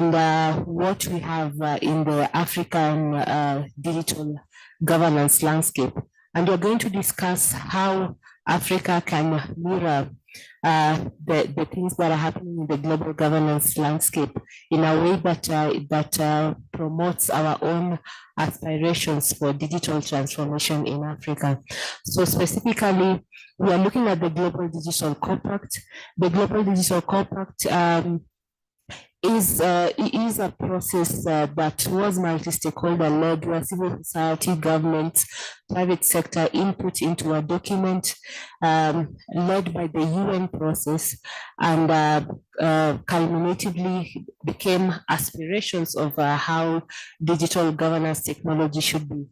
what we have in the African digital governance landscape. And we're going to discuss how Africa can mirror the things that are happening in the global governance landscape in a way that promotes our own aspirations for digital transformation in Africa. So specifically, we are looking at the Global Digital Compact. The Global Digital Compact is a process that was multi-stakeholder led, where civil society, government, private sector input into a document led by the UN process, and culminatively became aspirations of how digital governance technology should be.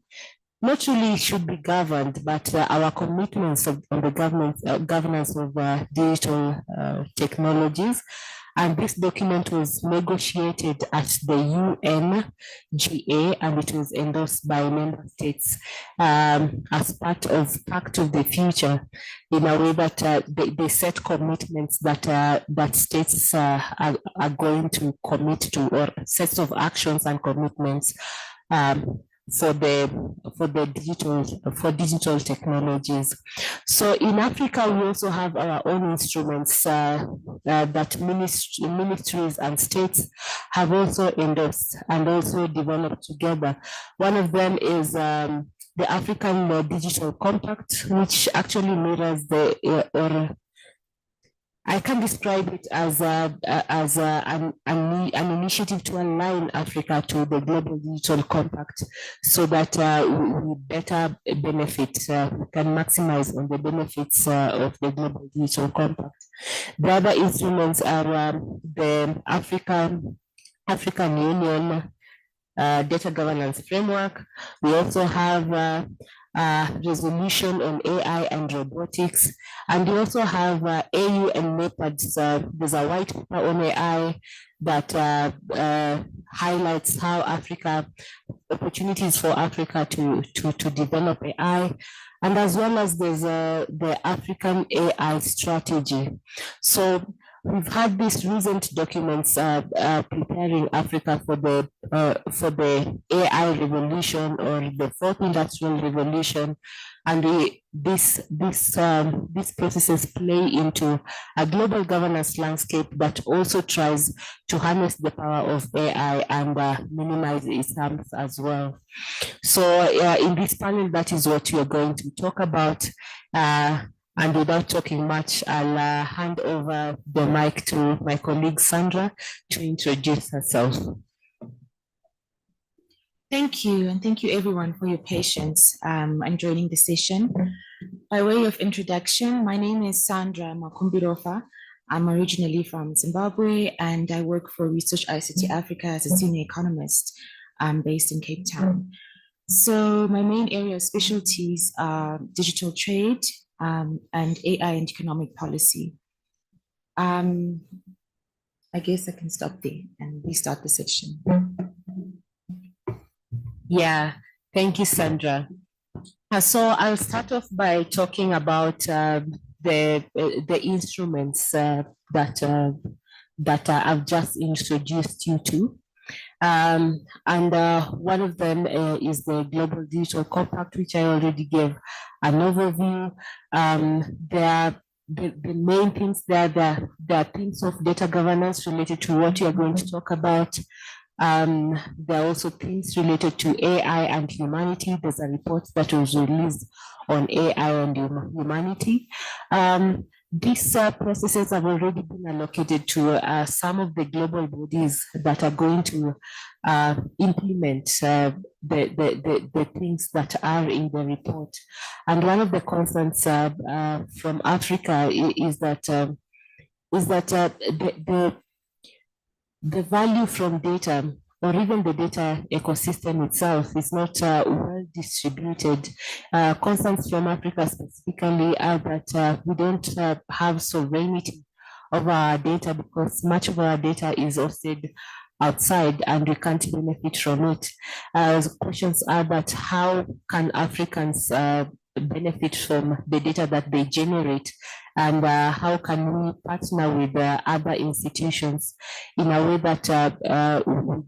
Not really should be governed, but our commitments on the governance of digital technologies. And this document was negotiated at the UNGA, and it was endorsed by member states as part of Pact of the Future, in a way that they set commitments that states are going to commit to, or sets of actions and commitments for digital technologies. So in Africa, we also have our own instruments that ministries and states have also endorsed and also developed together. One of them is the African Digital Compact, which actually mirrors I can describe it as an initiative to align Africa to the Global Digital Compact, so that we better benefit, we can maximize on the benefits of the Global Digital Compact. The other instruments are the African Union Data Governance Framework. We also have resolution on AI and robotics. And we also have AU and NEPAD's, there's a white paper on AI that highlights how opportunities for Africa to develop AI. And as well as there's the African AI strategy. So we've had these recent documents preparing Africa for the AI revolution, or the fourth industrial revolution, and these processes play into a global governance landscape that also tries to harness the power of AI and minimize its harms as well. So in this panel, that is what we are going to talk about. And without talking much, I'll hand over the mic to my colleague Sandra to introduce herself. Thank you, and thank you everyone for your patience and joining the session. By way of introduction, my name is Sandra Makumbirofa. I'm originally from Zimbabwe, and I work for Research ICT Africa as a senior economist based in Cape Town. So my main area of specialties are digital trade, and AI and economic policy. I guess I can stop there and restart the session. Yeah, thank you, Sandra. So I'll start off by talking about the instruments that I've just introduced you to. And one of them is the Global Digital Compact, which I already gave an overview. The main things there are things of data governance related to what you're going to talk about. There are also things related to AI and humanity. There's a report that was released on AI and humanity. These processes have already been allocated to some of the global bodies that are going to implement the things that are in the report. And one of the concerns from Africa is that the value from data, or even the data ecosystem itself, is not well distributed. Concerns from Africa specifically are that we don't have sovereignty of our data, because much of our data is hosted outside and we can't benefit from it. Questions are that how can Africans benefit from the data that they generate and how can we partner with other institutions in a way that we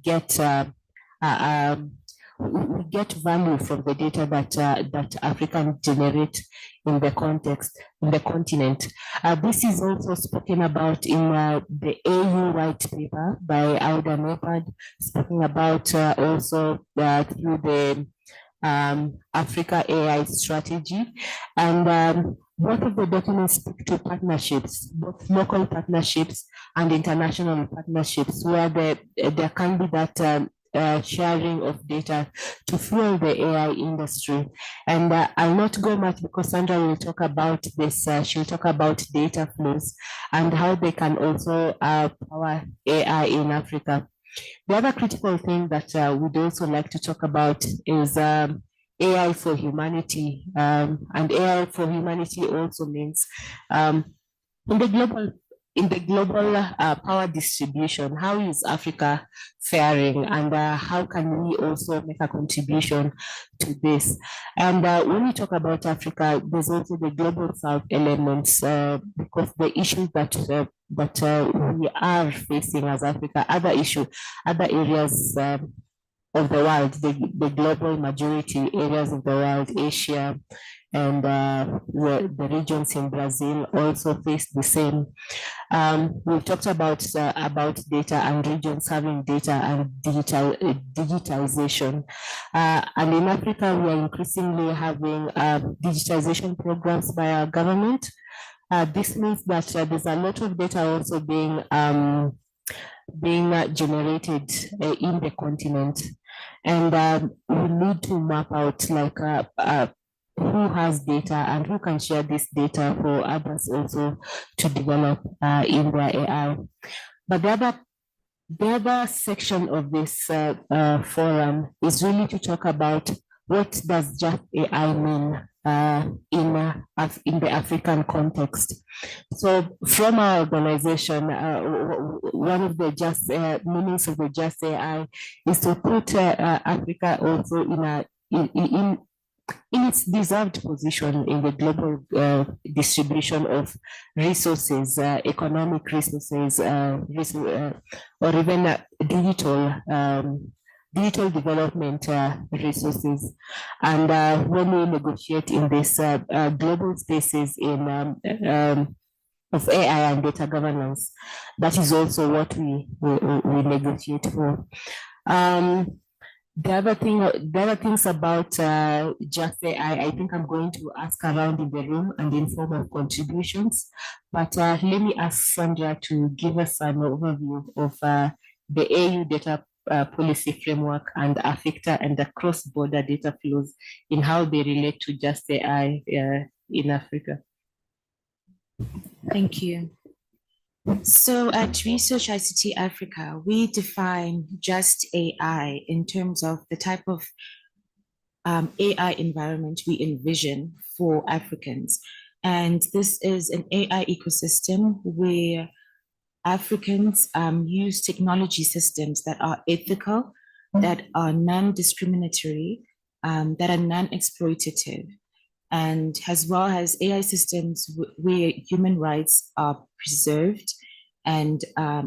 get value from the data that Africa generate in the context, in the continent. This is also spoken about in the AU white paper by Auda Nepad, speaking about also through the Africa AI strategy. And both of the documents speak to partnerships, both local partnerships and international partnerships, where there can be that sharing of data to fuel the AI industry. And I'll not go much because Sandra will talk about this. She'll talk about data flows and how they can also power AI in Africa. The other critical thing that we'd also like to talk about is AI for humanity. And AI for humanity also means in the global power distribution, how is Africa faring, and how can we also make a contribution to this? And when we talk about Africa, there's also the global south elements, because the issues that we are facing as Africa, other areas of the world, the global majority areas of the world, Asia, and the regions in Brazil also face the same. We've talked about data and regions having data and digitization. And in Africa, we are increasingly having digitization programs by our government. This means that there's a lot of data also being generated in the continent. And we need to map out like who has data and who can share this data for others also to develop in their AI. But the other section of this forum is really to talk about what does just AI mean in the African context. So from our organization, one of the just meanings of the just AI is to put Africa also in its deserved position in the global distribution of resources, economic resources, or even digital development resources. And when we negotiate in this global spaces of AI and data governance, that is also what we negotiate for. The other things about just AI, I think I'm going to ask around in the room and in form of contributions. But let me ask Sandra to give us an overview of the AU data policy framework and AFICTA and the cross-border data flows in how they relate to just AI in Africa. Thank you. So at Research ICT Africa, we define just AI in terms of the type of AI environment we envision for Africans. And this is an AI ecosystem where Africans use technology systems that are ethical, that are non-discriminatory, that are non-exploitative, and as well as AI systems where human rights are preserved and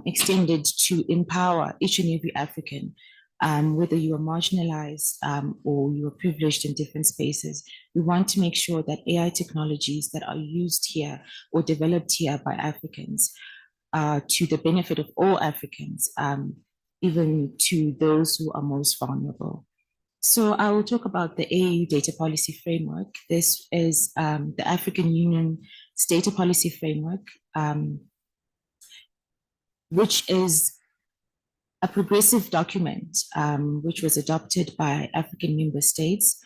extended to empower each and every African, whether you are marginalized or you are privileged in different spaces. We want to make sure that AI technologies that are used here or developed here by Africans to the benefit of all Africans, even to those who are most vulnerable. So I will talk about the AU Data Policy Framework. This is the African Union's Data Policy Framework, which is a progressive document which was adopted by African member states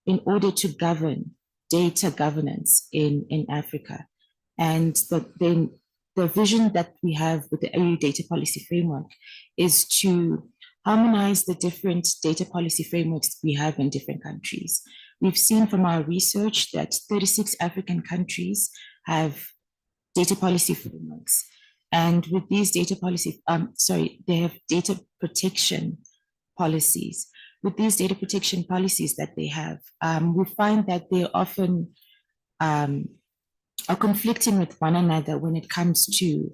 in order to govern data governance in Africa. And the vision that we have with the AU Data Policy Framework is to harmonize the different data policy frameworks we have in different countries. We've seen from our research that 36 African countries have data policy frameworks. And with these data policy, they have data protection policies. With these data protection policies that they have, we find that they often are conflicting with one another when it comes to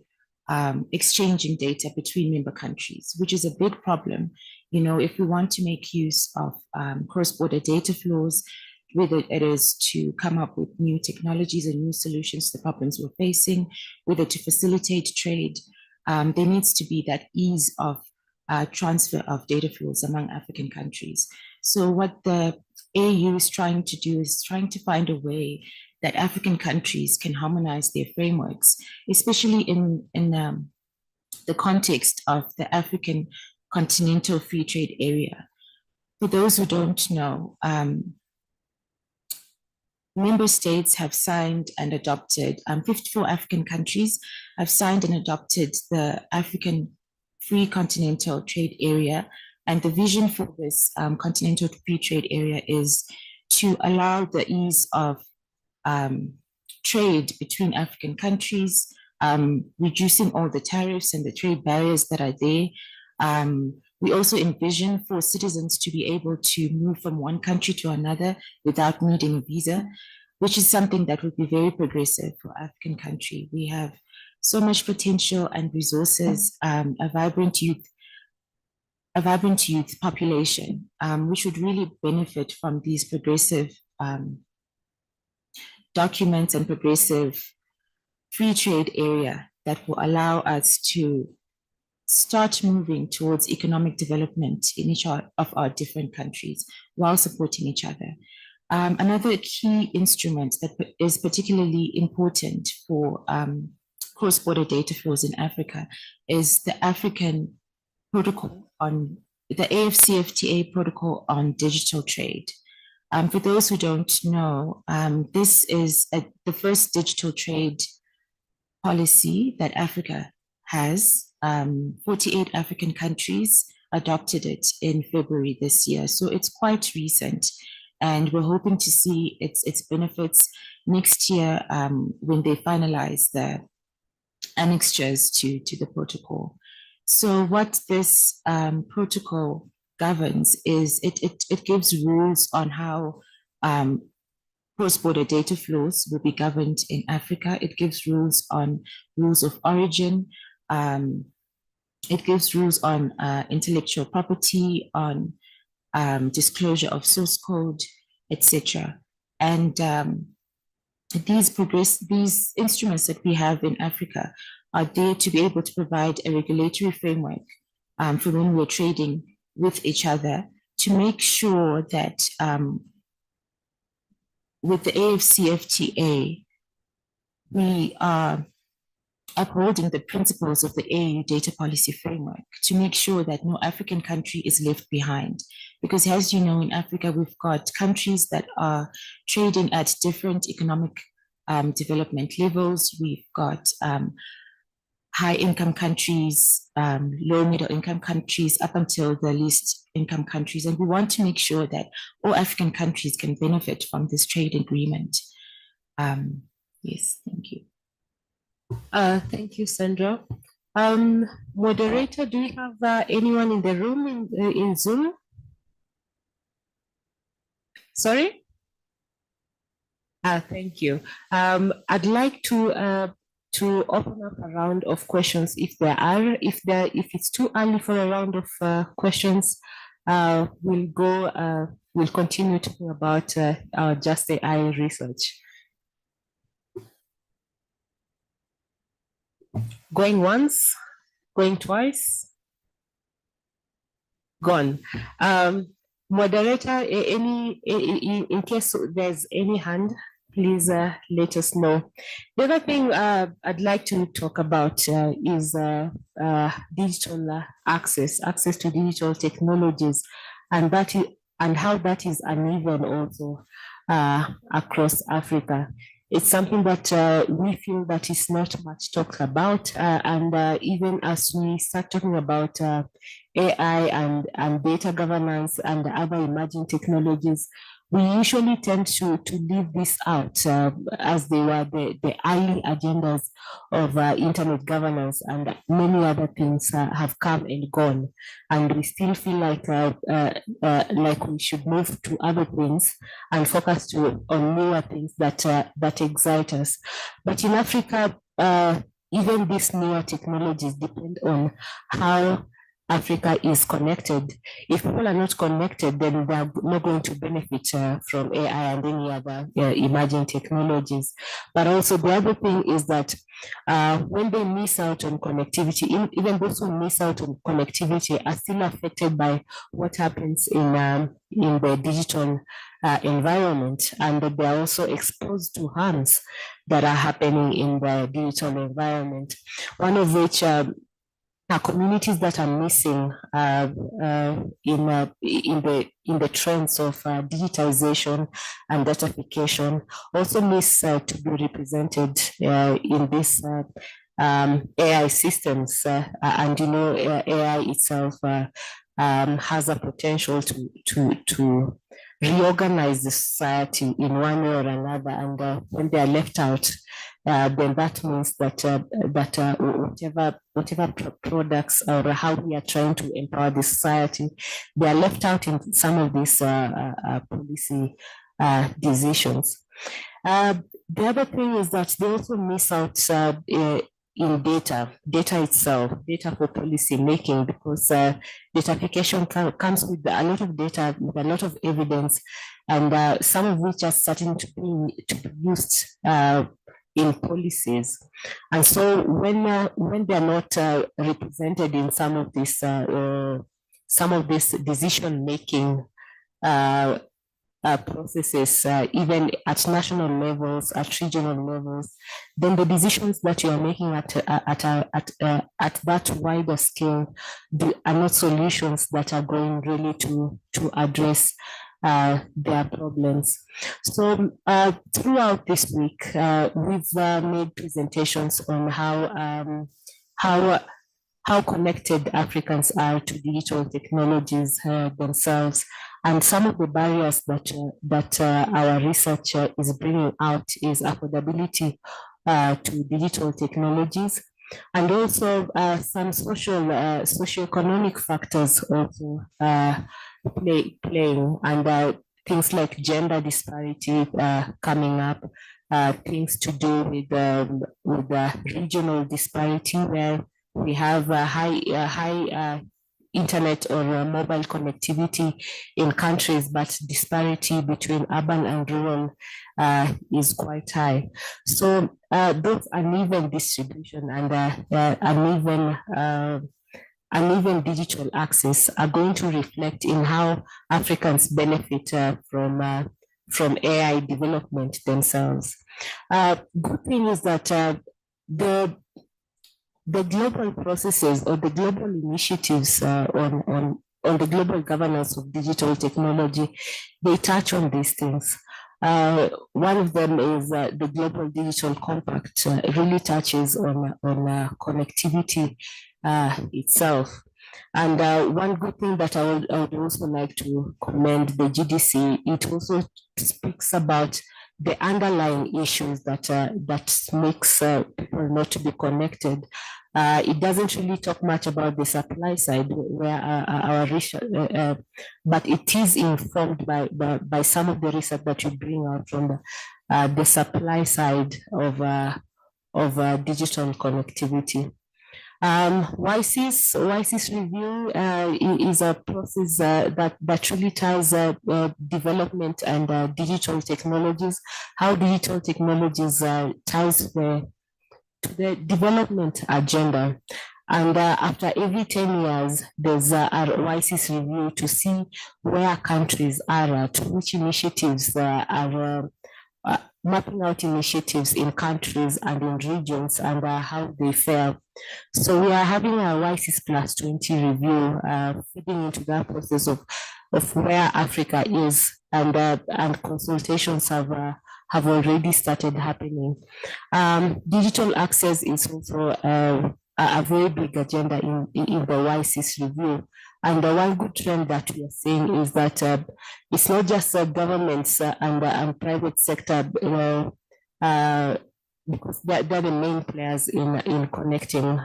exchanging data between member countries, which is a big problem. You know, if we want to make use of cross-border data flows, whether it is to come up with new technologies and new solutions to the problems we're facing, whether to facilitate trade, there needs to be that ease of transfer of data flows among African countries. So what the AU is trying to do is trying to find a way that African countries can harmonize their frameworks, especially in the context of the African Continental Free Trade Area. For those who don't know, member states have signed and adopted, 54 African countries have signed and adopted the African Free Continental Trade Area. And the vision for this Continental Free Trade Area is to allow the ease of trade between African countries, reducing all the tariffs and the trade barriers that are there. We also envision for citizens to be able to move from one country to another without needing a visa, which is something that would be very progressive for African country. We have so much potential and resources, a vibrant youth population, which would really benefit from these progressive documents and progressive free trade area that will allow us to start moving towards economic development in each of our different countries while supporting each other. Another key instrument that is particularly important for cross-border data flows in Africa is the African protocol on the AFCFTA protocol on digital trade. For those who don't know, this is the first digital trade policy that Africa has. 48 African countries adopted it in February this year. So it's quite recent. And we're hoping to see its benefits next year when they finalize the annexures to the protocol. So what this protocol governs is it gives rules on how cross-border data flows will be governed in Africa. It gives rules on rules of origin. It gives rules on intellectual property, on disclosure of source code, etc. And these instruments that we have in Africa are there to be able to provide a regulatory framework for when we're trading with each other to make sure that with the AFCFTA, we are upholding the principles of the AU data policy framework to make sure that no African country is left behind. Because as you know, in Africa, we've got countries that are trading at different economic development levels. We've got high income countries, low middle income countries, up until the least income countries. And we want to make sure that all African countries can benefit from this trade agreement. Yes, thank you. Thank you, Sandra. Moderator, do you have anyone in the room in Zoom? Sorry? Thank you. I'd like to open up a round of questions if there are. If it's too early for a round of questions, we'll continue talking about our Just AI research. Going once, going twice, gone. Moderator, in case there's any hand, please let us know. The other thing I'd like to talk about is digital access to digital technologies, and how that is uneven also across Africa. It's something that we feel that is not much talked about, and even as we start talking about AI and data governance and other emerging technologies, we usually tend to leave this out as they were the early agendas of internet governance, and many other things have come and gone. And we still feel like we should move to other things and focus on newer things that excite us. But in Africa, even these newer technologies depend on how Africa is connected. If people are not connected, then they're not going to benefit from AI and any other emerging technologies. But also the other thing is that when they miss out on connectivity, even those who miss out on connectivity are still affected by what happens in the digital environment, and they are also exposed to harms that are happening in the digital environment. One of which communities that are missing in the trends of digitization and datafication also miss to be represented in this AI systems, and AI itself has a potential to reorganize the society in one way or another, and when they are left out, then that means that whatever products or how we are trying to empower the society, they are left out in some of these policy decisions. The other thing is that they also miss out in data itself, data for policy making, because datafication comes with a lot of data, with a lot of evidence, and some of which are starting to be used in policies. And so when they're not represented in some of this decision making processes, even at national levels, at regional levels, then the decisions that you are making at that wider scale are not solutions that are going really to address their problems. So throughout this week, we've made presentations on how connected Africans are to digital technologies themselves, and some of the barriers that our research is bringing out is affordability to digital technologies, and also some socioeconomic factors also playing, and things like gender disparity coming up, things to do with regional disparity, where we have a high internet or mobile connectivity in countries, but disparity between urban and rural is quite high. So both uneven distribution and uneven digital access are going to reflect in how Africans benefit from AI development themselves. Good thing is that the global processes or the global initiatives on the global governance of digital technology, they touch on these things. One of them is the Global Digital Compact, really touches on connectivity itself. And one good thing that I would also like to commend the GDC, it also speaks about the underlying issues that makes people not to be connected. It doesn't really talk much about the supply side, where our research, but it is informed by some of the research that you bring out from the supply side of digital connectivity. WISE's review is a process that really ties development and digital technologies, how digital technologies ties to the development agenda. And after every 10 years, there's a WISE's review to see where countries are at, which initiatives are mapping out initiatives in countries and in regions, and how they fare. So we are having a WISE's Plus 20 review, feeding into that process of where Africa is, and consultations have already started happening. Digital access is also a very big agenda in the WISE's review. And one good trend that we are seeing is that it's not just governments and private sector, because they're the main players in connecting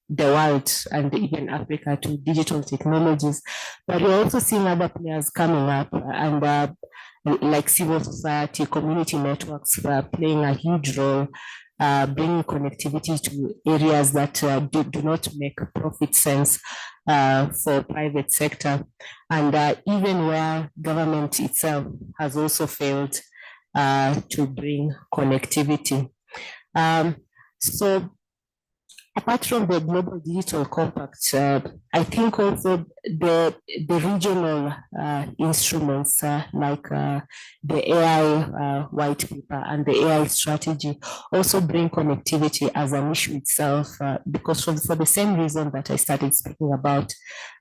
the world and even Africa to digital technologies. But we're also seeing other players coming up and like civil society, community networks playing a huge role, bringing connectivity to areas that do not make profit sense for private sector. And even where government itself has also failed to bring connectivity. So apart from the Global Digital Compact, I think also the regional instruments like the AI white paper and the AI strategy also bring connectivity as an issue itself, because for the same reason that I started speaking about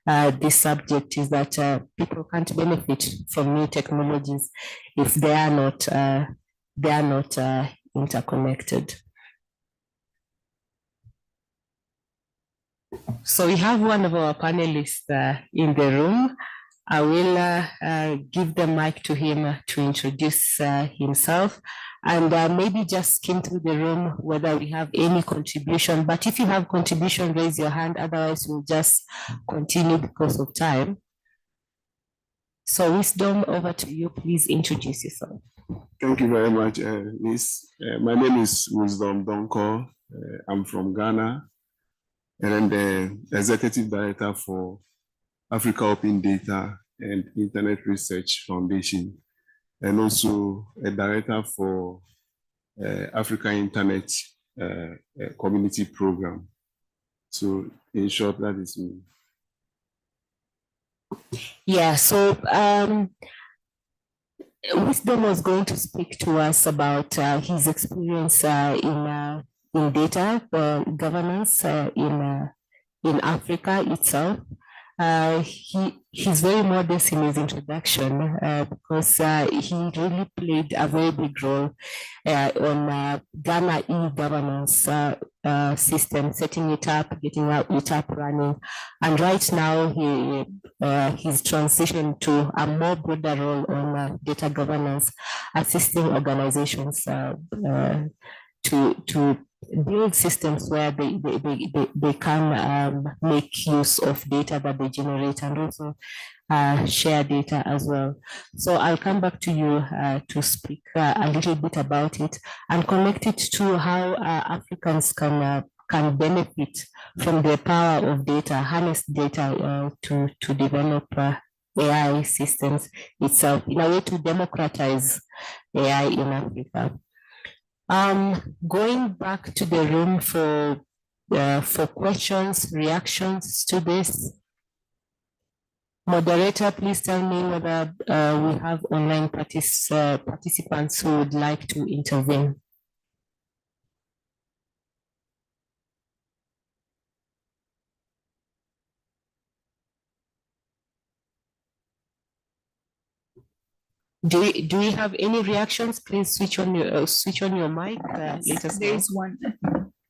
this subject is that people can't benefit from new technologies if they are not interconnected. So we have one of our panelists in the room. I will give the mic to him to introduce himself and maybe just skim through the room whether we have any contribution. But if you have contribution, raise your hand. Otherwise, we'll just continue because of time. So Wisdom, over to you. Please introduce yourself. Thank you very much, Liz. My name is Wisdom Donko. I'm from Ghana. And I'm the Executive Director for Africa Open Data and Internet Research Foundation, and also a Director for Africa Internet Community Program. So in short, that is me. Yeah, so Wisdom was going to speak to us about his experience in data governance in Africa itself. He's very modest in his introduction because he really played a very big role on Ghana e-governance system, setting it up, getting it up running. And right now he's transitioned to a more broader role on data governance, assisting organizations to build systems where they can make use of data that they generate and also share data as well. So I'll come back to you to speak a little bit about it and connect it to how Africans can benefit from the power of data, harness data to develop AI systems itself in a way to democratize AI in Africa. Going back to the room for questions, reactions to this. Moderator, please tell me whether we have online participants who would like to intervene. Do we have any reactions? Please switch on your mic. There is one,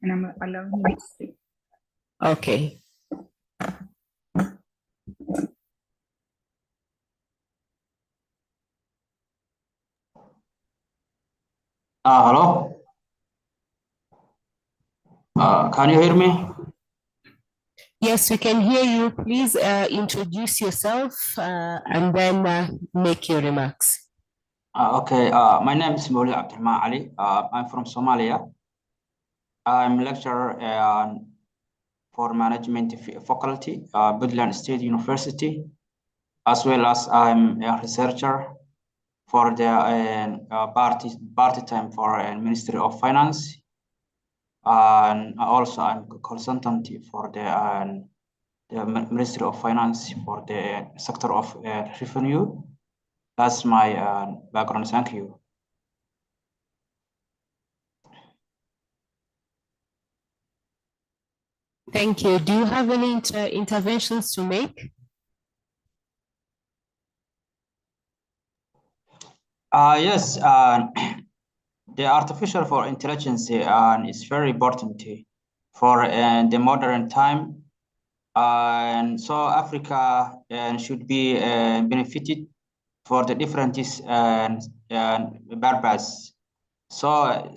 and I'm allowing you to speak. Okay. Hello. Can you hear me? Yes, we can hear you. Please introduce yourself and then make your remarks. Okay. My name is Mouli Abdulrahman Ali. I'm from Somalia. I'm lecturer for management faculty, Woodland State University, as well as I'm a researcher for the party time for Ministry of Finance. And also I'm a consultant for the Ministry of Finance for the sector of revenue. That's my background. Thank you. Thank you. Do you have any interventions to make? Yes. The artificial intelligence is very important for the modern time. And so Africa should be benefited for the differences and purpose. So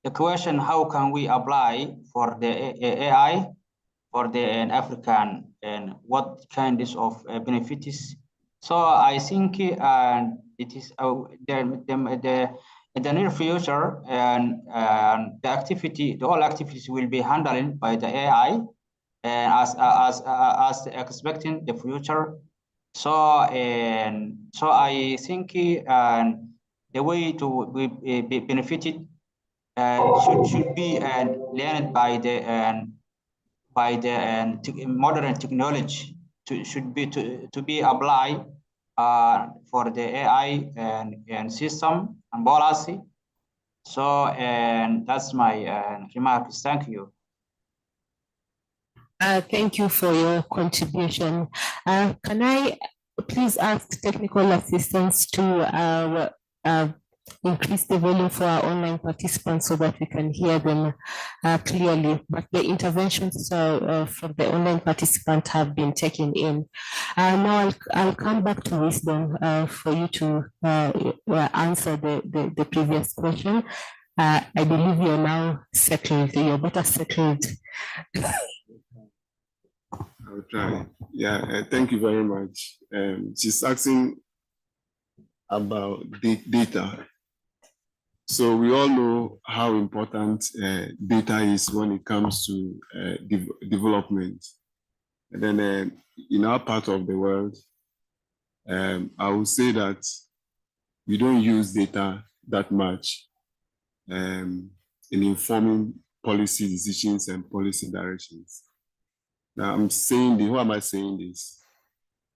the question, how can we apply for the AI for the African, and what kinds of benefits? So I think it is in the near future, and all activities will be handled by the AI, and as expecting the future. So I think the way to be benefited should be learned by the modern technology should be to be applied for the AI and system and policy. So that's my remarks. Thank you. Thank you for your contribution. Can I please ask technical assistance to increase the volume for our online participants so that we can hear them clearly? But the interventions from the online participants have been taken in. Now I'll come back to Wisdom for you to answer the previous question. I believe you're now settled, you're better settled. I'll try. Yeah, thank you very much. She's asking about data. So we all know how important data is when it comes to development. And then in our part of the world, I would say that we don't use data that much in informing policy decisions and policy directions. Now I'm saying this, why am I saying this?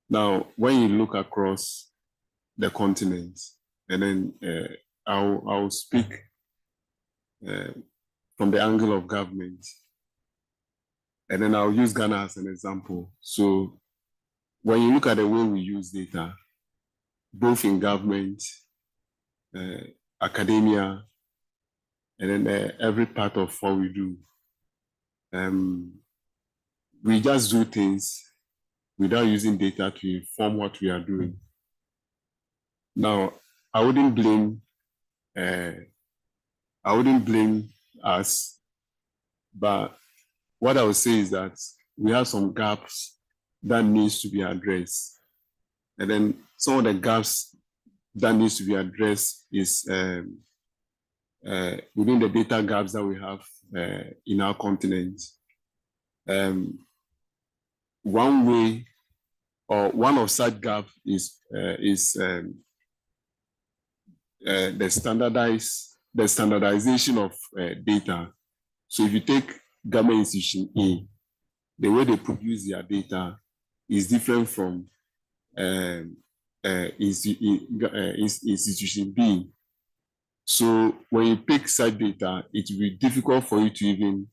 Now, when you look across the continent, and then I'll speak from the angle of government, and then I'll use Ghana as an example. So when you look at the way we use data, both in government, academia, and then every part of what we do, we just do things without using data to inform what we are doing. Now, I wouldn't blame us, but what I would say is that we have some gaps that needs to be addressed. And then some of the gaps that needs to be addressed is within the data gaps that we have in our continent. One way or one of such gaps is the standardization of data. So if you take government institution A, the way they produce their data is different from institution B. So when you pick such data, it will be difficult for you to even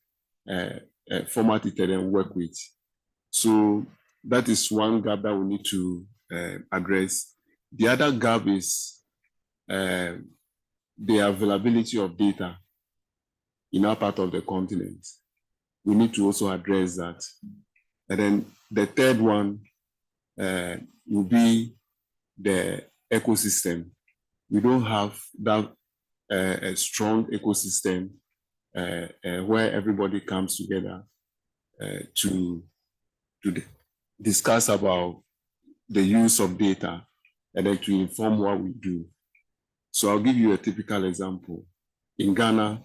format it and work with. So that is one gap that we need to address. The other gap is the availability of data in our part of the continent. We need to also address that. And then the third one will be the ecosystem. We don't have that a strong ecosystem where everybody comes together to discuss about the use of data and then to inform what we do. So I'll give you a typical example. In Ghana,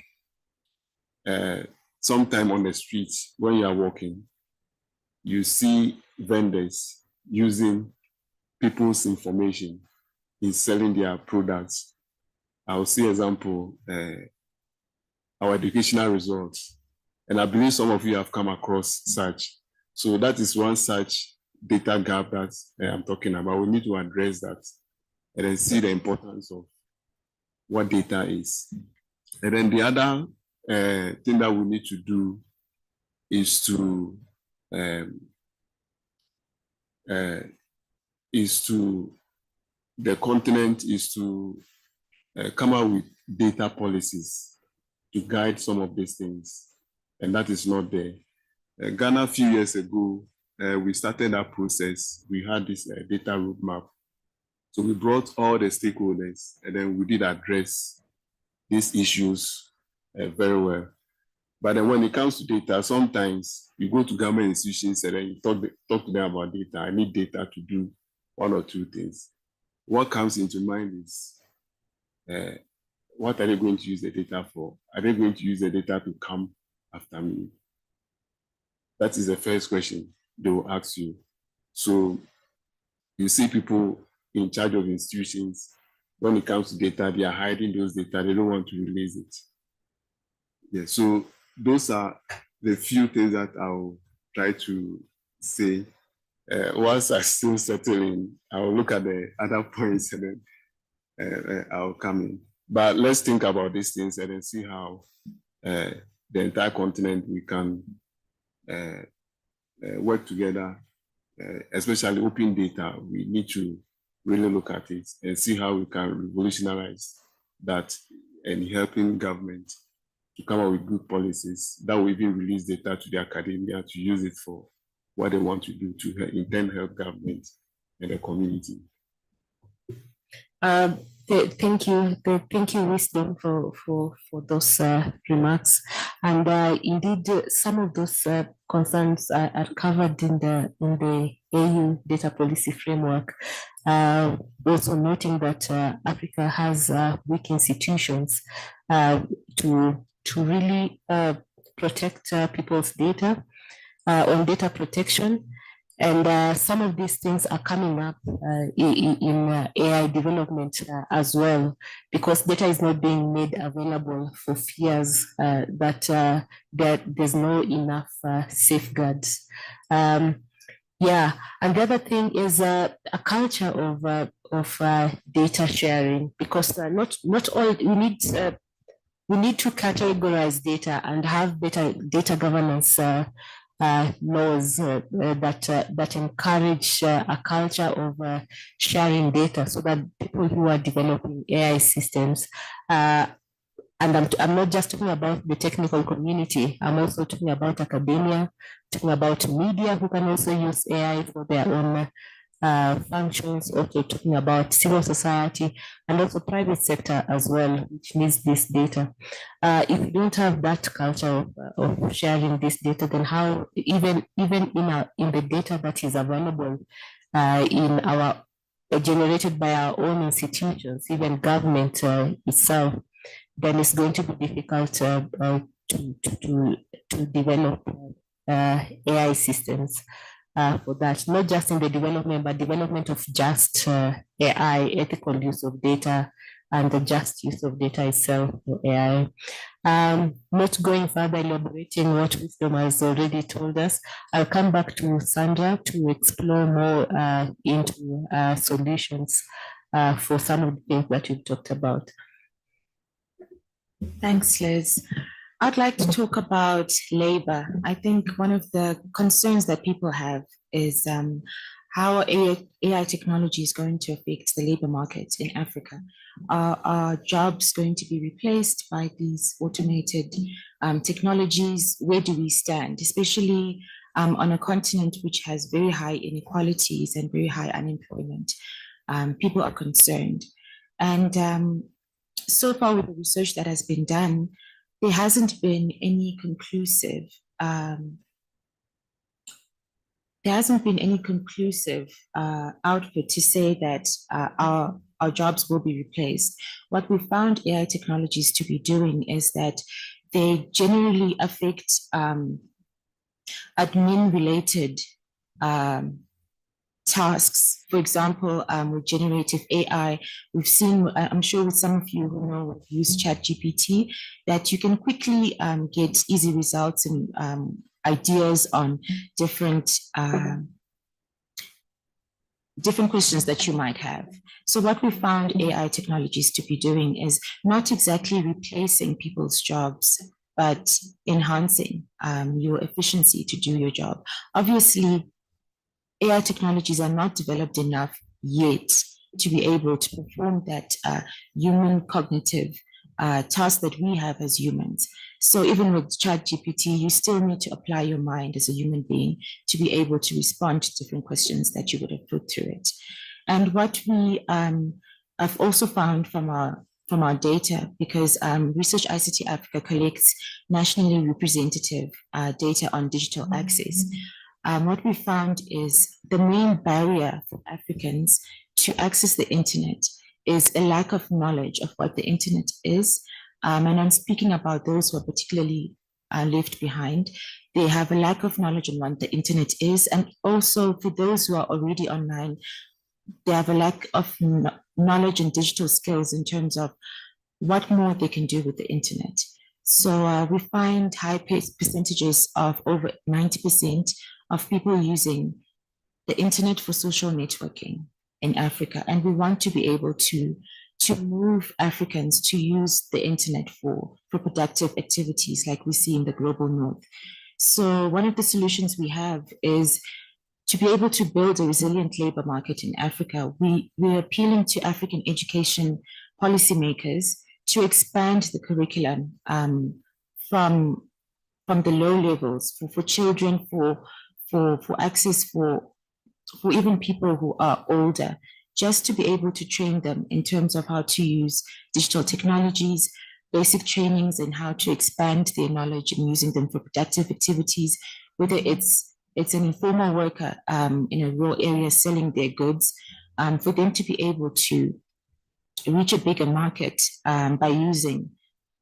sometime on the streets, when you are walking, you see vendors using people's information in selling their products. I'll see example, our educational results. And I believe some of you have come across such. So that is one such data gap that I'm talking about. We need to address that and then see the importance of what data is. And then the other thing that we need to do is to the continent is to come up with data policies to guide some of these things, and that is not there. Ghana, a few years ago, we started that process. We had this data roadmap. So we brought all the stakeholders, and then we did address these issues very well. But then when it comes to data, sometimes you go to government institutions and then you talk to them about data. I need data to do one or two things. What comes into mind is, what are they going to use the data for? Are they going to use the data to come after me? That is the first question they will ask you. So you see people in charge of institutions, when it comes to data, they are hiding those data. They don't want to release it. Yeah, so those are the few things that I'll try to say. Once I still settle in, I'll look at the other points and then I'll come in. But let's think about these things and then see how the entire continent we can work together, especially open data. We need to really look at it and see how we can revolutionize that and helping government to come up with good policies that will even release data to the academia to use it for what they want to do to in turn help government and the community. Thank you, Wisdom, for those remarks. And indeed, some of those concerns are covered in the AU data policy framework. Also noting that Africa has weak institutions to really protect people's data on data protection. And some of these things are coming up in AI development as well, because data is not being made available for fears that there's no enough safeguards. Yeah, and the other thing is a culture of data sharing, because not all we need to categorize data and have better data governance laws that encourage a culture of sharing data, so that people who are developing AI systems, and I'm not just talking about the technical community, I'm also talking about academia, talking about media who can also use AI for their own functions, also talking about civil society and also private sector as well, which needs this data. If you don't have that culture of sharing this data, then how even in the data that is available in our generated by our own institutions, even government itself, then it's going to be difficult to develop AI systems. For that, not just in the development, but development of just AI, ethical use of data, and the just use of data itself for AI. Not going further, elaborating what Wisdom has already told us, I'll come back to Sandra to explore more into solutions for some of the things that you've talked about. Thanks, Liz. I'd like to talk about labor. I think one of the concerns that people have is how AI technology is going to affect the labor market in Africa. Are jobs going to be replaced by these automated technologies? Where do we stand, especially on a continent which has very high inequalities and very high unemployment? People are concerned. And so far with the research that has been done, there hasn't been any conclusive output to say that our jobs will be replaced. What we found AI technologies to be doing is that they generally affect admin-related tasks. For example, with generative AI, we've seen, I'm sure with some of you who know, have used ChatGPT, that you can quickly get easy results and ideas on different questions that you might have. So what we found AI technologies to be doing is not exactly replacing people's jobs, but enhancing your efficiency to do your job. Obviously, AI technologies are not developed enough yet to be able to perform that human cognitive task that we have as humans. So even with ChatGPT, you still need to apply your mind as a human being to be able to respond to different questions that you would have put through it. And what we have also found from our data, because Research ICT Africa collects nationally representative data on digital access, what we found is the main barrier for Africans to access the internet is a lack of knowledge of what the internet is. And I'm speaking about those who are particularly left behind. They have a lack of knowledge on what the internet is. And also for those who are already online, they have a lack of knowledge and digital skills in terms of what more they can do with the internet. So we find high percentages of over 90% of people using the internet for social networking in Africa. And we want to be able to move Africans to use the internet for productive activities like we see in the global north. So one of the solutions we have is to be able to build a resilient labor market in Africa. We're appealing to African education policymakers to expand the curriculum from the low levels for children, for access for even people who are older, just to be able to train them in terms of how to use digital technologies, basic trainings and how to expand their knowledge and using them for productive activities, whether it's an informal worker in a rural area selling their goods, for them to be able to reach a bigger market by using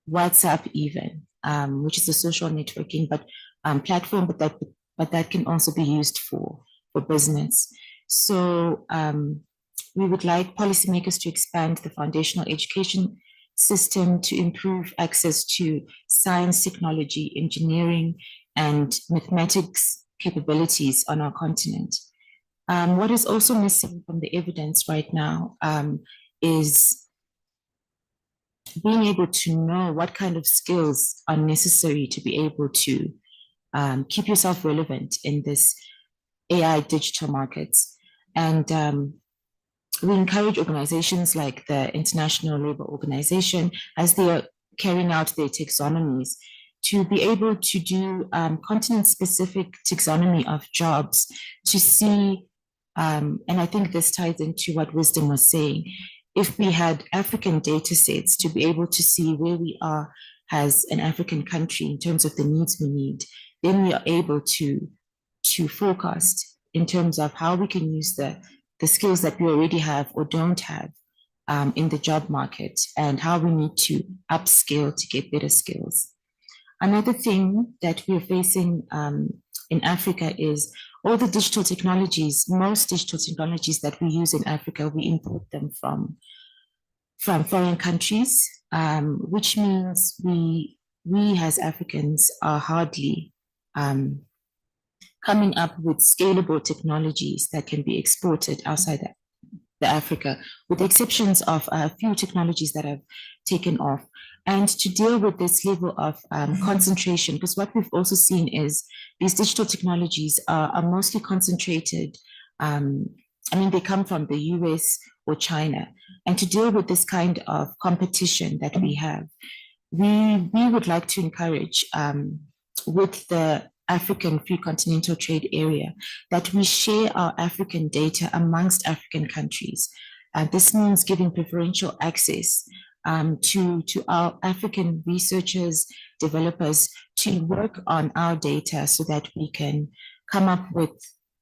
WhatsApp even, which is a social networking platform, but that can also be used for business. So we would like policymakers to expand the foundational education system to improve access to science, technology, engineering, and mathematics capabilities on our continent. What is also missing from the evidence right now is being able to know what kind of skills are necessary to be able to keep yourself relevant in this AI digital markets. And we encourage organizations like the International Labour Organization, as they are carrying out their taxonomies, to be able to do continent-specific taxonomy of jobs to see, and I think this ties into what Wisdom was saying, if we had African data sets to be able to see where we are as an African country in terms of the needs we need, then we are able to forecast in terms of how we can use the skills that we already have or don't have in the job market, and how we need to upskill to get better skills. Another thing that we're facing in Africa is all the digital technologies, most digital technologies that we use in Africa, we import them from foreign countries, which means we as Africans are hardly coming up with scalable technologies that can be exported outside the Africa, with the exceptions of a few technologies that have taken off. And to deal with this level of concentration, because what we've also seen is these digital technologies are mostly concentrated. They come from the US or China. And to deal with this kind of competition that we have, we would like to encourage with the African Free Continental Trade Area that we share our African data amongst African countries. This means giving preferential access to our African researchers, developers to work on our data so that we can come up with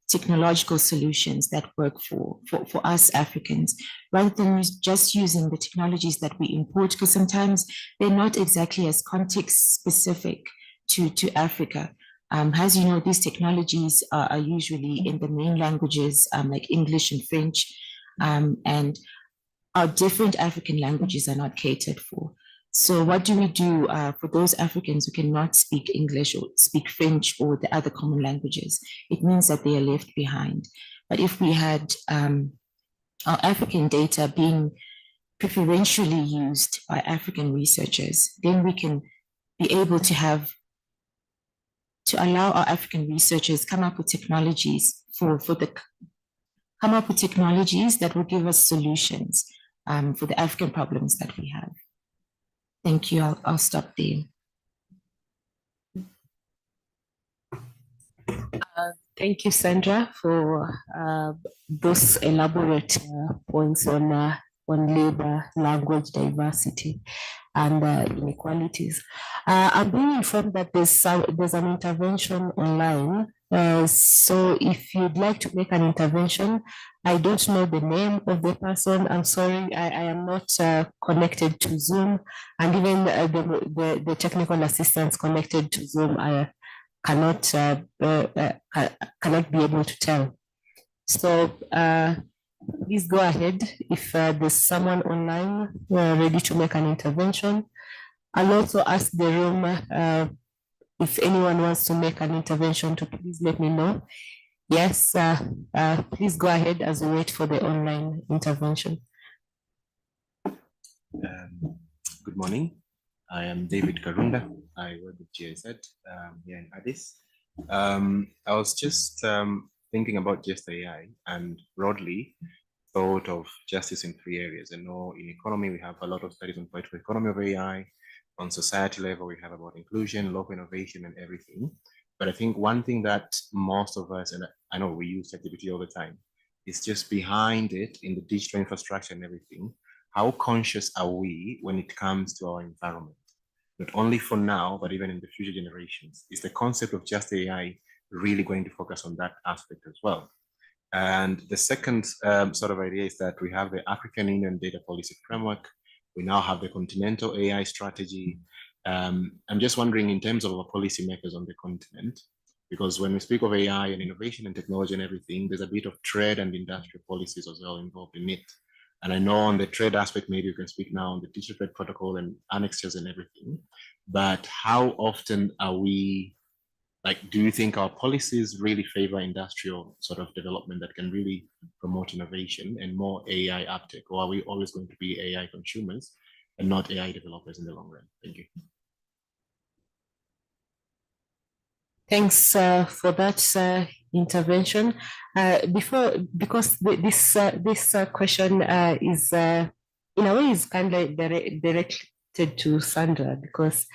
technological solutions that work for us Africans, rather than just using the technologies that we import, because sometimes they're not exactly as context specific to Africa. As you know, these technologies are usually in the main languages like English and French, and our different African languages are not catered for. So what do we do for those Africans who cannot speak English or speak French or the other common languages? It means that they are left behind. But if we had our African data being preferentially used by African researchers, then we can be able to allow our African researchers come up with technologies that will give us solutions for the African problems that we have. Thank you. I'll stop there. Thank you, Sandra, for those elaborate points on labor, language diversity, and inequalities. I'm being informed that there's an intervention online. So if you'd like to make an intervention, I don't know the name of the person. I'm sorry, I am not connected to Zoom, and even the technical assistants connected to Zoom cannot be able to tell. So please go ahead if there's someone online ready to make an intervention. I'll also ask the room if anyone wants to make an intervention to please let me know. Yes, please go ahead as we wait for the online intervention. Good morning. I am David Karunda. I work with GIZ here in Addis. I was just thinking about just AI and broadly thought of justice in 3 areas. I know in economy, we have a lot of studies on political economy of AI. On society level, we have about inclusion, local innovation, and everything. But I think one thing that most of us, and I know we use ChatGPT all the time, is just behind it in the digital infrastructure and everything. How conscious are we when it comes to our environment? Not only for now, but even in the future generations. Is the concept of just AI really going to focus on that aspect as well? And the second sort of idea is that we have the African Union Data Policy Framework. We now have the Continental AI Strategy. I'm just wondering in terms of our policymakers on the continent, because when we speak of AI and innovation and technology and everything, there's a bit of trade and industrial policies as well involved in it. And I know on the trade aspect, maybe you can speak now on the digital trade protocol and annexes and everything, but how often are we, like, do you think our policies really favor industrial sort of development that can really promote innovation and more AI uptake, or are we always going to be AI consumers and not AI developers in the long run? Thank you. Thanks for that intervention. Because this question is in a way is kind of directed to Sandra, because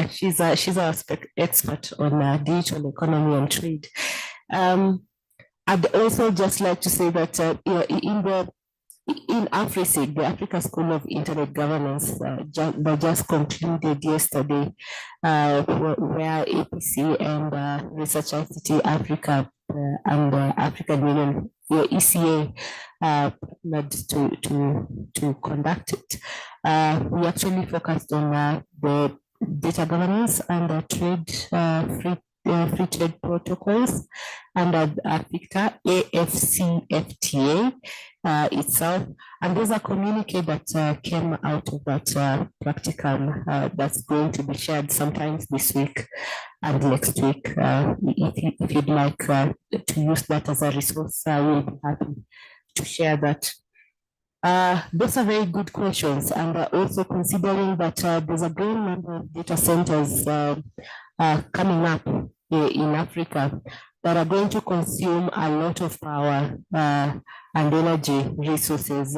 she's our expert on digital economy and trade. I'd also just like to say that in AfriSIG, the Africa School of Internet Governance, that just concluded yesterday, where APC and Research ICT Africa and African Union, ECA, partnered to conduct it. We actually focused on the data governance and free trade protocols under AFCFTA itself. And there's a communique that came out of that practicum that's going to be shared sometimes this week and next week. If you'd like to use that as a resource, we'll be happy to share that. Those are very good questions, and also considering that there's a growing number of data centers coming up in Africa that are going to consume a lot of power and energy resources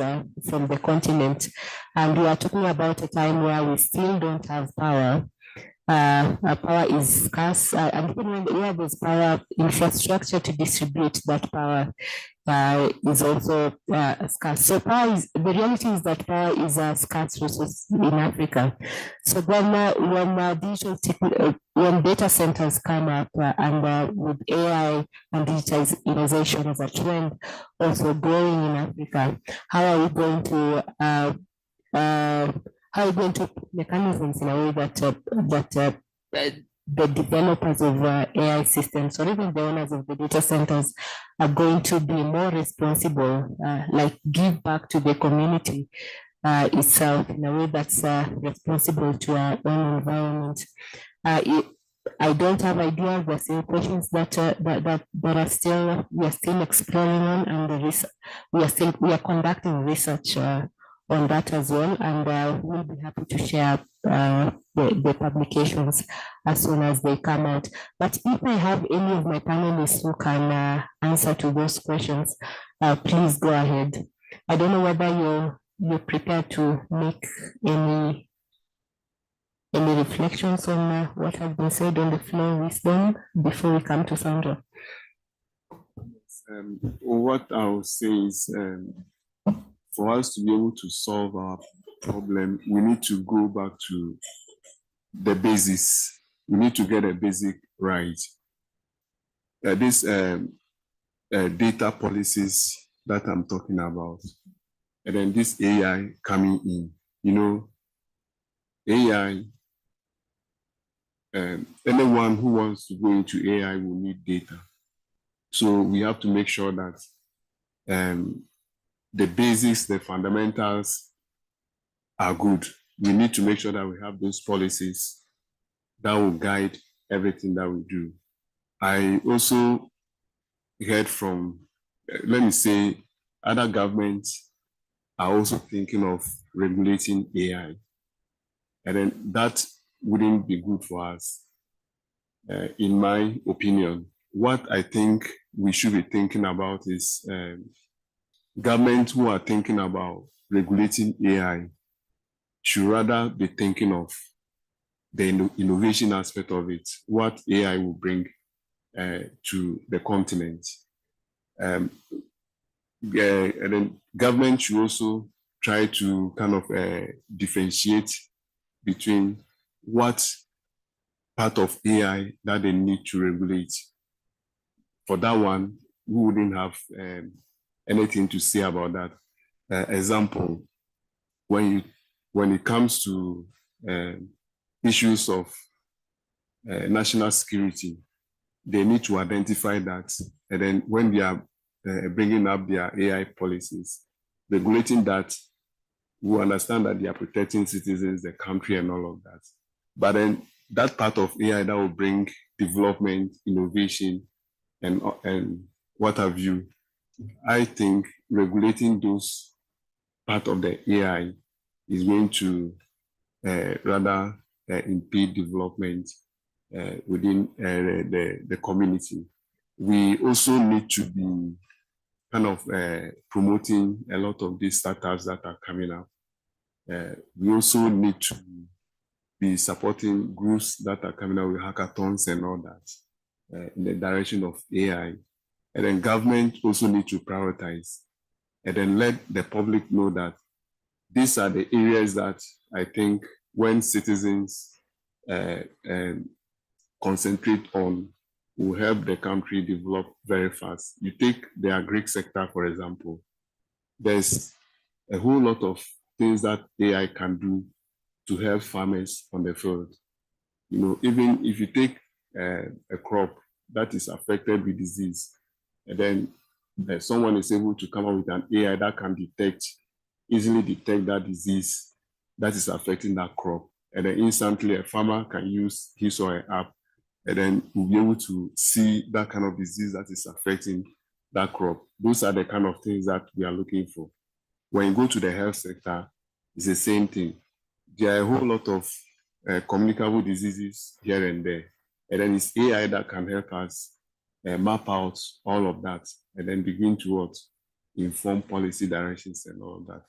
from the continent. And we are talking about a time where we still don't have power. Power is scarce, and even when there's power, infrastructure to distribute that power is also scarce. So the reality is that power is a scarce resource in Africa. So then when data centers come up and with AI and digitization as a trend also growing in Africa, how are we going to put mechanisms in a way that the developers of AI systems or even the owners of the data centers are going to be more responsible, like give back to the community itself in a way that's responsible to our own environment. I don't have ideas. There are still questions that are still we are still exploring on, and we are conducting research on that as well, and we'll be happy to share the publications as soon as they come out. But if I have any of my panelists who can answer to those questions, please go ahead. I don't know whether you're prepared to make any Any reflections on what has been said on the floor, wisdom, before we come to Sandra? What I would say is, for us to be able to solve our problem, we need to go back to the basis. We need to get a basic right. These data policies that I'm talking about, and then this AI coming in, you know, AI, anyone who wants to go into AI will need data. So we have to make sure that the basics, the fundamentals are good. We need to make sure that we have those policies that will guide everything that we do. I also heard from, let me say, other governments are also thinking of regulating AI. And then that wouldn't be good for us. In my opinion, what I think we should be thinking about is governments who are thinking about regulating AI should rather be thinking of the innovation aspect of it, what AI will bring to the continent. And then government should also try to kind of differentiate between what part of AI that they need to regulate. For that one, we wouldn't have anything to say about that. Example, when it comes to issues of national security, they need to identify that. And then when they are bringing up their AI policies, regulating that, we understand that they are protecting citizens, the country, and all of that. But then that part of AI that will bring development, innovation, and what have you, I think regulating those part of the AI is going to rather impede development within the community. We also need to be kind of promoting a lot of these startups that are coming up. We also need to be supporting groups that are coming up with hackathons and all that in the direction of AI. And then government also need to prioritize and then let the public know that these are the areas that I think when citizens concentrate on will help the country develop very fast. You take the agri sector, for example, there's a whole lot of things that AI can do to help farmers on the field. You know, even if you take a crop that is affected with disease, and then someone is able to come up with an AI that can easily detect that disease that is affecting that crop. And then instantly a farmer can use his or her app and then we'll be able to see that kind of disease that is affecting that crop. Those are the kind of things that we are looking for. When you go to the health sector, it's the same thing. There are a whole lot of communicable diseases here and there. And then it's AI that can help us map out all of that and then begin to inform policy directions and all of that.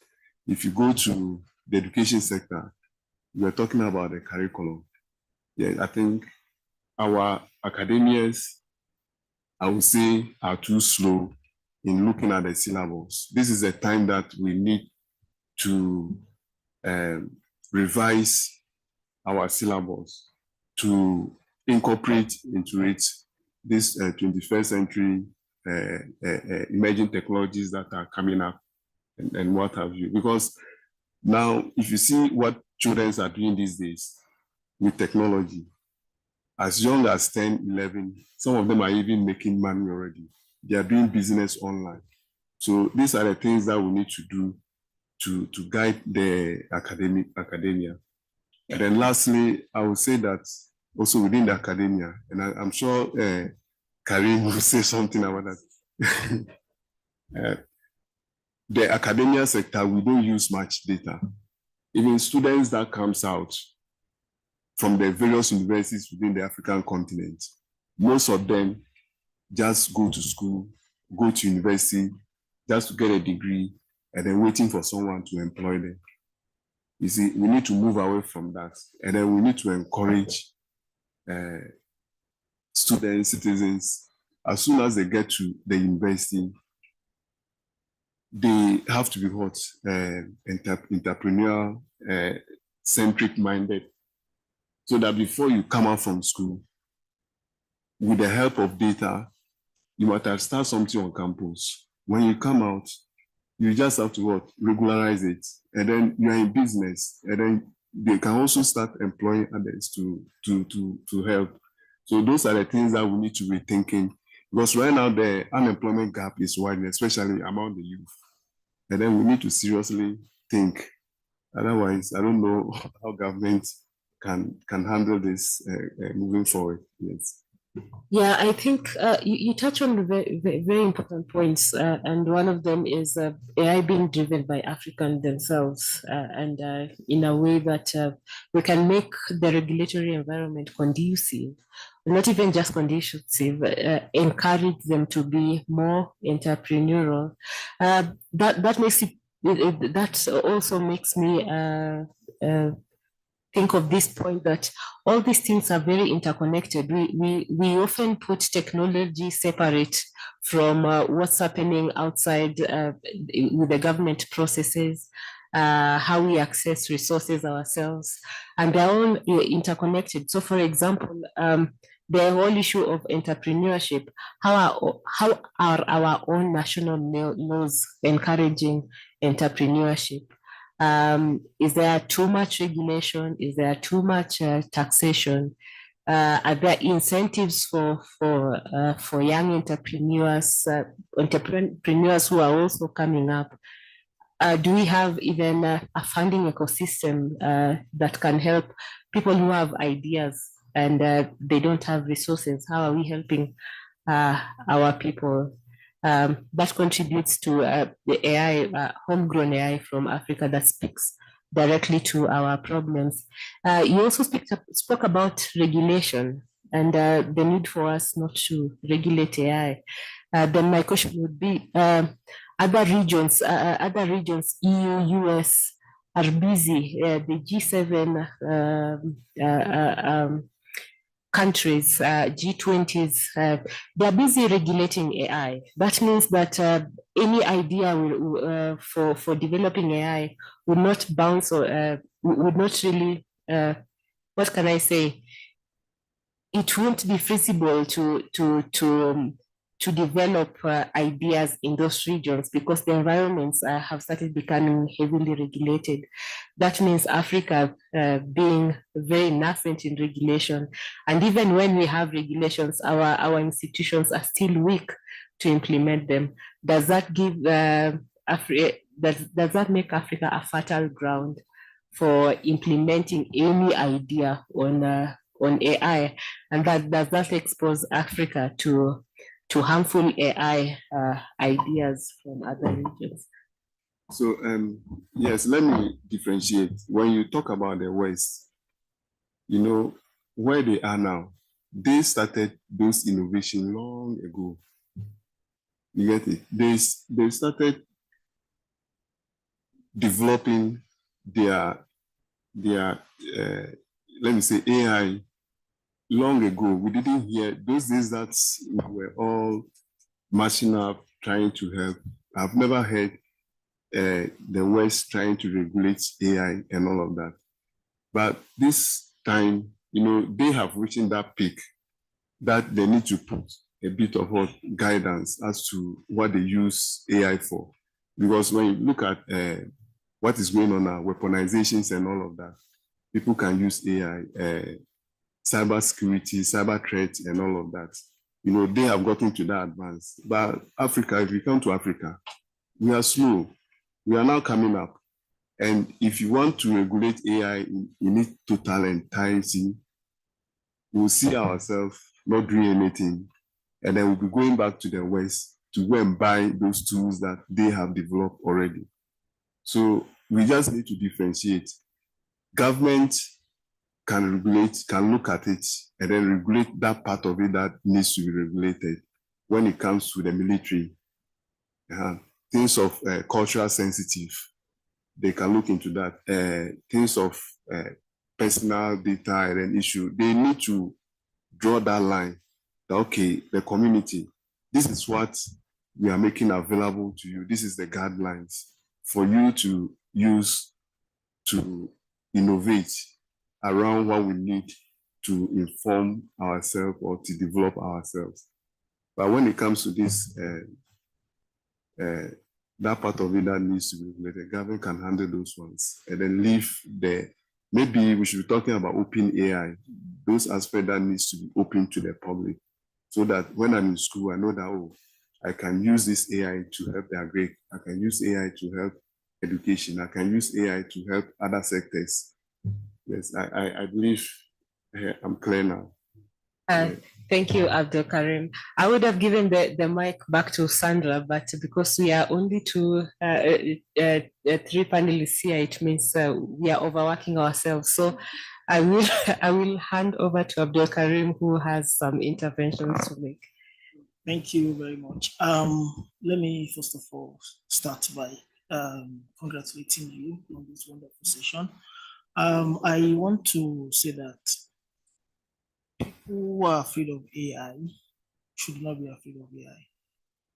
If you go to the education sector, we're talking about the curriculum. Yeah, I think our academians, I would say, are too slow in looking at the syllabus. This is a time that we need to revise our syllabus to incorporate into it this 21st century emerging technologies that are coming up and what have you. Because now, if you see what children are doing these days with technology, as young as 10, 11, some of them are even making money already. They are doing business online. So these are the things that we need to do to guide the academia. And then lastly, I would say that also within the academia, and I'm sure Karim will say something about that. The academia sector, we don't use much data. Even students that comes out from the various universities within the African continent, most of them just go to school, go to university, just to get a degree, and then waiting for someone to employ them. You see, we need to move away from that. And then we need to encourage students, citizens, as soon as they get to the university, they have to be what? Entrepreneurial, centric minded. So that before you come out from school, with the help of data, you might have started something on campus. When you come out, you just have to what? Regularize it. And then you're in business. And then they can also start employing others to help. So those are the things that we need to be thinking. Because right now the unemployment gap is wide, especially among the youth. And then we need to seriously think. Otherwise, I don't know how government can handle this moving forward. Yes. Yeah, I think you touch on very, very important points, and one of them is AI being driven by Africans themselves, and in a way that we can make the regulatory environment conducive, not even just conducive, encourage them to be more entrepreneurial. That makes it, that also makes me think of this point that all these things are very interconnected. We often put technology separate from what's happening outside with the government processes, how we access resources ourselves, and they're all interconnected. So for example, the whole issue of entrepreneurship, how are our own national laws encouraging entrepreneurship? Is there too much regulation? Is there too much taxation? Are there incentives for young entrepreneurs who are also coming up? Do we have even a funding ecosystem that can help people who have ideas and they don't have resources? How are we helping our people? That contributes to the AI, homegrown AI from Africa that speaks directly to our problems. You also spoke about regulation and the need for us not to regulate AI. Then my question would be, other regions, EU, US, are busy. The G7 countries, G20s, they're busy regulating AI. That means that any idea for developing AI would not bounce or would not really, what can I say? It won't be feasible to develop ideas in those regions because the environments have started becoming heavily regulated. That means Africa being very nascent in regulation. And even when we have regulations, our institutions are still weak to implement them. Does that give does that make Africa a fertile ground for implementing any idea on AI? And does that expose Africa to harmful AI ideas from other regions? So yes, let me differentiate. When you talk about the West, you know, where they are now, they started those innovations long ago. You get it? They started developing their let me say AI long ago. We didn't hear those days that we were all marching up trying to help. I've never heard the West trying to regulate AI and all of that. But this time, you know, they have reached that peak that they need to put a bit of what guidance as to what they use AI for. Because when you look at what is going on now, weaponizations and all of that, people can use AI, cyber security, cyber threats and all of that. You know, they have gotten to that advance. But Africa, if you come to Africa, we are slow. We are now coming up. And if you want to regulate AI in its total entirety, we'll see ourselves not doing anything. And then we'll be going back to the West to go and buy those tools that they have developed already. So we just need to differentiate. Government can regulate, can look at it, and then regulate that part of it that needs to be regulated. When it comes to the military, things of cultural sensitive, they can look into that. Things of personal data and an issue, they need to draw that line. That, okay, the community, this is what we are making available to you. This is the guidelines for you to use to innovate around what we need to inform ourselves or to develop ourselves. But when it comes to this, that part of it that needs to be regulated, government can handle those ones and then leave the, maybe we should be talking about open AI, those aspects that needs to be open to the public, so that when I'm in school, I know that, oh, I can use this AI to help the agri, I can use AI to help education, I can use AI to help other sectors. Yes, I believe I'm clear now. Thank you, Abdul Karim. I would have given the mic back to Sandra, but because we are only three panelists here, it means we are overworking ourselves. So I will hand over to Abdul Karim, who has some interventions to make. Thank you very much. Let me first of all start by congratulating you on this wonderful session. I want to say that people who are afraid of AI should not be afraid of AI.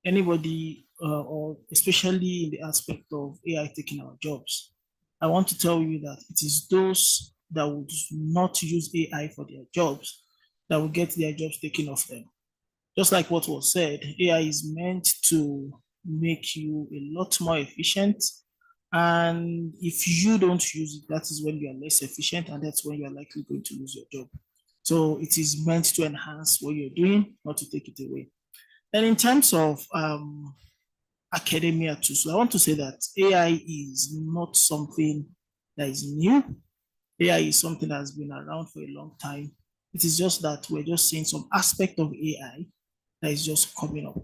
Anybody, or especially in the aspect of AI taking our jobs, I want to tell you that it is those that would not use AI for their jobs that will get their jobs taken off them. Just like what was said, AI is meant to make you a lot more efficient. And if you don't use it, that is when you are less efficient, and that's when you are likely going to lose your job. So it is meant to enhance what you're doing, not to take it away. And in terms of academia too, so I want to say that AI is not something that is new. AI is something that has been around for a long time. It is just that we're just seeing some aspect of AI that is just coming up.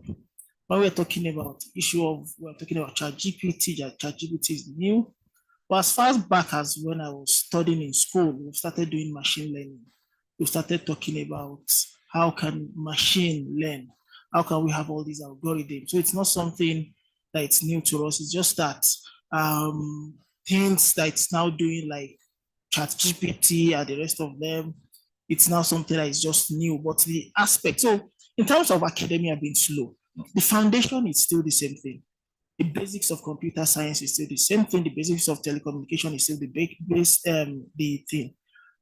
When we're talking about we're talking about ChatGPT, ChatGPT is new. But as far back as when I was studying in school, we started doing machine learning. We started talking about how can machine learn? How can we have all these algorithms? So it's not something that it's new to us. It's just that things that it's now doing, like ChatGPT and the rest of them, it's now something that is just new. But the aspect, so in terms of academia being slow, the foundation is still the same thing. The basics of computer science is still the same thing. The basics of telecommunication is still the thing.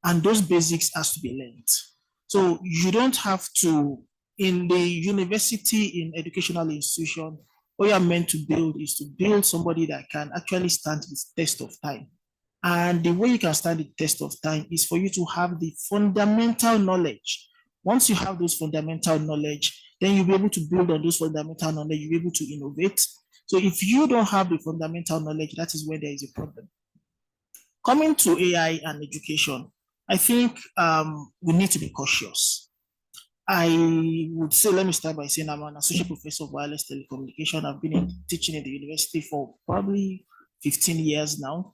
And those basics has to be learned. So you don't have to, in the university, in educational institution, what you're meant to build is to build somebody that can actually stand the test of time. And the way you can stand the test of time is for you to have the fundamental knowledge. Once you have those fundamental knowledge, then you'll be able to build on those fundamental knowledge, you'll be able to innovate. So if you don't have the fundamental knowledge, that is where there is a problem. Coming to AI and education, I think we need to be cautious. I would say, let me start by saying I'm an associate professor of wireless telecommunication. I've been teaching in the university for probably 15 years now,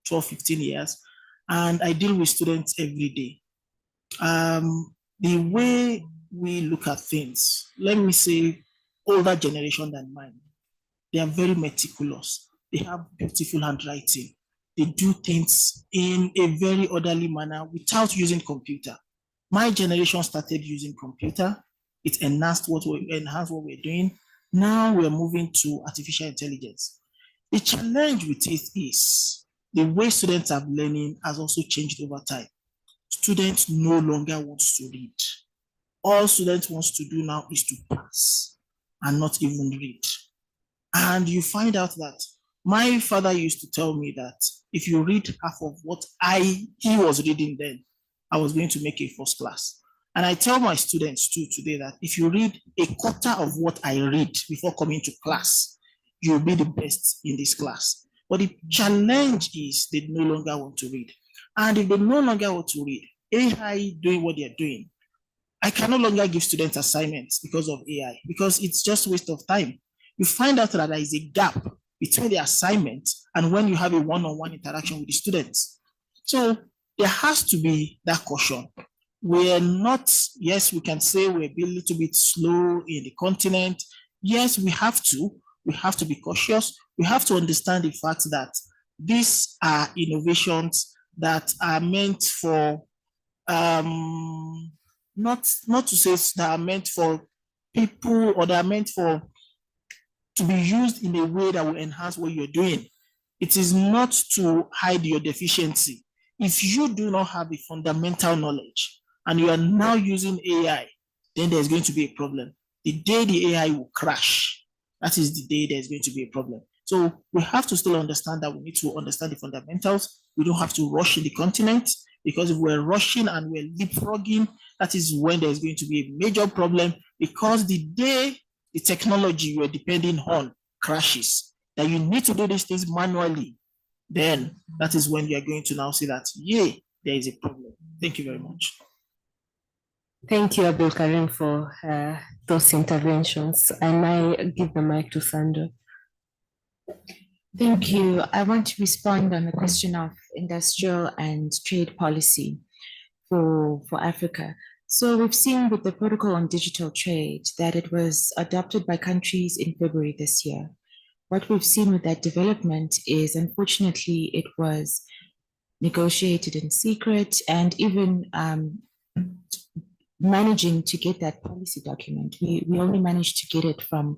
12, 15 years, and I deal with students every day. The way we look at things, let me say older generation than mine, they are very meticulous. They have beautiful handwriting. They do things in a very orderly manner without using computer. My generation started using computer. It enhanced what we're doing. Now we're moving to artificial intelligence. The challenge with it is the way students are learning has also changed over time. Students no longer want to read. All students want to do now is to pass and not even read. And you find out that my father used to tell me that if you read half of what he was reading then, I was going to make a first class. And I tell my students too today that if you read a quarter of what I read before coming to class, you'll be the best in this class. But the challenge is they no longer want to read. And if they no longer want to read, AI doing what they're doing, I can no longer give students assignments because of AI, because it's just a waste of time. You find out that there is a gap between the assignment and when you have a one-on-one interaction with the students. So there has to be that caution. We're not, yes, we can say we're a little bit slow in the continent. Yes, we have to be cautious. We have to understand the fact that these are innovations that are meant for, not to say that are meant for people, or that are meant for to be used in a way that will enhance what you're doing. It is not to hide your deficiency. If you do not have a fundamental knowledge and you are now using AI, then there's going to be a problem. The day the AI will crash, that is the day there's going to be a problem. So we have to still understand that we need to understand the fundamentals. We don't have to rush in the continent, because if we're rushing and we're leapfrogging, that is when there's going to be a major problem, because the day the technology you're depending on crashes, that you need to do these things manually, then that is when you're going to now see that, yeah, there is a problem. Thank you very much. Thank you, Abdul Karim, for those interventions. And I give the mic to Sandra. Thank you. I want to respond on the question of industrial and trade policy for Africa. So we've seen with the protocol on digital trade that it was adopted by countries in February this year. What we've seen with that development is, unfortunately, it was negotiated in secret, and even managing to get that policy document, we only managed to get it from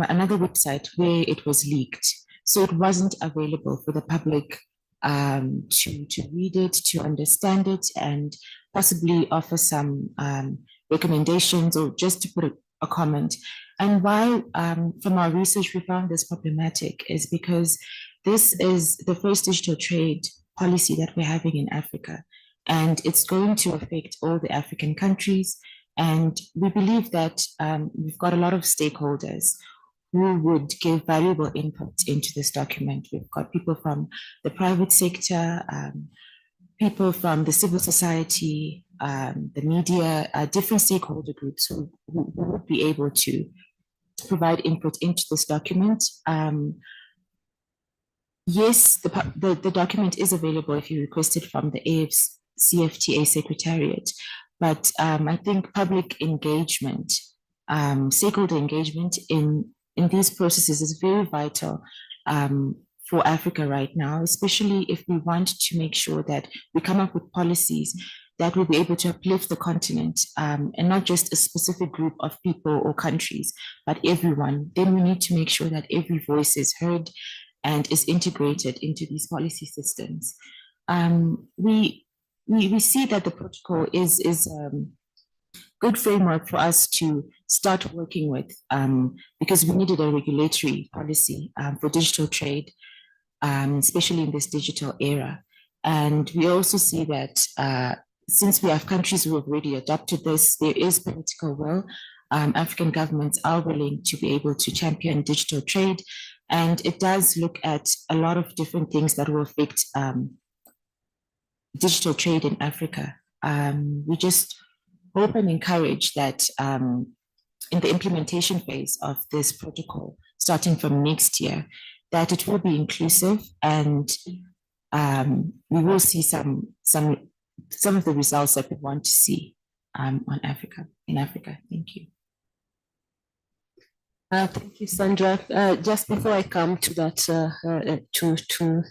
another website where it was leaked. So it wasn't available for the public to read it, to understand it, and possibly offer some recommendations or just to put a comment. And why, from our research, we found this problematic is because this is the first digital trade policy that we're having in Africa, and it's going to affect all the African countries. And we believe that we've got a lot of stakeholders who would give valuable input into this document. We've got people from the private sector, people from the civil society, the media, different stakeholder groups who would be able to provide input into this document. Yes, the document is available if you request it from the AFCFTA Secretariat, but I think public engagement, stakeholder engagement in these processes is very vital for Africa right now, especially if we want to make sure that we come up with policies that will be able to uplift the continent, and not just a specific group of people or countries, but everyone. Then we need to make sure that every voice is heard and is integrated into these policy systems. We see that the protocol is good framework for us to start working with, because we needed a regulatory policy for digital trade, especially in this digital era. And we also see that since we have countries who have already adopted this, there is political will. African governments are willing to be able to champion digital trade, and it does look at a lot of different things that will affect digital trade in Africa. We just hope and encourage that in the implementation phase of this protocol, starting from next year, that it will be inclusive, and we will see some of the results that we want to see in Africa. Thank you. Thank you, Sandra. Just before I come to that, to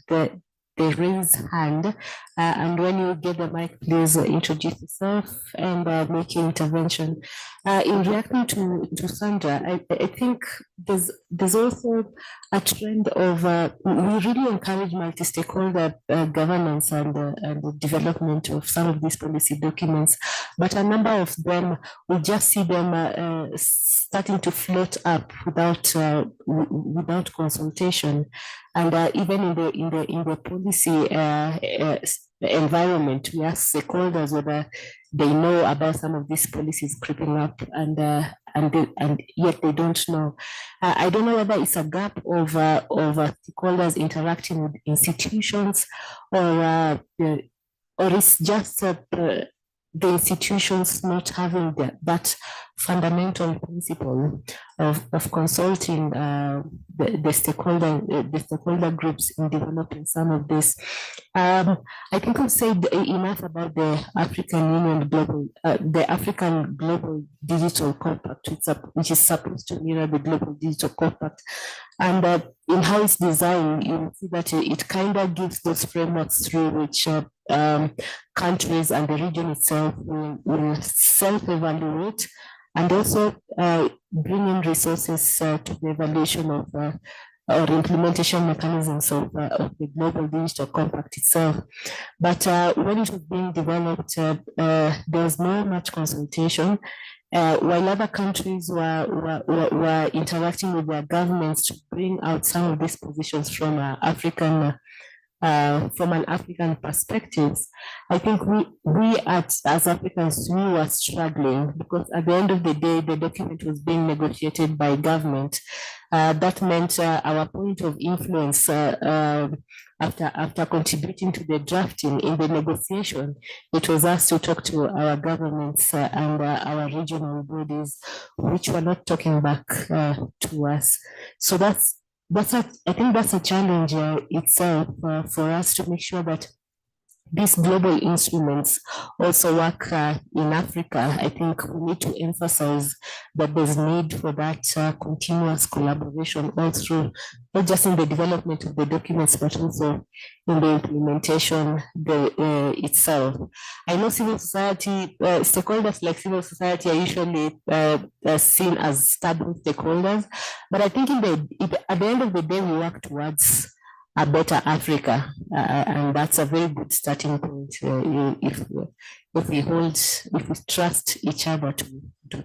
the raised hand, and when you get the mic, please introduce yourself and make your intervention. In reacting to Sandra, I think there's also a trend of we really encourage multi-stakeholder governance and the development of some of these policy documents, but a number of them, we just see them starting to float up without consultation. And even in the policy environment, we ask stakeholders whether they know about some of these policies creeping up, and yet they don't know. I don't know whether it's a gap of stakeholders interacting with institutions, or it's just the institutions not having that fundamental principle of consulting the stakeholder groups in developing some of this. I think I've said enough about the African Global Digital Compact, which is supposed to mirror the Global Digital Compact. And in how it's designed, you will see that it kind of gives those frameworks through which countries and the region itself will self-evaluate and also bring in resources to the evaluation of or implementation mechanisms of the Global Digital Compact itself. But when it was being developed, there was not much consultation. While other countries were interacting with their governments to bring out some of these positions from an African perspective, I think we as Africans, we were struggling because at the end of the day, the document was being negotiated by government. That meant our point of influence after contributing to the drafting in the negotiation, it was us to talk to our governments and our regional bodies, which were not talking back to us. So I think that's a challenge itself for us to make sure that these global instruments also work in Africa. I think we need to emphasize that there's need for that continuous collaboration all through, not just in the development of the documents, but also in the implementation itself. I know civil society, stakeholders like civil society are usually seen as stubborn stakeholders, but I think at the end of the day, we work towards a better Africa, and that's a very good starting point if we trust each other to do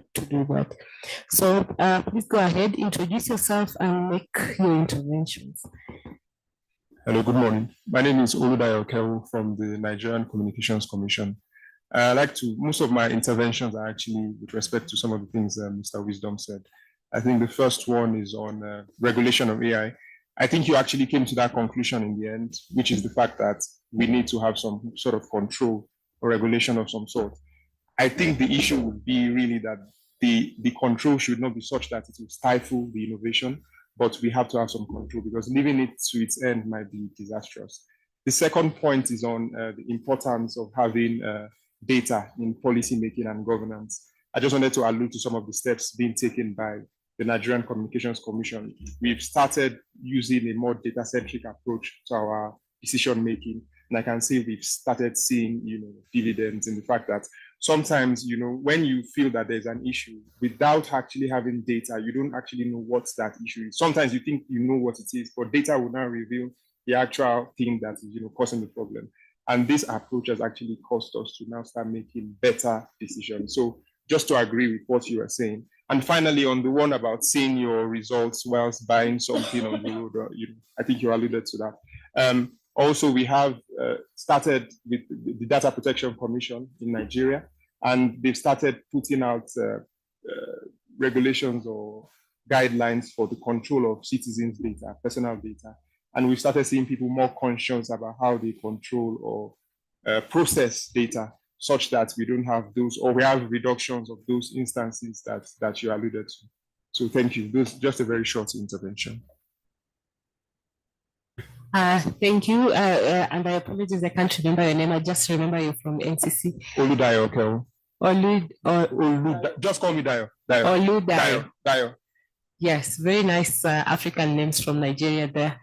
that. So please go ahead, introduce yourself and make your interventions. Hello, good morning. My name is Oludayo Kewu from the Nigerian Communications Commission. Most of my interventions are actually with respect to some of the things Mr. Wisdom said. I think the first one is on regulation of AI. I think you actually came to that conclusion in the end, which is the fact that we need to have some sort of control or regulation of some sort. I think the issue would be really that the control should not be such that it will stifle the innovation, but we have to have some control because leaving it to its end might be disastrous. The second point is on the importance of having data in policy making and governance. I just wanted to allude to some of the steps being taken by the Nigerian Communications Commission. We've started using a more data-centric approach to our decision-making. And I can say we've started seeing, dividends in the fact that sometimes, when you feel that there's an issue, without actually having data, you don't actually know what that issue is. Sometimes you think you know what it is, but data will now reveal the actual thing that is, causing the problem. And this approach has actually caused us to now start making better decisions. So just to agree with what you were saying. And finally, on the one about seeing your results whilst buying something on the road, I think you alluded to that. Also, we have started with the Data Protection Commission in Nigeria, and they've started putting out regulations or guidelines for the control of citizens' data, personal data. And we've started seeing people more conscious about how they control or process data, such that we don't have those, or we have reductions of those instances that you alluded to. So thank you. This just a very short intervention. Thank you. And I apologize, I can't remember your name. I just remember you from NCC. Oludayo Kewu. Just call me Dayo. Oludayo. Dayo. Yes, very nice African names from Nigeria there.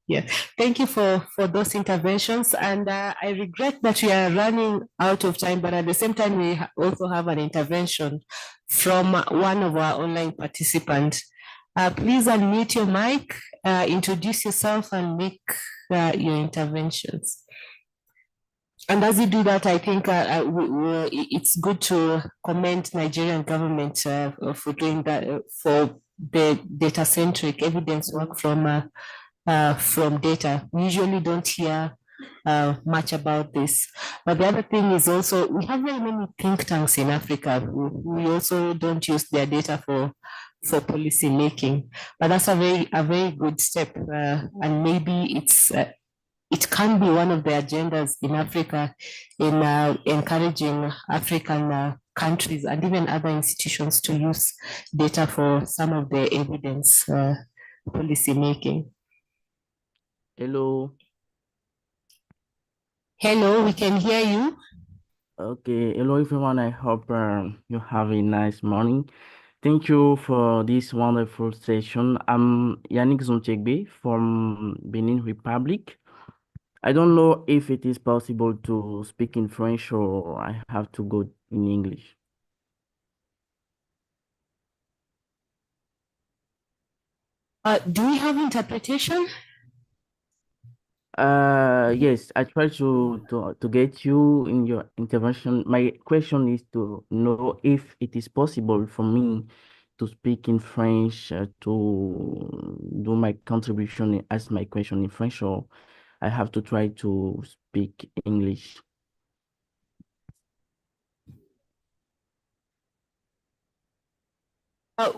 Yeah, thank you for those interventions. And I regret that we are running out of time, but at the same time, we also have an intervention from one of our online participants. Please unmute your mic, introduce yourself and make your interventions. And as you do that, I think it's good to commend Nigerian government for doing that, for the data-centric evidence work from data. We usually don't hear much about this. But the other thing is also, we have very many think tanks in Africa. We also don't use their data for policy making. But that's a very good step. And maybe it can be one of the agendas in Africa in encouraging African countries and even other institutions to use data for some of the evidence policy making. Hello. Hello, we can hear you. Okay. Hello, everyone. I hope you have a nice morning. Thank you for this wonderful session. I'm Yannick Zonchegbe from Benin Republic. I don't know if it is possible to speak in French or I have to go in English. Do we have interpretation? Yes, I try to get you in your intervention. My question is to know if it is possible for me to speak in French, to do my contribution, ask my question in French, or I have to try to speak English.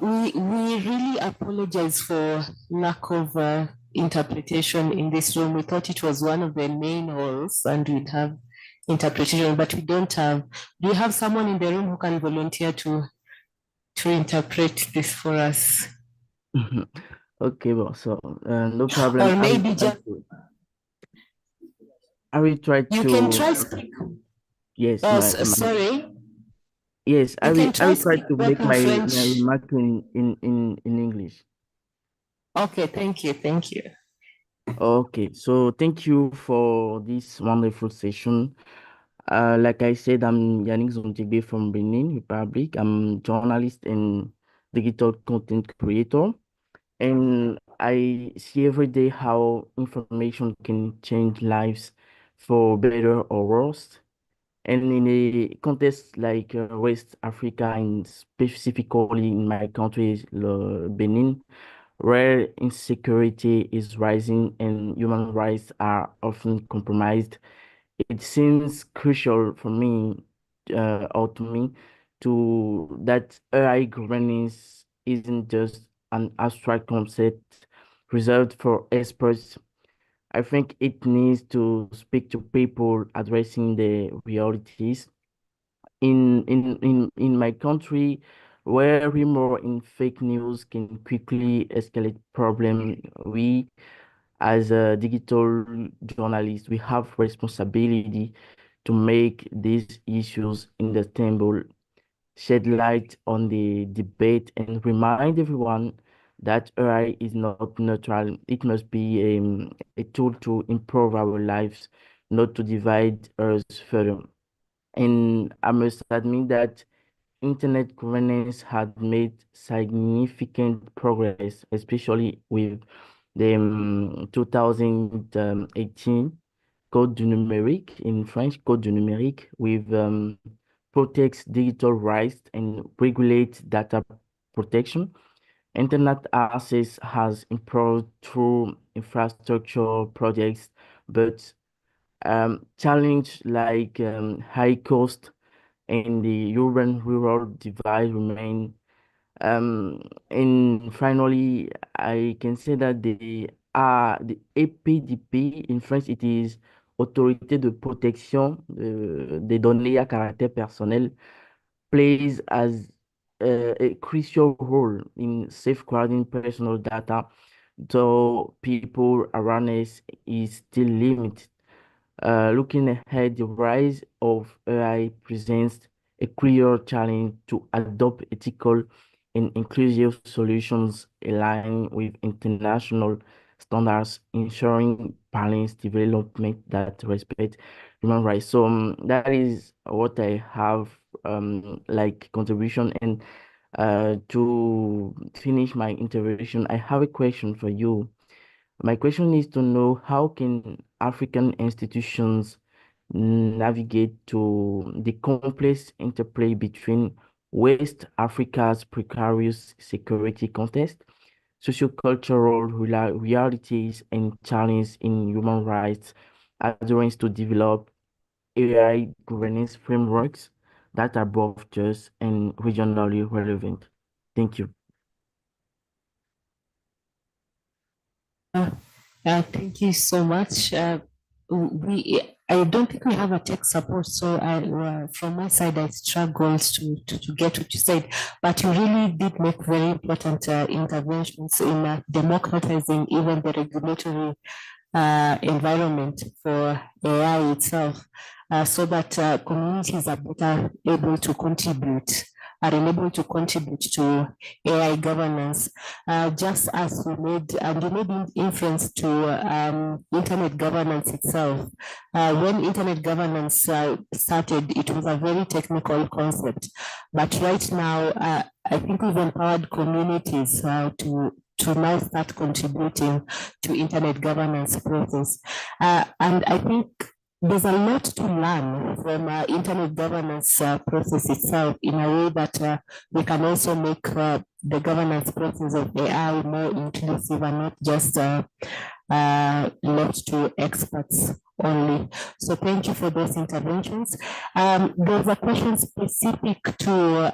We really apologize for lack of interpretation in this room. We thought it was one of the main halls and we'd have interpretation, but we don't have. Do you have someone in the room who can volunteer to interpret this for us? Okay, well, so no problem. Or maybe just I will try you to. can try speak. Yes, Oh, sorry. Yes, You can I will try speak to back make in my French. remark in English. Okay, thank you, thank you. Okay, so thank you for this wonderful session. Like I said, I'm Yannick Zontigbe from Benin Republic. I'm journalist and digital content creator. And I see every day how information can change lives for better or worse. And in a context like West Africa, and specifically in my country, Benin, where insecurity is rising and human rights are often compromised, it seems crucial for me, or to me, to that AI governance isn't just an abstract concept reserved for experts. I think it needs to speak to people addressing the realities. In my country, where rumor in fake news can quickly escalate problem, we as a digital journalist, we have responsibility to make these issues understandable, shed light on the debate, and remind everyone that AI is not neutral. It must be a tool to improve our lives, not to divide us further. And I must admit that internet governance had made significant progress, especially with the 2018 Code du numérique, in French, Code du numérique, with protects digital rights and regulates data protection. Internet access has improved through infrastructure projects, but challenge like high cost and the urban-rural divide remain. And finally, I can say that the APDP in French, it is Autorité de protection des données à caractère personnel, plays as a crucial role in safeguarding personal data, though people awareness is still limited. Looking ahead, the rise of AI presents a clear challenge to adopt ethical and inclusive solutions aligned with international standards, ensuring balanced development that respect human rights. So that is what I have like contribution. And to finish my intervention, I have a question for you. My question is to know how can African institutions navigate to the complex interplay between West Africa's precarious security context, sociocultural realities, and challenges in human rights adherence to develop AI governance frameworks that are both just and regionally relevant. Thank you. Thank you so much. I don't think we have a tech support, so from my side, I struggled to get what you said, but you really did make very important interventions in democratizing even the regulatory environment for AI itself, so that communities are better able to contribute, are able to contribute to AI governance, just as we made, and you made inference to internet governance itself. When internet governance started, it was a very technical concept, but right now, I think we've empowered communities to now start contributing to internet governance process. And I think there's a lot to learn from internet governance process itself, in a way that we can also make the governance process of AI more inclusive and not just left to experts only. So thank you for those interventions. There's a question specific to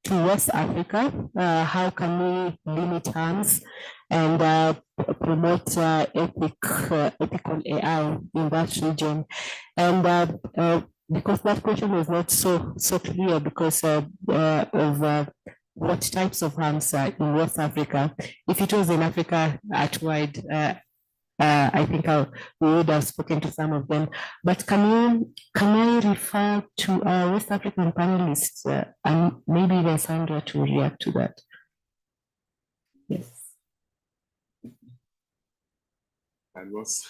West Africa. How can we limit harms and promote ethical AI in that region? And because that question was not so clear because of what types of harms are in West Africa. If it was in Africa at wide, I think we would have spoken to some of them. But can I refer to our West African panelists and maybe even Sandra to react to that? Yes. I was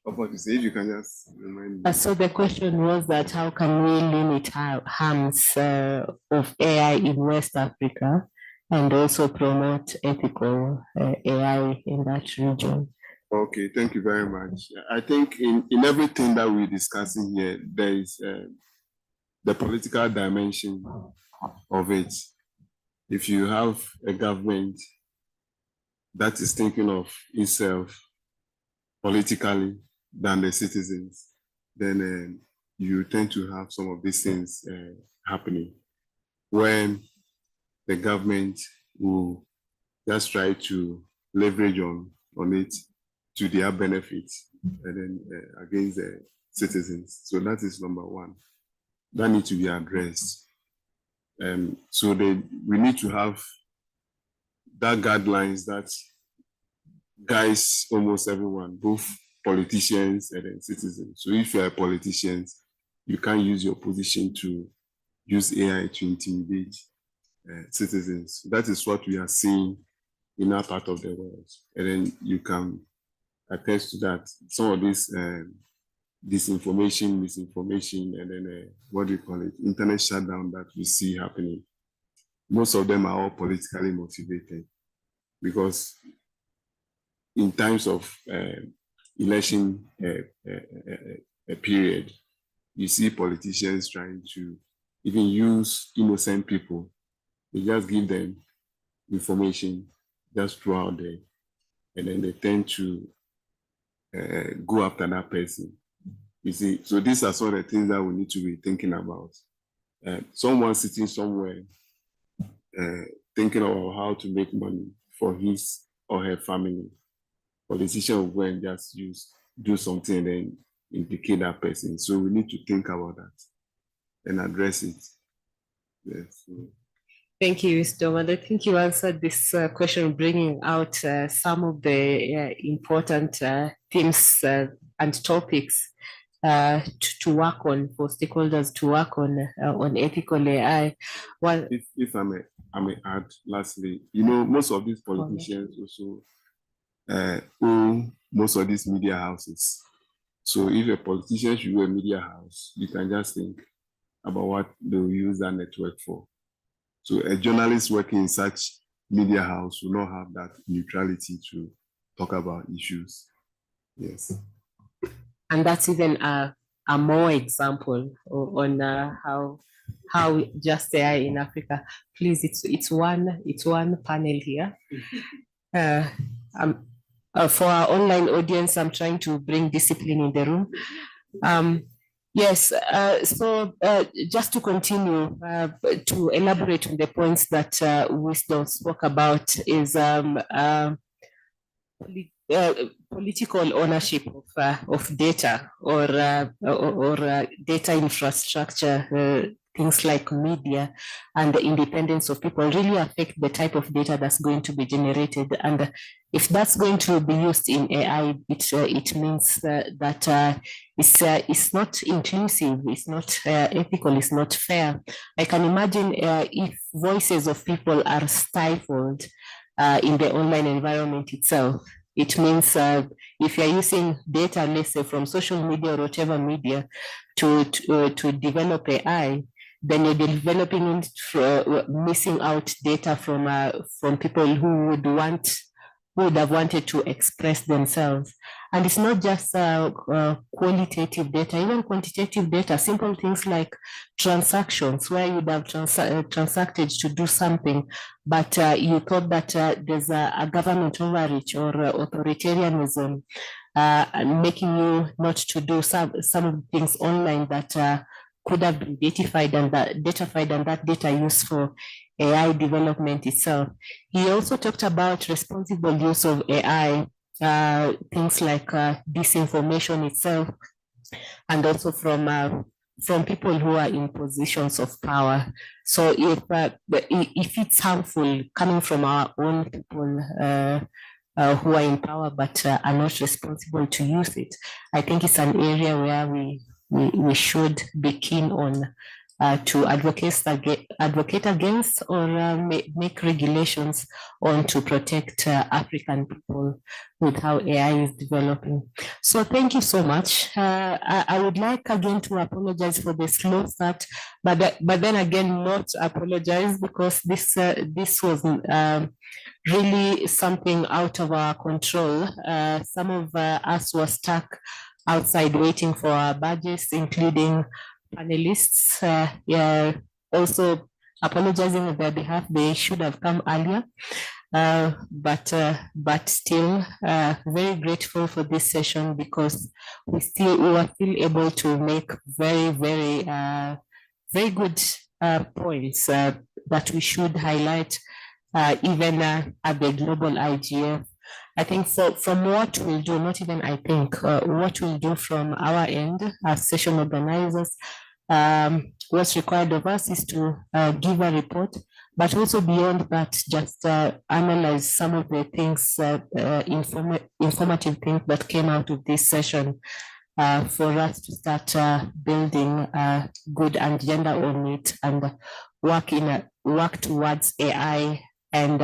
about to say, if you can just remind me. So the question was that how can we limit harms of AI in West Africa and also promote ethical AI in that region? Okay, thank you very much. I think in everything that we're discussing here, there is the political dimension of it. If you have a government that is thinking of itself politically than the citizens, then you tend to have some of these things happening. When the government will just try to leverage on it to their benefit and then against the citizens. So that is number one. That needs to be addressed. So we need to have that guidelines that guides almost everyone, both politicians and then citizens. So if you are politicians, you can't use your position to use AI to intimidate citizens. That is what we are seeing in our part of the world. And then you can attest to that. Some of this disinformation, misinformation, and then what do you call it, internet shutdown that we see happening. Most of them are all politically motivated, because in times of election period, you see politicians trying to even use innocent people. They just give them information, just throw out there, and then they tend to go after that person. You see, so these are some of the things that we need to be thinking about. Someone sitting somewhere thinking about how to make money for his or her family. Politician will go and just do something and then implicate that person. So we need to think about that and address it. Yes. Thank you, Wisdom. And I think you answered this question, bringing out some of the important themes and topics to work on, for stakeholders to work on ethical AI. Well, if I may add, lastly, most of these politicians also own most of these media houses. So if a politician should do a media house, you can just think about what they will use that network for. So a journalist working in such media house will not have that neutrality to talk about issues. Yes. And that's even a more example on how just AI in Africa. Please, it's one panel here. For our online audience, I'm trying to bring discipline in the room. Yes, so just to continue, to elaborate on the points that Wisdom spoke about is political ownership of data or data infrastructure, things like media and the independence of people really affect the type of data that's going to be generated. And if that's going to be used in AI, it means that it's not inclusive, it's not ethical, it's not fair. I can imagine if voices of people are stifled in the online environment itself. It means if you're using data, let's say from social media or whatever media to develop AI, then you're developing it for missing out data from people who would have wanted to express themselves. And it's not just qualitative data, even quantitative data, simple things like transactions where you'd have transacted to do something, but you thought that there's a government overreach or authoritarianism making you not to do some of the things online that could have been datafied and that data used for AI development itself. He also talked about responsible use of AI, things like disinformation itself, and also from people who are in positions of power. So if it's harmful coming from our own people who are in power but are not responsible to use it, I think it's an area where we should be keen on to advocate against or make regulations on to protect African people with how AI is developing. So thank you so much. I would like again to apologize for the slow start, but then again not apologize because this was really something out of our control. Some of us were stuck outside waiting for our badges, including panelists. Yeah, also apologizing on their behalf, they should have come earlier. But still very grateful for this session because we were still able to make very good points that we should highlight even at the global IGF. I think from what we'll do, not even I think, what we'll do from our end as session organizers, what's required of us is to give a report, but also beyond that, just analyze some of the things, informative things that came out of this session for us to start building a good agenda on it and work towards AI and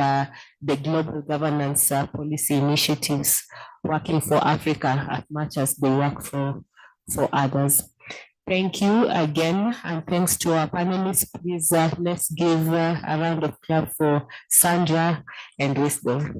the global governance policy initiatives working for Africa as much as they work for others. Thank you again, and thanks to our panelists. Please let's give a round of applause for Sandra and Wisdom.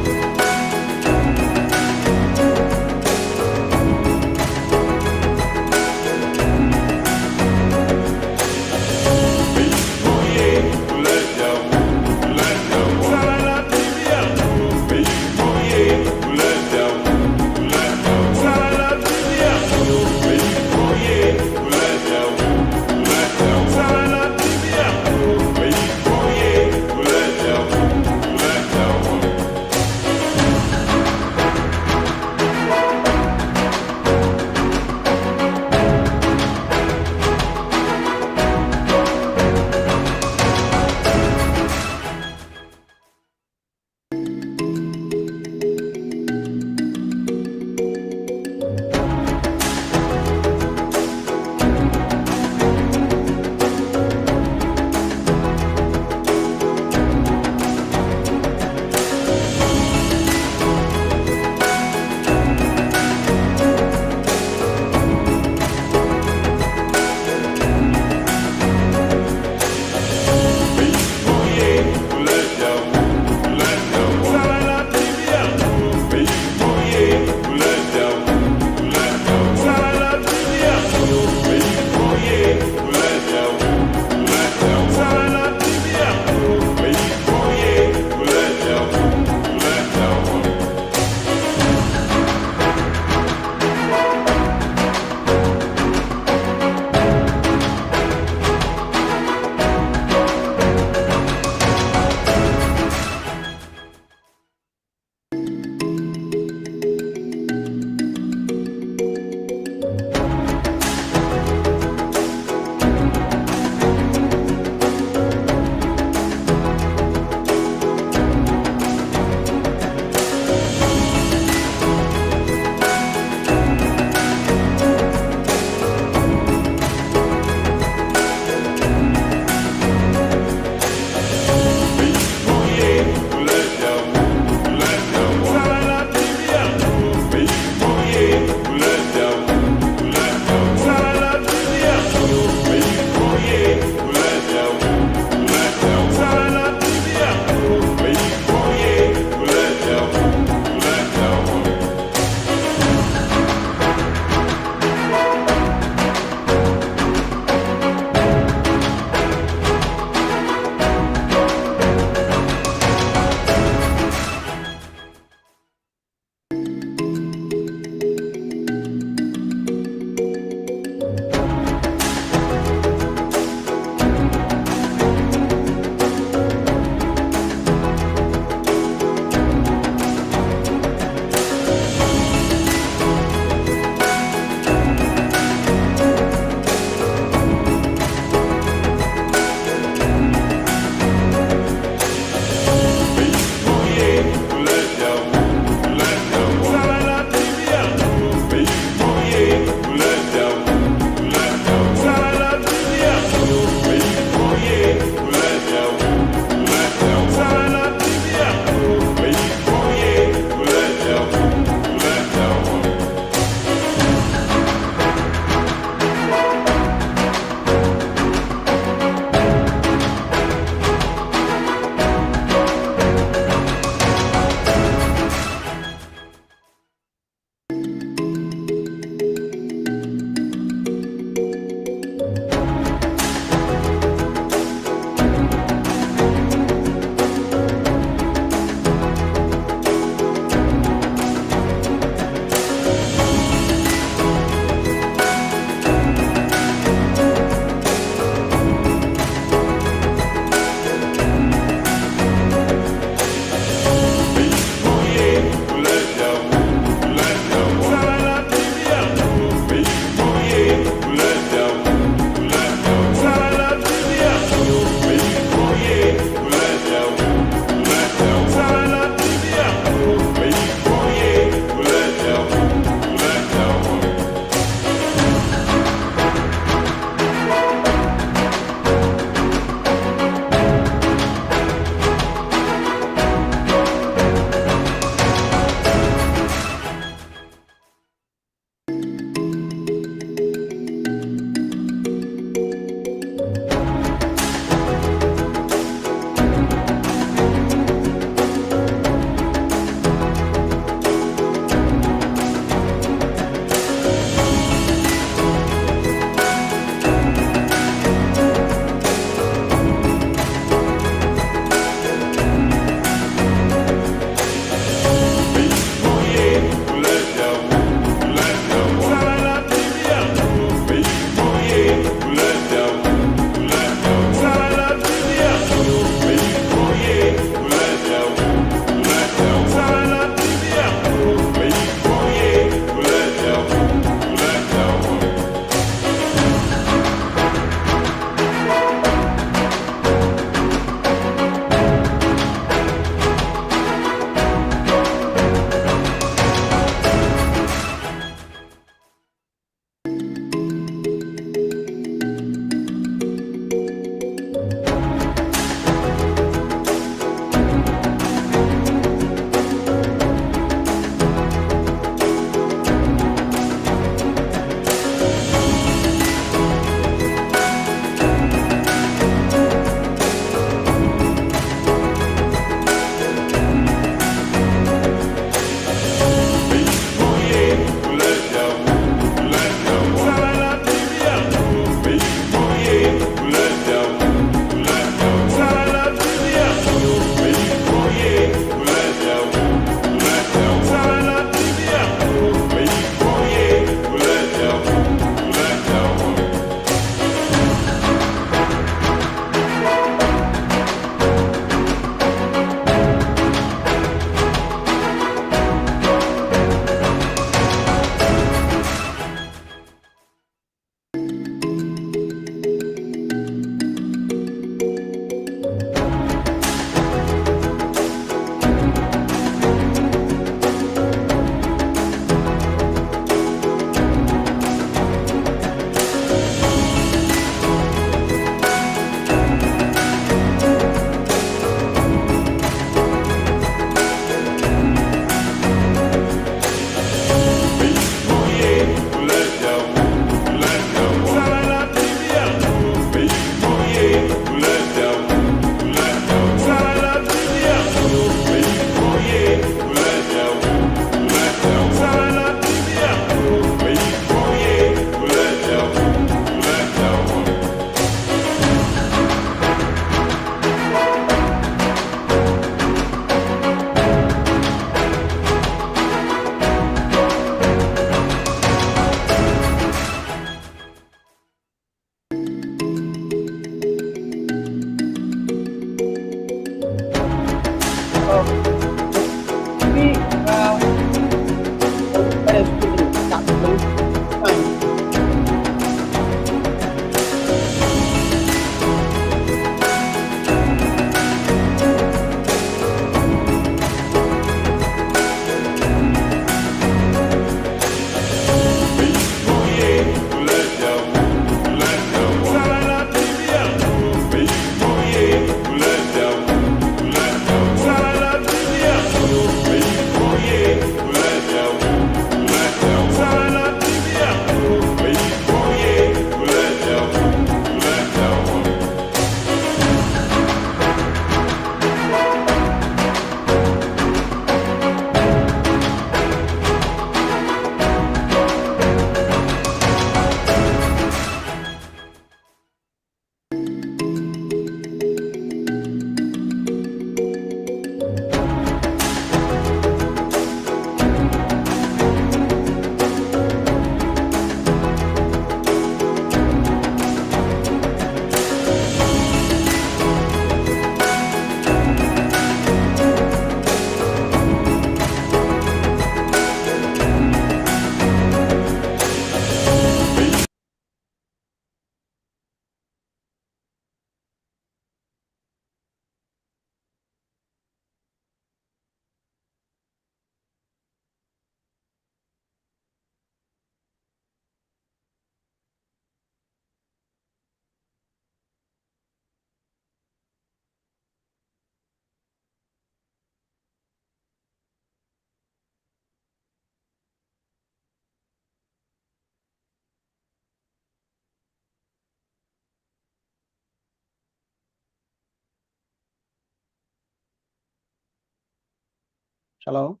Hello.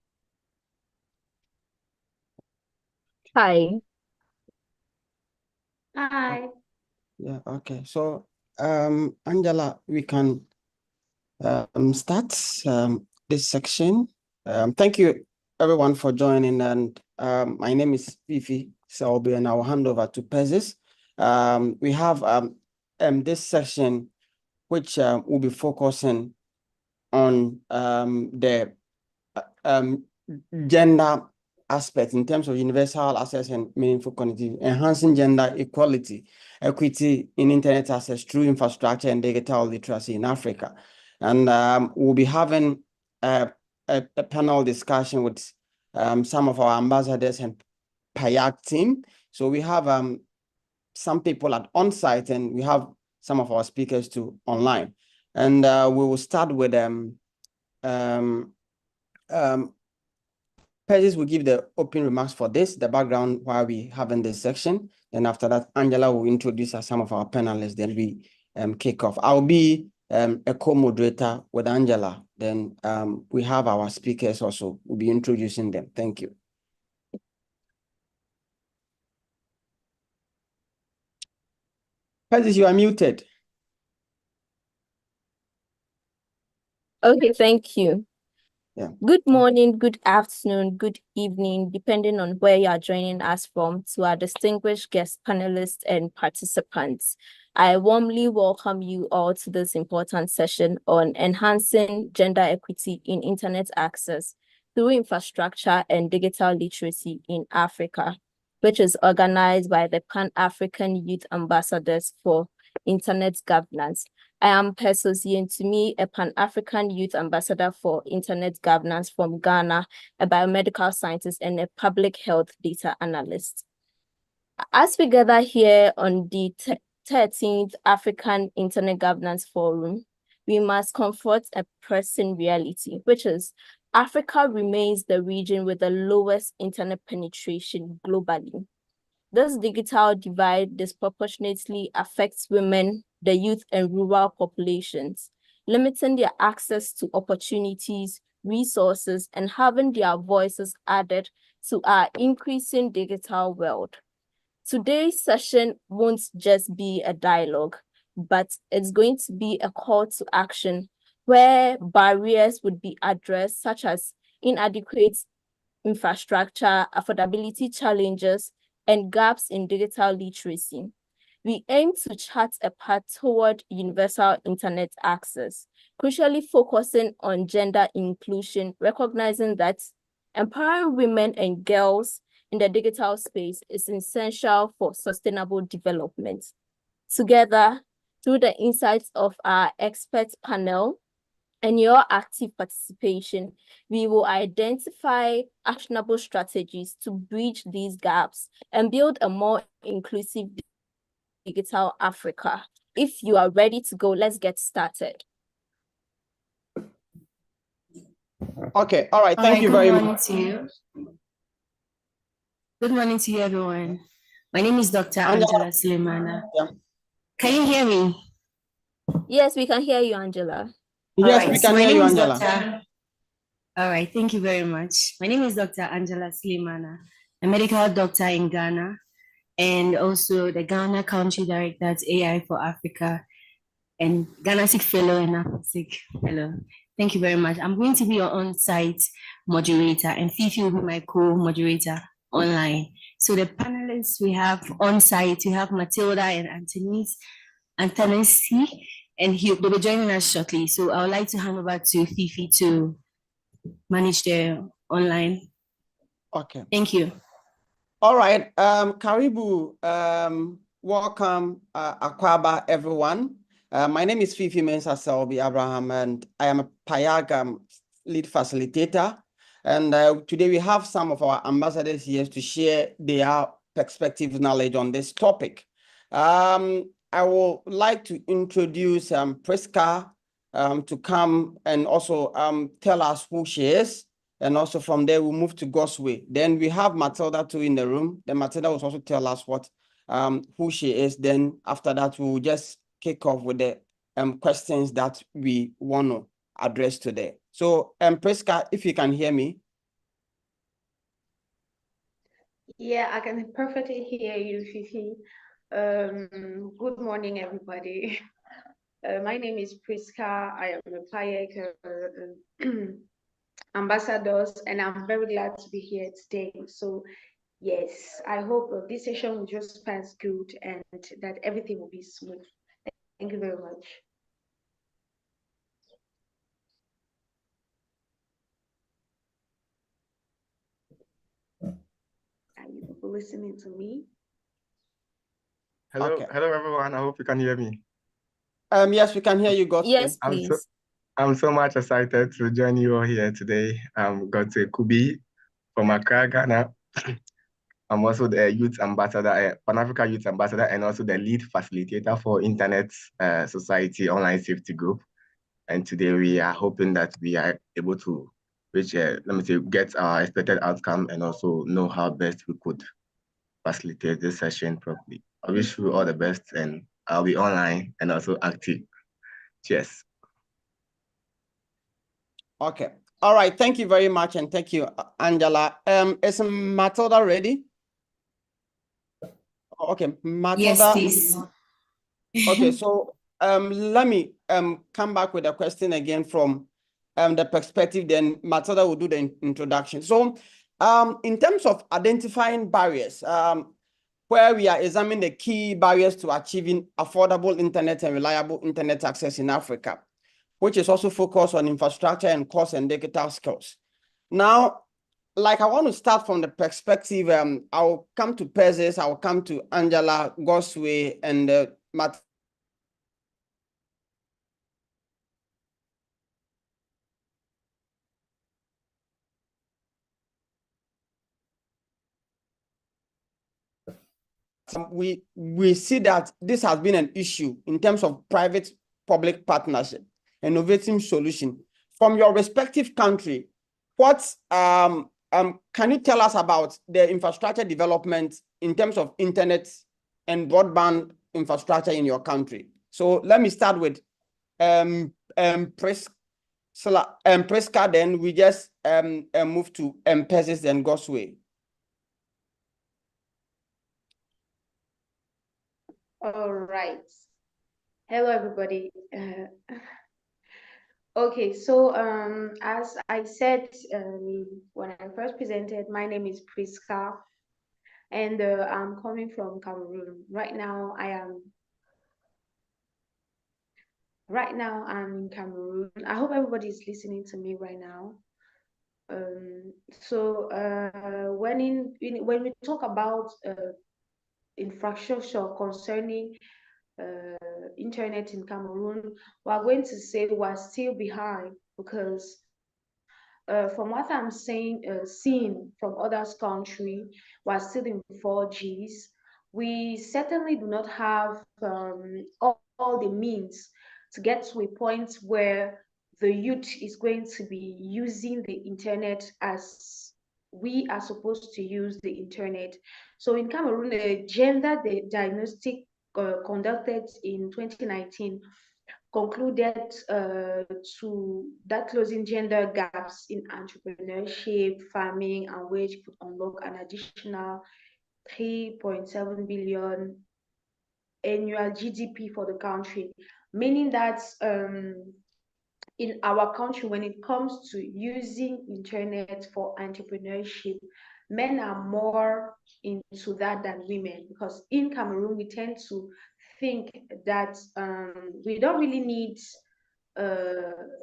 Hi. Hi. Yeah, okay. So, Angela, we can start this section. Thank you everyone for joining, and my name is Fifi Selby, and I'll hand over to Persis. We have this section which will be focusing on the gender aspect in terms of universal access and meaningful connectivity, enhancing gender equality, equity in internet access through infrastructure and digital literacy in Africa. And we'll be having a panel discussion with some of our ambassadors and PAYAC team. So we have some people at on-site, and we have some of our speakers too online. And we will start with Persis will give the opening remarks for this, the background why we having this section. And after that, Angela will introduce some of our panelists. Then we kick off. I'll be a co-moderator with Angela. Then we have our speakers also. We'll be introducing them. Thank you. Persis, you are muted. Okay, thank you. Yeah. Good morning, good afternoon, good evening, depending on where you are joining us from, to our distinguished guest panelists and participants. I warmly welcome you all to this important session on enhancing gender equity in internet access through infrastructure and digital literacy in Africa, which is organized by the Pan-African Youth Ambassadors for Internet Governance. I am Persis Yentumi, a Pan-African Youth Ambassador for Internet Governance from Ghana, a biomedical scientist and a public health data analyst. As we gather here on the 13th African Internet Governance Forum, we must confront a pressing reality, which is Africa remains the region with the lowest internet penetration globally. This digital divide disproportionately affects women, the youth, and rural populations, limiting their access to opportunities, resources, and having their voices added to our increasing digital world. Today's session won't just be a dialogue, but it's going to be a call to action where barriers would be addressed, such as inadequate infrastructure, affordability challenges, and gaps in digital literacy. We aim to chart a path toward universal internet access, crucially focusing on gender inclusion, recognizing that empowering women and girls in the digital space is essential for sustainable development. Together, through the insights of our expert panel and your active participation, we will identify actionable strategies to bridge these gaps and build a more inclusive digital Africa. If you are ready to go, let's get started. Okay, all right. Thank you very much. Good morning to you, everyone. My name is Dr. Angela Sulemana. Yeah. Can you hear me? Yes, we can hear you, Angela. Yes, we can hear you, Angela. All right, thank you very much. My name is Dr. Angela Sulemana, a medical doctor in Ghana, and also the Ghana Country Director at AI for Africa, and Ghana Sick Fellow and AfroSIG Fellow. Thank you very much. I'm going to be your on-site moderator, and Fifi will be my co-moderator online. So the panelists we have on-site, we have Matilda and Antonesi, and they'll be joining us shortly. So I would like to hand over to Fifi to manage the online. Okay. Thank you. All right. Karibu. Welcome, Akwaba, everyone. My name is Fifi Mensah Selby Abraham, and I am a PAYAG lead facilitator. And today we have some of our ambassadors here to share their perspective knowledge on this topic. I would like to introduce Priska to come and also tell us who she is. And also from there, we'll move to Gosway. Then we have Matilda too in the room. Then Matilda will also tell us who she is. Then after that, we'll just kick off with the questions that we want to address today. So, Priska, if you can hear me. Yeah, I can perfectly hear you, Fifi. Good morning, everybody. My name is Priska. I am a PAYEC ambassadors, and I'm very glad to be here today. So, yes, I hope this session will just pass good and that everything will be smooth. Thank you very much. Are you people listening to me? Hello, Okay. hello everyone. I hope you can hear me. Yes, we can hear you, Godfrey. Yes, please. I'm so much excited to join you all here today. I'm Godfrey Kubi from Accra, Ghana. I'm also the youth ambassador, Pan-Africa youth ambassador, and also the lead facilitator for Internet Society Online Safety Group. And today we are hoping that we are able to reach, get our expected outcome and also know how best we could facilitate this session properly. I wish you all the best, and I'll be online and also active. Cheers. Okay. All right. Thank you very much. And thank you, Angela. Is Matilda ready? Okay, Matilda. Yes, please. Okay, so let me come back with a question again from the perspective, then Matilda will do the introduction. So in terms of identifying barriers, where we are examining the key barriers to achieving affordable internet and reliable internet access in Africa, which is also focused on infrastructure and cost and digital skills. Now, like I want to start from the perspective, I'll come to Persis, I'll come to Angela, Gosway, and Matt. We see that this has been an issue in terms of private-public partnership, innovative solution. From your respective country, what can you tell us about the infrastructure development in terms of internet and broadband infrastructure in your country? So let me start with Priska, then we just move to Persis and Gosway. All right. Hello, everybody. Okay, so as I said when I first presented, my name is Priska, and I'm coming from Cameroon. Right now, I'm in Cameroon. I hope everybody is listening to me right now. So when we talk about infrastructure concerning internet in Cameroon, we're going to say we're still behind because from what I'm seeing from other countries, we're still in 4Gs. We certainly do not have all the means to get to a point where the youth is going to be using the internet as we are supposed to use the internet. So in Cameroon, the gender diagnostic conducted in 2019 concluded to that closing gender gaps in entrepreneurship, farming, and wage could unlock an additional 3.7 billion annual GDP for the country, meaning that in our country, when it comes to using internet for entrepreneurship, men are more into that than women, because in Cameroon we tend to think that we don't really need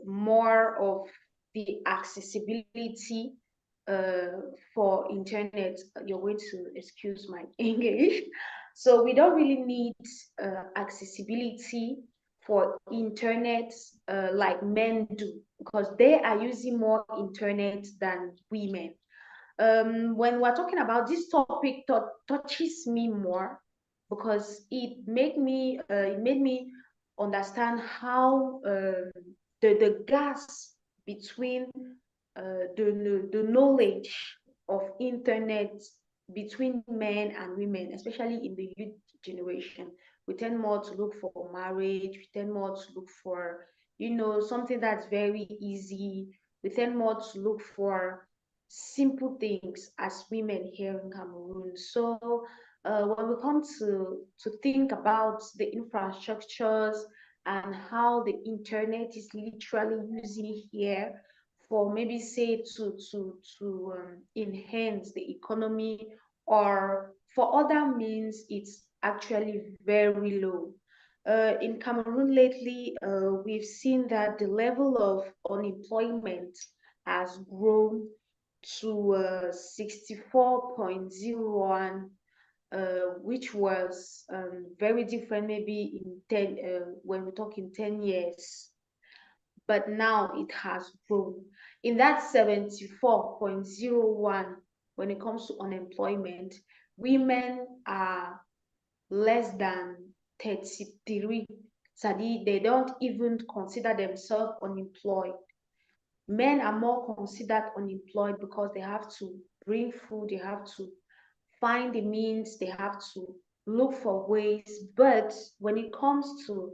more of the accessibility for internet. You're going to excuse my English. So we don't really need accessibility for internet like men do, because they are using more internet than women. When we're talking about this topic, touches me more because it made me understand how the gaps between the knowledge of internet between men and women, especially in the youth generation. We tend more to look for marriage, we tend more to look for something that's very easy. We tend more to look for simple things as women here in Cameroon. So when we come to think about the infrastructures and how the internet is literally using here for maybe say to enhance the economy or for other means, it's actually very low. In Cameroon lately, we've seen that the level of unemployment has grown to 64.01, which was very different maybe in 10, when we talk in 10 years. But now it has grown. In that 74.01, when it comes to unemployment, women are less than 33. They don't even consider themselves unemployed. Men are more considered unemployed because they have to bring food, they have to find the means, they have to look for ways. But when it comes to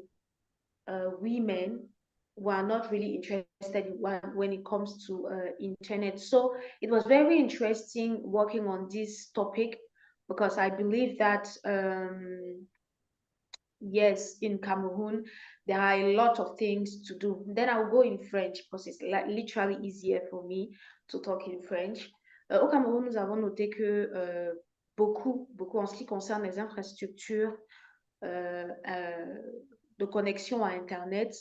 women who are not really interested in when it comes to internet. So it was very interesting working on this topic because I believe that yes, in Cameroon, there are a lot of things to do. Then I'll go in French because it's literally easier for me to talk in French. Au Cameroun, nous avons noté que beaucoup en ce qui concerne les infrastructures de connexion à Internet,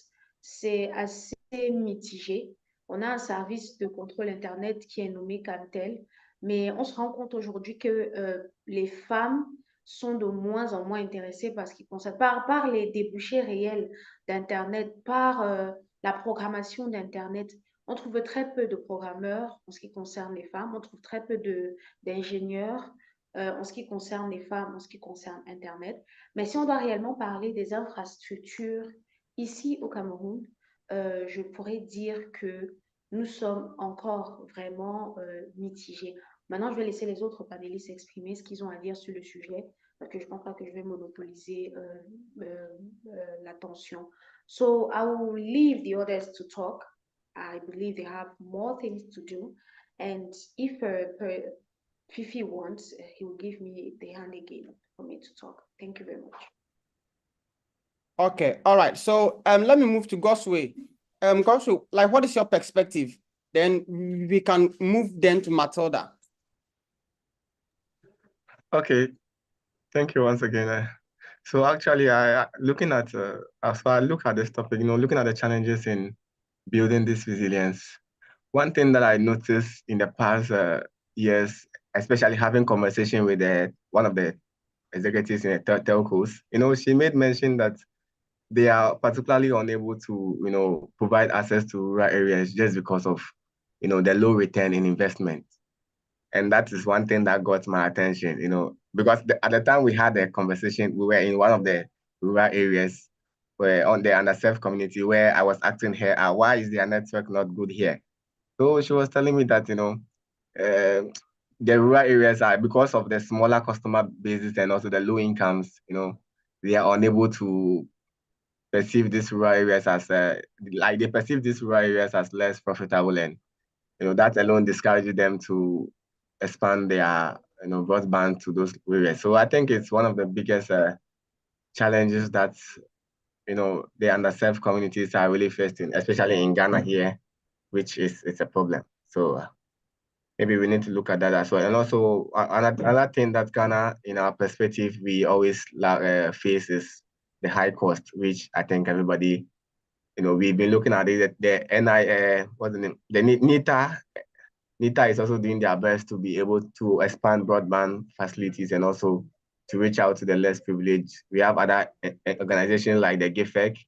c'est assez mitigé. On a un service de contrôle Internet qui est nommé Cantel, mais on se rend compte aujourd'hui que les femmes sont de moins en moins intéressées par ce qui concerne, par les débouchés réels d'Internet, par la programmation d'Internet. On trouve très peu de programmeurs en ce qui concerne les femmes, on trouve très peu d'ingénieurs en ce qui concerne les femmes, en ce qui concerne Internet. Mais si on doit réellement parler des infrastructures ici au Cameroun, je pourrais dire que nous sommes encore vraiment mitigés. Maintenant, je vais laisser les autres panélistes exprimer ce qu'ils ont à dire sur le sujet, parce que je ne pense pas que je vais monopoliser l'attention. So I will leave the others to talk. I believe they have more things to do. And if Fifi wants, he will give me the hand again for me to talk. Thank you very much. Okay, all right. So let me move to Gosway. Gosway, like, what is your perspective? Then we can move then to Matilda. Okay, thank you once again. So actually, looking at as far I look at this topic, looking at the challenges in building this resilience, one thing that I noticed in the past years, especially having conversation with one of the executives in the telcos, she made mention that they are particularly unable to, provide access to rural areas just because of, the low return in investment. And that is one thing that got my attention, because at the time we had a conversation, we were in one of the rural areas where on the underserved community where I was asking her, why is their network not good here? So she was telling me that, the rural areas are, because of the smaller customer bases and also the low incomes, they are unable to perceive these rural areas as, they perceive these rural areas as less profitable, and, that alone discourages them to expand their, broadband to those areas. So I think it's one of the biggest challenges that, the underserved communities are really facing, especially in Ghana here, which it's a problem. So maybe we need to look at that as well. And also another thing that Ghana, in our perspective, we always face is the high cost, which I think everybody, we've been looking at it. The NI, what's the name? The NITA. NITA is also doing their best to be able to expand broadband facilities and also to reach out to the less privileged. We have other organizations like the GIFEC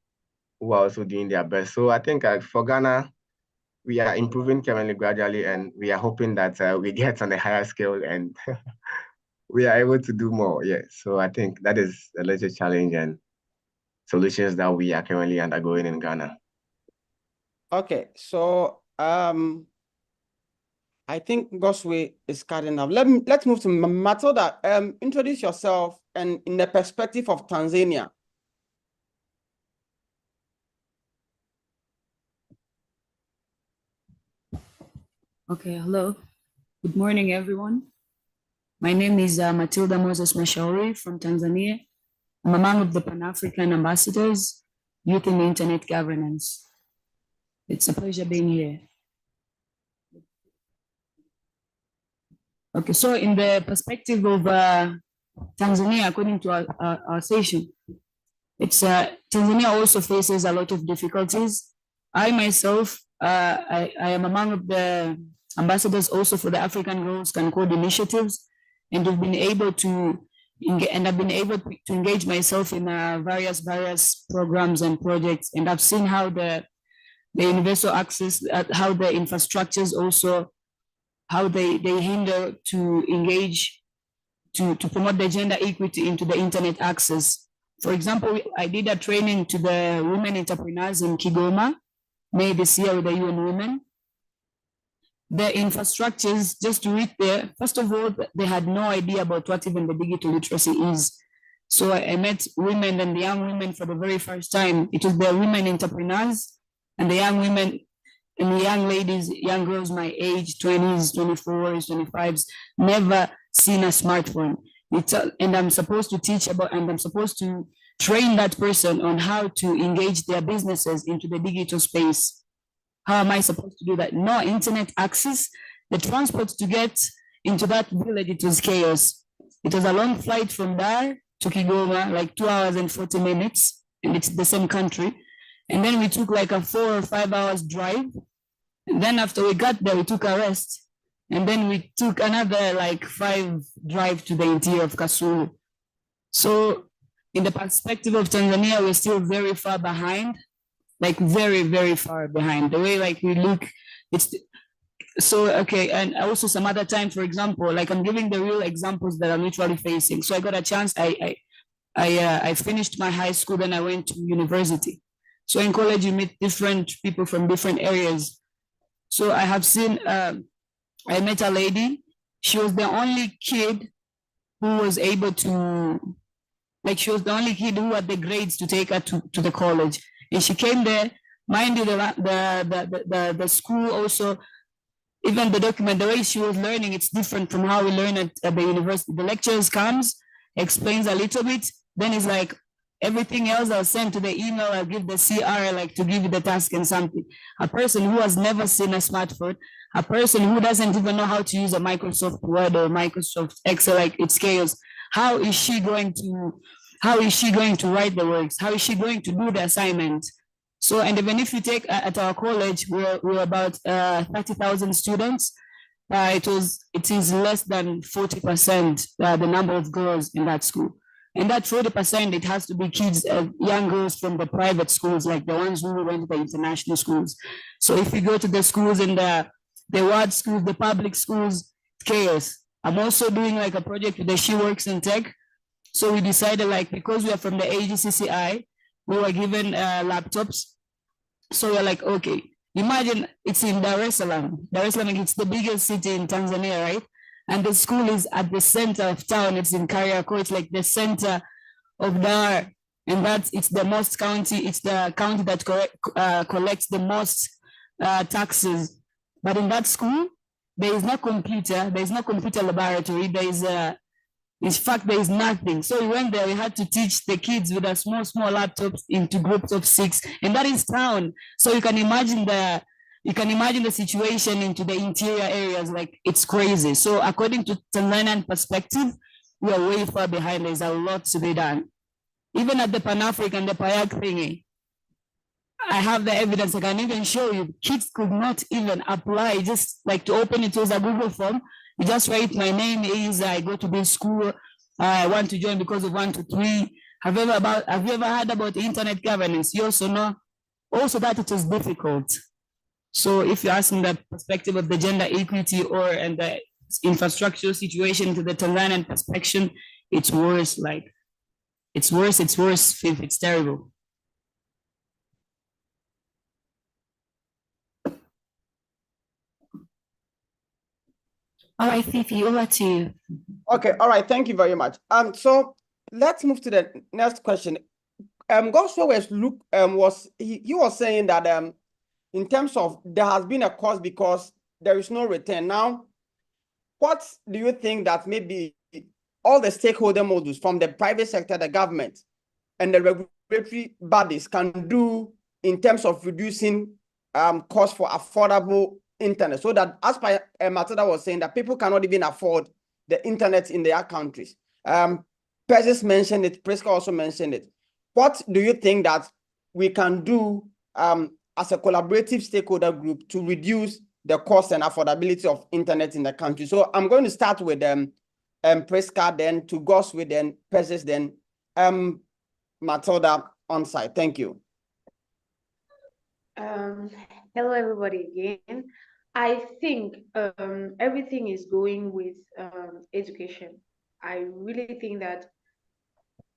who are also doing their best. So I think for Ghana, we are improving currently gradually, and we are hoping that we get on a higher scale and we are able to do more. Yeah. So I think that is a little challenge and solutions that we are currently undergoing in Ghana. Okay, so I think Gosway is cutting off. Let's move to Matilda. Introduce yourself and in the perspective of Tanzania. Okay, hello. Good morning, everyone. My name is Matilda Moses Mashauri from Tanzania. I'm among the Pan-African Ambassadors, Youth in Internet Governance. It's a pleasure being here. Okay, so in the perspective of Tanzania, according to our session, it's Tanzania also faces a lot of difficulties. I myself, I am among the ambassadors also for the African Girls Can Code initiatives, and have been able to engage myself in various programs and projects, and I've seen how the universal access, how the infrastructures also, how they hinder to engage to promote the gender equity into the internet access. For example, I did a training to the women entrepreneurs in Kigoma, May this year with the UN Women. The infrastructures just to reach there, first of all, they had no idea about what even the digital literacy is. So I met women and the young women for the very first time. It was the women entrepreneurs and the young women and the young ladies, young girls my age, 20s, 24s, 25s, never seen a smartphone. And I'm supposed to teach about, and I'm supposed to train that person on how to engage their businesses into the digital space. How am I supposed to do that? No internet access. The transport to get into that village, it was chaos. It was a long flight from there to Kigoma, like 2 hours and 40 minutes, and it's the same country. And then we took like a 4 or 5 hours drive. And then after we got there, we took a rest. And then we took another like 5 drive to the interior of Kasulu. So in the perspective of Tanzania, we're still very far behind, like very, very far behind. The way like we look, it's so, okay. And also some other time, for example, like I'm giving the real examples that I'm literally facing. So I got a chance, I finished my high school, then I went to university. So in college, you meet different people from different areas. So I have seen, I met a lady, she was the only kid who was able to, like she was the only kid who had the grades to take her to the college. And she came there, mind you, the school also, even the document, the way she was learning, it's different from how we learn at the university. The lecturers comes, explains a little bit, then it's like, everything else I'll send to the email, I'll give the CR, like to give you the task and something. A person who has never seen a smartphone, a person who doesn't even know how to use a Microsoft Word or Microsoft Excel, like it's chaos. How is she going to write the works? How is she going to do the assignment? So, and even if you take at our college, we're about 30,000 students. It is less than 40% the number of girls in that school. And that 40%, it has to be kids, young girls from the private schools, like the ones who went to the international schools. So if you go to the schools in the ward schools, the public schools, chaos. I'm also doing like a project with the She Works in Tech. So we decided like, because we are from the AGCCI, we were given laptops. So we're like, okay, imagine it's in Dar es Salaam. Dar es Salaam, it's the biggest city in Tanzania, right? And the school is at the center of town. It's in Kariakoo. It's like the center of Dar. And it's the most county. It's the county that collects the most taxes. But in that school, there is no computer. There is no computer laboratory. In fact, there is nothing. So we went there. We had to teach the kids with a small laptops into groups of 6. And that is town. So you can imagine the situation into the interior areas, like it's crazy. So according to Tanzanian perspective, we are way far behind. There's a lot to be done. Even at the Pan-African, the PAYAG thingy, I have the evidence. I can even show you. Kids could not even apply, just like to open it as a Google form. You just write, my name is, I go to this school, I want to join because of 1, 2, 3. Have you ever heard about internet governance? You also know also that it is difficult. So if you're asking the perspective of the gender equity and the infrastructural situation to the Tanzanian perspective, it's worse, it's terrible. All right, Fifi, over to you. Okay, all right, thank you very much. So let's move to the next question. Gospel he was saying that in terms of there has been a cost because there is no return. Now, what do you think that maybe all the stakeholder models from the private sector, the government, and the regulatory bodies can do in terms of reducing cost for affordable internet, so that, as Matilda was saying, that people cannot even afford the internet in their countries? Persis mentioned it, Priska also mentioned it. What do you think that we can do as a collaborative stakeholder group to reduce the cost and affordability of internet in the country? So I'm going to start with Priska, then to Goswe, then Persis, then Matilda on site. Thank you. Hello, everybody again. I think everything is going with education. I really think that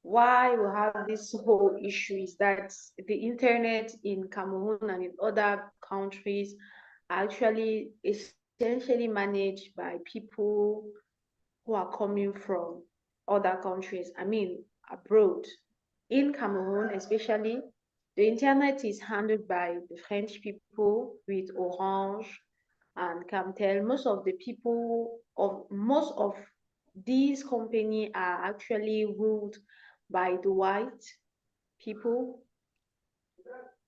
why we have this whole issue is that the internet in Cameroon and in other countries are actually essentially managed by people who are coming from other countries, I mean, abroad. In Cameroon, especially, the internet is handled by the French people with Orange and Camtel. Most of these companies are actually ruled by the white people.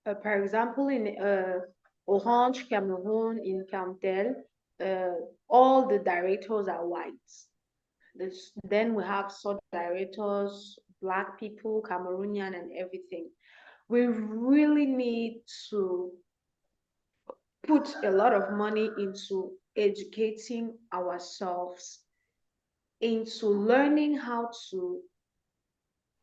For example, in Orange Cameroon, in Camtel, all the directors are white. Then we have sub-directors, Black people, Cameroonian, and everything. We really need to put a lot of money into educating ourselves, into learning how to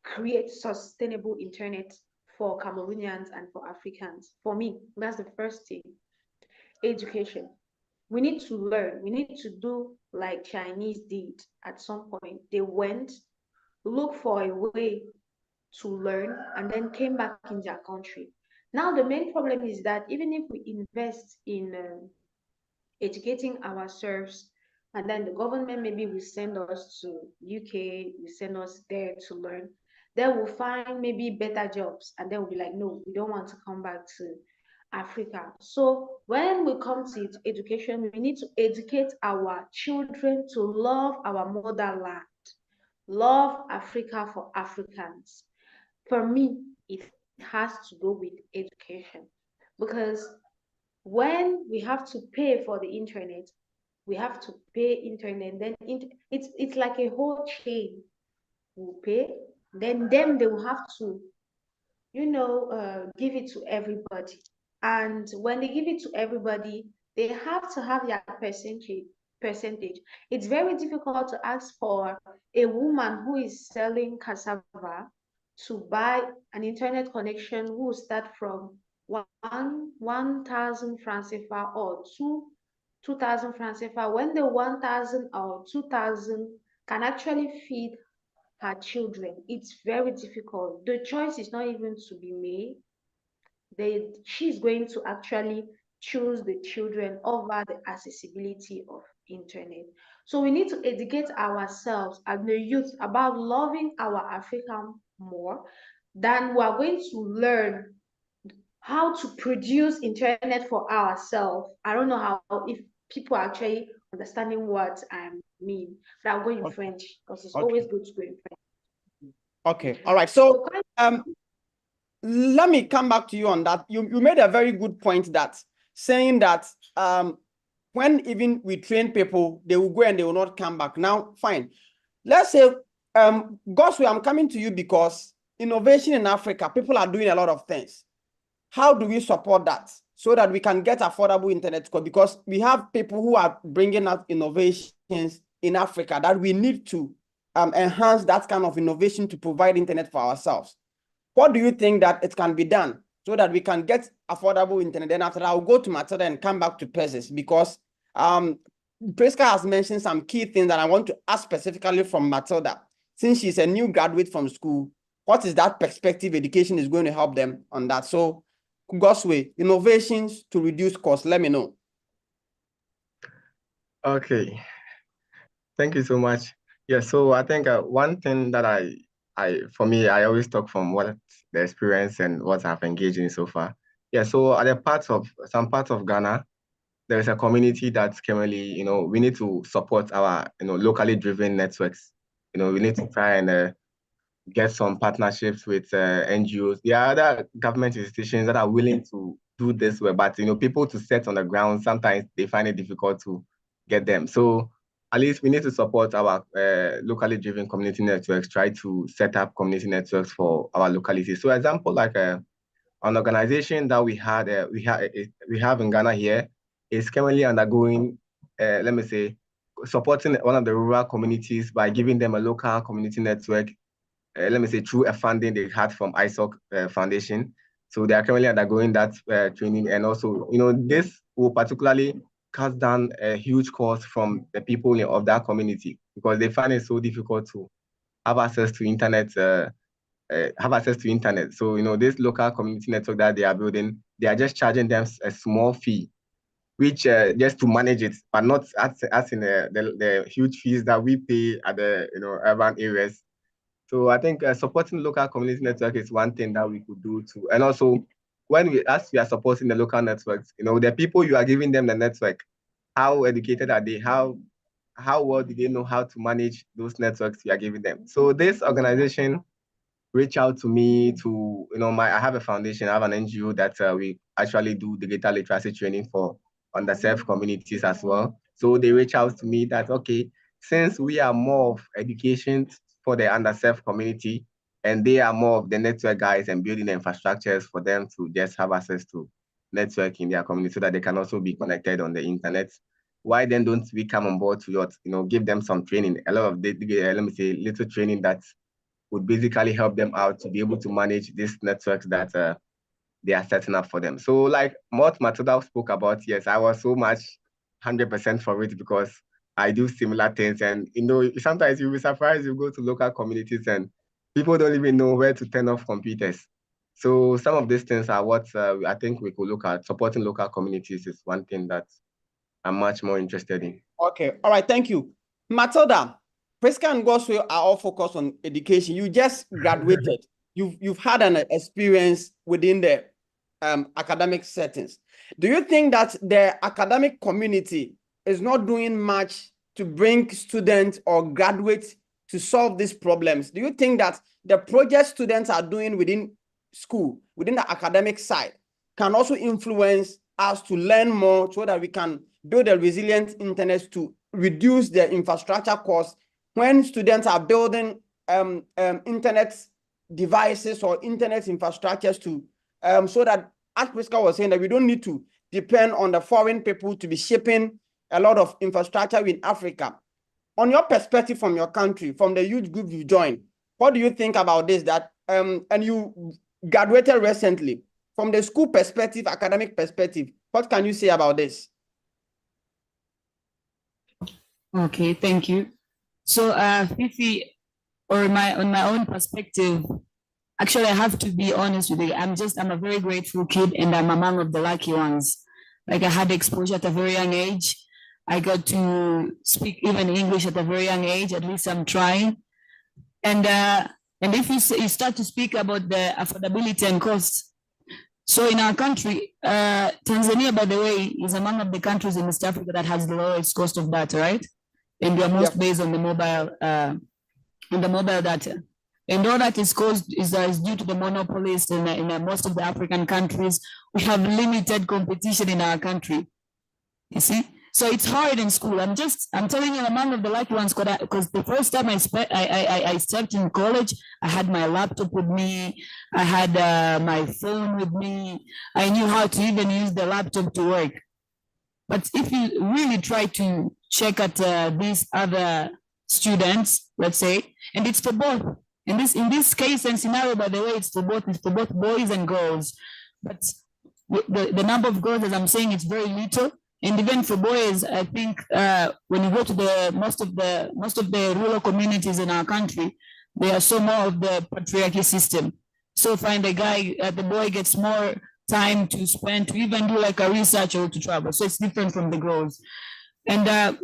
create sustainable internet for Cameroonians and for Africans. For me, that's the first thing. Education. We need to learn. We need to do like Chinese did at some point. They went, look for a way to learn, and then came back in their country. Now, the main problem is that even if we invest in educating ourselves, and then the government maybe will send us to UK, will send us there to learn, then we'll find maybe better jobs, and then we'll be like, no, we don't want to come back to Africa. So when we come to education, we need to educate our children to love our motherland, love Africa for Africans. For me, it has to go with education, because when we have to pay for the internet, we have to pay internet, then it's like a whole chain. We'll pay, then them, they will have to give it to everybody. And when they give it to everybody, they have to have their percentage. It's very difficult to ask for a woman who is selling cassava to buy an internet connection who will start from 1,000 francs CFA or 2,000 francs CFA, when the 1,000 or 2,000 can actually feed her children. It's very difficult. The choice is not even to be made. She's going to actually choose the children over the accessibility of internet. So we need to educate ourselves and the youth about loving our African more, than we are going to learn how to produce internet for ourselves. I don't know how, if people are actually understanding what I mean, but I'll go in French because it's always good to go in French. Okay, all right. So let me come back to you on that. You made a very good point, that saying that when even we train people, they will go and they will not come back. Now, fine. Let's say, Goswe, I'm coming to you because innovation in Africa, people are doing a lot of things. How do we support that so that we can get affordable internet? Because we have people who are bringing out innovations in Africa that we need to enhance that kind of innovation to provide internet for ourselves. What do you think that it can be done so that we can get affordable internet? Then after that, I'll go to Matilda and come back to Persis, because Priska has mentioned some key things that I want to ask specifically from Matilda. Since she's a new graduate from school, what is that perspective education is going to help them on that? So, Goswe, innovations to reduce costs, let me know. Okay, thank you so much. Yeah, so I think one thing that for me, I always talk from what the experience and what I've engaged in so far. Yeah, so at some parts of Ghana, there is a community that's currently, we need to support our, locally driven networks. We need to try and get some partnerships with NGOs. There are other government institutions that are willing to do this work, but people to set on the ground, sometimes they find it difficult to get them. So at least we need to support our locally driven community networks, try to set up community networks for our localities. So example, like an organization that we have in Ghana here is currently undergoing, let me say, supporting one of the rural communities by giving them a local community network, let me say, through a funding they had from ISOC Foundation. So they are currently undergoing that training. And also, this will particularly cut down a huge cost from the people of that community because they find it so difficult to have access to internet. So, this local community network that they are building, they are just charging them a small fee, which just to manage it, but not as in the huge fees that we pay at the urban areas. So I think supporting local community network is one thing that we could do too. And also, as we are supporting the local networks, the people you are giving them the network, how educated are they? How well do they know how to manage those networks you are giving them? So this organization reach out to me to, I have a foundation, I have an NGO that we actually do digital literacy training for underserved communities as well. So they reach out to me that, okay, since we are more of education for the underserved community and they are more of the network guys and building the infrastructures for them to just have access to network in their community so that they can also be connected on the internet. Why then don't we come on board to give them some training, a lot of, let me say, little training that would basically help them out to be able to manage these networks that they are setting up for them. So like what Matilda spoke about, yes, I was so much 100% for it because I do similar things. And, sometimes you'll be surprised you go to local communities and people don't even know where to turn off computers. So some of these things are what I think we could look at. Supporting local communities is one thing that I'm much more interested in. Okay, all right, thank you. Matilda, Priska and Goswell are all focused on education. You just graduated. You've had an experience within the academic settings. Do you think that the academic community is not doing much to bring students or graduates to solve these problems? Do you think that the project students are doing within school, within the academic side, can also influence us to learn more so that we can build a resilient internet to reduce the infrastructure costs when students are building internet devices or internet infrastructures to so that, as Priska was saying, that we don't need to depend on the foreign people to be shipping a lot of infrastructure in Africa. On your perspective from your country, from the youth group you joined, what do you think about this? That and you graduated recently. From the school perspective, academic perspective, what can you say about this? Okay, thank you. So, Fifi, on my own perspective, actually, I have to be honest with you. I'm a very grateful kid, and I'm among of the lucky ones. Like I had exposure at a very young age. I got to speak even English at a very young age. At least I'm trying. And if you start to speak about the affordability and costs, so in our country, Tanzania, by the way, is among of the countries in East Africa that has the lowest cost of data, right? And we are most based on the mobile data. And all that is caused is due to the monopolies in most of the African countries. We have limited competition in our country. You see? So it's hard in school. I'm telling you, I'm among of the lucky ones because the first time I stepped in college, I had my laptop with me. I had my phone with me. I knew how to even use the laptop to work. But if you really try to check at these other students, let's say, and it's for both. In this case and scenario, by the way, it's for both boys and girls. But the number of girls, as I'm saying, it's very little. And even for boys, I think when you go to most of the rural communities in our country, they are so more of the patriarchy system. So find the boy gets more time to spend to even do like a research or to travel. So it's different from the girls. And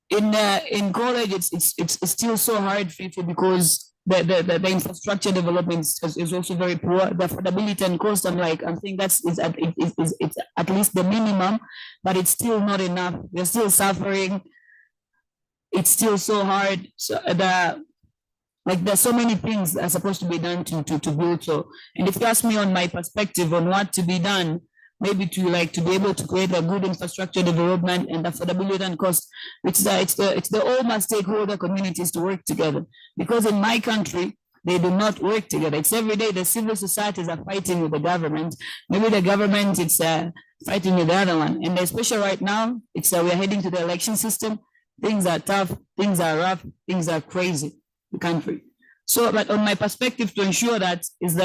in college, it's still so hard because the infrastructure development is also very poor. The affordability and cost, I'm saying it's at least the minimum, but it's still not enough. We're still suffering. It's still so hard. So there's so many things that are supposed to be done to build. So, and if you ask me on my perspective on what to be done, maybe to be able to create a good infrastructure development and affordability and cost, it's the all my stakeholder communities to work together. Because in my country, they do not work together. It's every day the civil societies are fighting with the government. Maybe the government is fighting with the other one. And especially right now, we're heading to the election system. Things are tough, things are rough, things are crazy, the country. So, but on my perspective, to ensure that is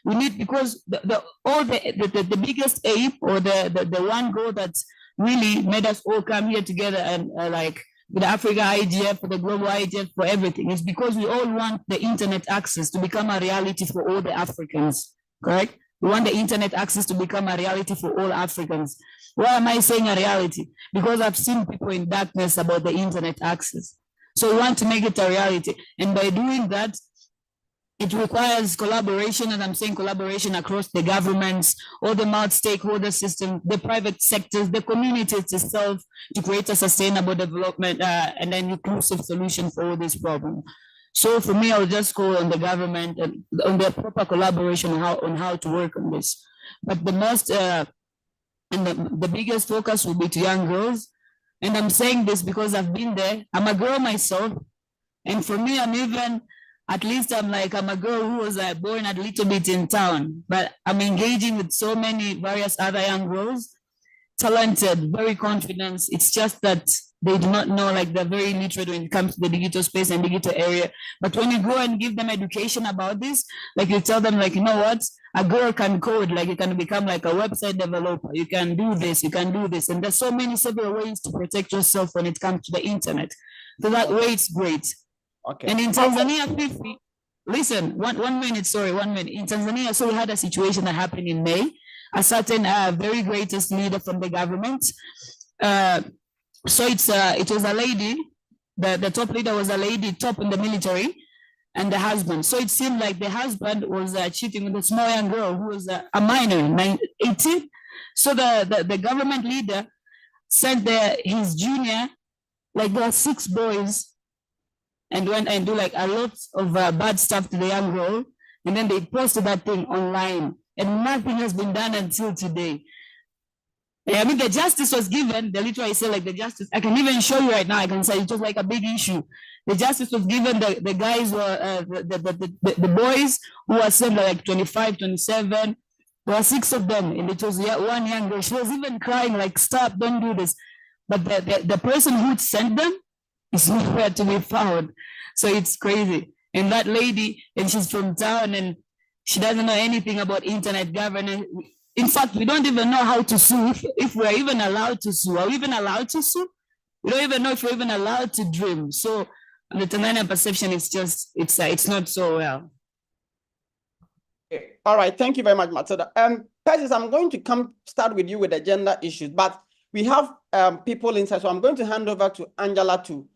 we need, because the biggest aim or the one goal that really made us all come here together and with the Africa IGF, for the global IGF, for everything, is because we all want the internet access to become a reality for all the Africans, correct? We want the internet access to become a reality for all Africans. Why am I saying a reality? Because I've seen people in darkness about the internet access. So we want to make it a reality. And by doing that, it requires collaboration, and I'm saying collaboration across the governments, all the multi-stakeholder system, the private sectors, the community itself, to create a sustainable development and an inclusive solution for all these problems. So for me, I'll just call on the government and on the proper collaboration on how to work on this. But the most and the biggest focus will be to young girls. And I'm saying this because I've been there. I'm a girl myself. And for me, I'm a girl who was born a little bit in town, but I'm engaging with so many various other young girls, talented, very confident. It's just that they do not know, they're very illiterate when it comes to the digital space and digital area. But when you go and give them education about this, you tell them, you know what, a girl can code, you can become a website developer. You can do this, you can do this. And there's several ways to protect yourself when it comes to the internet. So that way it's great. Okay. And in Tanzania, listen, one minute. In Tanzania, so we had a situation that happened in May. A certain very greatest leader from the government. So it was a lady, the top leader was a lady, top in the military, and the husband. So it seemed like the husband was cheating with a small young girl who was a minor, 18. So the government leader sent his junior, there are 6 boys, and went and do a lot of bad stuff to the young girl. And then they posted that thing online, and nothing has been done until today. I mean, the justice was given. They literally say the justice. I can even show you right now. I can say it was a big issue. The justice was given. The guys were the boys who were sent 25, 27. There were 6 of them, and it was one young girl. She was even crying stop, don't do this. But the person who sent them is nowhere to be found. So it's crazy. And that lady, and she's from town, and she doesn't know anything about internet governance. In fact, we don't even know how to sue, if we're even allowed to sue. Are we even allowed to sue? We don't even know if we're even allowed to dream. So the Tanzanian perception is just, it's not so well. Okay. All right, thank you very much, Matilda. Persis, I'm going to start with you with the gender issues, but we have people inside, so I'm going to hand over to Angela to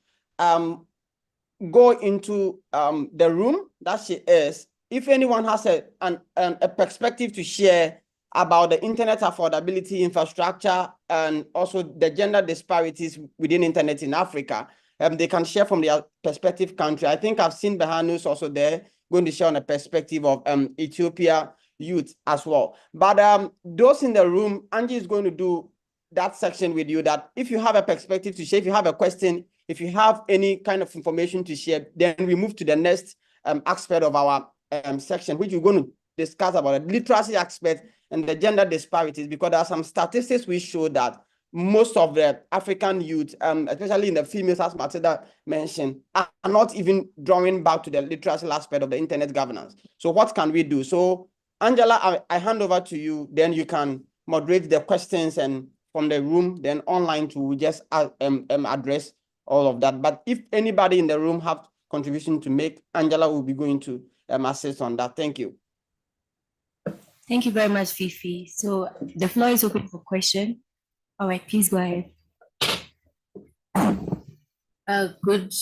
go into the room that she is. If anyone has a perspective to share about the internet affordability infrastructure and also the gender disparities within internet in Africa, they can share from their perspective country. I think I've seen Behanus also there going to share on a perspective of Ethiopia youth as well. But those in the room, Angie is going to do that section with you, that if you have a perspective to share, if you have a question, if you have any kind of information to share, then we move to the next aspect of our section, which we're going to discuss about the literacy aspect and the gender disparities, because there are some statistics which show that most of the African youth, especially in the females, as Matilda mentioned, are not even drawing back to the literacy aspect of the internet governance. So what can we do? So Angela, I hand over to you, then you can moderate the questions, and from the room, then online to just address all of that. But if anybody in the room have contribution to make, Angela will be going to assist on that. Thank you. Thank you very much, Fifi. So the floor is open for question. All right, please go ahead. Good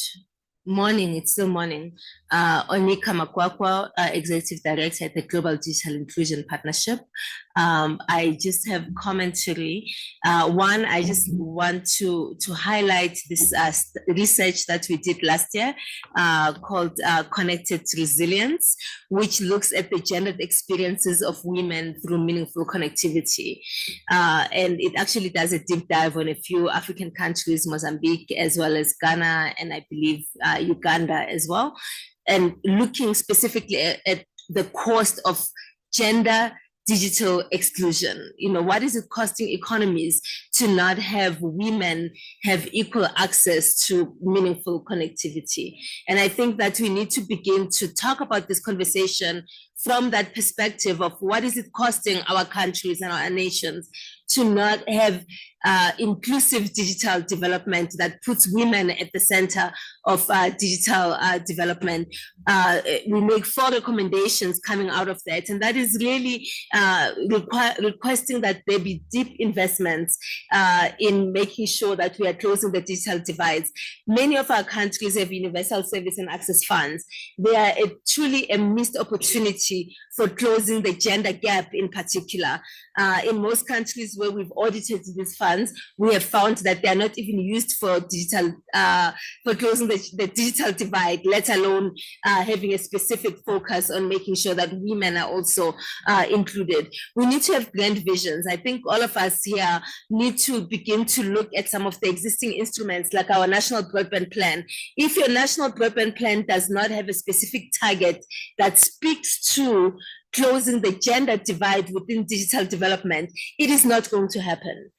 Morning, it's still morning. Onika Makwakwa, Executive Director at the Global Digital Inclusion Partnership. I just have commentary. One, I just want to highlight this research that we did last year called Connected Resilience, which looks at the gendered experiences of women through meaningful connectivity. And it actually does a deep dive on a few African countries, Mozambique, as well as Ghana, and I believe Uganda as well, and looking specifically at the cost of gender digital exclusion. You know, what is it costing economies to not have women have equal access to meaningful connectivity? And I think that we need to begin to talk about this conversation from that perspective of what is it costing our countries and our nations to not have inclusive digital development that puts women at the center of digital development. We make 4 recommendations coming out of that, and that is really requesting that there be deep investments in making sure that we are closing the digital divides. Many of our countries have universal service and access funds. They are truly a missed opportunity for closing the gender gap in particular. In most countries where we've audited these funds, we have found that they are not even used for digital, for closing the digital divide, let alone having a specific focus on making sure that women are also included. We need to have grand visions. I think all of us here need to begin to look at some of the existing instruments like our National Broadband Plan. If your National Broadband Plan does not have a specific target that speaks to closing the gender divide within digital development, it is not going to happen.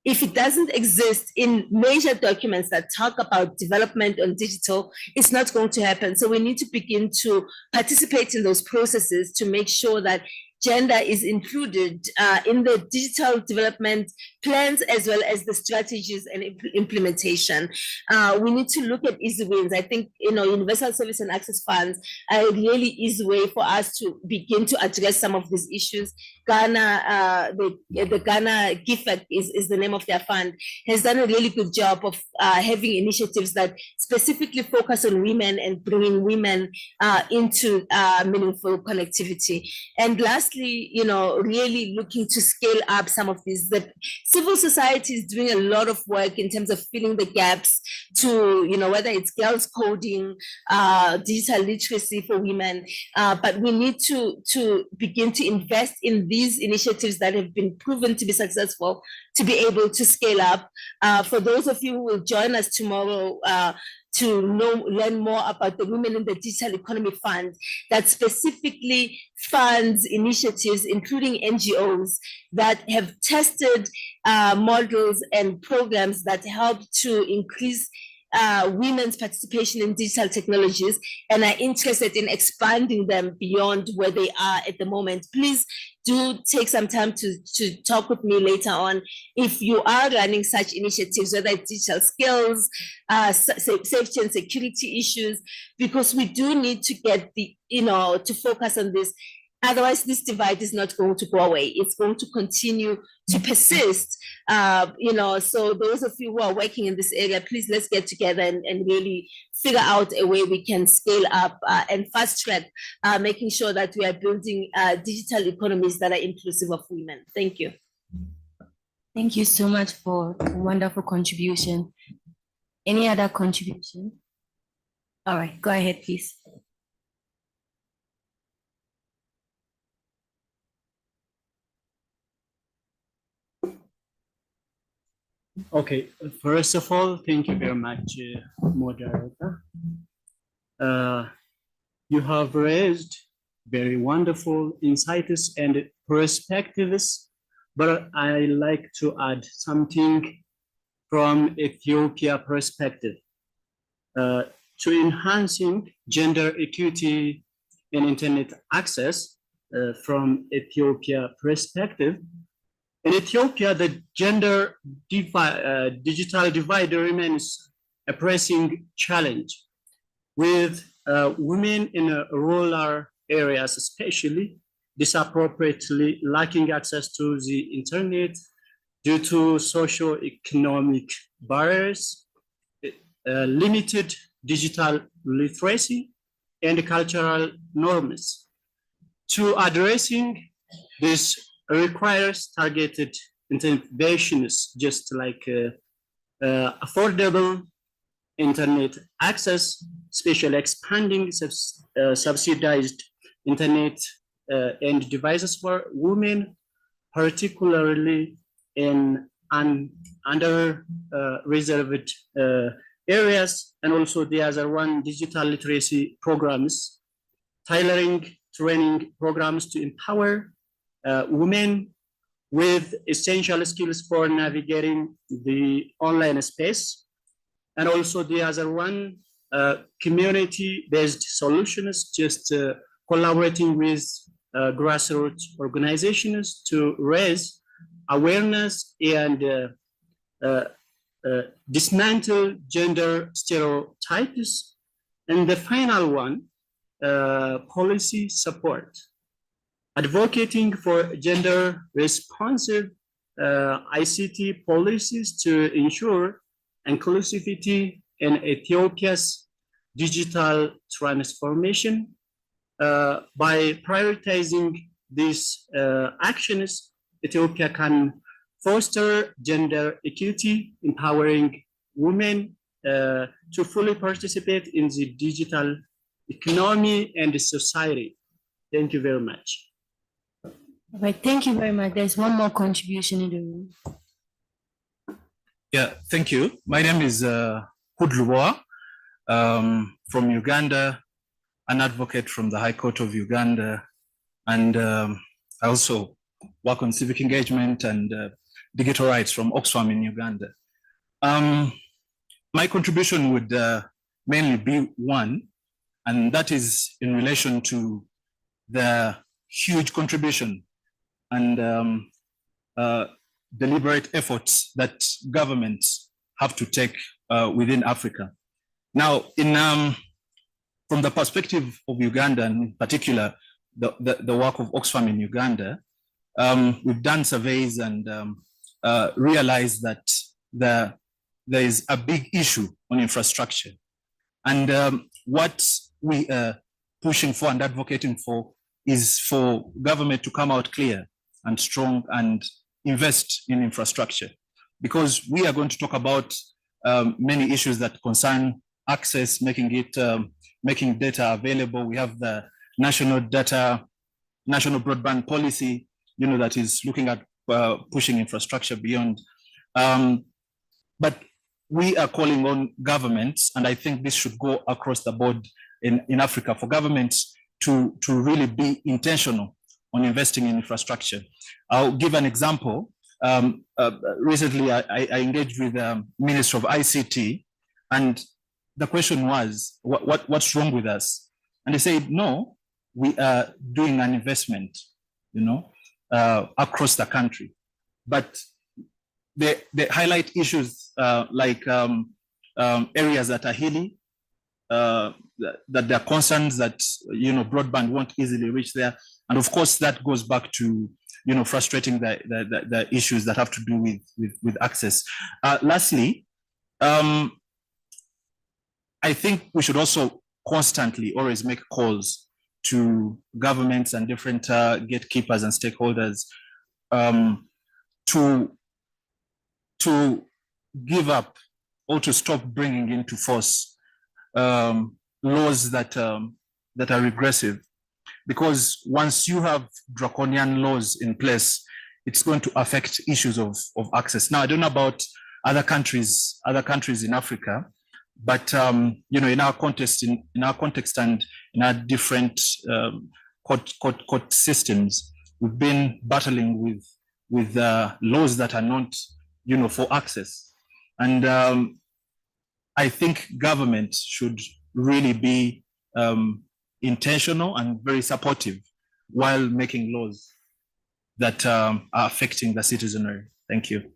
If it doesn't exist in major documents that talk about development on digital, it's not going to happen. So we need to begin to participate in those processes to make sure that gender is included in the digital development plans as well as the strategies and implementation. We need to look at easy wins. I think, you know, universal service and access funds are a really easy way for us to begin to address some of these issues. Ghana, the Ghana GIFAC is the name of their fund, has done a really good job of having initiatives that specifically focus on women and bringing women into meaningful connectivity. And lastly, you know, really looking to scale up some of these. The civil society is doing a lot of work in terms of filling the gaps to, you know, whether it's girls coding, digital literacy for women, but we need to begin to invest in these initiatives that have been proven to be successful to be able to scale up. For those of you who will join us tomorrow, to learn more about the Women in the Digital Economy Fund that specifically funds initiatives, including NGOs, that have tested models and programs that help to increase women's participation in digital technologies and are interested in expanding them beyond where they are at the moment. Please do take some time to talk with me later on if you are running such initiatives, whether it's digital skills, safety and security issues, because we do need to get the, you know, to focus on this. Otherwise, this divide is not going to go away. It's going to continue to persist. You know, so those of you who are working in this area, please let's get together and really figure out a way we can scale up and fast track, making sure that we are building digital economies that are inclusive of women. Thank you. Thank you so much for a wonderful contribution. Any other contribution? All right, go ahead, please. Okay, first of all, thank you very much, moderator. You have raised very wonderful insights and perspectives, but I like to add something from Ethiopia perspective. To enhancing gender equity and internet access from Ethiopia perspective, in Ethiopia, the gender digital divide remains a pressing challenge, with women in rural areas especially disproportionately lacking access to the internet due to socio-economic barriers, limited digital literacy and cultural norms. To addressing this requires targeted interventions, just like affordable internet access, especially expanding subsidized internet and devices for women, particularly in under-reserved areas, and also the other one, digital literacy programs, tailoring training programs to empower women with essential skills for navigating the online space. And also the other one, community-based solutions, just collaborating with grassroots organizations to raise awareness and dismantle gender stereotypes. And the final one, policy support, advocating for gender responsive ICT policies to ensure inclusivity in Ethiopia's digital transformation. By prioritizing these actions, Ethiopia can foster gender equity, empowering women to fully participate in the digital economy and society. Thank you very much. All right, thank you very much. There's one more contribution in the room. Yeah, thank you. My name is Hudluboa from Uganda, an advocate from the High Court of Uganda, and I also work on civic engagement and digital rights from Oxfam in Uganda. My contribution would mainly be one, and that is in relation to the huge contribution and deliberate efforts that governments have to take within Africa. Now, from the perspective of Uganda, and in particular, the work of Oxfam in Uganda, we've done surveys and realized that there is a big issue on infrastructure. And what we are pushing for and advocating for is for government to come out clear and strong and invest in infrastructure, because we are going to talk about many issues that concern access, making data available. We have the national broadband policy, that is looking at pushing infrastructure beyond. But we are calling on governments, and I think this should go across the board in Africa, for governments to really be intentional on investing in infrastructure. I'll give an example. Recently, I engaged with the Minister of ICT, and the question was, what's wrong with us? And they said, no, we are doing an investment, across the country. But they highlight issues like areas that are hilly, that there are concerns that broadband won't easily reach there, and of course that goes back to frustrating the issues that have to do with access. Lastly, I think we should also constantly always make calls to governments and different gatekeepers and stakeholders to give up or to stop bringing into force laws that are regressive. Because once you have draconian laws in place, it's going to affect issues of access. Now, I don't know about other countries in Africa, but in our context and in our different court systems, we've been battling with laws that are not, for access. And I think government should really be intentional and very supportive while making laws that are affecting the citizenry. Thank you.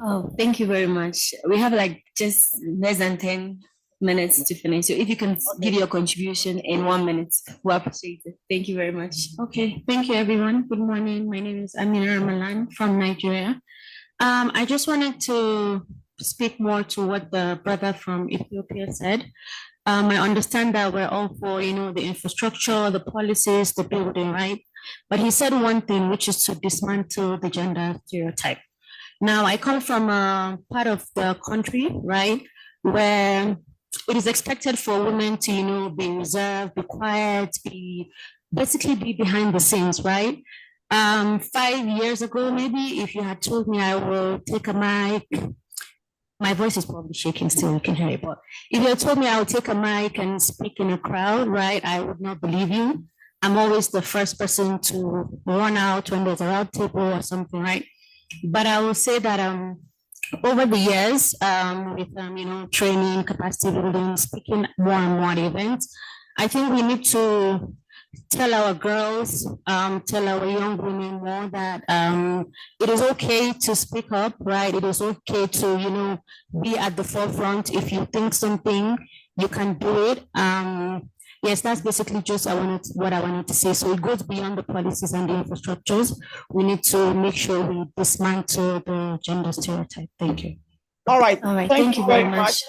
Oh, thank you very much. We have just less than 10 minutes to finish. So if you can give your contribution in 1 minute, we appreciate it. Thank you very much. Okay, thank you everyone. Good morning. My name is Amina Ramalan from Nigeria. I just wanted to speak more to what the brother from Ethiopia said. I understand that we're all for, the infrastructure, the policies, the building, right? But he said one thing, which is to dismantle the gender stereotype. Now, I come from a part of the country, right, where it is expected for women to, be reserved, be quiet, basically be behind the scenes, right? 5 years ago, maybe, if you had told me I will take a mic, my voice is probably shaking still, you can hear it, but if you had told me I would take a mic and speak in a crowd, right, I would not believe you. I'm always the first person to run out when there's a round table or something, right? But I will say that over the years, with training, capacity building, speaking more and more at events, I think we need to tell our girls, tell our young women more that it is okay to speak up, right? It is okay to, be at the forefront. If you think something, you can do it. Yes, that's basically just what I wanted to say. So it goes beyond the policies and the infrastructures. We need to make sure we dismantle the gender stereotype. Thank you. All right. All right. Thank you very much.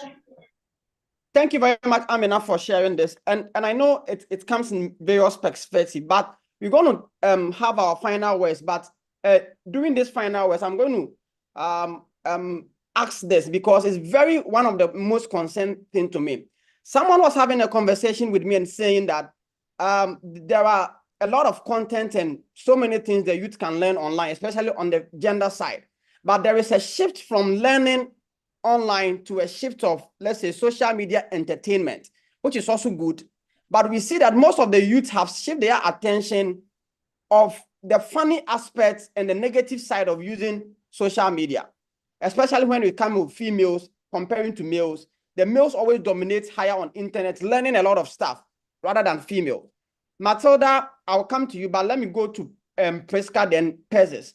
Thank you very much, Amina, for sharing this. And I know it comes in various perspectives, but we're going to have our final words. But during this final words, I'm going to ask this because it's one of the most concerned thing to me. Someone was having a conversation with me and saying that there are a lot of content and so many things the youth can learn online, especially on the gender side. But there is a shift from learning online to a shift of, let's say, social media entertainment, which is also good. But we see that most of the youth have shifted their attention of the funny aspects and the negative side of using social media, especially when we come with females comparing to males. The males always dominate higher on internet, learning a lot of stuff rather than female. Matilda, I'll come to you, but let me go to Priska, then Pezes.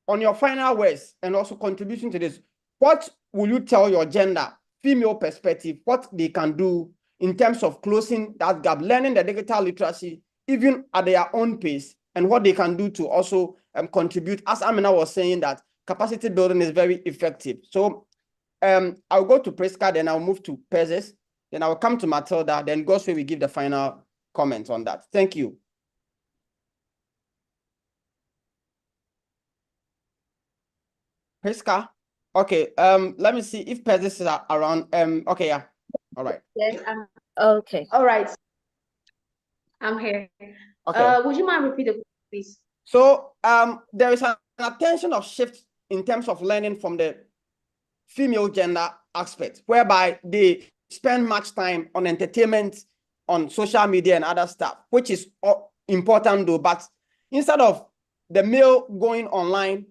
On your final words and also contribution to this, what will you tell your gender, female perspective, what they can do in terms of closing that gap, learning the digital literacy, even at their own pace, and what they can do to also contribute? As Amina was saying, that capacity building is very effective. So I'll go to Priska, then I'll move to Pezes, then I'll come to Matilda, then Gosway will give the final comment on that. Thank you. Priska? Okay, let me see if Pezes is around. Okay, yeah. All right. Yes, Okay. all right. I'm here. Okay. Would you mind repeating the question, please? So there is an attention of shift in terms of learning from the female gender aspect, whereby they spend much time on entertainment, on social media and other stuff, which is important though. But instead of the male going online,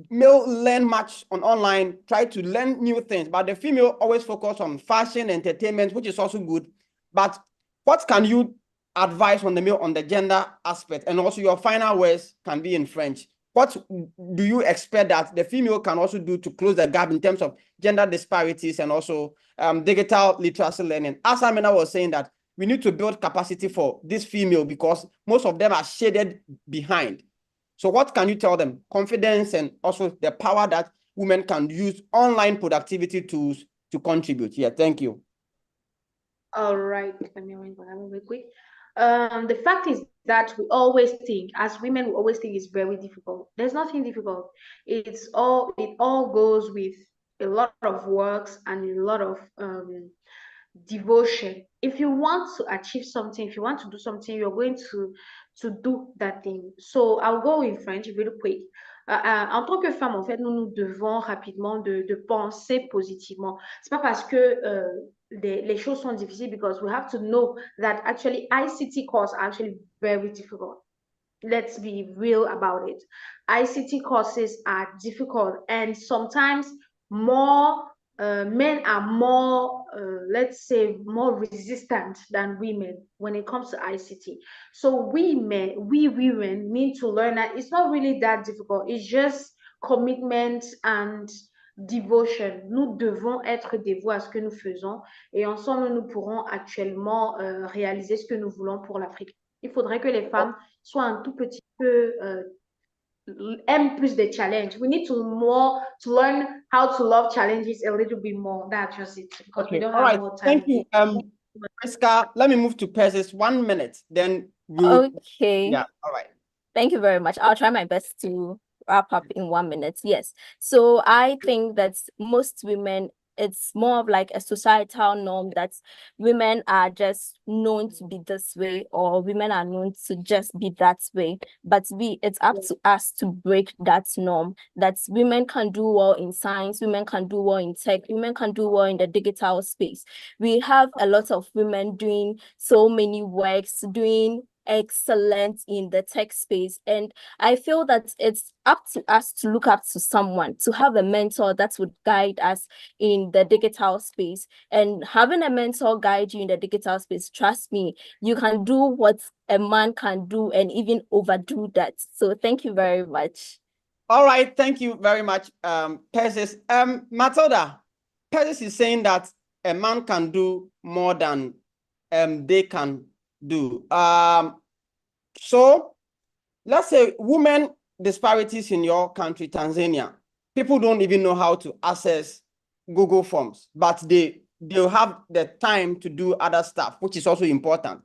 male learn much on online, try to learn new things, but the female always focus on fashion, entertainment, which is also good. But what can you advise on the male on the gender aspect? And also your final words can be in French. What do you expect that the female can also do to close the gap in terms of gender disparities and also digital literacy learning? As Amina was saying, that we need to build capacity for this female because most of them are shaded behind. So what can you tell them? Confidence and also the power that women can use online productivity tools to contribute. Yeah, thank you. All right, let me arrange real quick. The fact is that we always think, as women, we always think it's very difficult. There's nothing difficult. It all goes with a lot of works and a lot of devotion. If you want to achieve something, if you want to do something, you're going to do that thing. So I'll go in French really quick. En tant que femme, en fait, nous devons rapidement de penser positivement. C'est pas parce que les choses sont difficiles, because we have to know that actually ICT courses are actually very difficult. Let's be real about it. ICT courses are difficult, and sometimes men are more, let's say, more resistant than women when it comes to ICT. So we women need to learn that it's not really that difficult. It's just commitment and devotion. Nous devons être dévoués à ce que nous faisons, et ensemble nous pourrons actuellement réaliser ce que nous voulons pour l'Afrique. Il faudrait que les femmes soient un tout petit peu embrace the challenge. We need to learn how to love challenges a little bit more. That's just it, because we don't have more time. Thank you. Priska, let me move to Persis. 1 minute, then we'll. Okay. Yeah, all right. Thank you very much. I'll try my best to wrap up in 1 minute. Yes. So I think that most women, it's more of like a societal norm that women are just known to be this way, or women are known to just be that way. But it's up to us to break that norm, that women can do well in science, women can do well in tech, women can do well in the digital space. We have a lot of women doing so many works, doing excellent in the tech space, and I feel that it's up to us to look up to someone, to have a mentor that would guide us in the digital space. And having a mentor guide you in the digital space, trust me, you can do what a man can do and even overdo that. So thank you very much. All right, thank you very much, Persis. Matilda, Persis is saying that a man can do more than they can do. So let's say women disparities in your country, Tanzania. People don't even know how to access Google Forms, but they'll have the time to do other stuff, which is also important.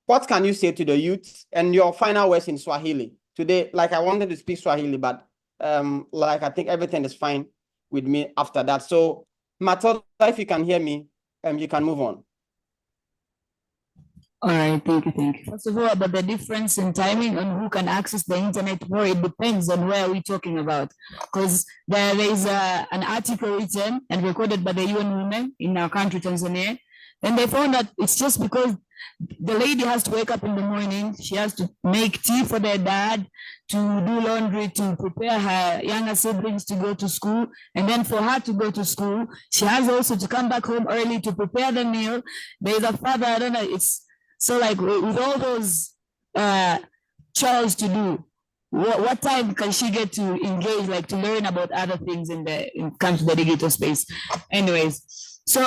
What can you say to the youth? And your final words in Swahili today? Like, I wanted to speak Swahili, but like, I think everything is fine with me after that. So Matilda, if you can hear me, you can move on. All right, thank you. First of all, about the difference in timing on who can access the internet more, it depends on where we're talking about. Because there is an article written and recorded by the UN Women in our country, Tanzania. And they found that it's just because the lady has to wake up in the morning, she has to make tea for their dad, to do laundry, to prepare her younger siblings to go to school. And then for her to go to school, she has also to come back home early to prepare the meal. There's a father, I don't know, it's so like with all those chores to do, what time can she get to engage, like to learn about other things in comes to the digital space? Anyways, so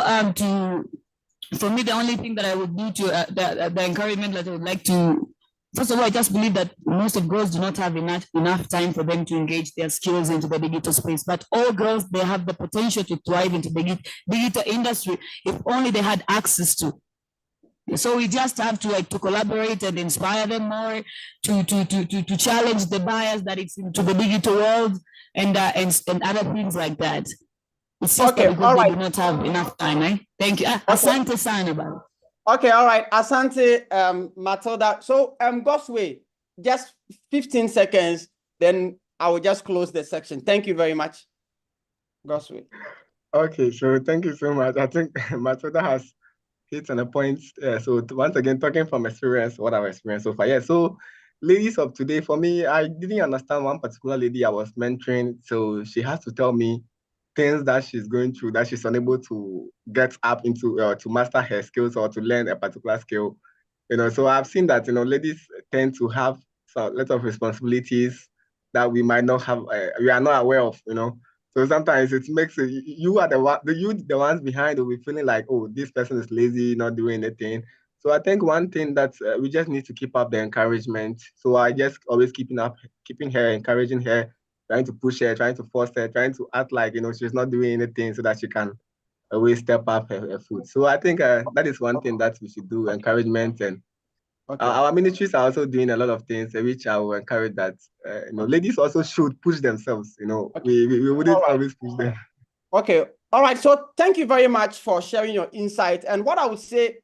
for me, the only thing that I would do to the encouragement that I would like to, first of all, I just believe that most of girls do not have enough time for them to engage their skills into the digital space. But all girls, they have the potential to thrive into the digital industry if only they had access to. So we just have to to collaborate and inspire them more, to challenge the bias that it's into the digital world and other things like that. It's just that because they do not have enough time, eh? Thank you. Asante sana. Okay, all right. Asante, Matilda. So, Gosway, just 15 seconds, then I will just close the section. Thank you very much, Gosway. Okay, so thank you so much. I think Matilda has hit on a point. So once again, talking from experience, what I've experienced so far. Yeah, so ladies of today, for me, I didn't understand one particular lady I was mentoring. So she has to tell me things that she's going through, that she's unable to get up into, to master her skills or to learn a particular skill. So I've seen that, ladies tend to have a lot of responsibilities that we might not have, we are not aware of, So sometimes it makes you are the ones behind will be feeling like, oh, this person is lazy, not doing anything. So I think one thing that we just need to keep up the encouragement. So I just always keeping her, encouraging her, trying to push her, trying to force her, trying to act like she's not doing anything so that she can always step up her foot. So I think that is one thing that we should do, encouragement. And our ministries are also doing a lot of things, which I will encourage that ladies also should push themselves. We wouldn't always push them. Okay, all right. So thank you very much for sharing your insight. And what I would say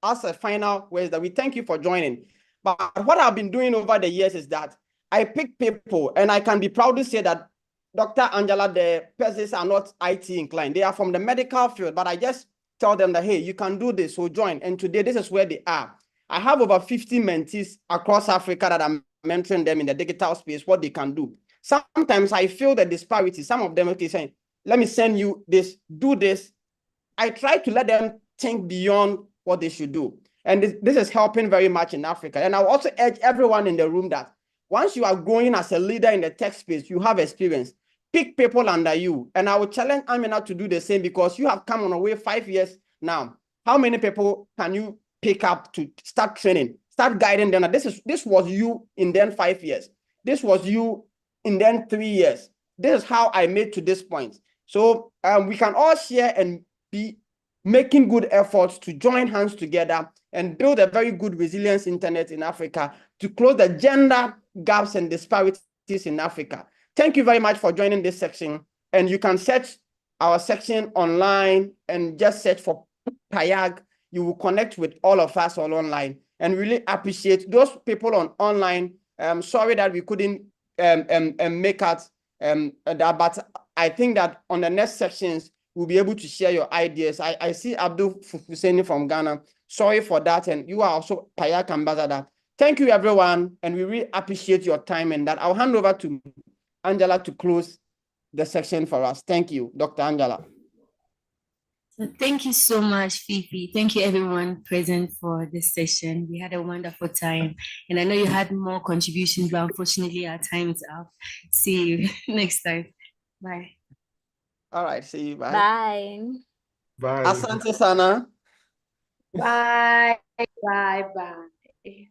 as a final way is that we thank you for joining. But what I've been doing over the years is that I pick people, and I can be proud to say that Dr. Angela, the persons are not IT inclined. They are from the medical field, but I just tell them that, hey, you can do this, so join. And today, this is where they are. I have over 50 mentees across Africa that I'm mentoring them in the digital space, what they can do. Sometimes I feel the disparity. Some of them are saying, let me send you this, do this. I try to let them think beyond what they should do. And this is helping very much in Africa. And I will also urge everyone in the room that once you are growing as a leader in the tech space, you have experience, pick people under you. And I will challenge Amina to do the same because you have come on away 5 years now. How many people can you pick up to start training, start guiding them? This was you in then 5 years. This was you in then 3 years. This is how I made to this point. So we can all share and be making good efforts to join hands together and build a very good resilience internet in Africa to close the gender gaps and disparities in Africa. Thank you very much for joining this section. And you can search our section online and just search for PAYAG. You will connect with all of us all online. And really appreciate those people on online. Sorry that we couldn't make out that, but I think that on the next sections, we'll be able to share your ideas. I see Abdul Fufuseni from Ghana. Sorry for that. And you are also PAYAG ambassador. Thank you, everyone. And we really appreciate your time and that. I'll hand over to Angela to close the section for us. Thank you, Dr. Angela. So thank you so much, Fifi. Thank you everyone present for this session. We had a wonderful time. And I know you had more contributions, but unfortunately our time is up. See you next time. Bye. All right, see you. Bye. Bye. Bye. Asante sana. Bye. Bye. Bye.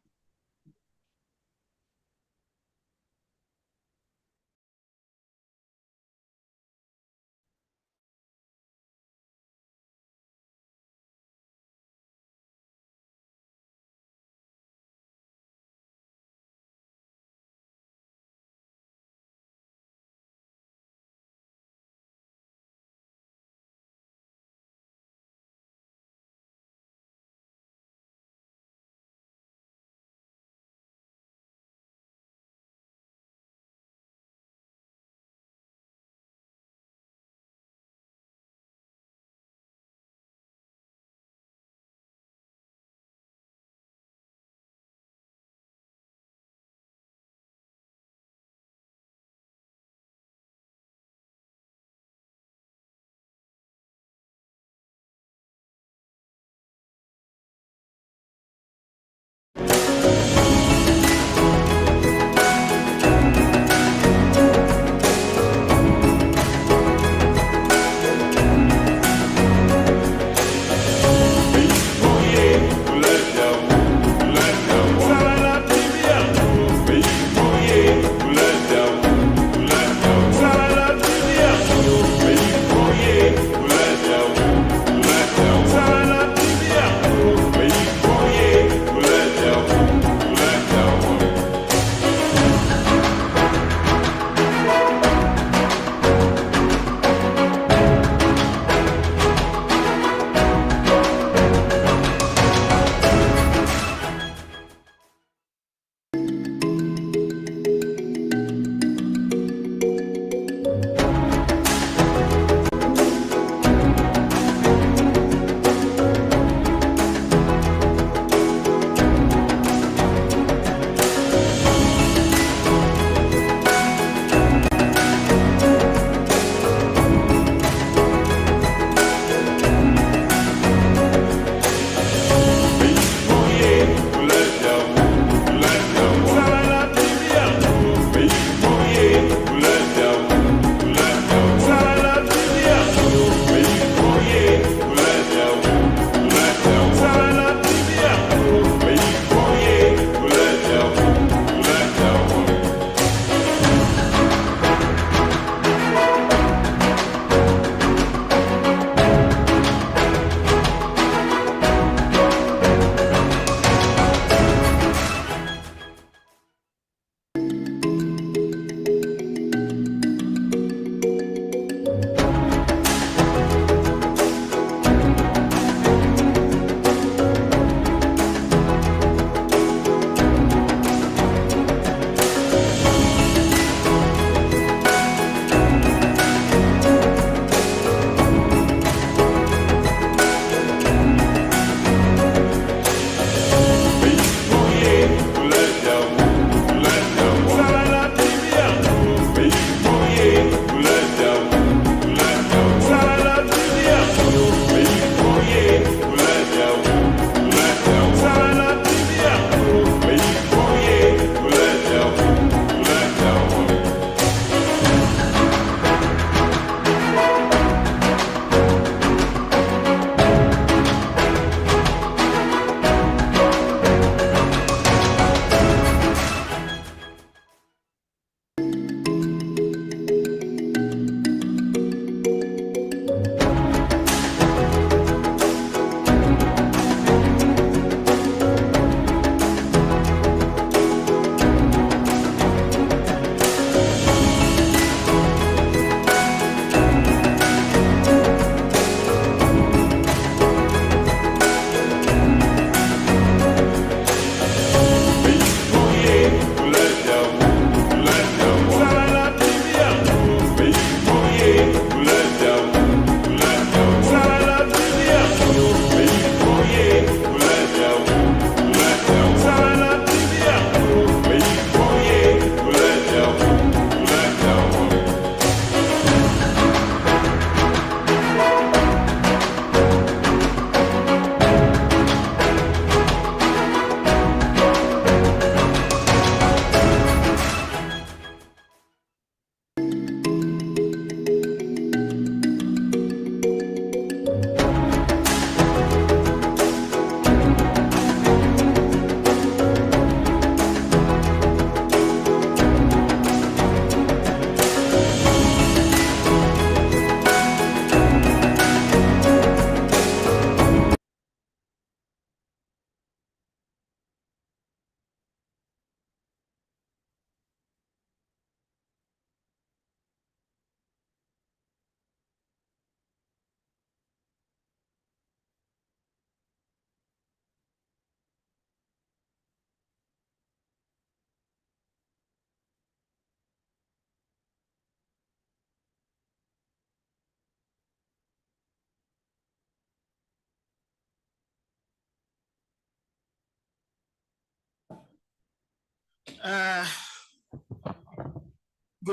Good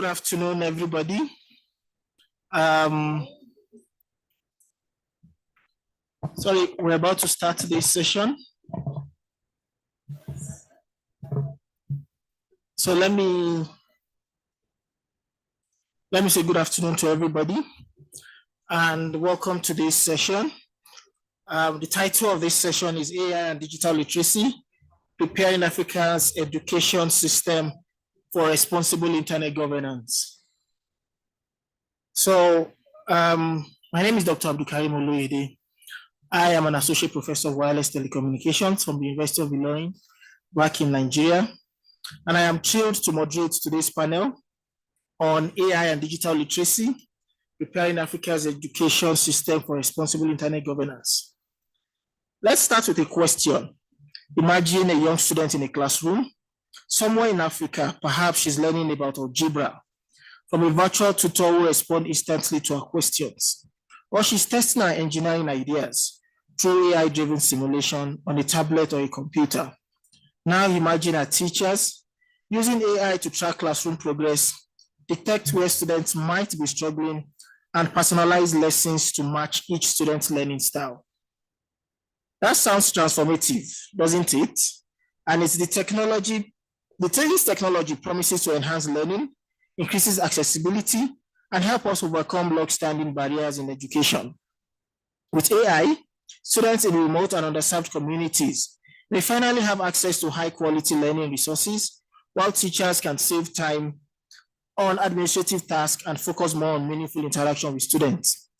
afternoon, everybody. Sorry, we're about to start this session. So let me say good afternoon to everybody and welcome to this session. The title of this session is AI and Digital Literacy, Preparing Africa's Education System for Responsible Internet Governance. So my name is Dr. Abdulkarim Oloyede. I am an associate professor of wireless telecommunications from the University of Ilorin, back in Nigeria. And I am thrilled to moderate today's panel on AI and digital literacy, preparing Africa's education system for responsible internet governance. Let's start with a question. Imagine a young student in a classroom, somewhere in Africa. Perhaps she's learning about algebra from a virtual tutor who responds instantly to her questions. Or she's testing her engineering ideas through AI-driven simulation on a tablet or a computer. Now imagine our teachers using AI to track classroom progress, detect where students might be struggling, and personalize lessons to match each student's learning style. That sounds transformative, doesn't it? And it's this technology promises to enhance learning, increases accessibility, and help us overcome long-standing barriers in education. With AI, students in remote and underserved communities may finally have access to high-quality learning resources, while teachers can save time on administrative tasks and focus more on meaningful interaction with students.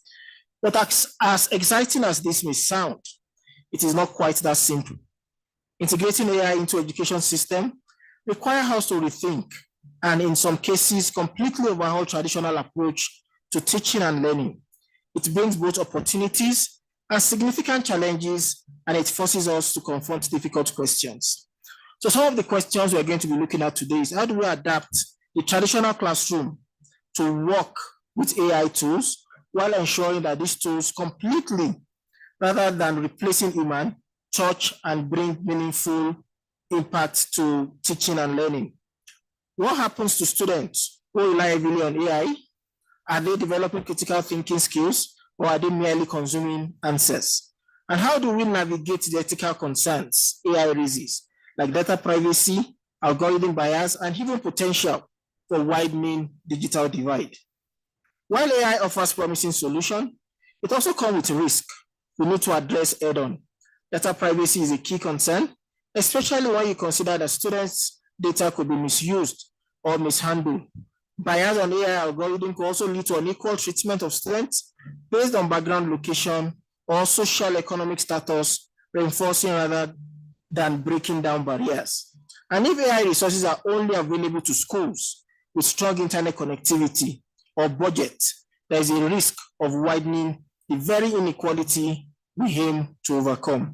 But as exciting as this may sound, it is not quite that simple. Integrating AI into education system requires us to rethink and in some cases completely overhaul traditional approach to teaching and learning. It brings both opportunities and significant challenges, and it forces us to confront difficult questions. So some of the questions we're going to be looking at today is how do we adapt the traditional classroom to work with AI tools while ensuring that these tools completely, rather than replacing human, touch and bring meaningful impact to teaching and learning. What happens to students who rely heavily on AI? Are they developing critical thinking skills, or are they merely consuming answers? And how do we navigate the ethical concerns AI raises, like data privacy, algorithm bias, and even potential for widening digital divide? While AI offers promising solutions, it also comes with risk we need to address head-on. Data privacy is a key concern, especially when you consider that students' data could be misused or mishandled. Bias on AI algorithm could also lead to unequal treatment of students based on background, location, or social economic status, reinforcing rather than breaking down barriers. And if AI resources are only available to schools with strong internet connectivity or budget, there is a risk of widening the very inequality we aim to overcome.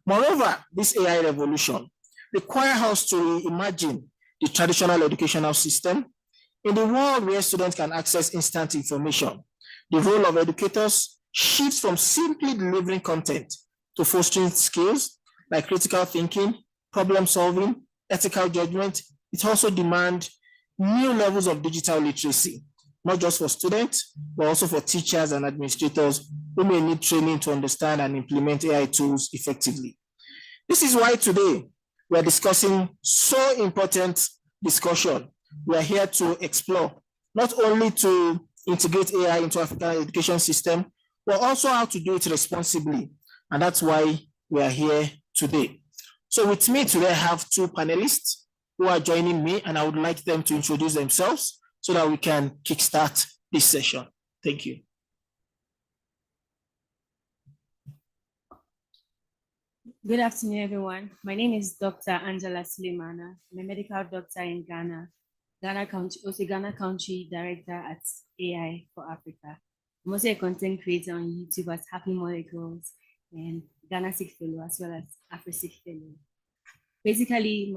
Moreover, this AI revolution requires us to reimagine the traditional educational system. In the world where students can access instant information, the role of educators shifts from simply delivering content to fostering skills like critical thinking, problem solving, ethical judgment. It also demands new levels of digital literacy, not just for students, but also for teachers and administrators who may need training to understand and implement AI tools effectively. This is why today we're discussing so important discussion. We are here to explore not only to integrate AI into African education system, but also how to do it responsibly. And that's why we are here today. So with me today, I have two panelists who are joining me, and I would like them to introduce themselves so that we can kickstart this session. Thank you. Good afternoon, everyone. My name is Dr. Angela Sulemana. I'm a medical doctor in Ghana, Ghana Country Director at AI for Africa. I'm also a content creator on YouTube at Happy Molecules and Ghana Sick Fellow, as well as Afro-Sick Fellow. Basically,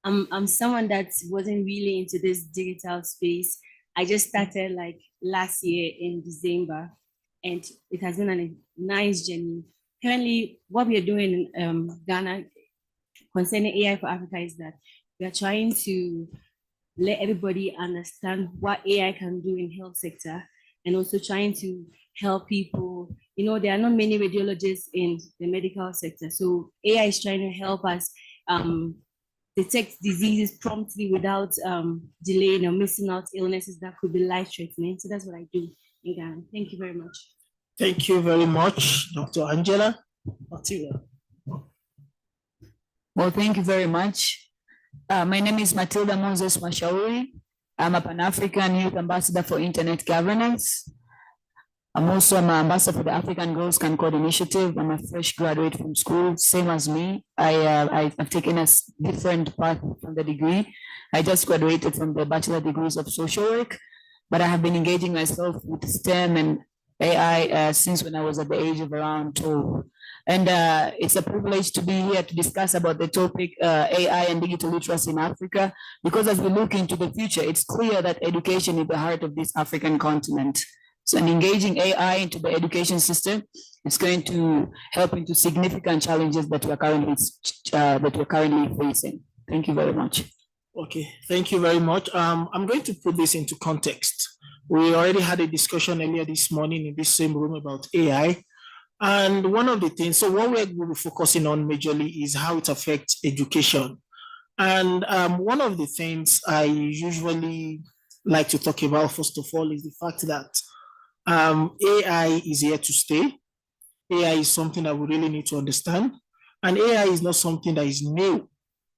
I'm someone that wasn't really into this digital space. I just started like last year in December, and it has been a nice journey. Currently, what we are doing in Ghana concerning AI for Africa is that we are trying to let everybody understand what AI can do in health sector, and also trying to help people. You know, there are not many radiologists in the medical sector, so AI is trying to help us detect diseases promptly without delaying or missing out illnesses that could be life-threatening. So that's what I do in Ghana. Thank you very much. Thank you very much, Dr. Angela. Matilda. Well, thank you very much. My name is Matilda Moses Mashauri. I'm a Pan-African Youth Ambassador for Internet Governance. I'm also an ambassador for the African Girls Can Code Initiative. I'm a fresh graduate from school, same as me. I've taken a different path from the degree. I just graduated from the Bachelor Degrees of Social Work, but I have been engaging myself with STEM and AI since when I was at the age of around 12. And it's a privilege to be here to discuss about the topic AI and digital literacy in Africa, because as we look into the future, it's clear that education is the heart of this African continent. So engaging AI into the education system is going to help into significant challenges that we're currently facing. Thank you very much. Okay, thank you very much. I'm going to put this into context. We already had a discussion earlier this morning in this same room about AI. And one of the things, so what we're focusing on majorly is how it affects education. And one of the things I usually like to talk about, first of all, is the fact that AI is here to stay. AI is something that we really need to understand. And AI is not something that is new,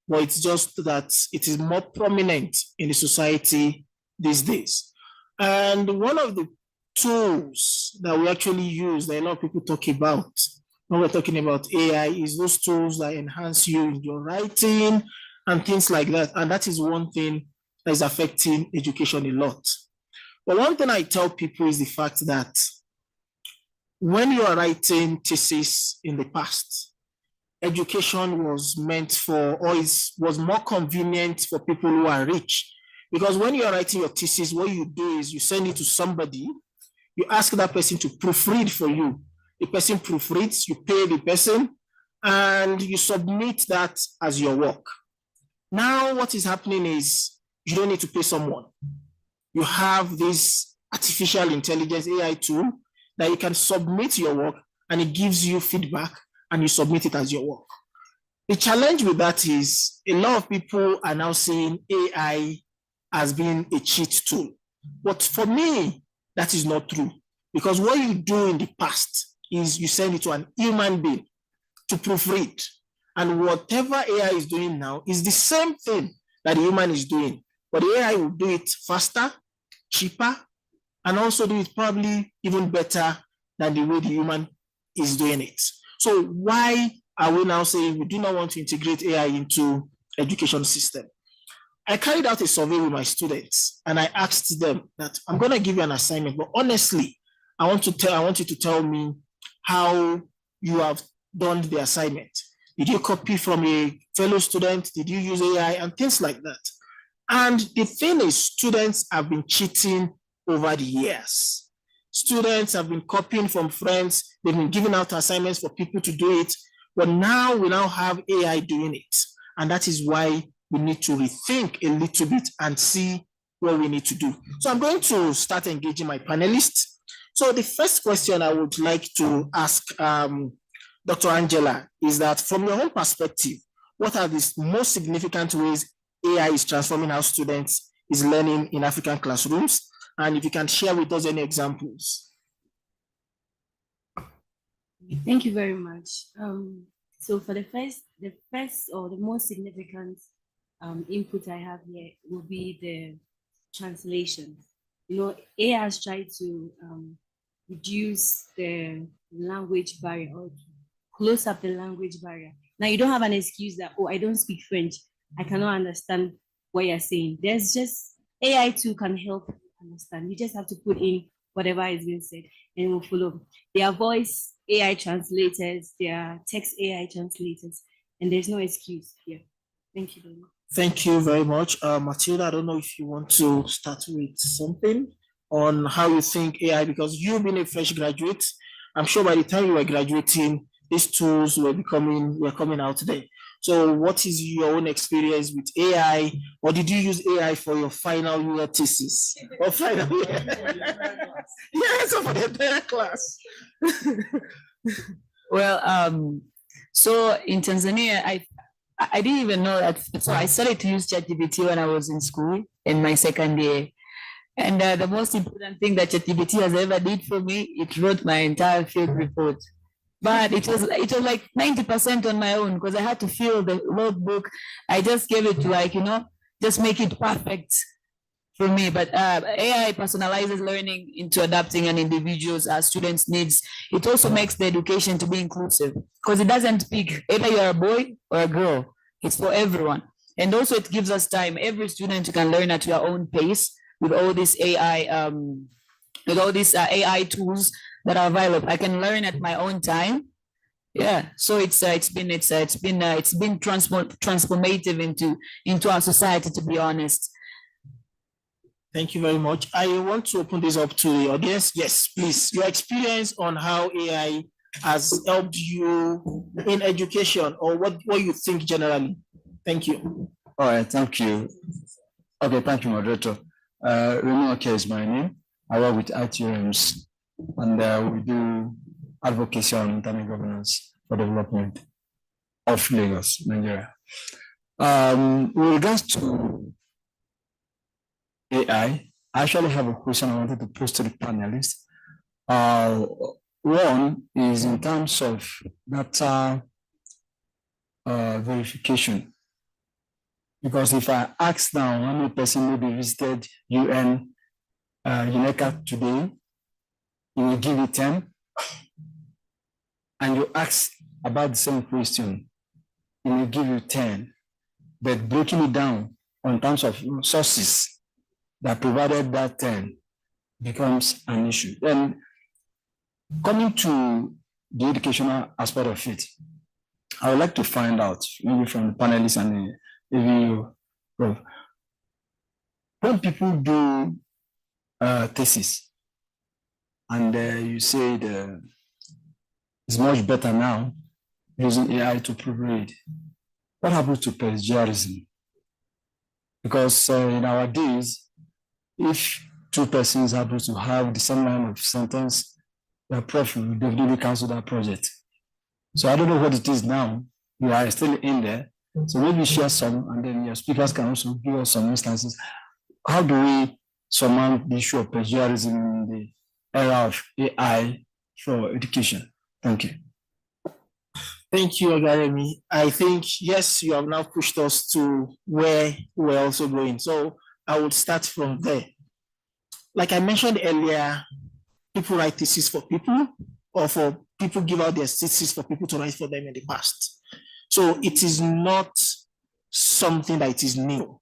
but it's just that it is more prominent in the society these days. And one of the tools that we actually use that a lot of people talk about when we're talking about AI is those tools that enhance you in your writing and things like that. And that is one thing that is affecting education a lot. But one thing I tell people is the fact that when you are writing thesis in the past, education was meant for, or was more convenient for people who are rich. Because when you are writing your thesis, what you do is you send it to somebody, you ask that person to proofread for you. The person proofreads, you pay the person, and you submit that as your work. Now, what is happening is you don't need to pay someone. You have this artificial intelligence AI tool that you can submit your work and it gives you feedback and you submit it as your work. The challenge with that is a lot of people are now seeing AI as being a cheat tool. But for me, that is not true, because what you do in the past is you send it to an human being to proofread. And whatever AI is doing now is the same thing that the human is doing. But the AI will do it faster, cheaper, and also do it probably even better than the way the human is doing it. So why are we now saying we do not want to integrate AI into education system? I carried out a survey with my students and I asked them that I'm going to give you an assignment, but honestly, I want you to tell me how you have done the assignment. Did you copy from a fellow student? Did you use AI and things like that? And the thing is, students have been cheating over the years. Students have been copying from friends. They've been giving out assignments for people to do it. But now we now have AI doing it. And that is why we need to rethink a little bit and see what we need to do. So I'm going to start engaging my panelists. So the first question I would like to ask Dr. Angela is that from your own perspective, what are the most significant ways AI is transforming how students is learning in African classrooms? And if you can share with us any examples. Thank you very much. So for the first or the most significant input I have here will be the translation. You know, AI has tried to reduce the language barrier or close up the language barrier. Now you don't have an excuse that, oh, I don't speak French, I cannot understand what you're saying. There's just AI too can help understand. You just have to put in whatever is being said and it will follow. There are voice AI translators, there are text AI translators, and there's no excuse here. Thank you very much. Thank you very much. Matilda, I don't know if you want to start with something on how you think AI, because you've been a fresh graduate. I'm sure by the time you were graduating, these tools were coming out today. So what is your own experience with AI, or did you use AI for your final year thesis? Or final year? Yes, for the entire class. Well, so in Tanzania, I didn't even know that. So I started to use ChatGPT when I was in school in my second year. And the most important thing that ChatGPT has ever did for me, it wrote my entire field report. But it was like 90% on my own because I had to fill the notebook. I just gave it to just make it perfect for me. But AI personalizes learning into adapting an individual's students' needs. It also makes the education to be inclusive because it doesn't pick either you're a boy or a girl. It's for everyone. And also it gives us time. Every student can learn at your own pace with all these AI AI tools that are available. I can learn at my own time. Yeah, so it's been transformative into our society, to be honest. Thank you very much. I want to open this up to the audience. Yes, please. Your experience on how AI has helped you in education, or what you think generally. Thank you. All right, thank you. Okay, thank you, moderator. Remo Oke is my name. I work with ITRMs, and we do advocacy on internet governance for development of Lagos, Nigeria. With regards to AI, I actually have a question I wanted to pose to the panelists. One is in terms of data verification. Because if I ask now how many person maybe visited UN UNECA today, you will give you 10. And you ask about the same question, it will give you 10. But breaking it down on terms of sources that provided that 10 becomes an issue. Then coming to the educational aspect of it, I would like to find out, maybe from the panelists and when people do thesis and you say it's much better now using AI to proofread, what happens to plagiarism? Because in our days, if two persons happen to have the same line of sentence, the prof will definitely cancel that project. So I don't know what it is now. You are still in there. So maybe share some, and then your speakers can also give us some instances. How do we surmount the issue of plagiarism in the era of AI for education? Thank you. Thank you, Ogaremi. I think, yes, you have now pushed us to where we're also going. So I would start from there. Like I mentioned earlier, people write theses for people, or for people give out their theses for people to write for them in the past. So it is not something that is new,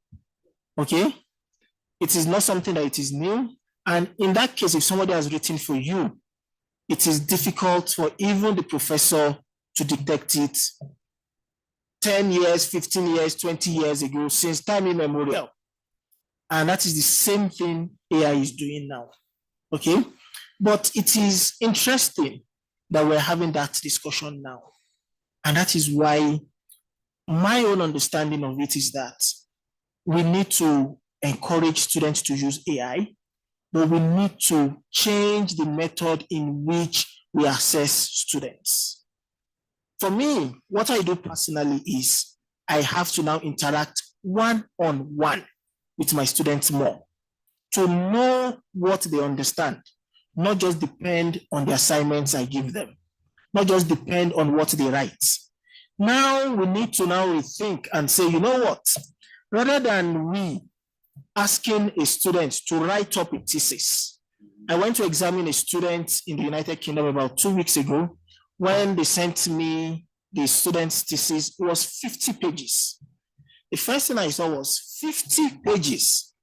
okay? It is not something that it is new. And in that case, if somebody has written for you, it is difficult for even the professor to detect it 10 years, 15 years, 20 years ago, since time immemorial. And that is the same thing AI is doing now, okay? But it is interesting that we're having that discussion now. And that is why my own understanding of it is that we need to encourage students to use AI, but we need to change the method in which we assess students. For me, what I do personally is I have to now interact one-on-one with my students more to know what they understand, not just depend on the assignments I give them, not just depend on what they write. Now we need to now rethink and say, you know what, rather than we asking a student to write up a thesis. I went to examine a student in the United Kingdom about 2 weeks ago. When they sent me the student's thesis, it was 50 pages. The first thing I saw was 50 pages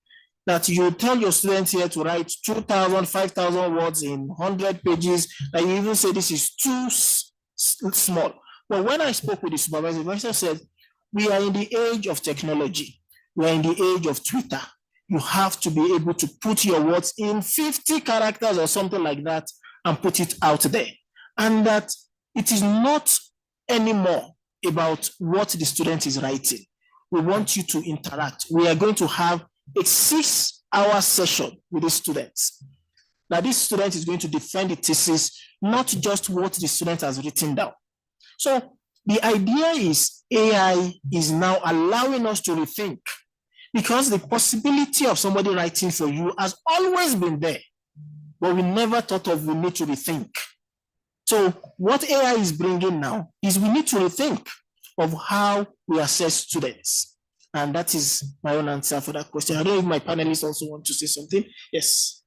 that you tell your students here to write 2,000, 5,000 words in 100 pages, and you even say this is too small. But when I spoke with the supervisor said, we are in the age of technology. We are in the age of Twitter. You have to be able to put your words in 50 characters or something like that and put it out there. And that it is not anymore about what the student is writing. We want you to interact. We are going to have a 6-hour session with the students. Now, this student is going to defend the thesis, not just what the student has written down. So the idea is AI is now allowing us to rethink, because the possibility of somebody writing for you has always been there, but we never thought of we need to rethink. So what AI is bringing now is we need to rethink of how we assess students. And that is my own answer for that question. I don't know if my panelists also want to say something. Yes.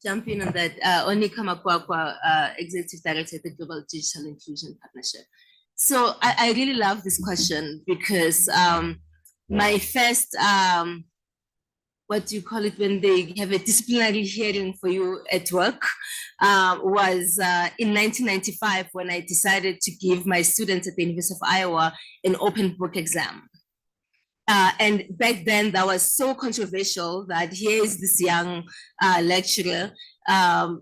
Jump in on that. Oni Kamakwakwa, Executive Director at the Global Digital Inclusion Partnership. So I really love this question because my first, what do you call it when they have a disciplinary hearing for you at work, was in 1995 when I decided to give my students at the University of Iowa an open book exam. And back then that was so controversial that here is this young lecturer,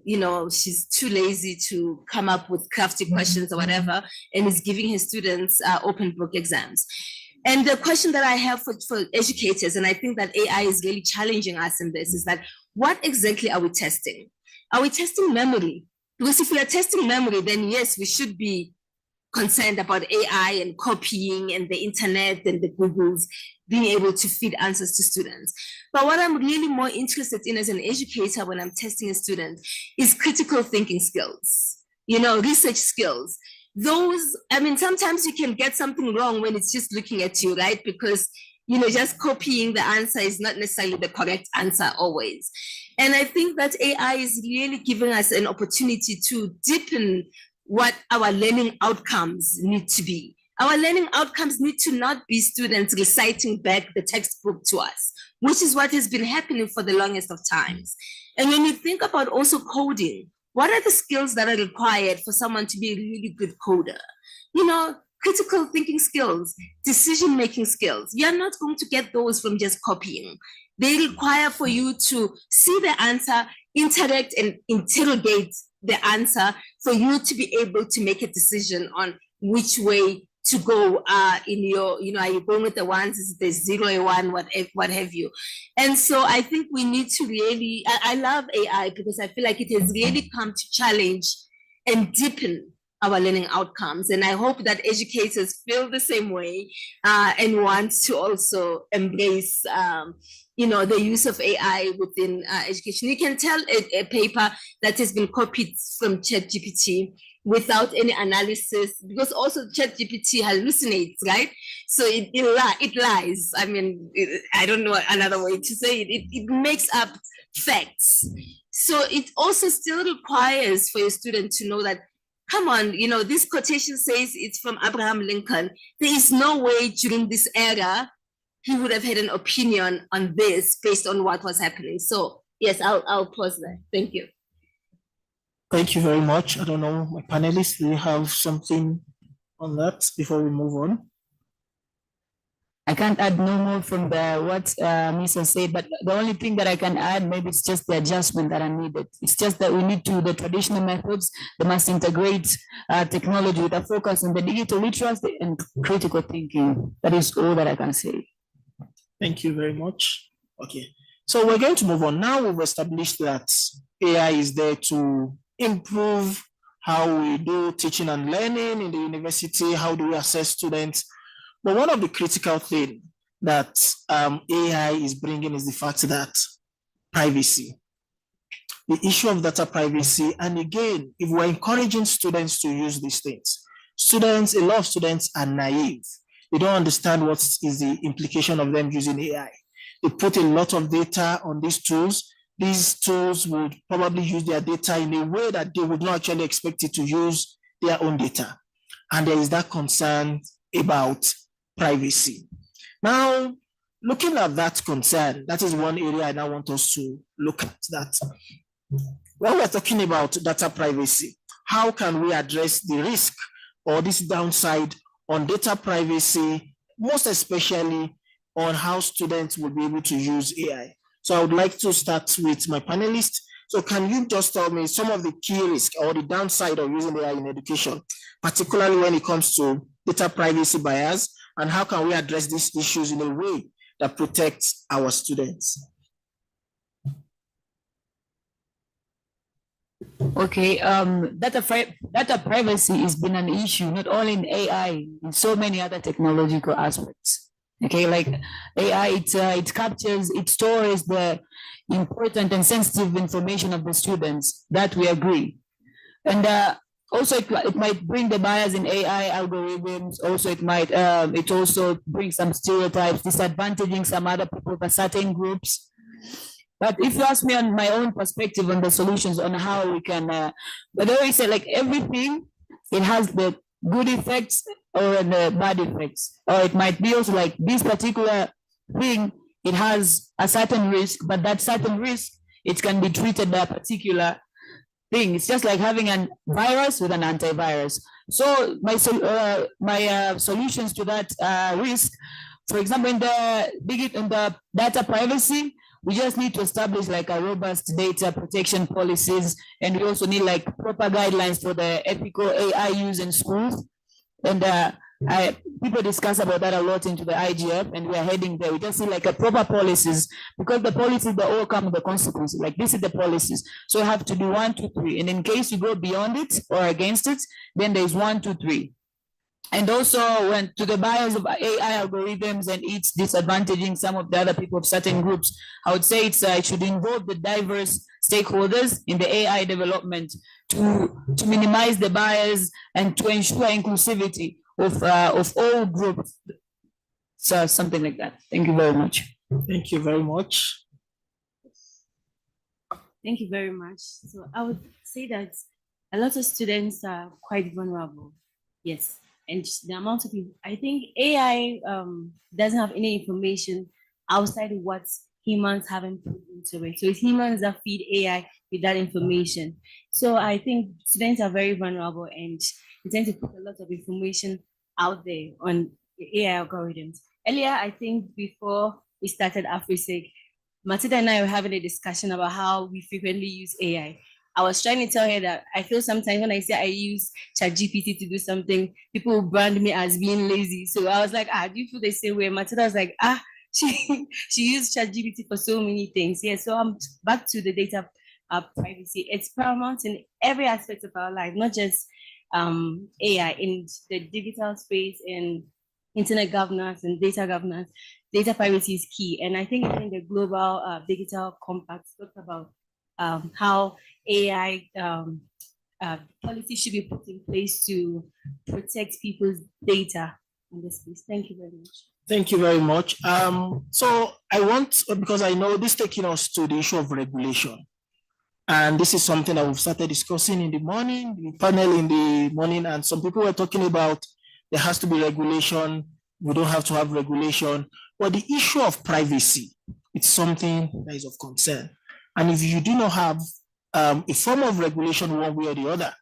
you know, she's too lazy to come up with crafty questions or whatever, and is giving his students open book exams. And the question that I have for educators, and I think that AI is really challenging us in this, is that what exactly are we testing? Are we testing memory? Because if we are testing memory, then yes, we should be concerned about AI and copying and the internet and the Googles being able to feed answers to students. But what I'm really more interested in as an educator when I'm testing a student is critical thinking skills, you know, research skills. Those, I mean, sometimes you can get something wrong when it's just looking at you, right? Because, you know, just copying the answer is not necessarily the correct answer always. And I think that AI is really giving us an opportunity to deepen what our learning outcomes need to be. Our learning outcomes need to not be students reciting back the textbook to us, which is what has been happening for the longest of times. And when you think about also coding, what are the skills that are required for someone to be a really good coder? You know, critical thinking skills, decision-making skills. You're not going to get those from just copying. They require for you to see the answer, interact and interrogate the answer for you to be able to make a decision on which way to go in your, you know, are you going with the ones, is the 0, a 1, what have you. And so I think we need to really, I love AI because I feel like it has really come to challenge and deepen our learning outcomes. And I hope that educators feel the same way and want to also embrace you know, the use of AI within education. You can tell a paper that has been copied from ChatGPT without any analysis, because also ChatGPT hallucinates, right? So it lies. I mean, I don't know another way to say it. It makes up facts. So it also still requires for a student to know that, come on, you know, this quotation says it's from Abraham Lincoln. There is no way during this era he would have had an opinion on this based on what was happening. So yes, I'll pause there. Thank you. Thank you very much. I don't know, my panelists, do you have something on that before we move on? I can't add no more from what Misa said, but the only thing that I can add, maybe it's just the adjustment that are needed. It's just that we need to, the traditional methods, they must integrate technology with a focus on the digital literacy and critical thinking. That is all that I can say. Thank you very much. Okay, so we're going to move on. Now we've established that AI is there to improve how we do teaching and learning in the university, how do we assess students. But one of the critical things that AI is bringing is the fact that privacy, the issue of data privacy. And again, if we're encouraging students to use these things, a lot of students are naive. They don't understand what is the implication of them using AI. They put a lot of data on these tools. These tools would probably use their data in a way that they would not actually expect it to use their own data. And there is that concern about privacy. Now, looking at that concern, that is one area I now want us to look at that. When we're talking about data privacy, how can we address the risk or this downside on data privacy, most especially on how students will be able to use AI? So I would like to start with my panelists. So can you just tell me some of the key risks or the downside of using AI in education, particularly when it comes to data privacy bias, and how can we address these issues in a way that protects our students? Okay, data privacy has been an issue not only in AI, in so many other technological aspects. Okay, like AI, it captures, it stores the important and sensitive information of the students. That we agree, and also it might bring the bias in AI algorithms. Also, it also brings some stereotypes, disadvantaging some other people for certain groups. But if you ask me on my own perspective on the solutions on how we can, but I always say like everything, it has the good effects or the bad effects. Or it might be also like this particular thing, it has a certain risk, but that certain risk, it can be treated by a particular thing. It's just like having a virus with an antivirus. So my solutions to that risk, for example, in the data privacy, we just need to establish like a robust data protection policies, and we also need like proper guidelines for the ethical AI use in schools. And people discuss about that a lot into the IGF, and we are heading there. We just see like a proper policies, because the policies, they all come with the consequences. Like this is the policies, so you have to do 1, 2, 3, and in case you go beyond it or against it, then there's 1, 2, 3. And also when to the bias of AI algorithms and it's disadvantaging some of the other people of certain groups, I would say it should involve the diverse stakeholders in the AI development to minimize the bias and to ensure inclusivity of all groups. So something like that. Thank you very much. Thank you very much. Thank you very much. So I would say that a lot of students are quite vulnerable. Yes. And the amount of people, I think AI doesn't have any information outside of what humans haven't put into it. So it's humans that feed AI with that information. So I think students are very vulnerable, and they tend to put a lot of information out there on the AI algorithms. Earlier, I think before we started AfriSec, Matilda and I were having a discussion about how we frequently use AI. I was trying to tell her that I feel sometimes when I say I use ChatGPT to do something, people will brand me as being lazy. So I was like, do you feel the same way? Matilda was like, she used ChatGPT for so many things. Yeah, so I'm back to the data privacy. It's paramount in every aspect of our life, not just AI, in the digital space, in internet governance and data governance. Data privacy is key. And I think in the global digital compact talked about how AI policy should be put in place to protect people's data in this space. Thank you very much. Thank you very much. So I want, because I know this taking us to the issue of regulation. And this is something that we've started discussing in the morning, the panel in the morning, and some people were talking about there has to be regulation, we don't have to have regulation. But the issue of privacy, it's something that is of concern. And if you do not have a form of regulation one way or the other,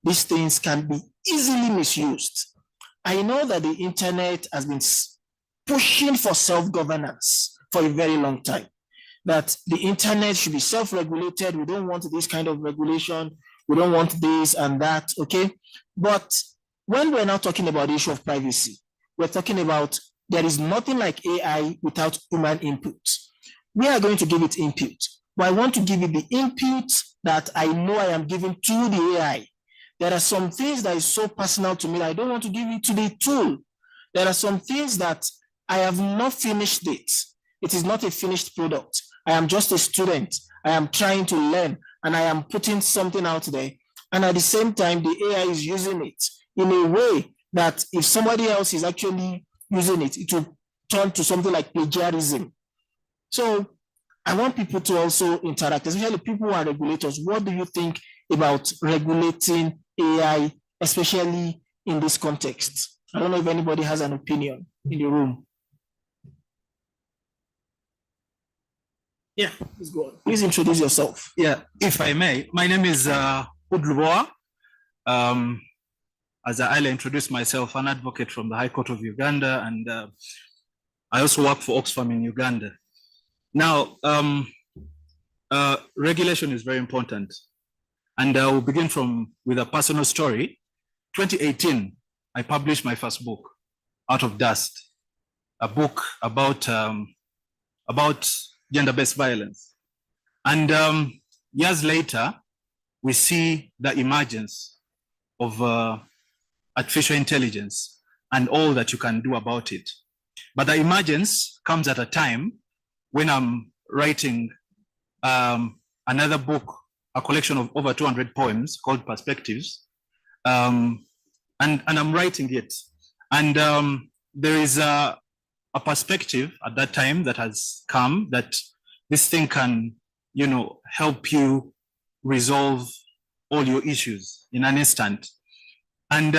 these things can be easily misused. I know that the internet has been pushing for self-governance for a very long time, that the internet should be self-regulated. We don't want this kind of regulation. We don't want this and that, okay? But when we're now talking about the issue of privacy, we're talking about there is nothing like AI without human input. We are going to give it input, but I want to give it the input that I know I am giving to the AI. There are some things that is so personal to me that I don't want to give it to the tool. There are some things that I have not finished it. It is not a finished product. I am just a student. I am trying to learn, and I am putting something out there. And at the same time, the AI is using it in a way that if somebody else is actually using it, it will turn to something like plagiarism. So I want people to also interact, especially people who are regulators. What do you think about regulating AI, especially in this context? I don't know if anybody has an opinion in the room. Yeah, please go on. Please introduce yourself. Yeah, if I may. My name is Udluboa. As I earlier introduced myself, an advocate from the High Court of Uganda, and I also work for Oxfam in Uganda. Now, regulation is very important. And we'll begin with a personal story. 2018, I published my first book, Out of Dust, a book about gender-based violence. And years later, we see the emergence of artificial intelligence and all that you can do about it. But the emergence comes at a time when I'm writing another book, a collection of over 200 poems called Perspectives. And I'm writing it. And there is a perspective at that time that has come that this thing can, help you resolve all your issues in an instant. And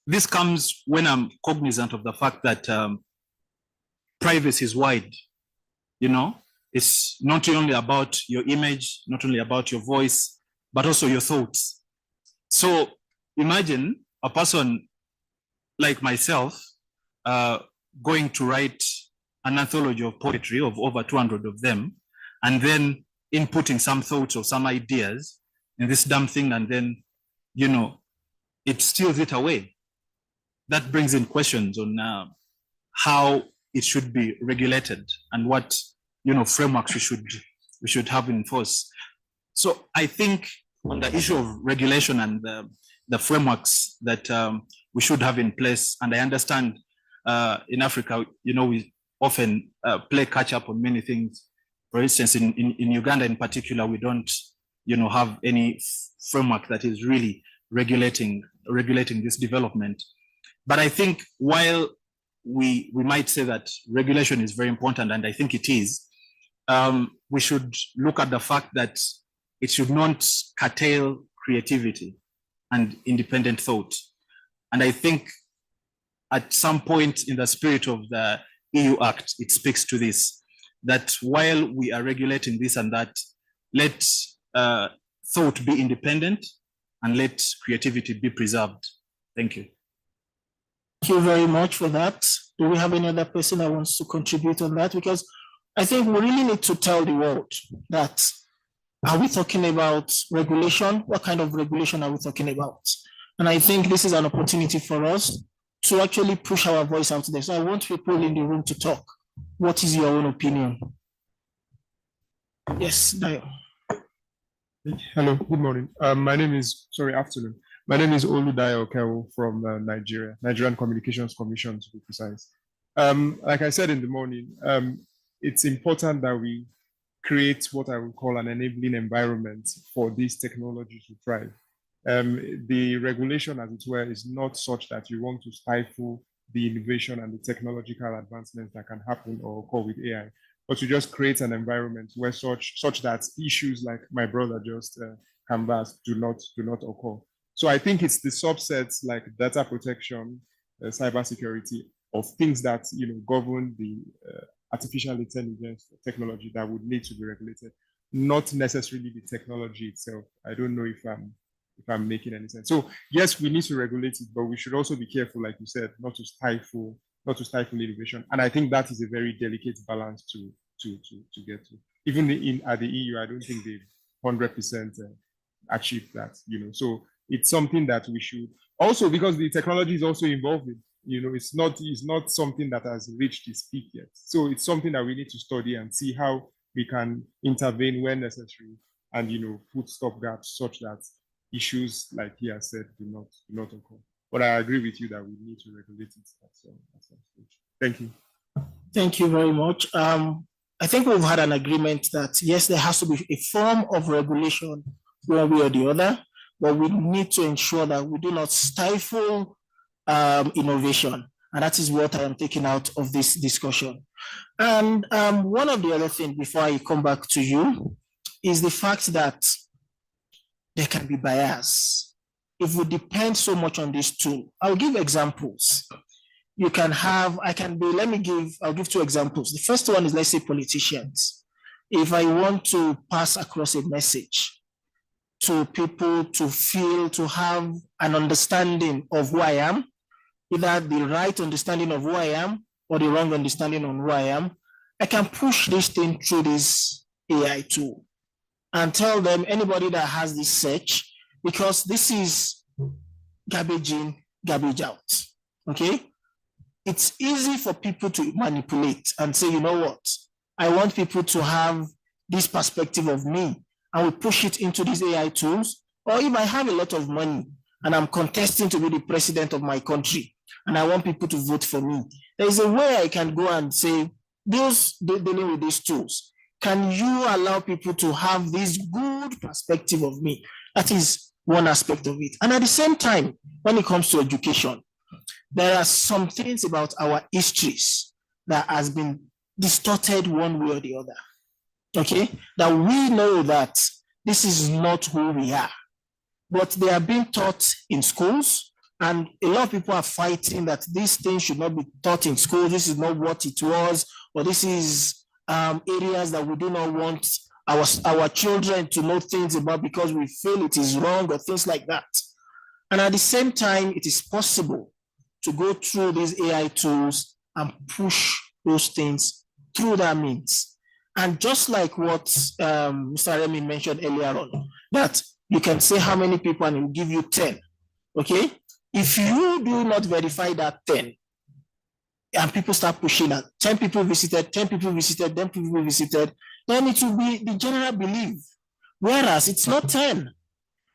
this comes when I'm cognizant of the fact that privacy is wide. It's not only about your image, not only about your voice, but also your thoughts. So imagine a person like myself going to write an anthology of poetry of over 200 of them, and then inputting some thoughts or some ideas in this damn thing, and then, it steals it away. That brings in questions on how it should be regulated and what, frameworks we should have in force. So I think on the issue of regulation and the frameworks that we should have in place, and I understand in Africa, we often play catch up on many things. For instance, in Uganda in particular, we don't, have any framework that is really regulating this development. But I think while we might say that regulation is very important, and I think it is, we should look at the fact that it should not curtail creativity and independent thought. And I think at some point in the spirit of the EU Act, it speaks to this, that while we are regulating this and that, let thought be independent and let creativity be preserved. Thank you. Thank you very much for that. Do we have any other person that wants to contribute on that? Because I think we really need to tell the world that, are we talking about regulation? What kind of regulation are we talking about? And I think this is an opportunity for us to actually push our voice out there. So I want people in the room to talk. What is your own opinion? Yes, Dayo. Hello, good morning. Afternoon. My name is Oludayo Okewo from Nigeria, Nigerian Communications Commission to be precise. Like I said in the morning, it's important that we create what I would call an enabling environment for this technology to thrive. The regulation, as it were, is not such that you want to stifle the innovation and the technological advancements that can happen or occur with AI, but to just create an environment where such that issues like my brother just canvassed do not occur. So I think it's the subsets like data protection, cybersecurity, of things that govern the artificial intelligence technology that would need to be regulated, not necessarily the technology itself. I don't know if I'm making any sense. So yes, we need to regulate it, but we should also be careful, like you said, not to stifle innovation. And I think that is a very delicate balance to get to. Even at the EU, I don't think they've 100% achieved that. So it's something that we should also, because the technology is also evolving. It's not something that has reached its peak yet. So it's something that we need to study and see how we can intervene when necessary, and put stopgaps such that issues like he has said do not occur. But I agree with you that we need to regulate it at some stage. Thank you. Thank you very much. I think we've had an agreement that yes, there has to be a form of regulation one way or the other, but we need to ensure that we do not stifle innovation. And that is what I am taking out of this discussion. And one of the other things before I come back to you is the fact that there can be bias. If we depend so much on this tool, I'll give examples. You can have, I'll give two examples. The first one is, let's say, politicians. If I want to pass across a message to people to have an understanding of who I am, either the right understanding of who I am or the wrong understanding on who I am, I can push this thing through this AI tool and tell them, anybody that has this search, because this is garbage in, garbage out. Okay? It's easy for people to manipulate and say, you know what? I want people to have this perspective of me. I will push it into these AI tools. Or if I have a lot of money and I'm contesting to be the president of my country and I want people to vote for me, there is a way I can go and say, those dealing with these tools, can you allow people to have this good perspective of me? That is one aspect of it. And at the same time, when it comes to education, there are some things about our histories that has been distorted one way or the other. Okay, that we know that this is not who we are, but they are being taught in schools, and a lot of people are fighting that these things should not be taught in schools. This is not what it was, or this is areas that we do not want our children to know things about because we feel it is wrong or things like that. And at the same time, it is possible to go through these AI tools and push those things through that means. And just like what Mr. Remy mentioned earlier on, that you can say how many people and it will give you 10, okay? If you do not verify that 10, and people start pushing that 10 people visited, 10 people visited, 10 people visited, then it will be the general belief, whereas it's not 10.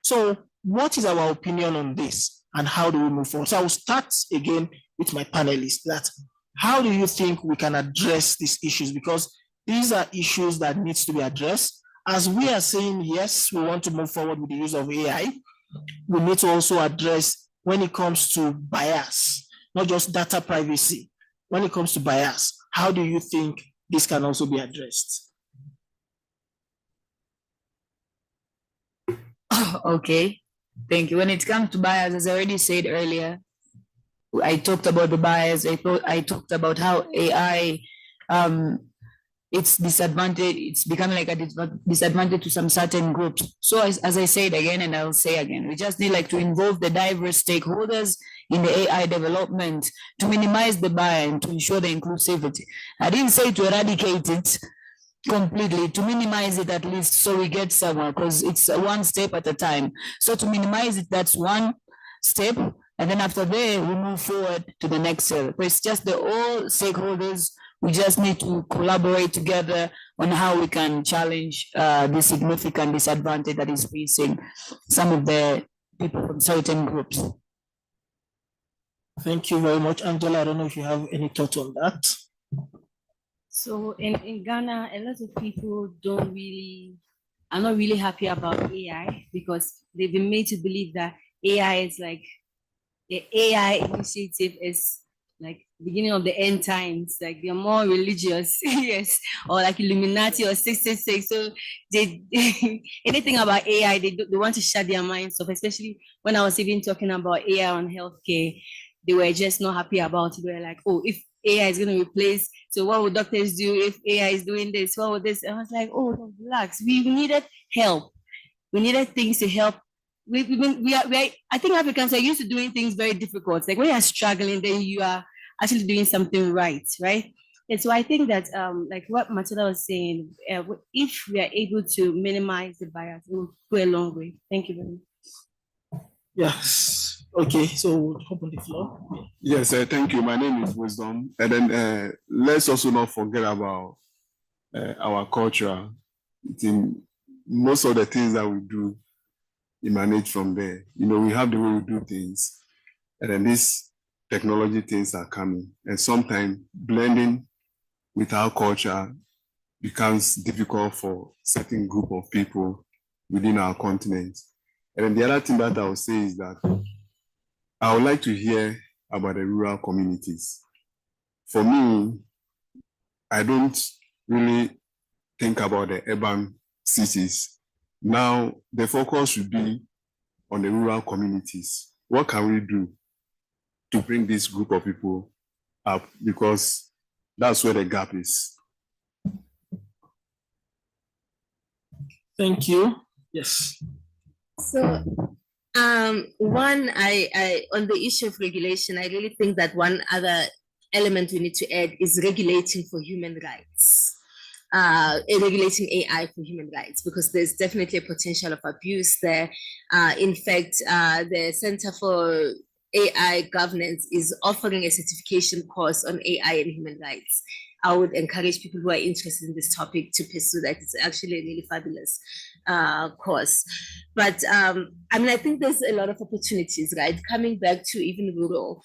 So what is our opinion on this and how do we move forward? So I will start again with my panelists, that how do you think we can address these issues? Because these are issues that needs to be addressed. As we are saying, yes, we want to move forward with the use of AI, we need to also address when it comes to bias, not just data privacy. When it comes to bias, how do you think this can also be addressed? Okay, thank you. When it comes to bias, as I already said earlier, I talked about the bias. I talked about how AI, it's disadvantage. It's becoming like a disadvantage to some certain groups. So as I said again, and I'll say again, we just need like to involve the diverse stakeholders in the AI development to minimize the bias and to ensure the inclusivity. I didn't say to eradicate it completely, to minimize it at least so we get somewhere, because it's one step at a time. So to minimize it, that's one step. And then after there, we move forward to the next step. But it's just the all stakeholders. We just need to collaborate together on how we can challenge the significant disadvantage that is facing some of the people from certain groups. Thank you very much, Angela. I don't know if you have any thoughts on that. So in Ghana, a lot of people are not really happy about AI because they've been made to believe that AI is like, the AI initiative is like beginning of the end times, like they're more religious, yes, or like Illuminati or 666. So they anything about AI, they want to shut their minds off, especially when I was even talking about AI on healthcare. They were just not happy about it. They were like, oh, if AI is going to replace, so what would doctors do if AI is doing this? What would this? And I was like, oh, relax. We needed help. We needed things to help. I think Africans are used to doing things very difficult. Like when you're struggling, then you are actually doing something right? And so I think that, like what Matilda was saying, if we are able to minimize the bias, it will go a long way. Thank you very much. Yes. Okay, so we'll open the floor. Yes, thank you. My name is Wisdom. And then let's also not forget about our culture. Most of the things that we do emanate from there. You know, we have the way we do things, and then these technology things are coming. And sometimes blending with our culture becomes difficult for certain group of people within our continent. And then the other thing that I would say is that I would like to hear about the rural communities. For me, I don't really think about the urban cities. Now, the focus should be on the rural communities. What can we do to bring this group of people up? Because that's where the gap is. Thank you. Yes. So, one, I on the issue of regulation, I really think that one other element we need to add is regulating for human rights. Regulating AI for human rights, because there's definitely a potential of abuse there. In fact, the Center for AI governance is offering a certification course on AI and human rights. I would encourage people who are interested in this topic to pursue that. It's actually a really fabulous course. But I mean, I think there's a lot of opportunities, right? Coming back to even rural.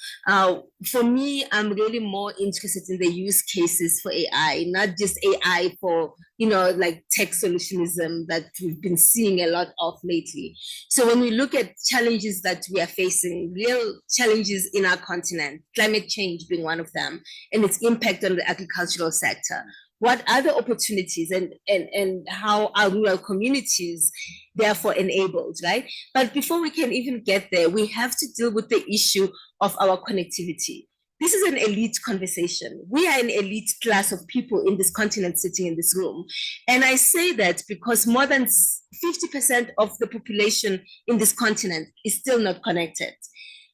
For me, I'm really more interested in the use cases for AI, not just AI for, you know, like tech solutionism that we've been seeing a lot of lately. So when we look at challenges that we are facing, real challenges in our continent, climate change being one of them, and its impact on the agricultural sector, what are the opportunities and how are rural communities therefore enabled, right? But before we can even get there, we have to deal with the issue of our connectivity. This is an elite conversation. We are an elite class of people in this continent sitting in this room. And I say that because more than 50% of the population in this continent is still not connected.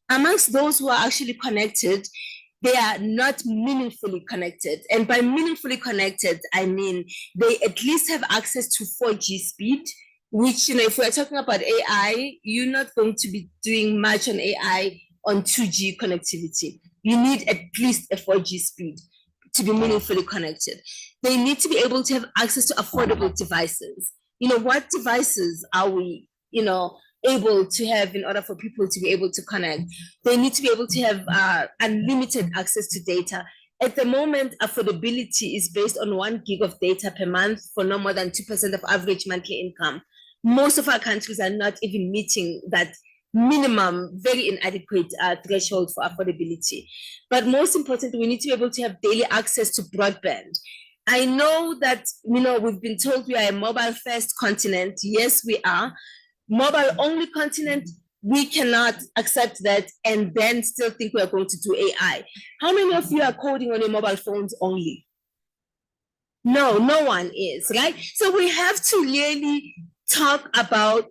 Amongst those who are actually connected, they are not meaningfully connected. And by meaningfully connected, I mean they at least have access to 4G speed, which, you know, if we're talking about AI, you're not going to be doing much on AI on 2G connectivity. You need at least a 4G speed to be meaningfully connected. They need to be able to have access to affordable devices. You know, what devices are we, you know, able to have in order for people to be able to connect? They need to be able to have unlimited access to data. At the moment, affordability is based on 1 gig of data per month for no more than 2% of average monthly income. Most of our countries are not even meeting that minimum, very inadequate threshold for affordability. But most importantly, we need to be able to have daily access to broadband. I know that, you know, we've been told we are a mobile first continent. Yes, we are. Mobile only continent, we cannot accept that and then still think we are going to do AI. How many of you are coding on your mobile phones only? No, no one is, right? So we have to really talk about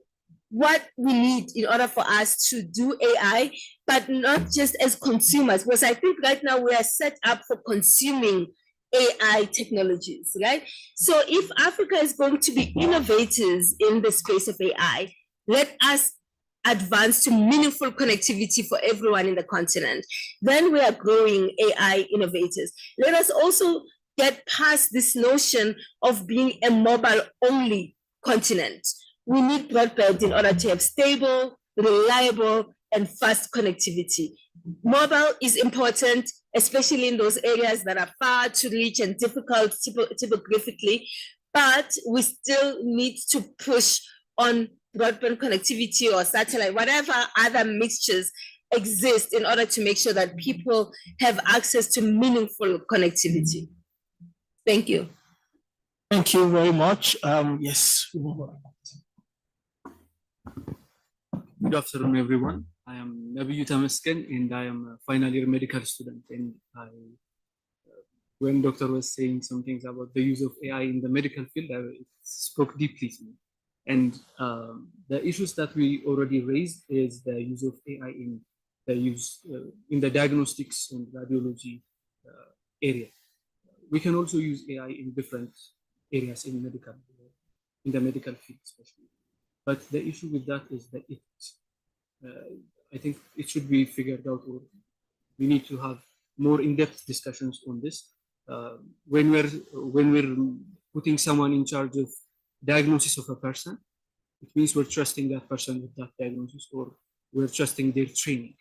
what we need in order for us to do AI, but not just as consumers, because I think right now we are set up for consuming AI technologies, right? So if Africa is going to be innovators in the space of AI, let us advance to meaningful connectivity for everyone in the continent. Then we are growing AI innovators. Let us also get past this notion of being a mobile-only continent. We need broadband in order to have stable, reliable, and fast connectivity. Mobile is important, especially in those areas that are far to reach and difficult topographically, but we still need to push on broadband connectivity or satellite, whatever other mixtures exist in order to make sure that people have access to meaningful connectivity. Thank you. Thank you very much. Yes. Good afternoon, everyone. I am Nabi Tamaskin, and I am a final year medical student. And when Doctor was saying some things about the use of AI in the medical field, it spoke deeply to me. And the issues that we already raised is the use of AI in the diagnostics and radiology area. We can also use AI in different areas in the medical field, especially. But the issue with that is the ethics. I think it should be figured out, or we need to have more in-depth discussions on this. When we're putting someone in charge of diagnosis of a person, it means we're trusting that person with that diagnosis, or we're trusting their training.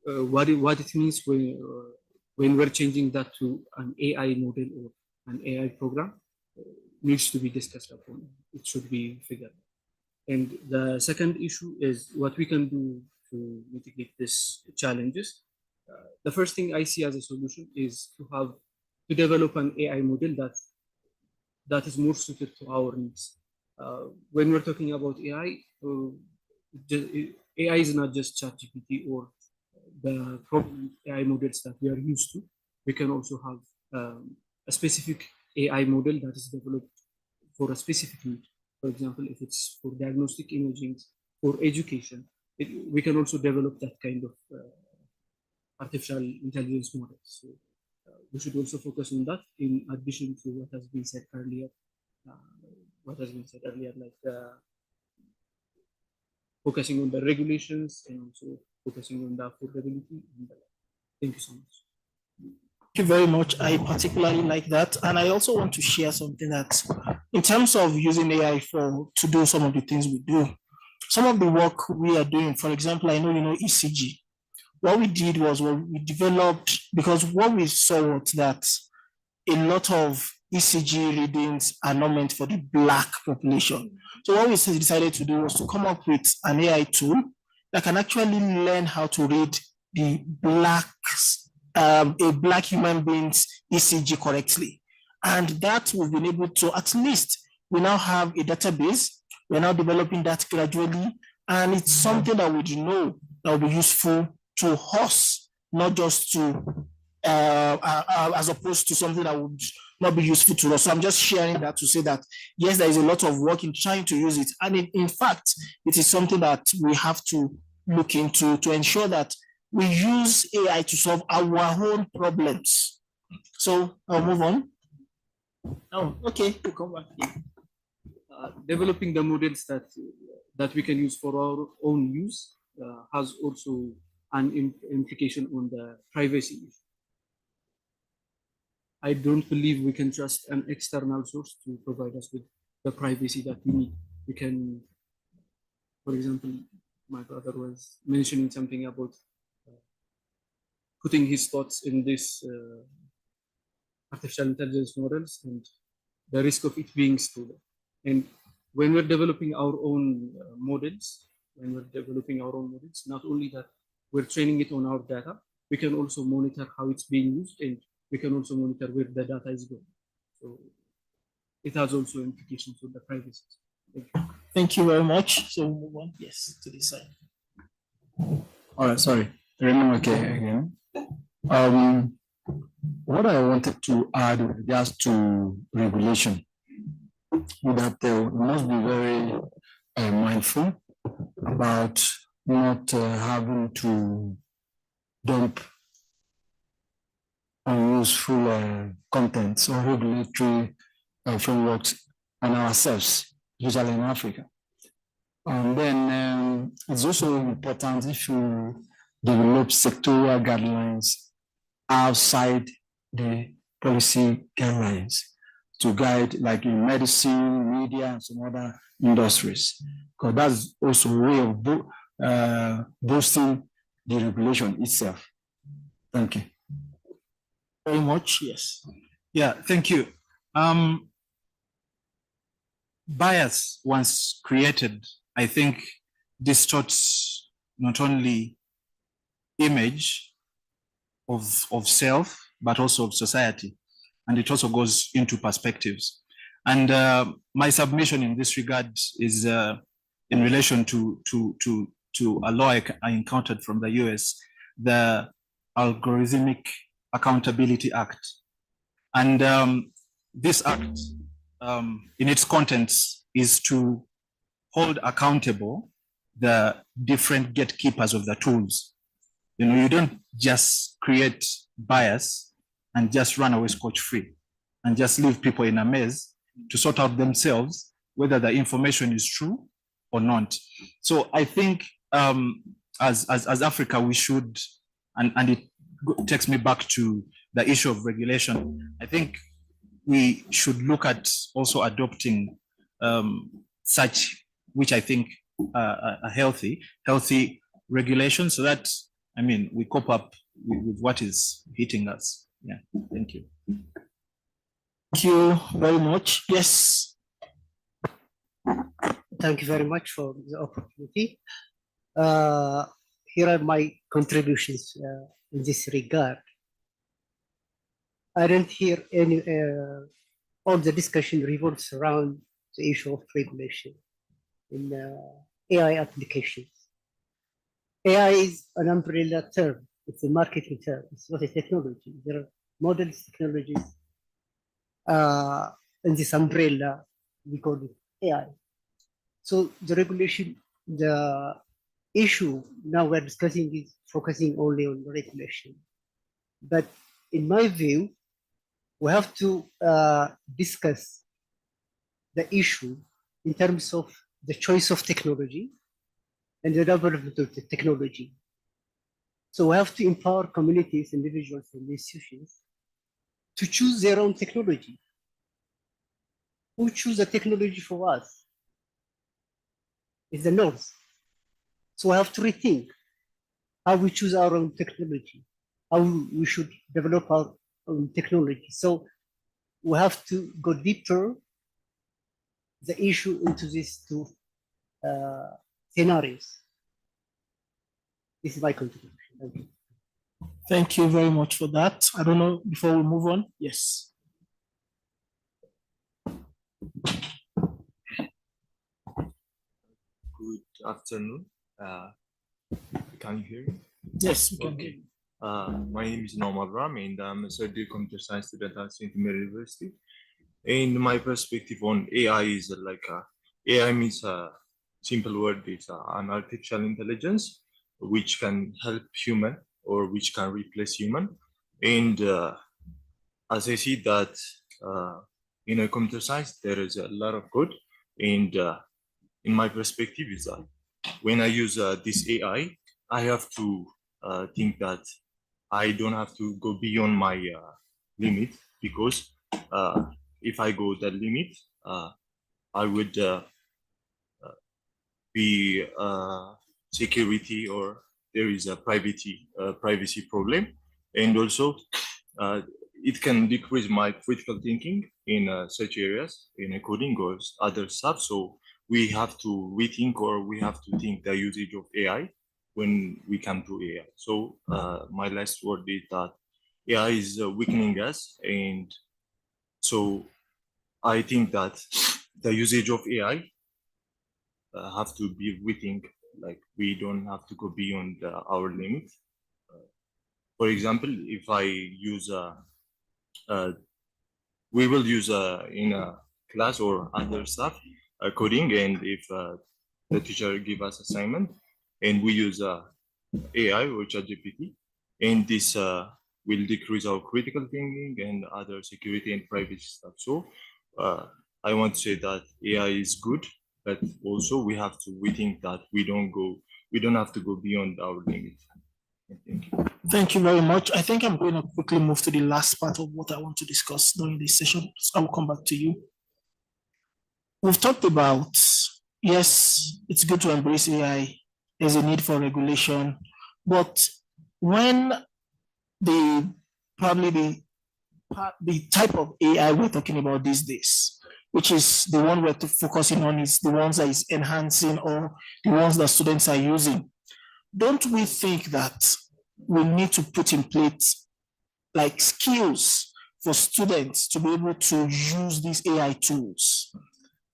What it means when we're changing that to an AI model or an AI program needs to be discussed upon. It should be figured out. And the second issue is what we can do to mitigate these challenges. The first thing I see as a solution is to develop an AI model that is more suited to our needs. When we're talking about AI, AI is not just ChatGPT or the AI models that we are used to. We can also have a specific AI model that is developed for a specific need. For example, if it's for diagnostic imaging, for education, we can also develop that kind of artificial intelligence models. So we should also focus on that in addition to what has been said earlier. Like focusing on the regulations and also focusing on the affordability. Thank you so much. Thank you very much. I particularly like that. And I also want to share something that in terms of using AI to do some of the things we do, some of the work we are doing, for example, I know you know ECG. What we did was we developed, because what we saw was that a lot of ECG readings are not meant for the Black population. So what we decided to do was to come up with an AI tool that can actually learn how to read the a Black human being's ECG correctly. And that we've been able to, at least we now have a database. We're now developing that gradually. And it's something that we know that will be useful to us, not just to, as opposed to something that would not be useful to us. So I'm just sharing that to say that, yes, there is a lot of work in trying to use it. And in fact, it is something that we have to look into to ensure that we use AI to solve our own problems. So I'll move on. Oh, okay, we'll come back. Developing the models that we can use for our own use has also an implication on the privacy issue. I don't believe we can trust an external source to provide us with the privacy that we need. We can, for example, my brother was mentioning something about putting his thoughts in this artificial intelligence models and the risk of it being stolen. And when we're developing our own models, not only that we're training it on our data, we can also monitor how it's being used, and we can also monitor where the data is going. So it has also implications with the privacy. Thank you. Thank you very much. So move on, yes, to this side. All right, sorry. Remember again. What I wanted to add with regards to regulation, that we must be very mindful about not having to dump unuseful contents or regulatory frameworks on ourselves, usually in Africa. And then it's also important if you develop sectoral guidelines outside the policy guidelines to guide, like in medicine, media, and some other industries, because that's also a way of boosting the regulation itself. Thank you. Very much, yes. Yeah, thank you. Bias once created, I think, distorts not only image of self, but also of society. And it also goes into perspectives. And my submission in this regard is in relation to a law I encountered from the US, the Algorithmic Accountability Act. And this act, in its contents, is to hold accountable the different gatekeepers of the tools. You know, you don't just create bias and just run away scotch-free and just leave people in a maze to sort out themselves whether the information is true or not. So I think as Africa, we should, and it takes me back to the issue of regulation, I think we should look at also adopting such, which I think a healthy regulation, so that, I mean, we cope up with what is hitting us. Yeah, thank you. Thank you very much. Yes. Thank you very much for the opportunity. Here are my contributions in this regard. I don't hear any, all the discussion revolves around the issue of regulation in AI applications. AI is an umbrella term. It's a marketing term. It's not a technology. There are models, technologies. In this umbrella, we call it AI. So the regulation, the issue now we're discussing is focusing only on regulation. But in my view, we have to discuss the issue in terms of the choice of technology and the development of the technology. So we have to empower communities, individuals, and institutions to choose their own technology. Who choose the technology for us? It's the North. So we have to rethink how we choose our own technology, how we should develop our own technology. So we have to go deeper the issue into these two scenarios. This is my contribution. Thank you. Thank you very much for that. I don't know, before we move on, yes. Good afternoon. Can you hear me? Yes, we can hear you. My name is Norman Ram, and I'm a third-year computer science student at St. Mary University. And my perspective on AI is AI means a simple word, it's an artificial intelligence which can help human or which can replace human. And as I see that in a computer science, there is a lot of good. And in my perspective is that when I use this AI, I have to think that I don't have to go beyond my limit, because if I go that limit, I would be security, or there is a privacy problem, and also it can decrease my critical thinking in such areas, in coding or other stuff. So we have to rethink, or we have to think the usage of AI when we come to AI. So my last word is that AI is weakening us, and so I think that the usage of AI have to be rethink. Like, we don't have to go beyond our limit. For example, if I use we will use in a class or other stuff coding, and if the teacher give us assignment and we use AI or ChatGPT, and this will decrease our critical thinking and other security and privacy stuff. So I want to say that AI is good, but also we have to rethink that we don't have to go beyond our limit. Thank you. Thank you very much. I think I'm going to quickly move to the last part of what I want to discuss during this session. So I will come back to you. We've talked about, yes, it's good to embrace AI. There's a need for regulation, but when the type of AI we're talking about these days, which is the one we're focusing on, is the ones that is enhancing, or the ones that students are using, don't we think that we need to put in place like skills for students to be able to use these AI tools?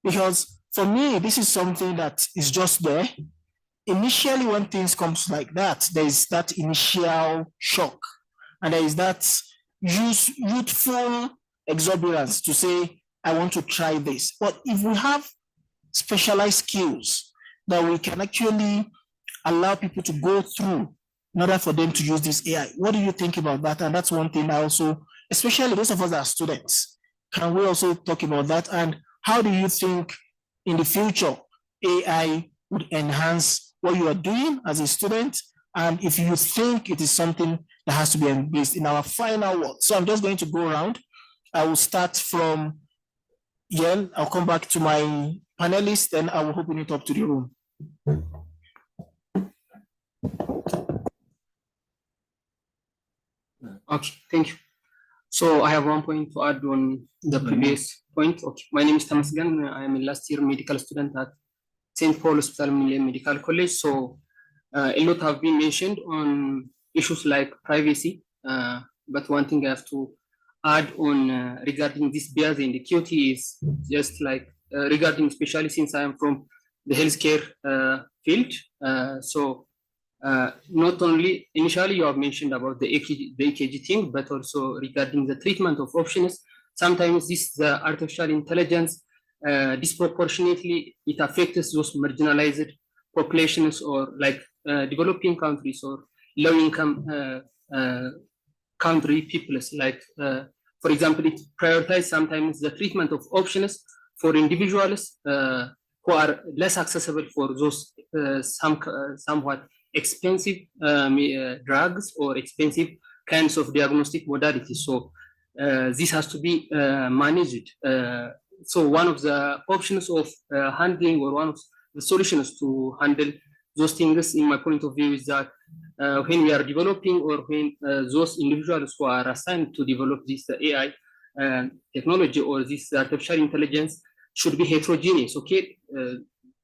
Because for me, this is something that is just there. Initially, when things comes like that, there is that initial shock, and there is that youthful exuberance to say, I want to try this. But if we have specialized skills that we can actually allow people to go through in order for them to use this AI, what do you think about that? And that's one thing I also, especially those of us that are students, can we also talk about that? And how do you think in the future AI would enhance what you are doing as a student? And if you think it is something that has to be embraced, in our final word. So I'm just going to go around. I will start from Yen. I'll come back to my panelists, then I will open it up to the room. Okay, thank you. So I have one point to add on the previous point. Okay, my name is Thomas Gan. I am a last year medical student at St. Paul Hospital Medical College. So a lot have been mentioned on issues like privacy, but one thing I have to add on regarding this bias and equity is just like regarding, especially since I am from the healthcare field. Not only initially you have mentioned about the EKG thing, but also regarding the treatment of options. Sometimes the artificial intelligence disproportionately it affects those marginalized populations, or like developing countries or low-income country peoples. Like for example, it prioritizes sometimes the treatment of options for individuals who are less accessible for those somewhat expensive drugs or expensive kinds of diagnostic modalities. So this has to be managed. So one of the options of handling, or one of the solutions to handle those things, in my point of view, is that when we are developing, or when those individuals who are assigned to develop this AI technology or this artificial intelligence should be heterogeneous. Okay,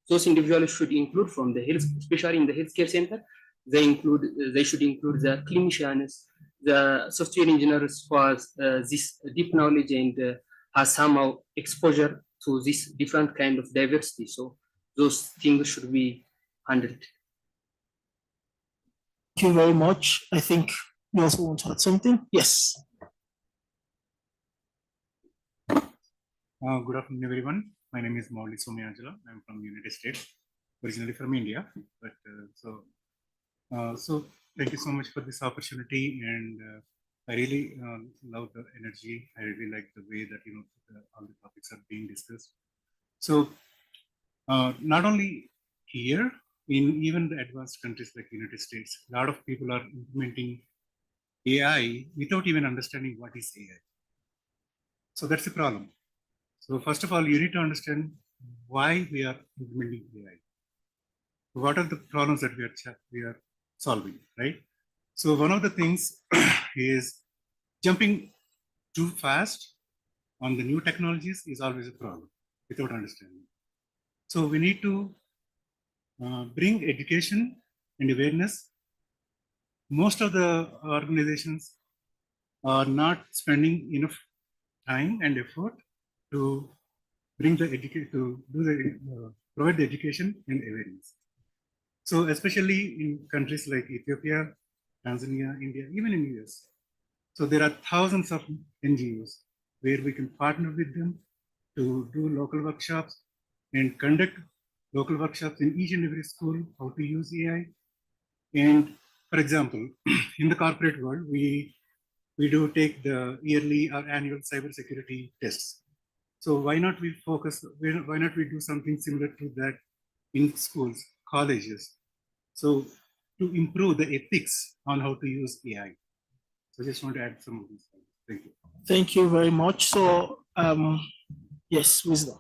those individuals should include from the health, especially in the healthcare center. They should include the clinicians, the software engineers who has this deep knowledge and has somehow exposure to this different kind of diversity. So those things should be handled. Thank you very much. I think you also want to add something? Yes. Good afternoon, everyone. My name is Mauli Somiangela. I'm from United States, originally from India. But so thank you so much for this opportunity, and I really love the energy. I really like the way that all the topics are being discussed. So not only here, in even the advanced countries like United States, a lot of people are implementing AI without even understanding what is AI. So that's the problem. So first of all, you need to understand why we are implementing AI. What are the problems that we are solving, right? So one of the things is jumping too fast on the new technologies is always a problem without understanding. So we need to bring education and awareness. Most of the organizations are not spending enough time and effort to bring the provide the education and awareness. So especially in countries like Ethiopia, Tanzania, India, even in US. So there are thousands of NGOs where we can partner with them to do local workshops and conduct local workshops in each and every school, how to use AI. And for example, in the corporate world, we do take the yearly or annual cybersecurity tests. So why not we focus, why not we do something similar to that in schools, colleges? So to improve the ethics on how to use AI. So I just want to add some of these things. Thank you. Thank you very much. So yes, Wisdom.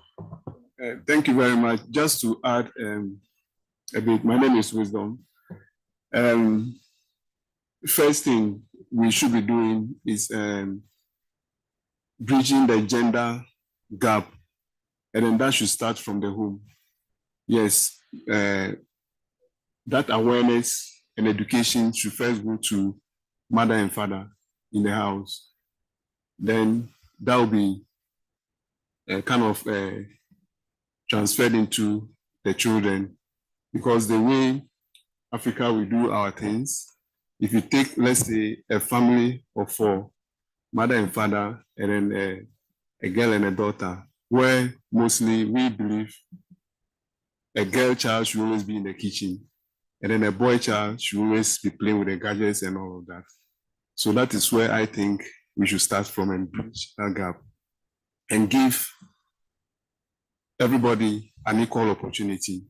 Thank you very much. Just to add a bit, my name is Wisdom. First thing we should be doing is bridging the gender gap, and then that should start from the home. Yes, that awareness and education should first go to mother and father in the house. Then that will be kind of transferred into the children, because the way Africa will do our things, if you take, let's say, a family of 4, mother and father, and then a girl and a daughter, where mostly we believe a girl child should always be in the kitchen, and then a boy child should always be playing with the gadgets and all of that. So that is where I think we should start from and bridge that gap and give everybody an equal opportunity.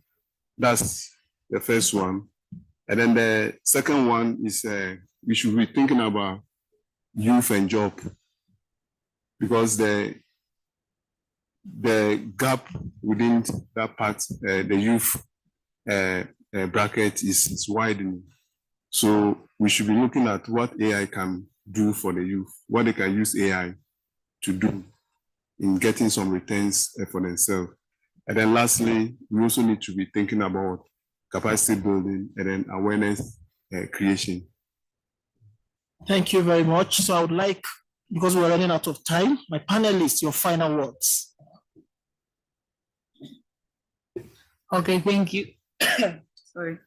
That's the first one. And then the second one is we should be thinking about youth and job, because the gap within that part, the youth bracket is widening. So we should be looking at what AI can do for the youth, what they can use AI to do in getting some returns for themselves. And then lastly, we also need to be thinking about capacity building and then awareness creation. Thank you very much. So I would like, because we're running out of time, my panelists, your final words. Okay, thank you. Sorry.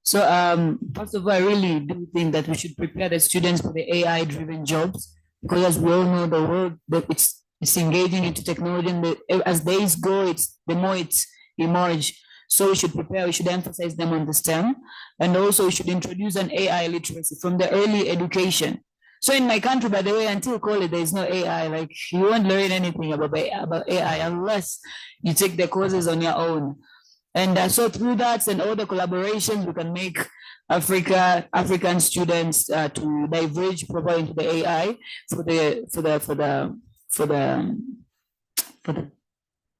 So first of all, I really do think that we should prepare the students for the AI-driven jobs, because as we all know, the world that it's engaging into technology, and as days go, the more it's emerge. So we should prepare, we should emphasize them on the STEM, and also we should introduce an AI literacy from the early education. So in my country, by the way, until college, there is no AI. Like you won't learn anything about AI unless you take the courses on your own. And so through that and all the collaborations, we can make African students to diverge properly into the AI for the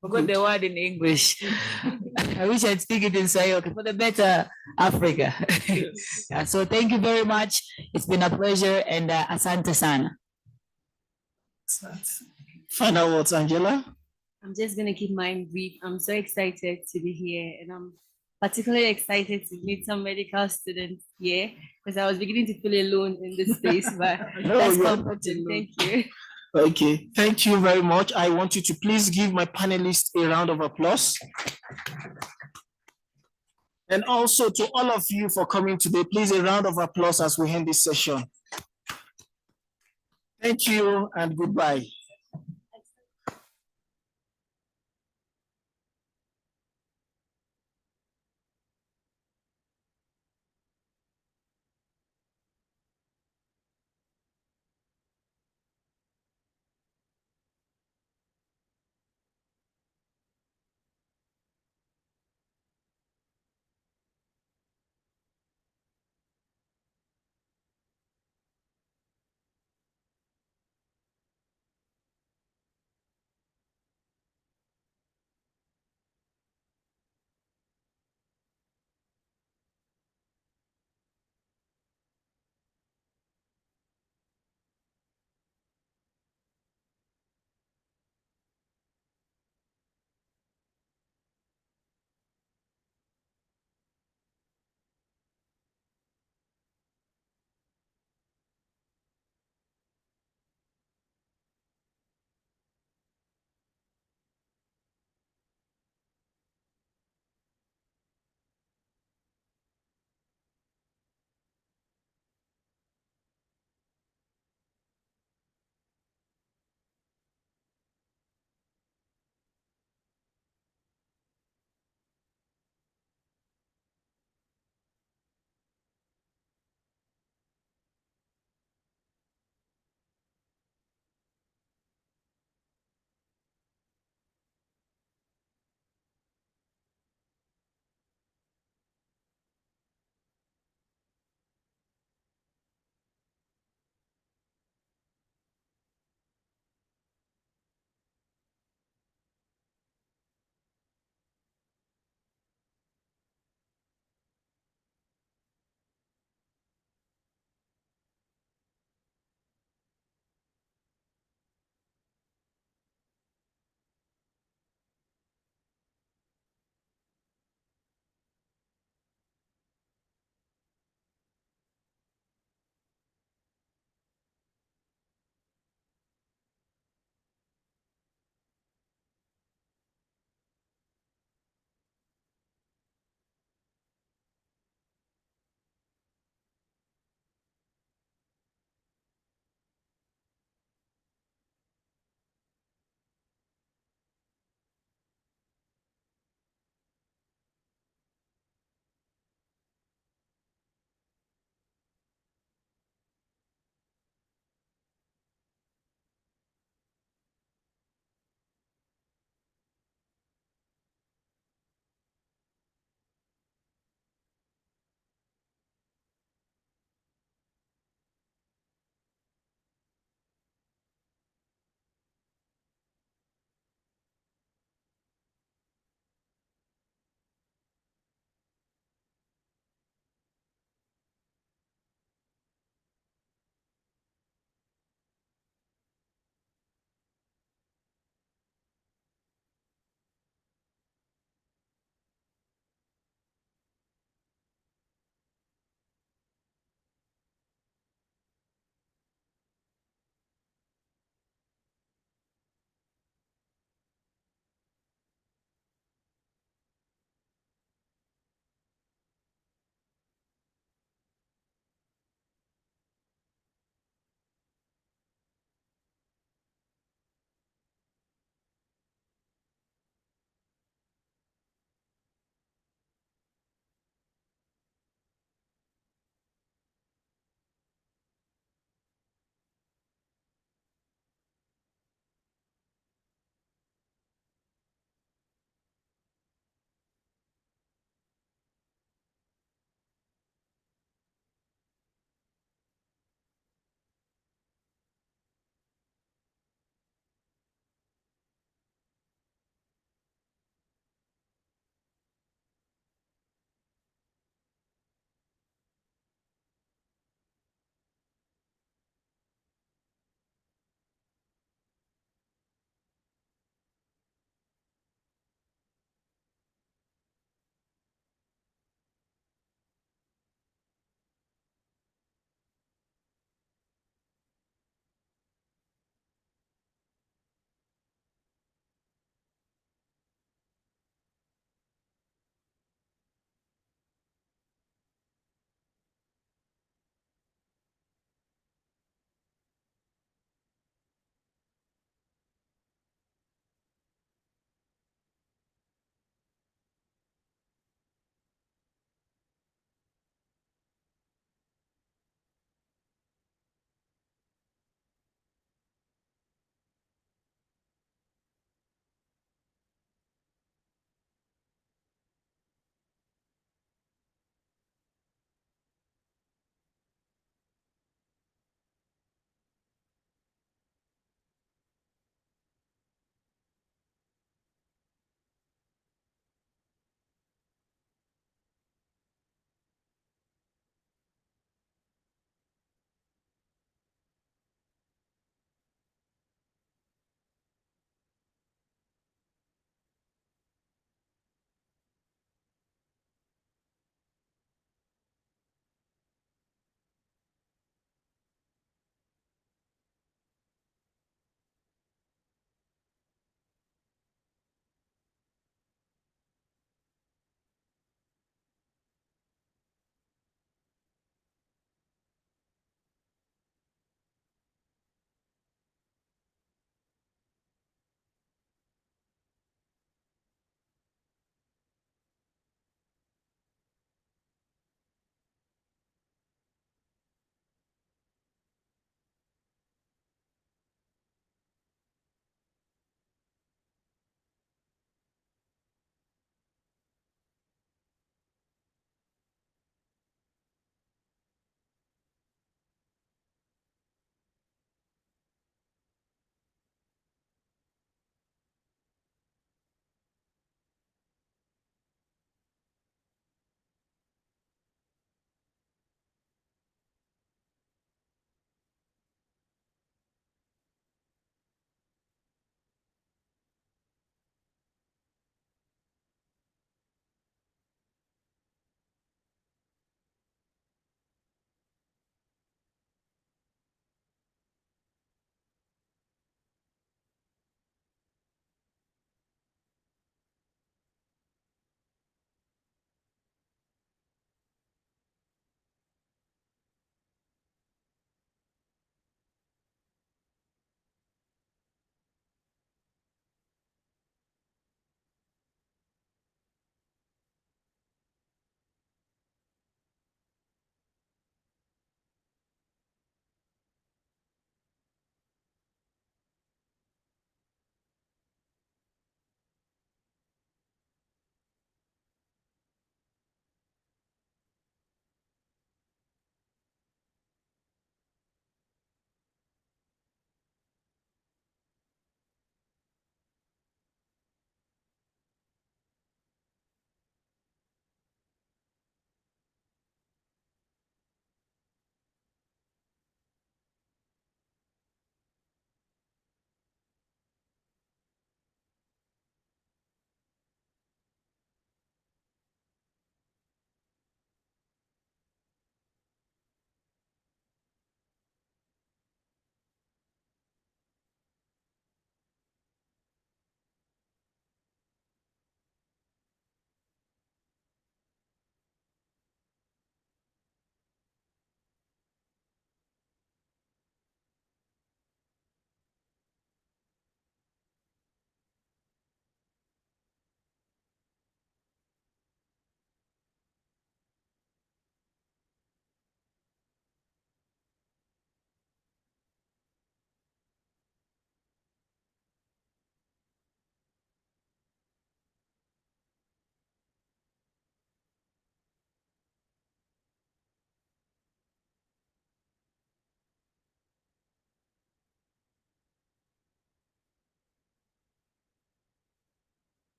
forgot the word in English. I wish I'd speak it in Swahili for the better Africa. Yeah, so thank you very much. It's been a pleasure and asante sana. Final words, Angela. I'm just going to keep mine brief. I'm so excited to be here, and I'm particularly excited to meet some medical students here because I was beginning to feel alone in this space, but No, that's you're not comforting. alone. Thank you. Okay, thank you very much. I want you to please give my panelists a round of applause. And also to all of you for coming today, please a round of applause as we end this session. Thank you and goodbye.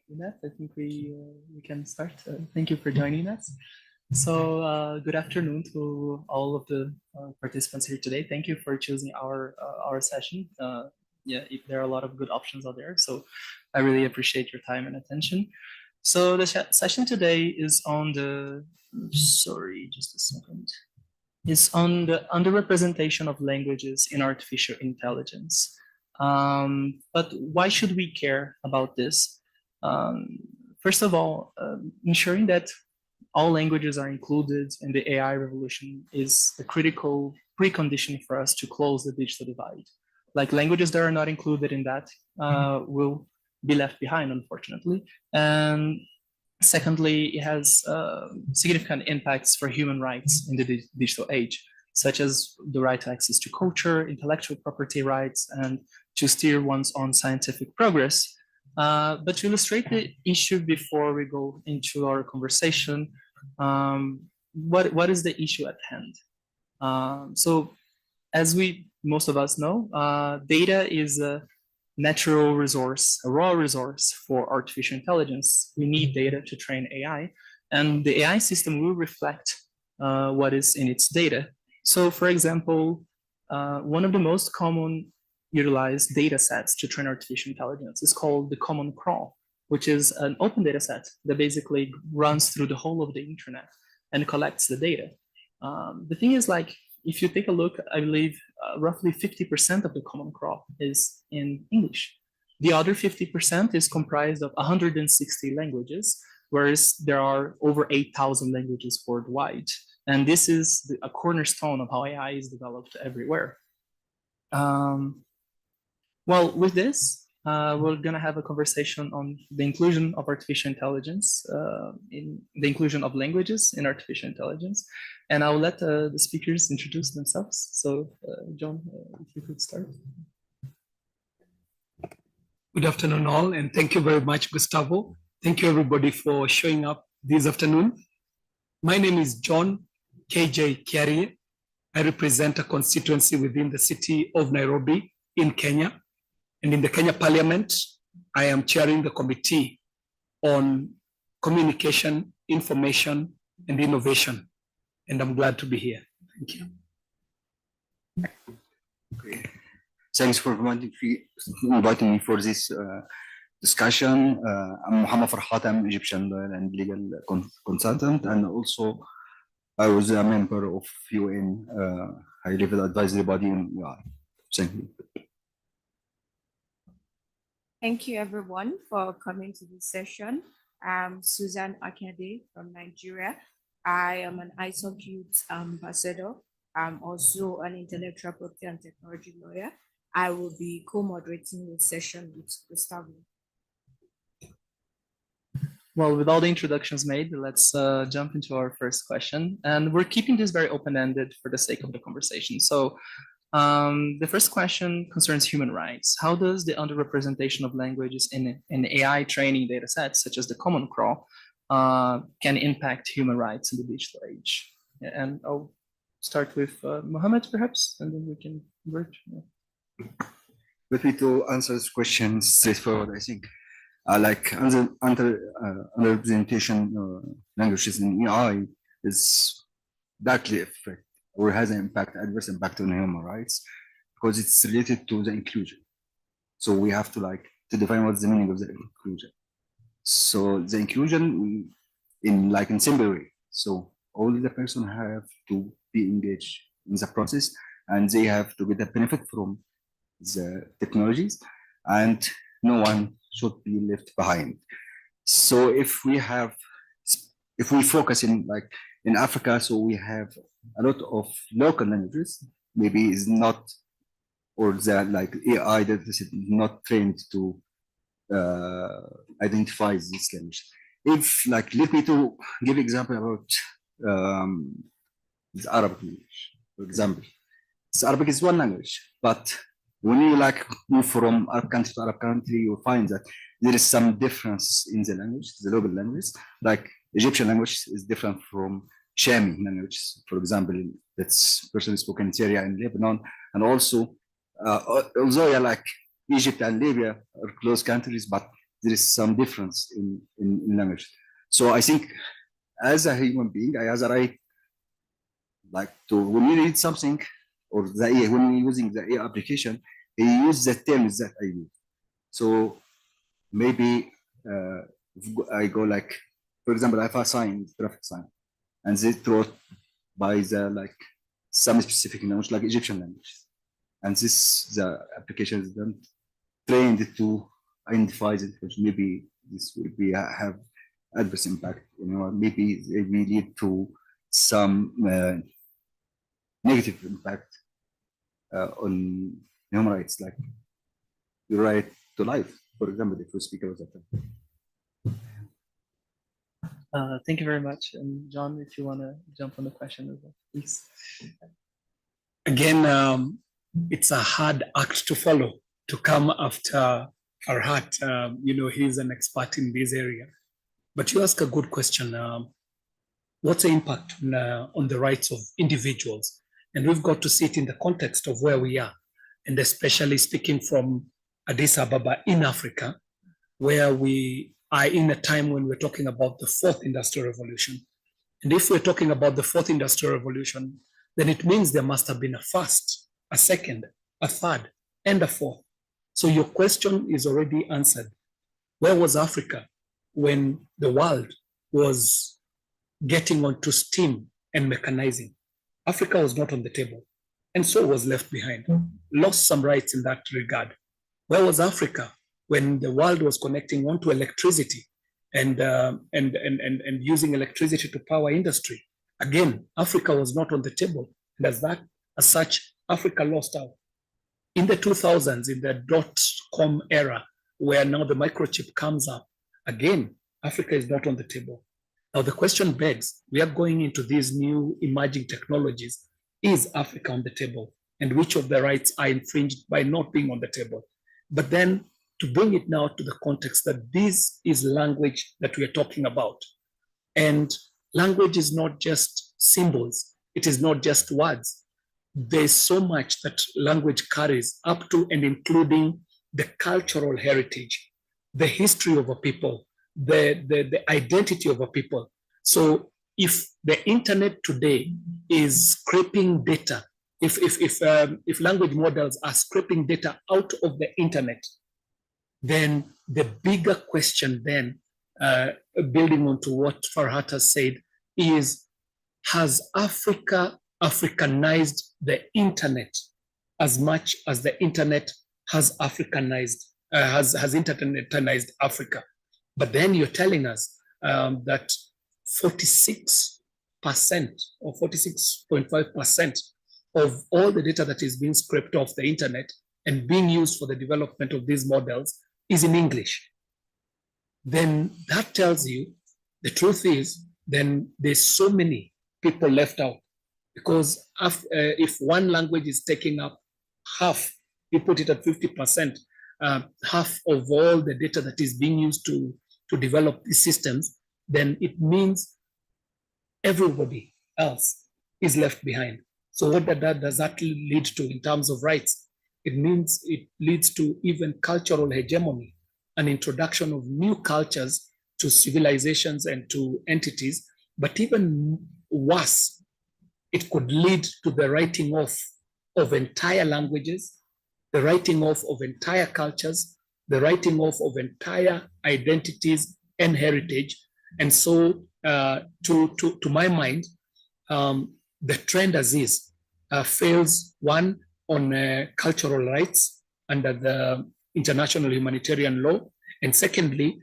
with that, I think we can start. Thank you for joining us. So good afternoon to all of the participants here today. Thank you for choosing our session. Yeah, there are a lot of good options out there, so I really appreciate your time and attention. So the session today is on the, sorry, just a second. It's on the underrepresentation of languages in artificial intelligence. But why should we care about this? First of all, ensuring that all languages are included in the AI revolution is a critical precondition for us to close the digital divide. Like languages that are not included in that will be left behind, unfortunately. And secondly, it has significant impacts for human rights in the digital age, such as the right to access to culture, intellectual property rights, and to steer one's own scientific progress. But to illustrate the issue before we go into our conversation, what is the issue at hand? So as most of us know, data is a natural resource, a raw resource for artificial intelligence. We need data to train AI, and the AI system will reflect what is in its data. So for example, one of the most common utilized data sets to train artificial intelligence is called the Common Crawl, which is an open data set that basically runs through the whole of the internet and collects the data. The thing is, like, if you take a look, I believe roughly 50% of the Common Crawl is in English. The other 50% is comprised of 160 languages, whereas there are over 8,000 languages worldwide. And this is a cornerstone of how AI is developed everywhere. Well, with this, we're going to have a conversation on the inclusion of artificial intelligence, in the inclusion of languages in artificial intelligence. And I'll let the speakers introduce themselves. So, John, if you could start. Good afternoon, all, and thank you very much, Gustavo. Thank you, everybody, for showing up this afternoon. My name is John KJ Kiarie. I represent a constituency within the city of Nairobi in Kenya. And in the Kenya Parliament, I am chairing the Committee on Communication, Information, and Innovation. And I'm glad to be here. Thank you. Okay. Thanks for inviting me for this discussion. I'm Muhammad Farhat. I'm Egyptian lawyer and legal consultant, and also I was a member of UN high-level advisory body in AI. Thank you. Thank you, everyone, for coming to this session. I'm Susan Akede from Nigeria. I am an ISOC Youth Ambassador. I'm also an intellectual property and technology lawyer. I will be co-moderating this session with Gustavo. Well, with all the introductions made, let's jump into our first question. And we're keeping this very open-ended for the sake of the conversation. So the first question concerns human rights. How does the underrepresentation of languages in AI training data sets, such as the Common Crawl, can impact human rights in the digital age? And I'll start with Mohammed, perhaps, and then we can convert. Let me to answer this question straightforward. I think like underrepresentation languages in AI is directly affect or has an adverse impact on human rights because it's related to the inclusion. So we have to define what's the meaning of the inclusion. So the inclusion in simple way. So all the person have to be engaged in the process, and they have to get the benefit from the technologies, and no one should be left behind. So if we focus in Africa, so we have a lot of local languages, maybe is not, or the AI that is not trained to identify this language. If let me to give example about the Arabic language, for example. So Arabic is one language, but when you move from Arab country to Arab country, you find that there is some difference in the language, the local language. Like Egyptian language is different from Shami language, for example, that's personally spoken in Syria and Lebanon, and also although Egypt and Libya are close countries, but there is some difference in language. So I think as a human being, I have a right, like, to, when you read something, or the AI, when you're using the AI application, he use the terms that I use. So maybe if I go like, for example, I have a sign, traffic sign, and they wrote by the like some specific language, like Egyptian language, and this the application is then trained to identify the difference. Maybe this will be have adverse impact. You know, maybe it will lead to some negative impact on human rights, like the right to life, for example, if we speak about that. Thank you very much. And John, if you want to jump on the question as well, please. Again, it's a hard act to follow, to come after Farhat. You know, he's an expert in this area. But you ask a good question. What's the impact on the rights of individuals? And we've got to see it in the context of where we are, and especially speaking from Addis Ababa in Africa, where we are in a time when we're talking about the fourth industrial revolution. And if we're talking about the fourth industrial revolution, then it means there must have been a first, a second, a third, and a fourth. So your question is already answered. Where was Africa when the world was getting onto steam and mechanizing? Africa was not on the table, and so was left behind, lost some rights in that regard. Where was Africa when the world was connecting onto electricity and using electricity to power industry? Again, Africa was not on the table, and as such, Africa lost out. In the 2000s, in the dot-com era, where now the microchip comes up, again, Africa is not on the table. Now the question begs, we are going into these new emerging technologies. Is Africa on the table? And which of the rights are infringed by not being on the table? But then to bring it now to the context that this is language that we are talking about. And language is not just symbols. It is not just words. There's so much that language carries up to and including the cultural heritage, the history of a people, the identity of a people. So if the internet today is scraping data, if language models are scraping data out of the internet, then the bigger question then, building onto what Farhat has said, is, has Africa Africanized the internet as much as the internet has Africanized, has internetized Africa? But then you're telling us that 46% or 46.5% of all the data that is being scraped off the internet and being used for the development of these models is in English. Then that tells you the truth is, then there's so many people left out, because if one language is taking up half, you put it at 50%, half of all the data that is being used to develop these systems, then it means everybody else is left behind. So what does that lead to in terms of rights? It means it leads to even cultural hegemony, an introduction of new cultures to civilizations and to entities, but even worse, it could lead to the writing off of entire languages, the writing off of entire cultures, the writing off of entire identities and heritage. And so to my mind, the trend as is fails, one, on cultural rights under the international humanitarian law. And secondly,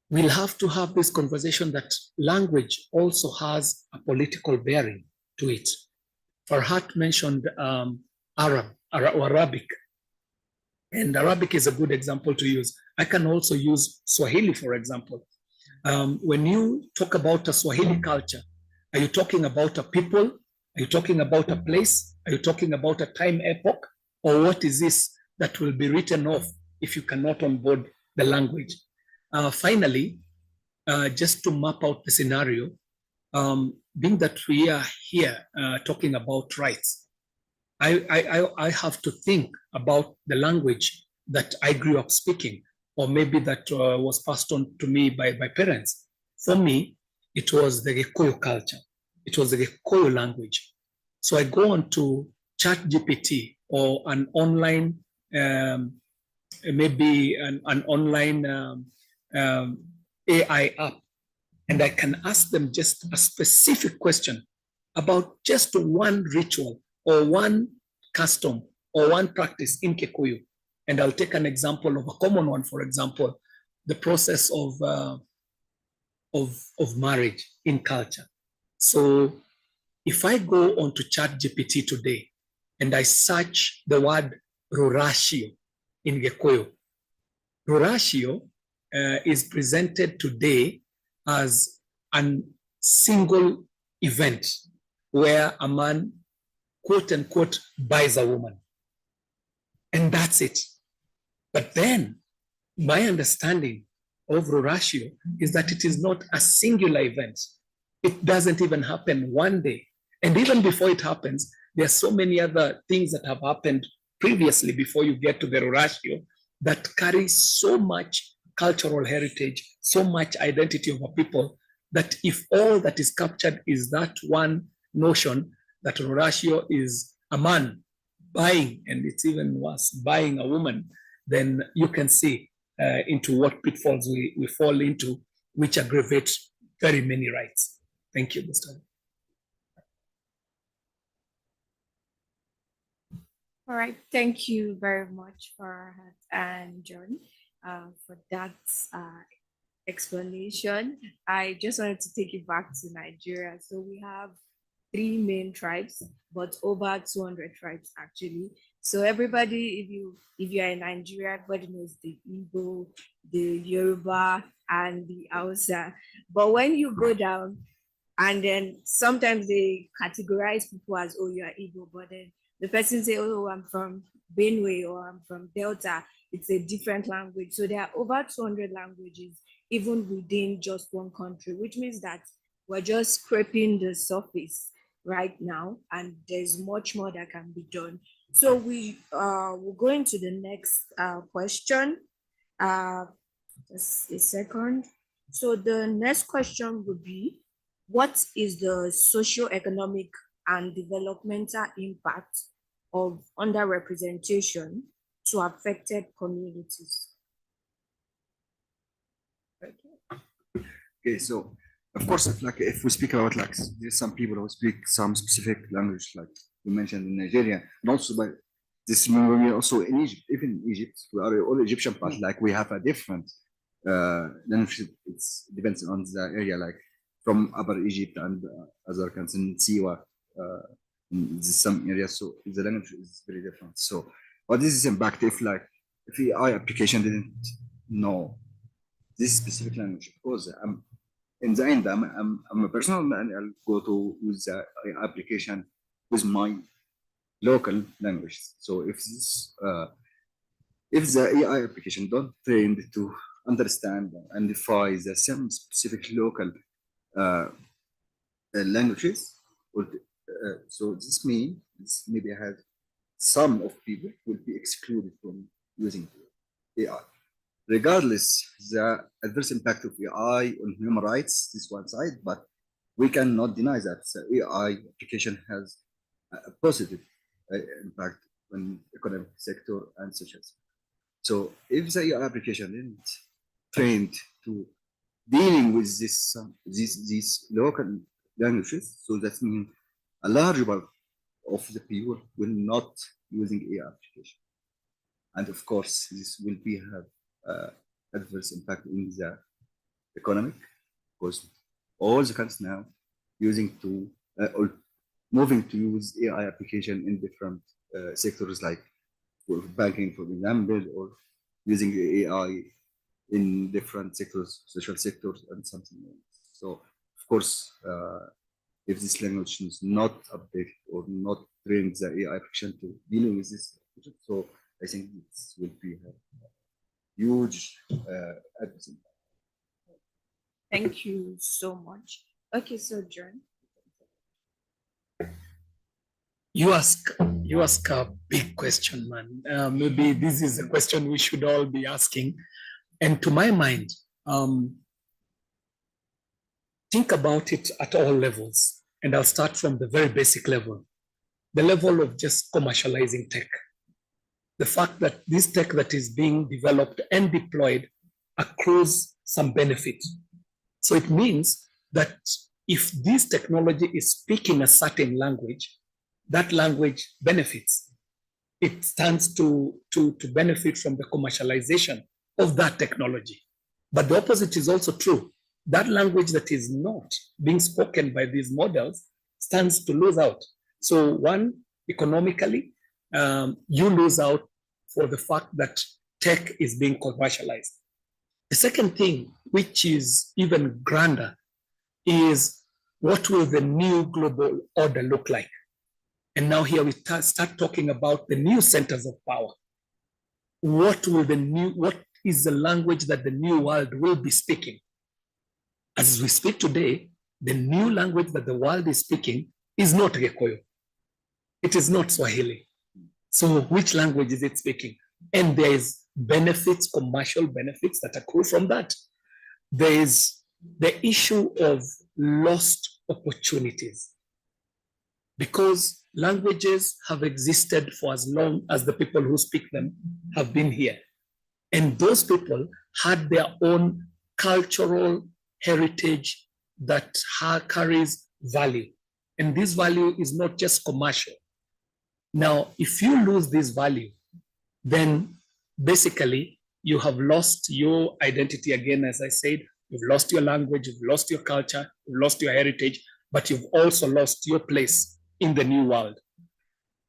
we'll have to have this conversation that language also has a political bearing to it. Farhat mentioned Arabic, and Arabic is a good example to use. I can also use Swahili, for example. When you talk about a Swahili culture, are you talking about a people? Are you talking about a place? Are you talking about a time epoch? Or what is this that will be written off if you cannot onboard the language? Finally, just to map out the scenario, being that we are here talking about rights, I have to think about the language that I grew up speaking. or maybe that was passed on to me by parents. For me, it was the Gikuyu culture. It was the Gikuyu language. So I go on to ChatGPT or an online, maybe an online AI app, and I can ask them just a specific question about just one ritual or one custom or one practice in Kikuyu. And I'll take an example of a common one, for example, the process of marriage in culture. So if I go onto ChatGPT today and I search the word rurashio in Gikuyu, rurashio is presented today as a single event where a man, quote unquote, buys a woman. And that's it. But then my understanding of rurashio is that it is not a singular event. It doesn't even happen one day. And even before it happens, there are so many other things that have happened previously before you get to the rurashio that carry so much cultural heritage, so much identity of a people, that if all that is captured is that one notion that rurashio is a man buying, and it's even worse, buying a woman, then you can see into what pitfalls we fall into, which aggravate very many rights. Thank you, Mr. All right, thank you very much, Farhat and John, for that explanation. I just wanted to take you back to Nigeria. So we have 3 main tribes, but over 200 tribes actually. So everybody, if you are in Nigeria, everybody knows the Igbo, the Yoruba, and the Hausa. But when you go down, and then sometimes they categorize people as, oh, you are Igbo, but then the person say, oh, I'm from Benue or I'm from Delta. It's a different language. So there are over 200 languages, even within just one country, which means that we're just scraping the surface right now, and there's much more that can be done. So we will go into the next question. Just a second. So the next question would be, what is the socio-economic and developmental impact of underrepresentation to affected communities? Okay, so of course, if we speak about there's some people who speak some specific language, like you mentioned in Nigeria, and also by this we also in Egypt. Even in Egypt, we are all Egyptian, but we have a different language. It depends on the area, like from Upper Egypt and other countries in Siwa, in some areas. So the language is very different. So what is this impact if the AI application didn't know this specific language? Because in the end, I'm a person and I'll go to use the application with my local language. So if the AI application don't train to understand and identify the some specific local languages, so this means maybe some of people will be excluded from using AI. Regardless, the adverse impact of AI on human rights is one side, but we cannot deny that the AI application has a positive impact on economic sector and social sector. So if the AI application isn't trained to dealing with these local languages, so that means a large part of the people will not using AI application, and of course this will have adverse impact in the economic, because all the countries now or moving to use AI application in different sectors, like for banking, for example, or using AI in different sectors, social sectors, and something else. So of course, if this language is not updated or not trained the AI application to dealing with this, so I think this will be huge adverse impact. Thank you so much. Okay, so John. You ask a big question, man. Maybe this is a question we should all be asking, And to my mind, think about it at all levels. And I'll start from the very basic level, the level of just commercializing tech. The fact that this tech that is being developed and deployed accrues some benefit. So it means that if this technology is speaking a certain language, that language benefits. It stands to benefit from the commercialization of that technology. But the opposite is also true. That language that is not being spoken by these models stands to lose out. So one, economically, you lose out for the fact that tech is being commercialized. The second thing, which is even grander, is what will the new global order look like? And now here we start talking about the new centers of power. What is the language that the new world will be speaking? As we speak today, the new language that the world is speaking is not Gikuyu. It is not Swahili. So which language is it speaking? And there is benefits, commercial benefits that accrue from that. There is the issue of lost opportunities, because languages have existed for as long as the people who speak them have been here. And those people had their own cultural heritage that carries value. And this value is not just commercial. Now, if you lose this value, then basically you have lost your identity again, as I said. You've lost your language, you've lost your culture, you've lost your heritage, but you've also lost your place in the new world.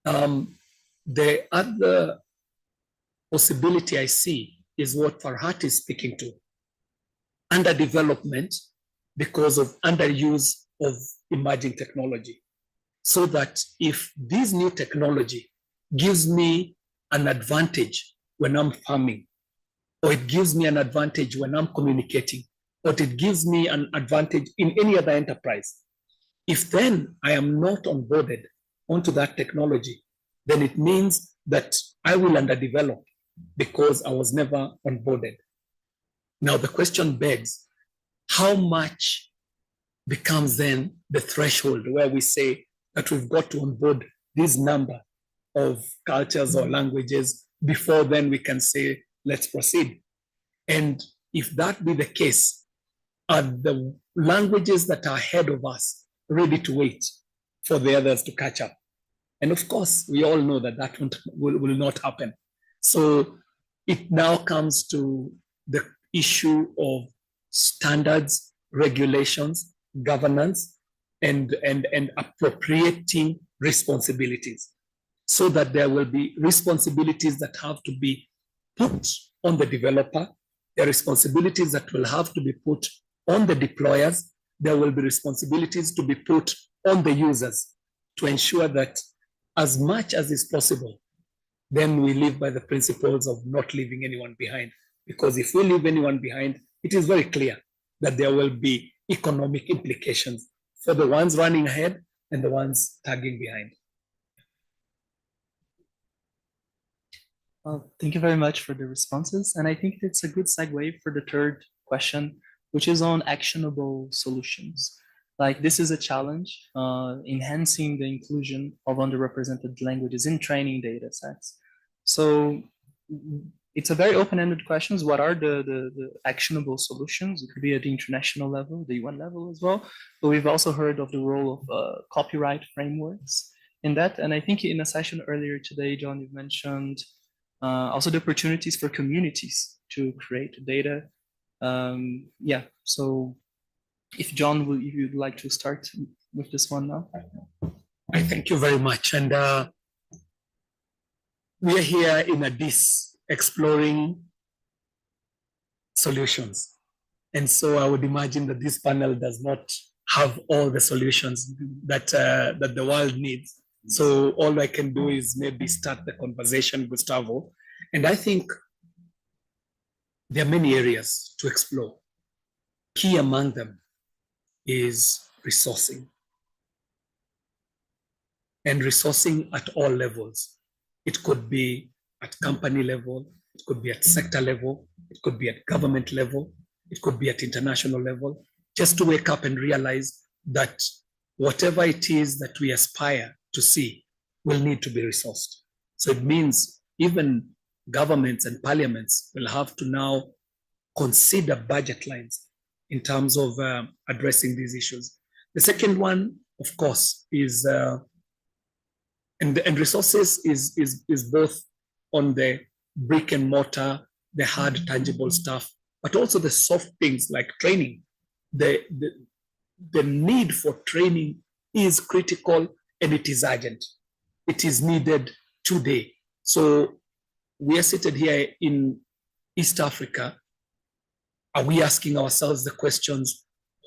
The other possibility I see is what Farhat is speaking to. Underdevelopment because of underuse of emerging technology. So that if this new technology gives me an advantage when I'm farming, or it gives me an advantage when I'm communicating, or it gives me an advantage in any other enterprise, if then I am not onboarded onto that technology, then it means that I will underdevelop because I was never onboarded. Now the question begs, how much becomes then the threshold where we say that we've got to onboard this number of cultures or languages before then we can say, let's proceed. And if that be the case, are the languages that are ahead of us ready to wait for the others to catch up? And of course, we all know that that will not happen. So it now comes to the issue of standards, regulations, governance, and appropriating responsibilities, so that there will be responsibilities that have to be put on the developer, there are responsibilities that will have to be put on the deployers, there will be responsibilities to be put on the users to ensure that as much as is possible, then we live by the principles of not leaving anyone behind. Because if we leave anyone behind, it is very clear that there will be economic implications for the ones running ahead and the ones tagging behind. Well, thank you very much for the responses. And I think it's a good segue for the third question, which is on actionable solutions. Like, this is a challenge, enhancing the inclusion of underrepresented languages in training data sets. So it's a very open-ended question. What are the actionable solutions? It could be at the international level, the UN level as well. But we've also heard of the role of copyright frameworks in that. And I think in a session earlier today, John, you've mentioned also the opportunities for communities to create data. Yeah, so if John, if you'd like to start with this one now. I thank you very much. And we are here in Addis exploring solutions. And so I would imagine that this panel does not have all the solutions that, that the world needs. So all I can do is maybe start the conversation, Gustavo. And I think there are many areas to explore. Key among them is resourcing. And resourcing at all levels. It could be at company level, It could be at sector level, it could be at government level, it could be at international level, just to wake up and realize that whatever it is that we aspire to see will need to be resourced. So it means even governments and parliaments will have to now consider budget lines in terms of addressing these issues. The second one, of course, is and resources is both on the brick and mortar, the hard tangible stuff, but also the soft things like training. The need for training is critical and it is urgent. It is needed today. So we are seated here in East Africa. Are we asking ourselves the questions,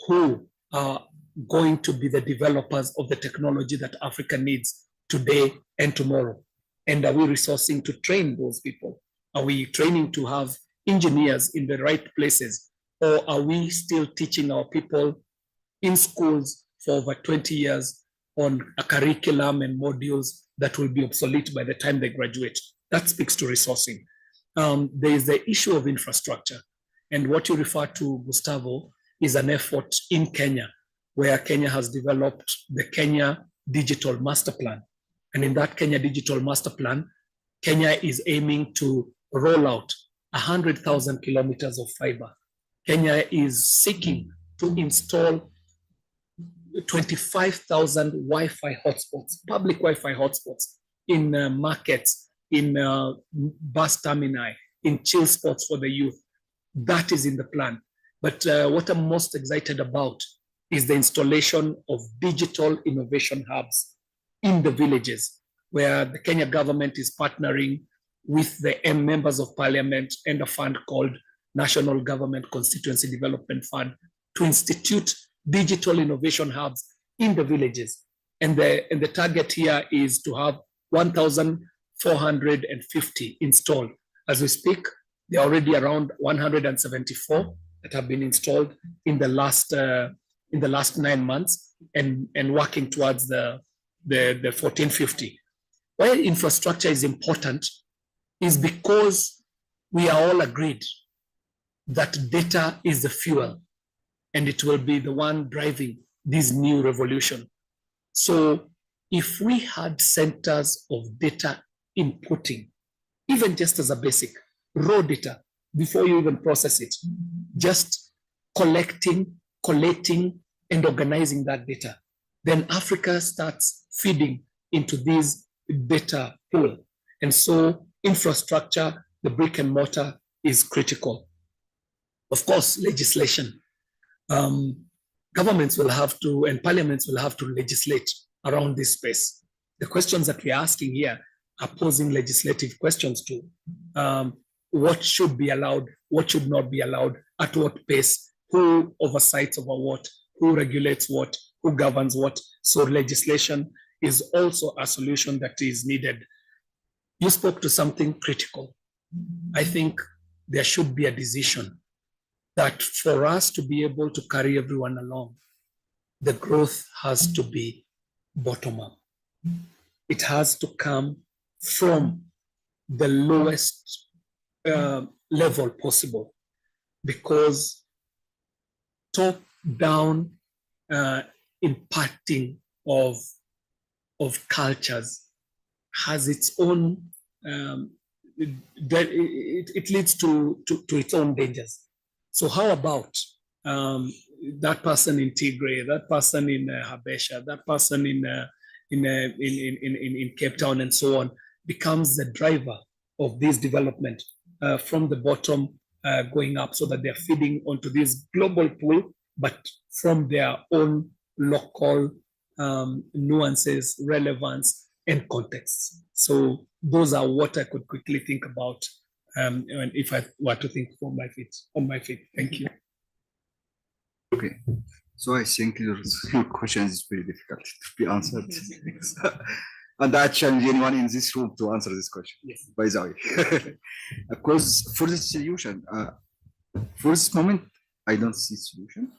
who are going to be the developers of the technology that Africa needs today and tomorrow? And are we resourcing to train those people? Are we training to have engineers in the right places? Or are we still teaching our people in schools for over 20 years on a curriculum and modules that will be obsolete by the time they graduate? That speaks to resourcing. There is the issue of infrastructure. And what you refer to, Gustavo, is an effort in Kenya, where Kenya has developed the Kenya Digital Master Plan. And in that Kenya Digital Master Plan, Kenya is aiming to roll out 100,000 kilometers of fiber. Kenya is seeking to install 25,000 Wi-Fi hotspots, public Wi-Fi hotspots in markets, in bus termini, in chill spots for the youth. That is in the plan. But what I'm most excited about is the installation of digital innovation hubs in the villages, where the Kenya government is partnering with the members of parliament and a fund called National Government Constituency Development Fund to institute digital innovation hubs in the villages. And the target here is to have 1,450 installed. As we speak, there are already around 174 that have been installed in the last 9 months, and working towards the 1,450. Why infrastructure is important is because we are all agreed that data is the fuel, and it will be the one driving this new revolution. So if we had centers of data inputting, even just as a basic raw data, before you even process it, just collecting, collating, and organizing that data, then Africa starts feeding into this data pool. And so infrastructure, the brick and mortar, is critical. Of course, legislation. Governments will have to, and parliaments will have to legislate around this space. The questions that we're asking here are posing legislative questions to what should be allowed, what should not be allowed, at what pace, who oversights over what, who regulates what, who governs what. So legislation is also a solution that is needed. You spoke to something critical. I think there should be a decision that for us to be able to carry everyone along, the growth has to be bottom up. It has to come from the lowest level possible, because top-down impacting of cultures has its own, it leads to its own dangers. So how about that person in Tigray, that person in Habesha, that person in Cape Town, and so on, becomes the driver of this development from the bottom going up, so that they're feeding onto this global pool, but from their own local nuances, relevance, and contexts. So those are what I could quickly think about if I were to think on my feet. Thank you. Okay, so I think your question is very difficult to be answered. And I challenge anyone in this room to answer this question, yes, by the way. Of course, for the solution, for this moment, I don't see solution.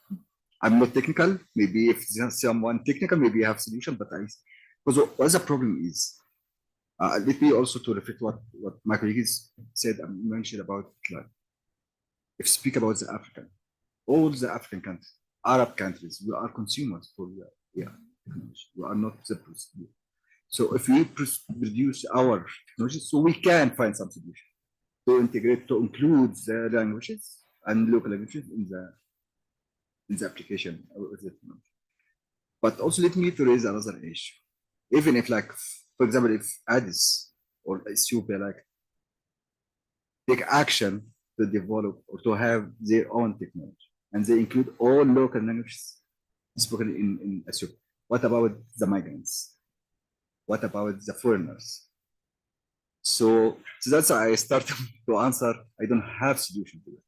I'm not technical. Maybe if there's someone technical, maybe I have solution, but because what the problem is, Let me also to reflect what my colleagues said and mentioned about, like, if you speak about the African, all the African countries, Arab countries, we are consumers for the technology. We are not the producer. So if we produce our technology, so we can find some solution to integrate, to include the languages and local languages in the application of the technology. But also let me to raise another issue. Even if, like, for example, if Addis or Ethiopia, like, take action to develop or to have their own technology, and they include all local languages spoken in Ethiopia, what about the migrants? What about the foreigners? So that's why I started to answer, I don't have solution to it.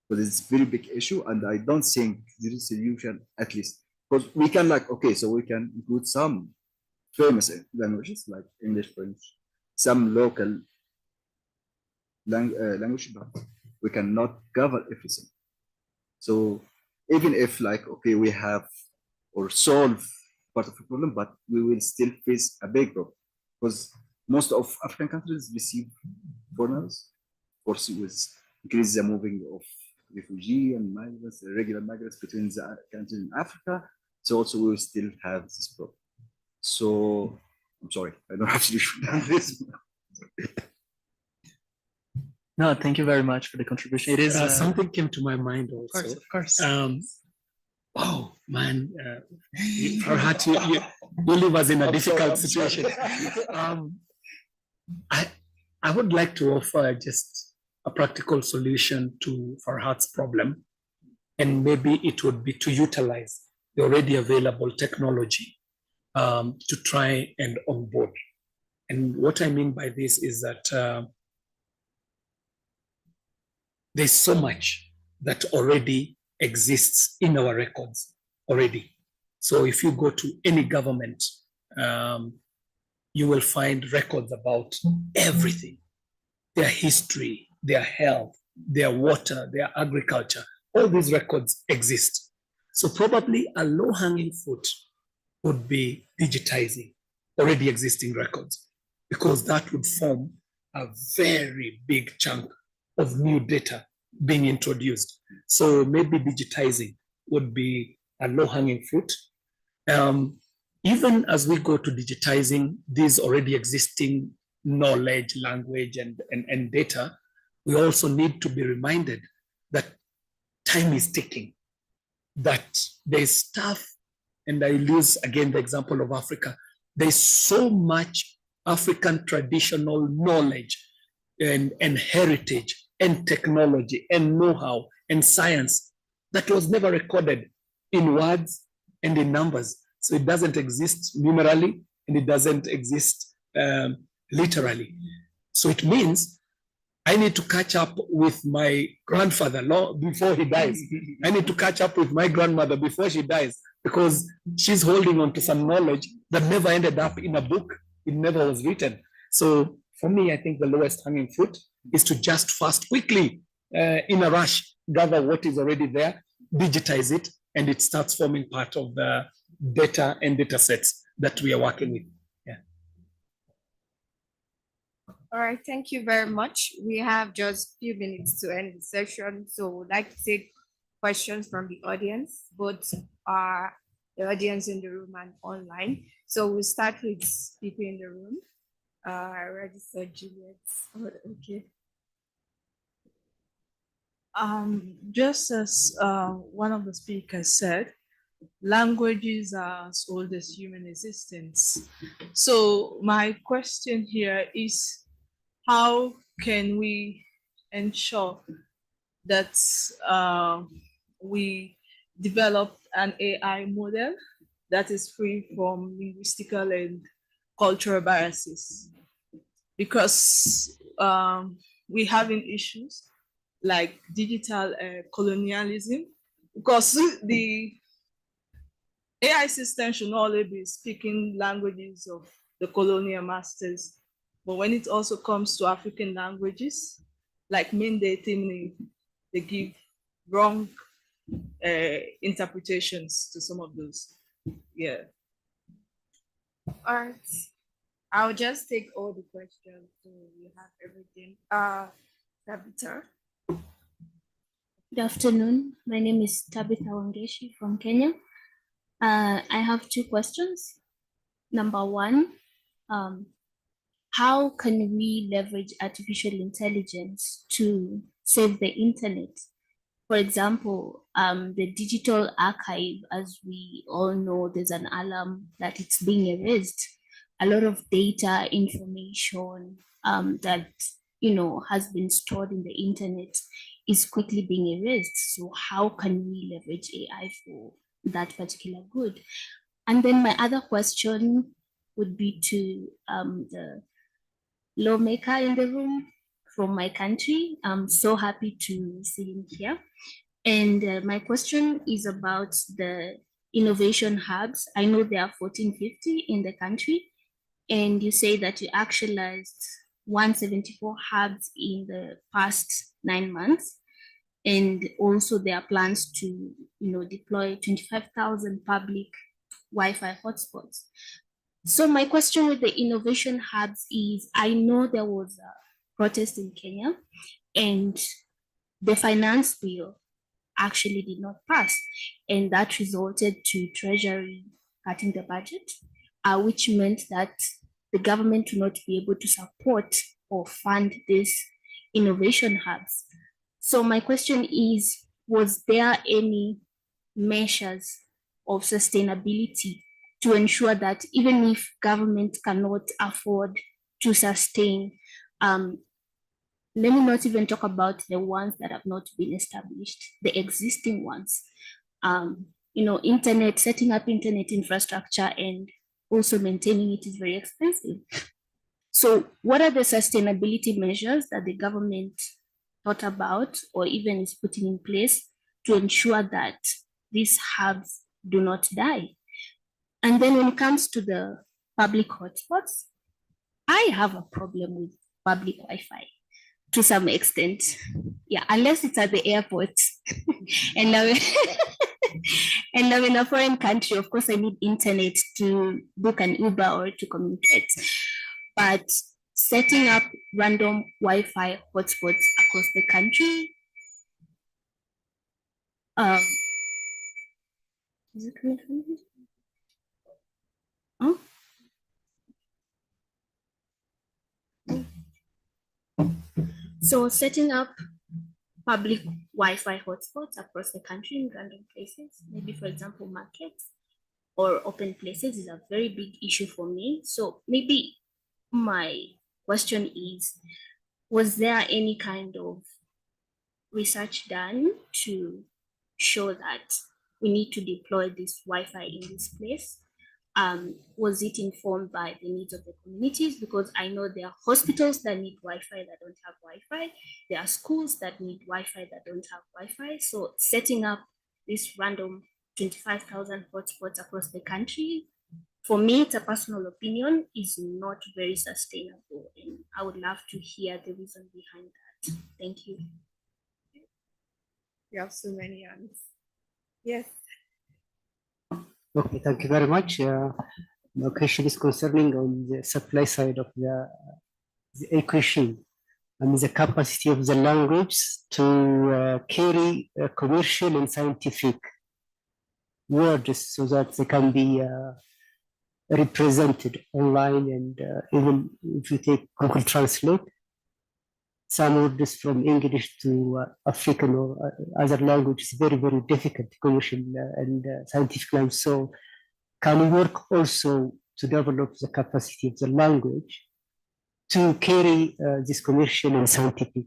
Because it's a very big issue, and I don't think there is a solution, at least. Because we can, like, okay, so we can include some famous languages like English, French, some local language, but we cannot cover everything. So even if, like, okay, we have or solve part of the problem, but we will still face a big problem because most of African countries receive foreigners, of course, with increase the moving of refugee and migrants, irregular migrants between the countries in Africa. So also we will still have this problem. So I'm sorry, I don't have solution on this. No, thank you very much for the contribution. It is Something came to my mind also. Of course. Oh man, Farhat, you leave us in a difficult situation. I would like to offer just a practical solution to Farhat's problem, and maybe it would be to utilize the already available technology to try and onboard. And what I mean by this is that there's so much that already exists in our records already. So if you go to any government, you will find records about everything, their history, their health, their water, their agriculture. All these records exist. So probably a low-hanging fruit would be digitizing already existing records, because that would form a very big chunk of new data being introduced. So maybe digitizing would be a low-hanging fruit. Even as we go to digitizing these already existing knowledge, language, and data, we also need to be reminded that time is ticking, that there's stuff, and I use again the example of Africa, there's so much African traditional knowledge and heritage and technology and know-how and science that was never recorded in words and in numbers. So it doesn't exist numerally and it doesn't exist literally. So it means I need to catch up with my grandfather before he dies. I need to catch up with my grandmother before she dies, because she's holding on to some knowledge that never ended up in a book. It never was written. So for me, I think the lowest hanging fruit is to just fast, quickly, in a rush, gather what is already there, digitize it, and it starts forming part of the data and data sets that we are working with. Yeah. All right, thank you very much. We have just a few minutes to end the session, so we'd like to take questions from the audience, both the audience in the room and online. So we'll start with people in the room. I registered Juliet. Oh, okay. Just as one of the speakers said, languages are as old as human existence. So my question here is, how can we ensure that we develop an AI model that is free from linguistical and cultural biases? Because we're having issues like digital colonialism, because the AI system should not only be speaking languages of the colonial masters, but when it also comes to African languages, like Mende Timni, they give wrong interpretations to some of those. Yeah. All right. I'll just take all the questions so we have everything. Tabitha. Good afternoon. My name is Tabitha Wangeshi from Kenya. I have two questions. Number one, how can we leverage artificial intelligence to save the internet? For example, the digital archive, as we all know, there's an alarm that it's being erased. A lot of data, information that has been stored in the internet is quickly being erased. So how can we leverage AI for that particular good? And then my other question would be to the lawmaker in the room from my country. I'm so happy to see him here. And my question is about the innovation hubs. I know there are 1450 in the country, and you say that you actualized 174 hubs in the past 9 months. And also there are plans to deploy 25,000 public Wi-Fi hotspots. So my question with the innovation hubs is, I know there was a protest in Kenya and the finance bill actually did not pass, and that resulted to Treasury cutting the budget, which meant that the government will not be able to support or fund these innovation hubs. So my question is, was there any measures of sustainability to ensure that even if government cannot afford to sustain, let me not even talk about the ones that have not been established, the existing ones, internet, setting up internet infrastructure and also maintaining it is very expensive. So what are the sustainability measures that the government thought about or even is putting in place to ensure that these hubs do not die? And then when it comes to the public hotspots, I have a problem with public Wi-Fi to some extent. Yeah, unless it's at the airport. And I'm in a foreign country, of course I need internet to book an Uber or to communicate. But setting up random Wi-Fi hotspots across the country, is it coming from here? Oh. So setting up public Wi-Fi hotspots across the country in random places, maybe for example, markets or open places, is a very big issue for me. So maybe my question is, was there any kind of research done to show that we need to deploy this Wi-Fi in this place? Was it informed by the needs of the communities? Because I know there are hospitals that need Wi-Fi that don't have Wi-Fi. There are schools that need Wi-Fi that don't have Wi-Fi. So setting up this random 25,000 hotspots across the country, for me, it's a personal opinion, is not very sustainable. And I would love to hear the reason behind that. Thank you. You have so many hands. Yes. Okay, thank you very much. My question is concerning on the supply side of the equation and the capacity of the language to carry commercial and scientific words so that they can be represented online, and even if you take Google Translate, some words from English to African or other languages, very, very difficult, commercial and scientific language. So can we work also to develop the capacity of the language to carry this commercial and scientific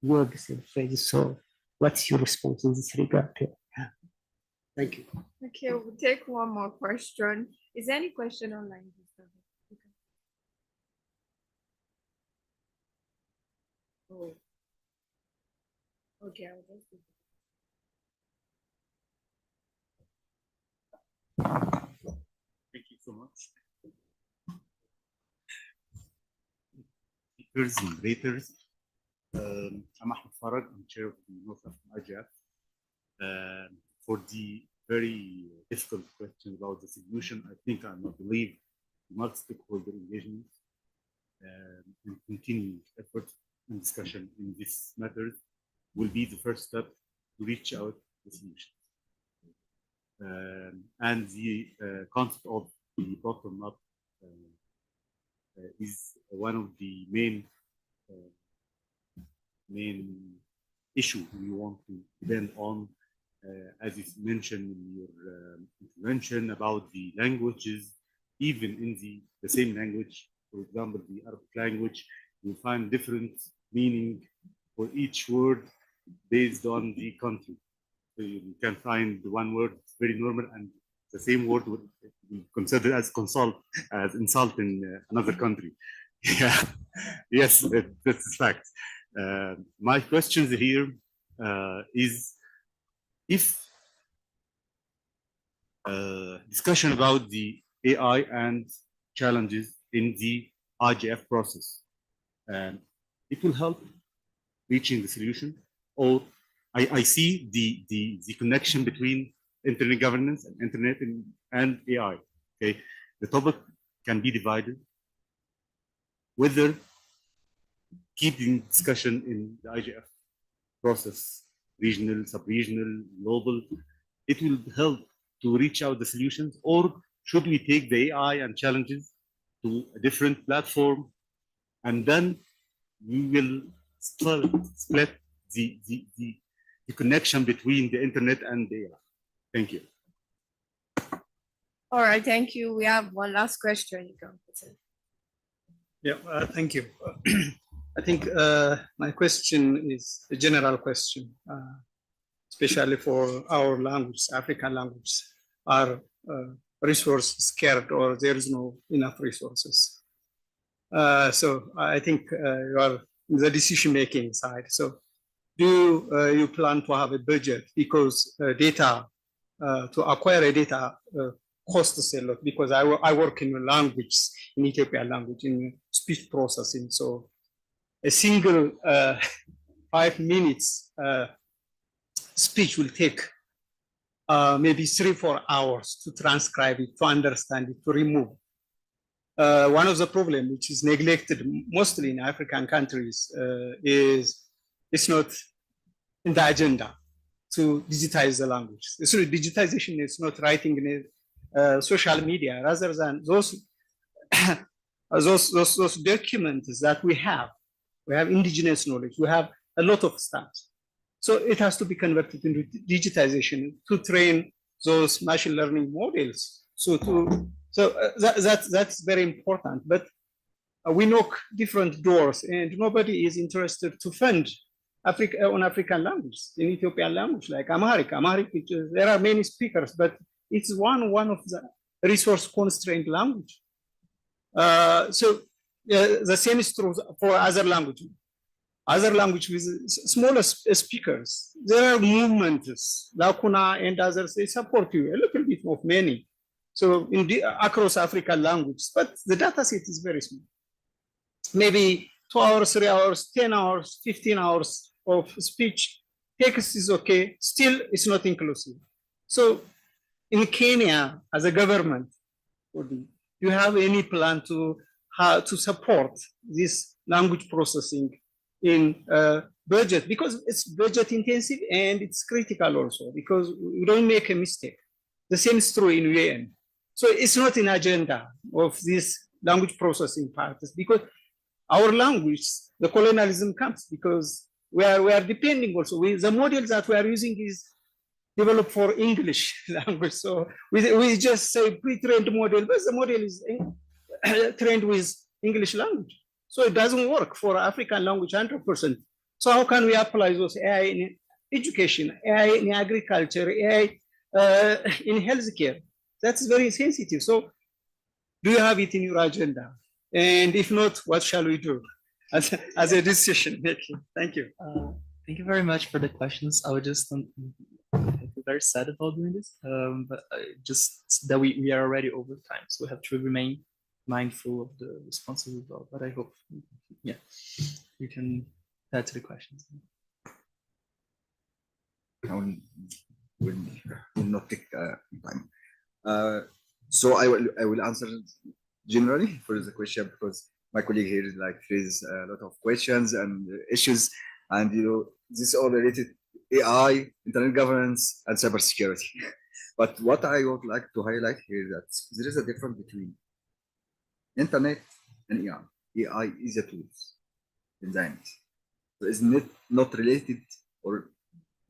words and phrases? So what's your response in this regard? Thank you. Okay, we'll take one more question. Is there any question online? Oh. Okay, I'll just do Thank you so much. Speakers and moderators. I'm Ahmed Farag, I'm chair of the North African IGF. For the very difficult question about the solution, I think I believe multi-stakeholder engagement and continued effort and discussion in this matter will be the first step to reach out the solution. And the concept of the bottom-up is one of the main issue we want to depend on, as is mentioned in your intervention about the languages. Even in the same language, for example, the Arabic language, you find different meaning for each word based on the country. So you can find one word very normal and the same word would be considered as insult in another country. Yeah, yes, that's a fact. My question here is if discussion about the AI and challenges in the IGF process, it will help reaching the solution, or I see the connection between internet governance and internet and AI. Okay, the topic can be divided. Whether keeping discussion in the IGF process, regional, sub-regional, global, it will help to reach out the solutions, or should we take the AI and challenges to a different platform, and then we will split the connection between the internet and the AI. Thank you. All right, thank you. We have one last question. You can put it. Yeah, thank you. I think my question is a general question, especially for our language, African language, are resource scarce or there is no enough resources. So I think you are in the decision-making side. So do you plan to have a budget, because data, to acquire a data costs a lot, because I work in language, in Ethiopian language, in speech processing. So a single 5 minutes speech will take maybe 3-4 hours to transcribe it, to understand it, to remove. One of the problems which is neglected mostly in African countries is it's not in the agenda to digitize the language. So digitization is not writing in social media, rather than those those documents that we have. We have indigenous knowledge. We have a lot of stuff. So it has to be converted into digitization to train those machine learning models. That's very important. But we knock different doors, and nobody is interested to fund African language, in Ethiopian language, like Amharic. Amharic, there are many speakers, but it's one of the resource constrained language. The same is true for other languages. Other language with smaller speakers, there are movements, Lakuna and others, they support you a little bit of many. So across African language, but the data set is very small. Maybe 2 hours, 3 hours, 10 hours, 15 hours of speech. Text is okay, still it's not inclusive. So in Kenya, as a government, do you have any plan to support this language processing in budget, because it's budget intensive and it's critical also, because we don't make a mistake. The same is true in UN. So it's not an agenda of this language processing parts, because our language, the colonialism comes because we are depending also. The models that we are using is developed for English language. So we just say pre-trained model, but the model is trained with English language. So it doesn't work for African language 100%. So how can we apply those AI in education, AI in agriculture, AI in healthcare? That's very sensitive. So do you have it in your agenda? And if not, what shall we do as a decision making? Thank you. Thank you very much for the questions. I would just feel very sad about doing this, but just that we are already over time, so we have to remain mindful of the responses as well. But I hope, yeah, you can add to the questions. I will not take time. So I will answer generally for the question, because my colleague here like raised a lot of questions and issues, and this all related AI, internet governance, and cybersecurity. But what I would like to highlight here is that there is a difference between internet and AI. AI is a tool in the end. So it's not related, or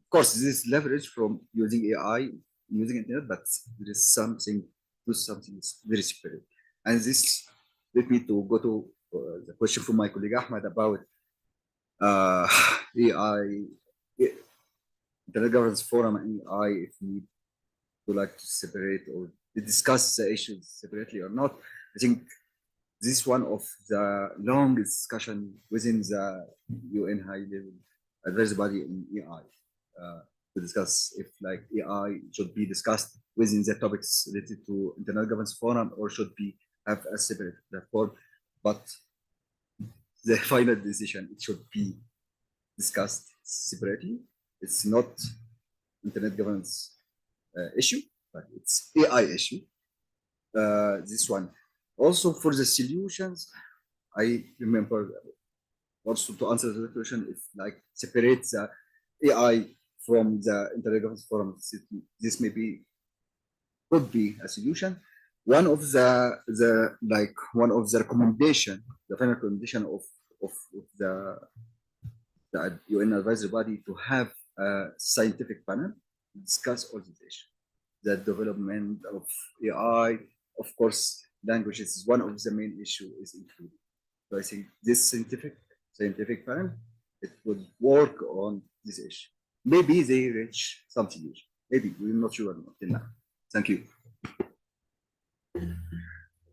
of course this is leverage from using AI, using internet, but there is something very separate. And this led me to go to the question from my colleague Ahmed about AI, Internet Governance Forum and AI, if we would like to separate or discuss the issues separately or not. I think this is one of the long discussion within the UN high-level advisory body in AI to discuss if like AI should be discussed within the topics related to Internet Governance Forum or should be have a separate platform. But the final decision, it should be discussed separately. It's not Internet governance issue, but it's AI issue. This one. Also for the solutions, I remember also to answer the question, if like separate the AI from the Internet Governance Forum, this maybe could be a solution. One of the recommendation, the final recommendation of the UN advisory body to have a scientific panel to discuss all these issues. The development of AI, of course, languages is one of the main issues is included. So I think this scientific panel, it would work on this issue. Maybe they reach some solution. Maybe, we're not sure until now. Thank you.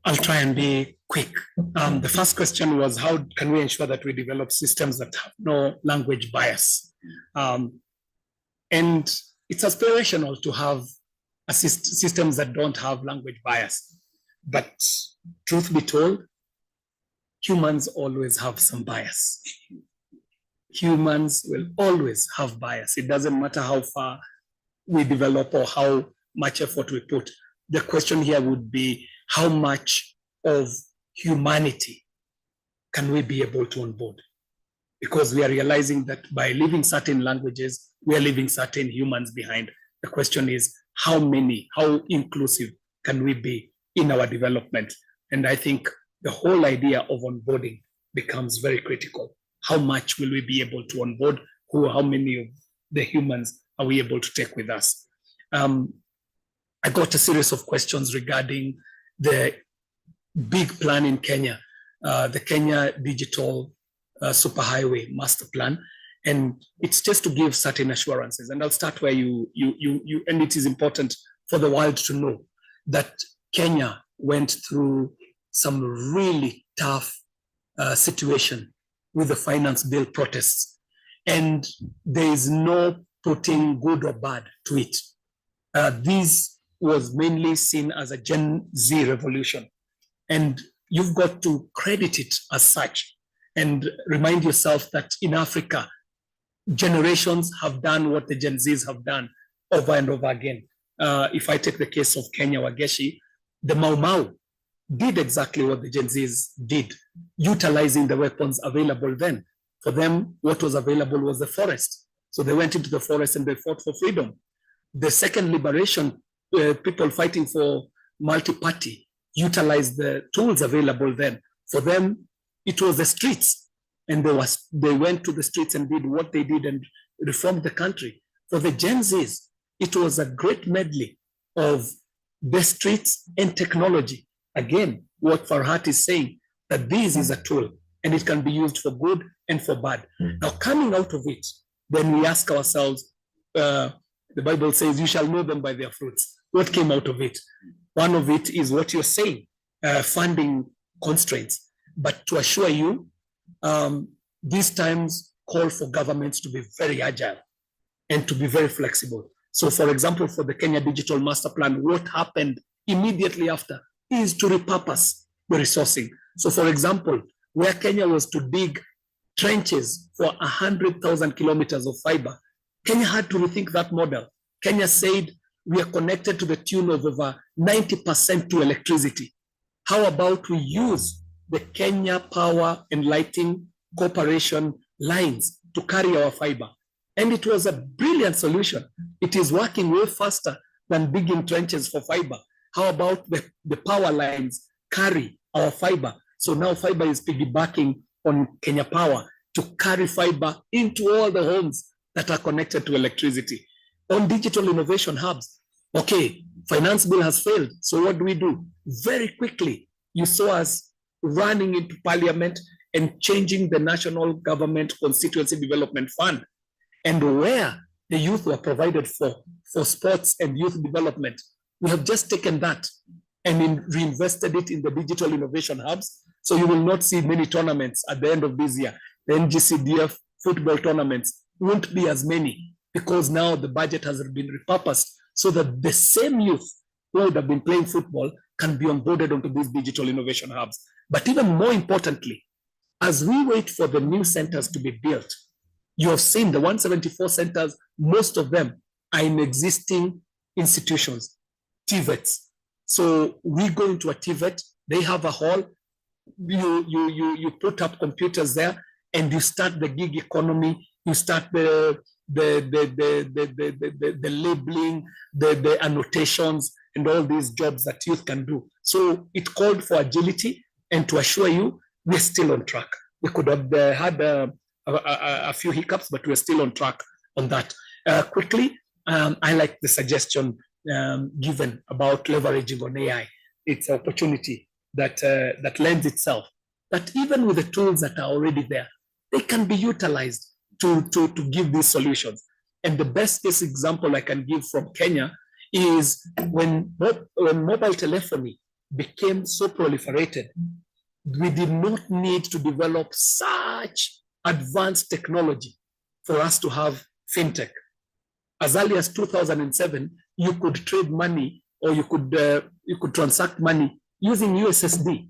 I'll try and be quick. The first question was, how can we ensure that we develop systems that have no language bias? And it's aspirational to have systems that don't have language bias. But truth be told, humans always have some bias. Humans will always have bias. It doesn't matter how far we develop or how much effort we put. The question here would be, how much of humanity can we be able to onboard? Because we are realizing that by leaving certain languages, we are leaving certain humans behind. The question is, how many, how inclusive can we be in our development? And I think the whole idea of onboarding becomes very critical. How much will we be able to onboard? How many of the humans are we able to take with us? I got a series of questions regarding the big plan in Kenya, the Kenya Digital Superhighway Master Plan. And it's just to give certain assurances. And I'll start where and it is important for the world to know that Kenya went through some really tough situation with the finance bill protests. And there is no putting good or bad to it. This was mainly seen as a Gen Z revolution. And you've got to credit it as such and remind yourself that in Africa, generations have done what the Gen Zs have done over and over again. If I take the case of Kenya Wageshi, the Mau Mau did exactly what the Gen Zs did, utilizing the weapons available then. For them, what was available was the forest. So they went into the forest and they fought for freedom. The second liberation, people fighting for multi-party, utilized the tools available then. For them, it was the streets. And they went to the streets and did what they did and reformed the country. For the Gen Zs, it was a great medley of the streets and technology. Again, what Farhat is saying, that this is a tool and it can be used for good and for bad. Now, coming out of it, then we ask ourselves, the Bible says, you shall know them by their fruits. What came out of it? One of it is what you're saying, funding constraints. But to assure you, these times call for governments to be very agile and to be very flexible. So for example, for the Kenya Digital Master Plan, what happened immediately after is to repurpose the resourcing. So for example, where Kenya was to dig trenches for 100,000 kilometers of fiber, Kenya had to rethink that model. Kenya said, we are connected to the tune of over 90% to electricity. How about we use the Kenya Power and Lighting Corporation lines to carry our fiber? And it was a brilliant solution. It is working way faster than digging trenches for fiber. How about the power lines carry our fiber? So now fiber is piggybacking on Kenya Power to carry fiber into all the homes that are connected to electricity. On digital innovation hubs, okay, finance bill has failed. So what do? Very quickly, you saw us running into parliament and changing the national government constituency development fund. And where the youth were provided for sports and youth development, we have just taken that and reinvested it in the digital innovation hubs. So you will not see many tournaments at the end of this year. The NGCDF football tournaments won't be as many because now the budget has been repurposed so that the same youth who would have been playing football can be onboarded onto these digital innovation hubs. But even more importantly, as we wait for the new centers to be built, you have seen the 174 centers, most of them are in existing institutions, TVETs. So we go into a TVET, they have a hall, you put up computers there and you start the gig economy, you start the labeling, the annotations and all these jobs that youth can do. So it called for agility, and to assure you, we're still on track. We could have had a few hiccups, but we're still on track on that. Quickly, I like the suggestion given about leveraging on AI. It's an opportunity that lends itself, that even with the tools that are already there, they can be utilized to give these solutions. And the best case example I can give from Kenya is when mobile telephony became so proliferated, we did not need to develop such advanced technology for us to have fintech. As early as 2007, you could trade money or you could transact money using USSD.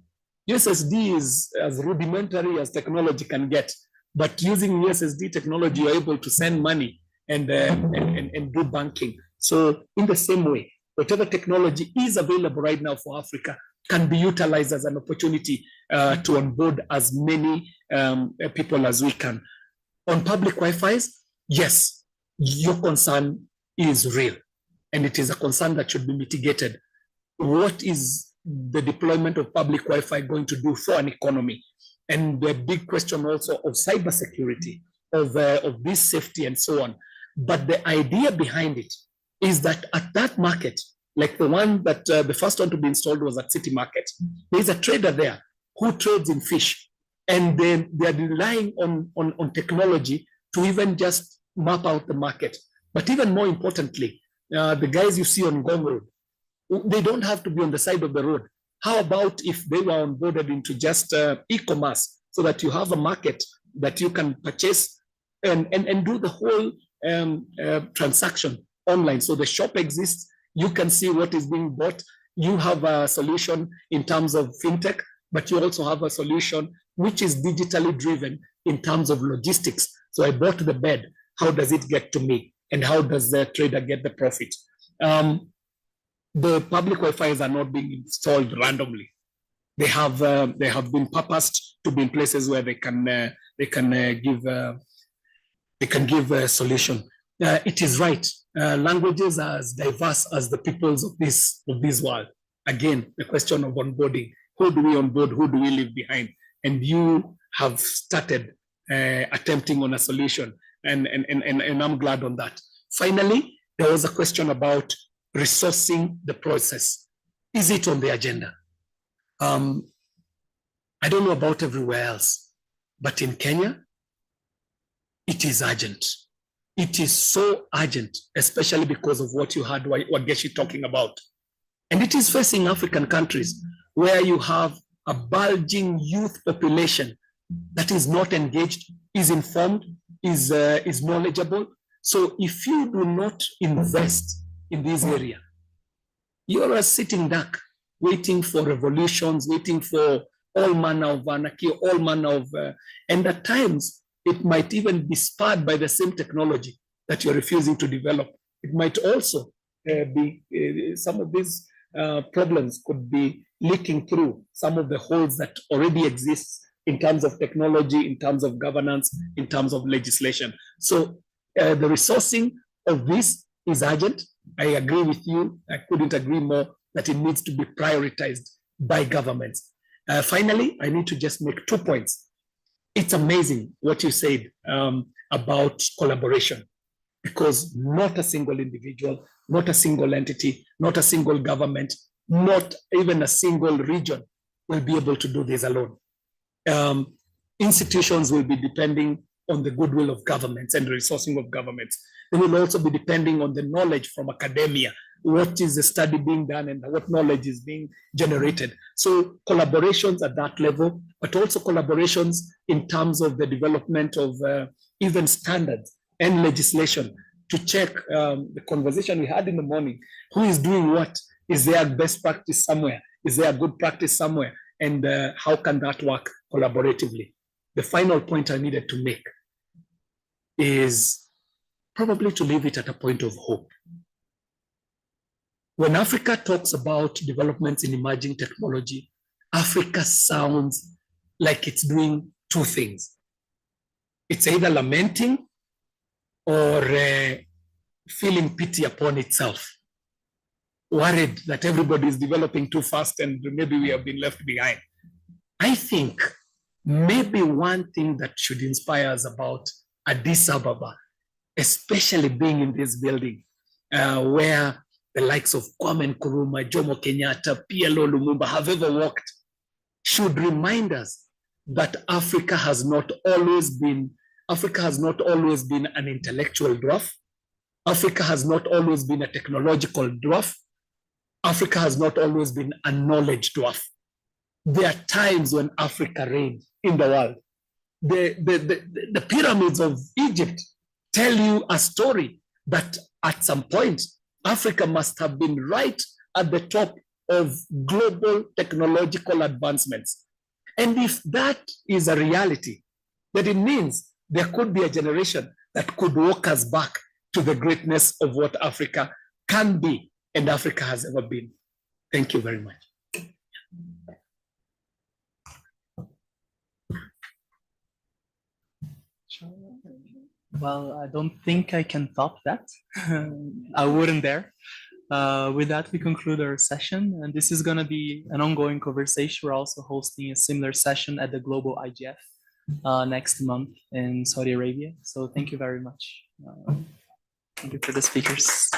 USSD is as rudimentary as technology can get, but using USSD technology, you're able to send money and do banking. So in the same way, whatever technology is available right now for Africa can be utilized as an opportunity to onboard as many people as we can. On public Wi-Fi's, yes, your concern is real, and it is a concern that should be mitigated. What is the deployment of public Wi-Fi going to do for an economy? And the big question also of cybersecurity, of this safety and so on. But the idea behind it is that at that market, like the one that the first one to be installed was at City Market, there's a trader there who trades in fish, and they are relying on technology to even just map out the market. But even more importantly, the guys you see on Ngong Road, they don't have to be on the side of the road. How about if they were onboarded into just e-commerce, so that you have a market that you can purchase and do the whole transaction online. So the shop exists, you can see what is being bought. You have a solution in terms of fintech, but you also have a solution which is digitally driven in terms of logistics. So I bought the bed, how does it get to me? And how does the trader get the profit? The public Wi-Fi's are not being installed randomly. They have been purposed to be in places where they can give a solution. It is right. Languages are as diverse as the peoples of this world. Again, the question of onboarding: who do we onboard? Who do we leave behind? And you have started attempting on a solution, and I'm glad on that. Finally, there was a question about resourcing the process. Is it on the agenda? I don't know about everywhere else, but in Kenya, it is urgent. It is so urgent, especially because of what you had Wageshi talking about. And it is facing African countries where you have a bulging youth population that is not engaged, is informed, is knowledgeable. So if you do not invest in this area, you're a sitting duck, waiting for revolutions, waiting for all manner of anarchy, all manner of, and at times it might even be spurred by the same technology that you're refusing to develop. It might also be some of these problems could be leaking through some of the holes that already exist in terms of technology, in terms of governance, in terms of legislation. So the resourcing of this is urgent. I agree with you. I couldn't agree more that it needs to be prioritized by governments. Finally, I need to just make 2 points. It's amazing what you said about collaboration, because not a single individual, not a single entity, not a single government, not even a single region will be able to do this alone. Institutions will be depending on the goodwill of governments and the resourcing of governments. They will also be depending on the knowledge from academia. What is the study being done and what knowledge is being generated? So collaborations at that level, but also collaborations in terms of the development of even standards and legislation to check the conversation we had in the morning. Who is doing what? Is there a best practice somewhere? Is there a good practice somewhere? And how can that work collaboratively? The final point I needed to make is probably to leave it at a point of hope. When Africa talks about developments in emerging technology, Africa sounds like it's doing two things. It's either lamenting or feeling pity upon itself, worried that everybody is developing too fast and maybe we have been left behind. I think maybe one thing that should inspire us about Addis Ababa, especially being in this building where the likes of Kwame Nkrumah, Jomo Kenyatta, PLO Lumumba have ever walked, should remind us that Africa has not always been an intellectual dwarf. Africa has not always been a technological dwarf. Africa has not always been a knowledge dwarf. There are times when Africa reigned in the world. The pyramids of Egypt tell you a story that at some point, Africa must have been right at the top of global technological advancements. And if that is a reality, then it means there could be a generation that could walk us back to the greatness of what Africa can be and Africa has ever been. Thank you very much. Well, I don't think I can top that. I wouldn't dare. With that, we conclude our session, and this is going to be an ongoing conversation. We're also hosting a similar session at the Global IGF next month in Saudi Arabia. So thank you very much. Thank you for the speakers.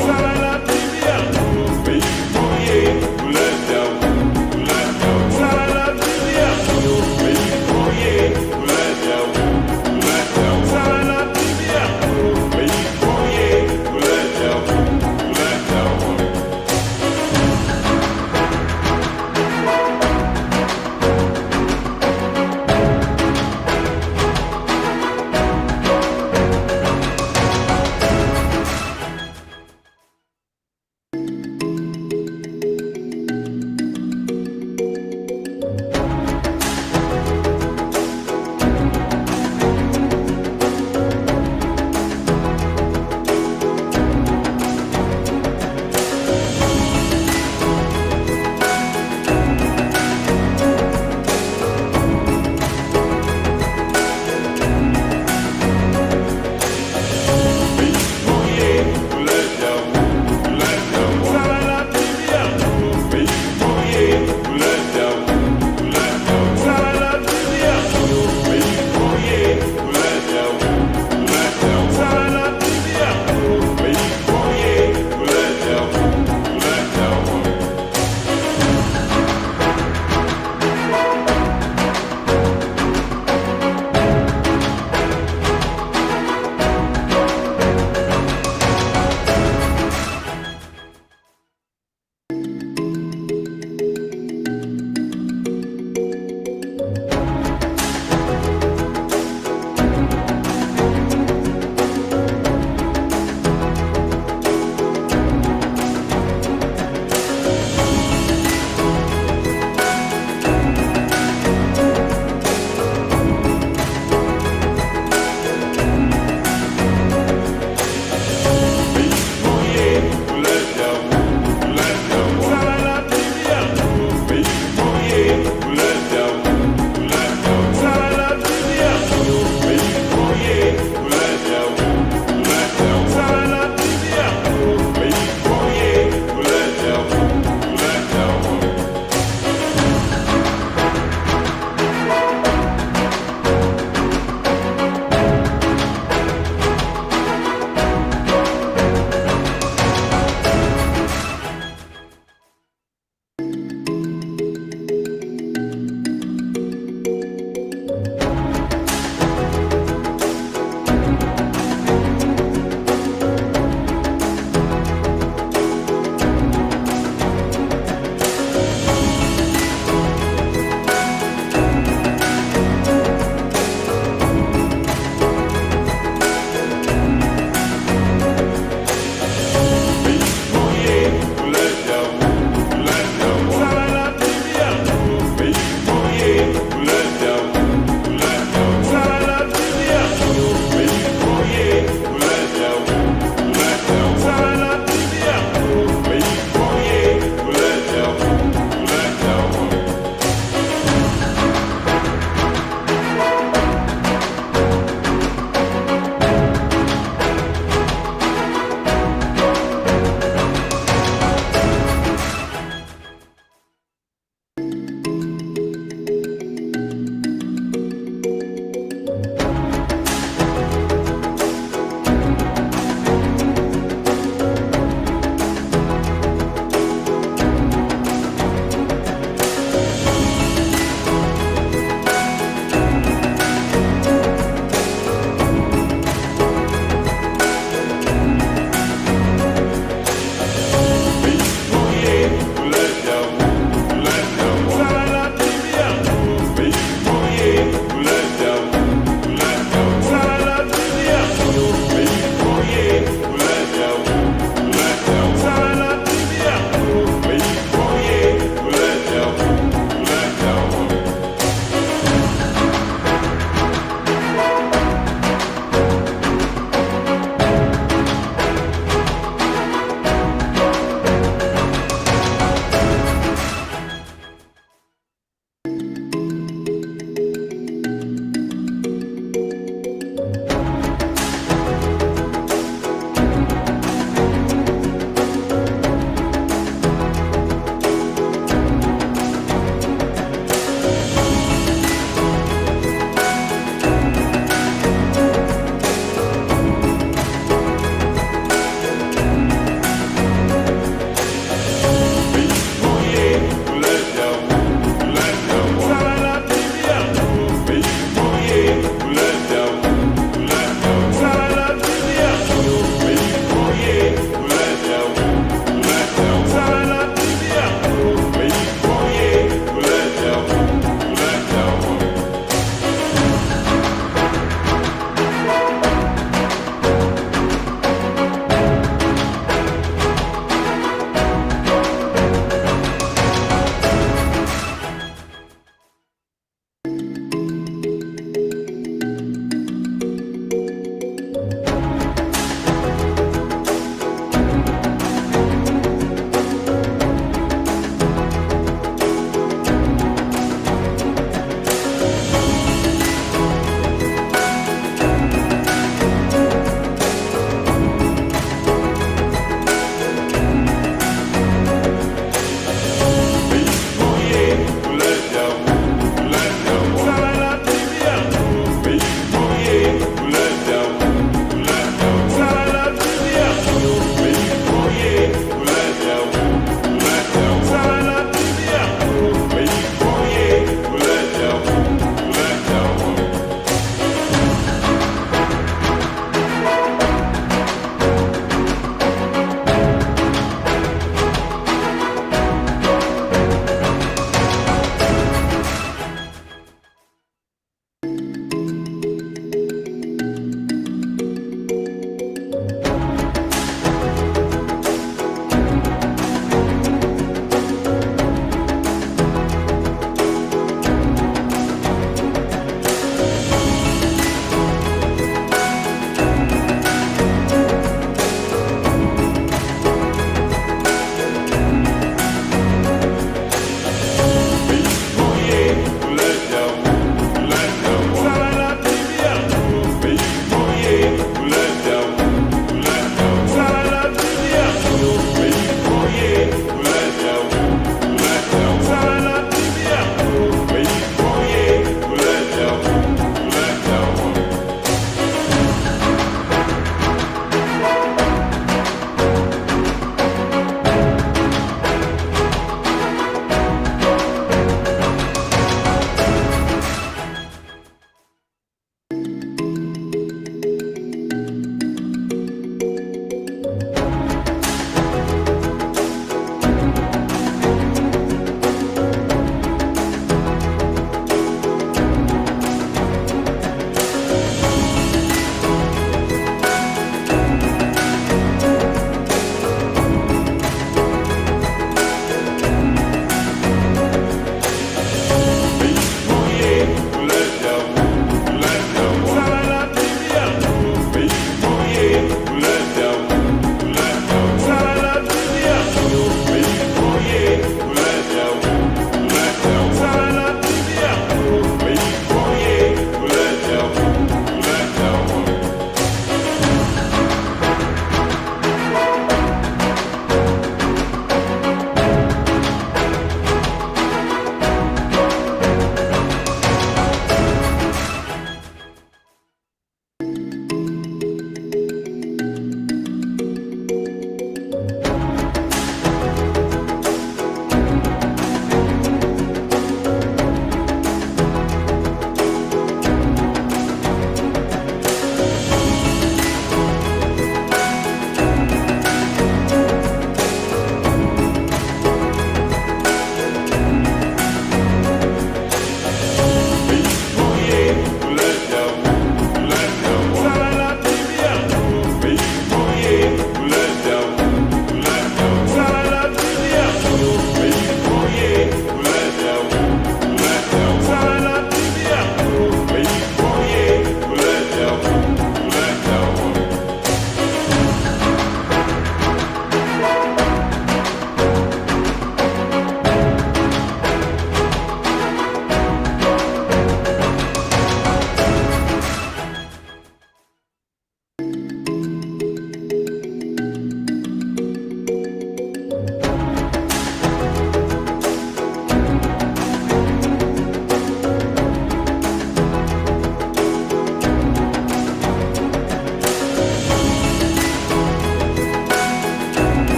Let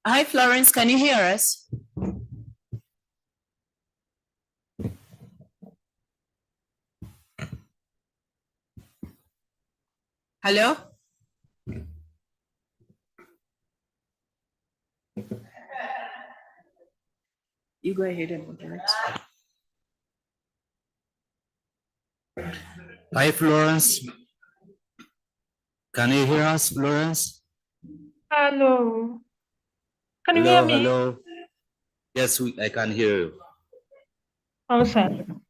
Hi, Florence, can you hear us? Hello? You go ahead and moderate. Hi, Florence. Can you hear us, Florence? Hello. Can you Hello, hear me? hello. Yes, I can hear you. Awesome.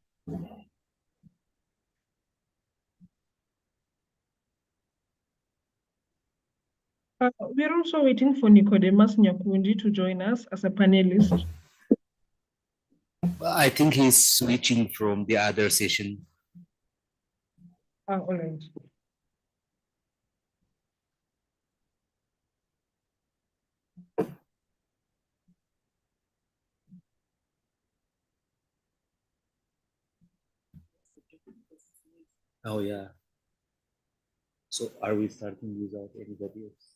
We're also waiting for Nicodemus Nyakundi to join us as a panelist. I think he's switching from the other session. All right. Oh, yeah. So are we starting without anybody else?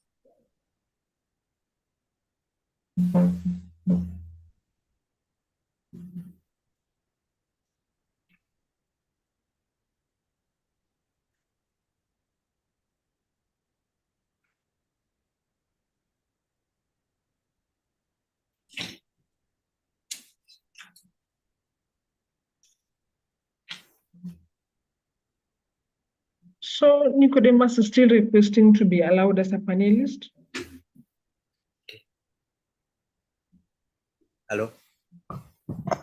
So Nicodemus is still requesting to be allowed as a panelist. Hello?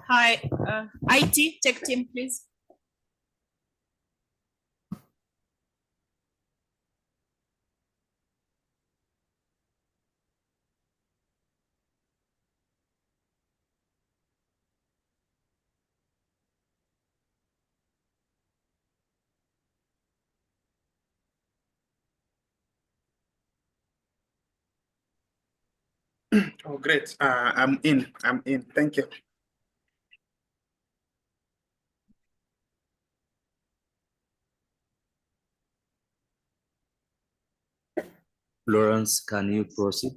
Hi, IT tech team, please. Oh, great. I'm in. Thank you. Florence, can you proceed?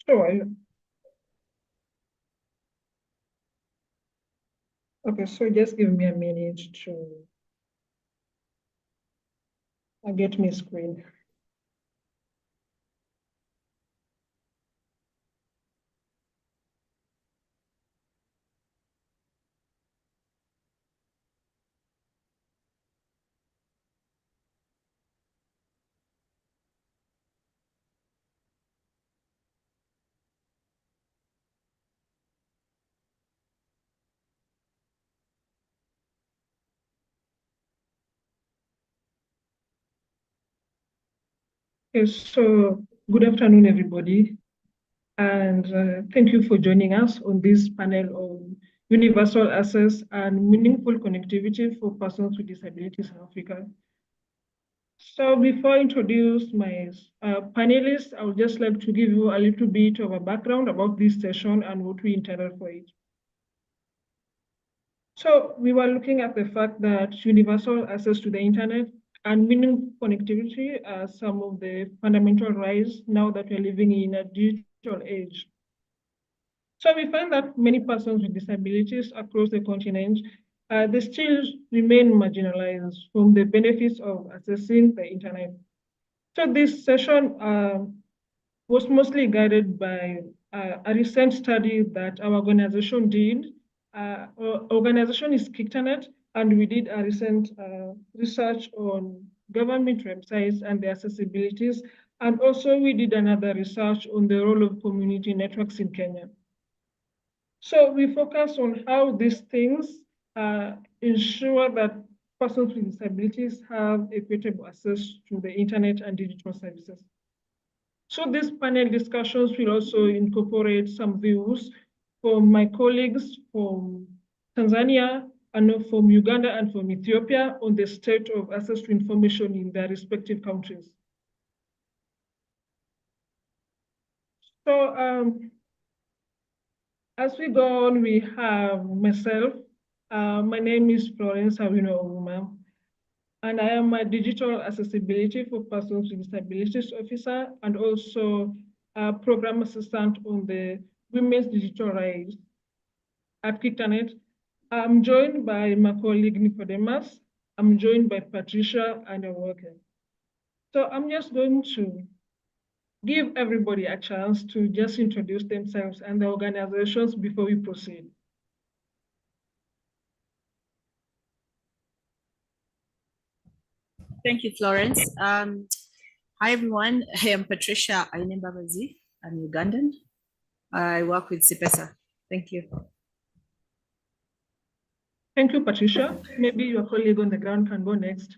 Sure. Okay, so just give me a minute to get my screen. Okay, so good afternoon, everybody. And thank you for joining us on this panel on universal access and meaningful connectivity for persons with disabilities in Africa. So before I introduce my panelists, I would just like to give you a little bit of a background about this session and what we intended for it. So we were looking at the fact that universal access to the internet and meaningful connectivity are some of the fundamental rights now that we're living in a digital age. So we find that many persons with disabilities across the continent, they still remain marginalized from the benefits of accessing the internet. So this session was mostly guided by a recent study that our organization did. Our organization is Kictanet, and we did a recent research on government websites and their accessibilities. And also we did another research on the role of community networks in Kenya. So we focus on how these things ensure that persons with disabilities have equitable access to the internet and digital services. So these panel discussions will also incorporate some views from my colleagues from Tanzania and from Uganda and from Ethiopia on the state of access to information in their respective countries. So as we go on, we have myself. My name is Florence Awino Ouma. and I am a digital accessibility for persons with disabilities officer and also a program assistant on the Women's Digital Rights at Kitanet. I'm joined by my colleague Nicodemus. I'm joined by Patricia and Awoke. So I'm just going to give everybody a chance to just introduce themselves and the organizations before we proceed. Thank you, Florence. Hi, everyone. I am Patricia Ainembabazi. I'm Ugandan. I work with CIPESA. Thank you. Thank you, Patricia. Maybe your colleague on the ground can go next.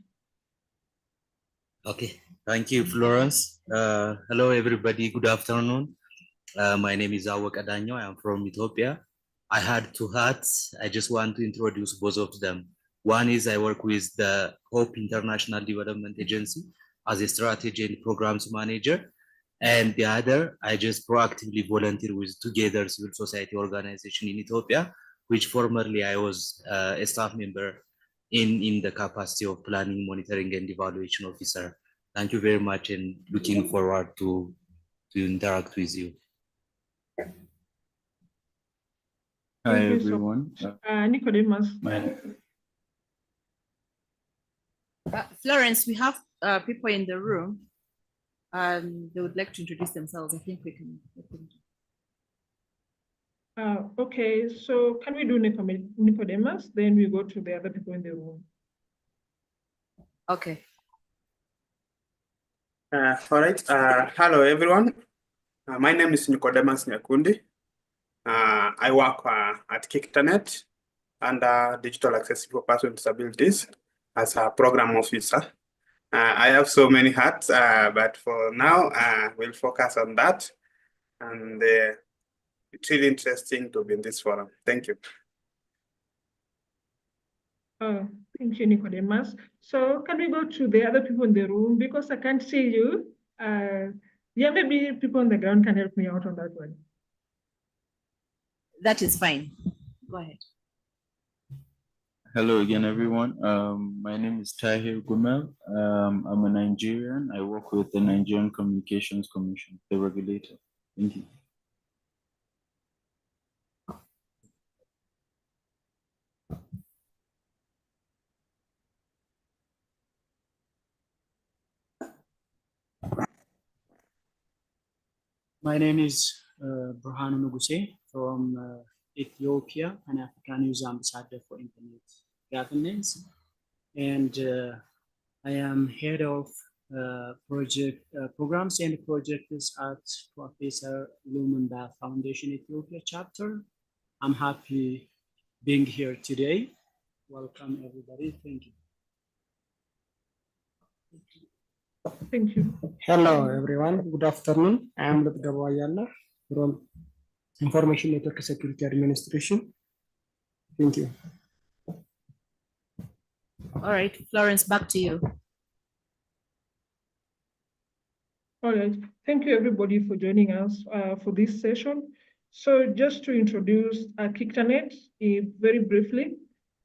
Okay, thank you, Florence. Hello, everybody. Good afternoon. My name is Awak Adanyo. I am from Ethiopia. I had two hats. I just want to introduce both of them. One is I work with the Hope International Development Agency as a strategy and programs manager. And the other, I just proactively volunteer with Together Civil Society Organization in Ethiopia, which formerly I was a staff member in the capacity of planning, monitoring, and evaluation officer. Thank you very much, and looking forward to interact with you. Hi, Thank you everyone. so much. Nicodemus. Florence, we have people in the room. They would like to introduce themselves. I think we can. Okay, so can we do Nicodemus? Then we go to the other people in the room. Okay. All right. Hello, everyone. My name is Nicodemus Nyakundi. I work at Kitanet under Digital Accessibility for Persons with Disabilities as a program officer. I have so many hats, but for now, we'll focus on that. And it's really interesting to be in this forum. Thank you. Thank you, Nicodemus. So can we go to the other people in the room? Because I can't see you. Yeah, maybe people on the ground can help me out on that one. That is fine. Go ahead. Hello again, everyone. My name is Tahir Gumel. I'm a Nigerian. I work with the Nigerian Communications Commission, the regulator. Thank you. My name is Burhanu Nuguse from Ethiopia, an African Youth Ambassador for Internet Governance. And I am head of programs and projects at Professor Lumumba Foundation Ethiopia chapter. I'm happy being here today. Welcome, everybody. Thank you. Thank you. Hello, everyone. Good afternoon. I am Dr. Gawayala from Information Network Security Administration. Thank you. All right, Florence, back to you. All right. Thank you, everybody, for joining us for this session. So just to introduce Kitanet very briefly.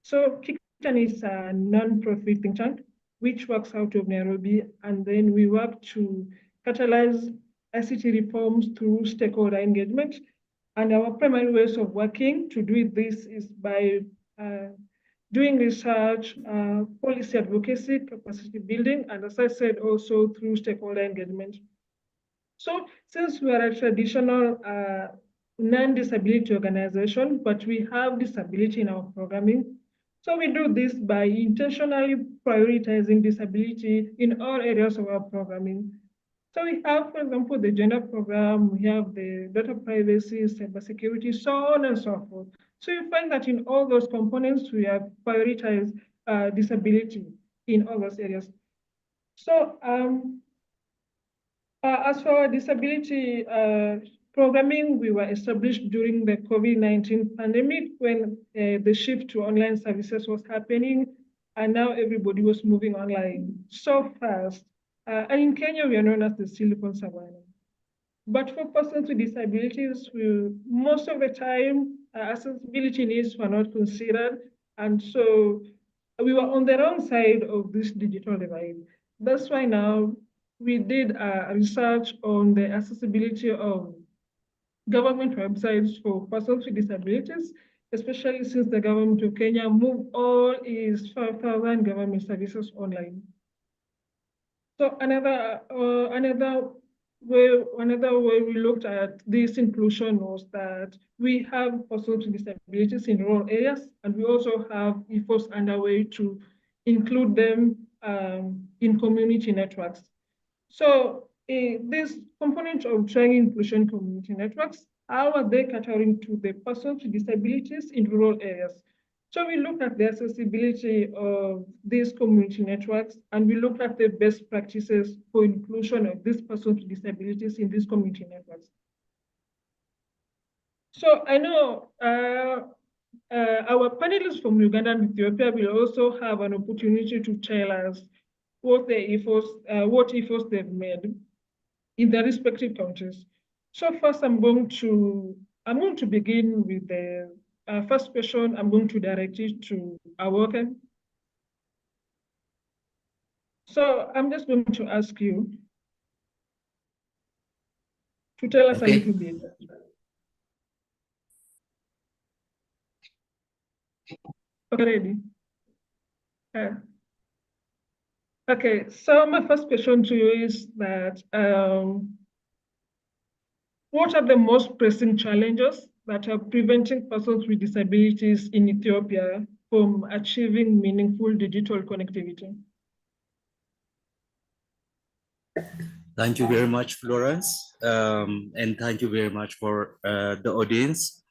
So Kitanet is a non-profit think tank which works out of Nairobi, and then we work to catalyze ICT reforms through stakeholder engagement. And our primary ways of working to do this is by doing research, policy advocacy, capacity building, and as I said, also through stakeholder engagement. So since we are a traditional non-disability organization, but we have disability in our programming, so we do this by intentionally prioritizing disability in all areas of our programming. So we have, for example, the gender program, we have the data privacy, cybersecurity, so on and so forth. So you find that in all those components, we have prioritized disability in all those areas. So as for disability programming, we were established during the COVID-19 pandemic when the shift to online services was happening, and now everybody was moving online so fast. And in Kenya, we are known as the Silicon Savannah. But for persons with disabilities, most of the time, accessibility needs were not considered. And so we were on the wrong side of this digital divide. That's why now we did research on the accessibility of government websites for persons with disabilities, especially since the government of Kenya moved all its 5,000 government services online. So another way we looked at this inclusion was that we have persons with disabilities in rural areas, and we also have efforts underway to include them in community networks. So this component of trying inclusion community networks, how are they catering to the persons with disabilities in rural areas? So we look at the accessibility of these community networks, and we look at the best practices for inclusion of these persons with disabilities in these community networks. So I know our panelists from Uganda and Ethiopia will also have an opportunity to tell us what efforts they've made in their respective countries. So first, I'm going to begin with the first question. I'm going to direct it to Awoke. So I'm just going to ask you to tell us a little bit. Okay, ready? Okay, so my first question to you is that what are the most pressing challenges that are preventing persons with disabilities in Ethiopia from achieving meaningful digital connectivity? Thank you very much, Florence, and thank you very much for the audience.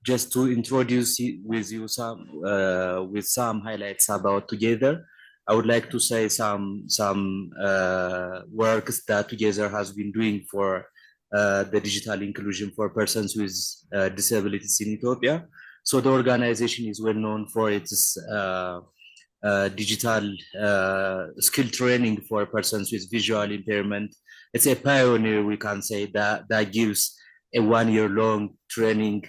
Just to introduce with you some highlights about Together, I would like to say some works that Together has been doing for the digital inclusion for persons with disabilities in Ethiopia. So the organization is well known for its digital skill training for persons with visual impairment. It's a pioneer, we can say, that gives a 1-year-long training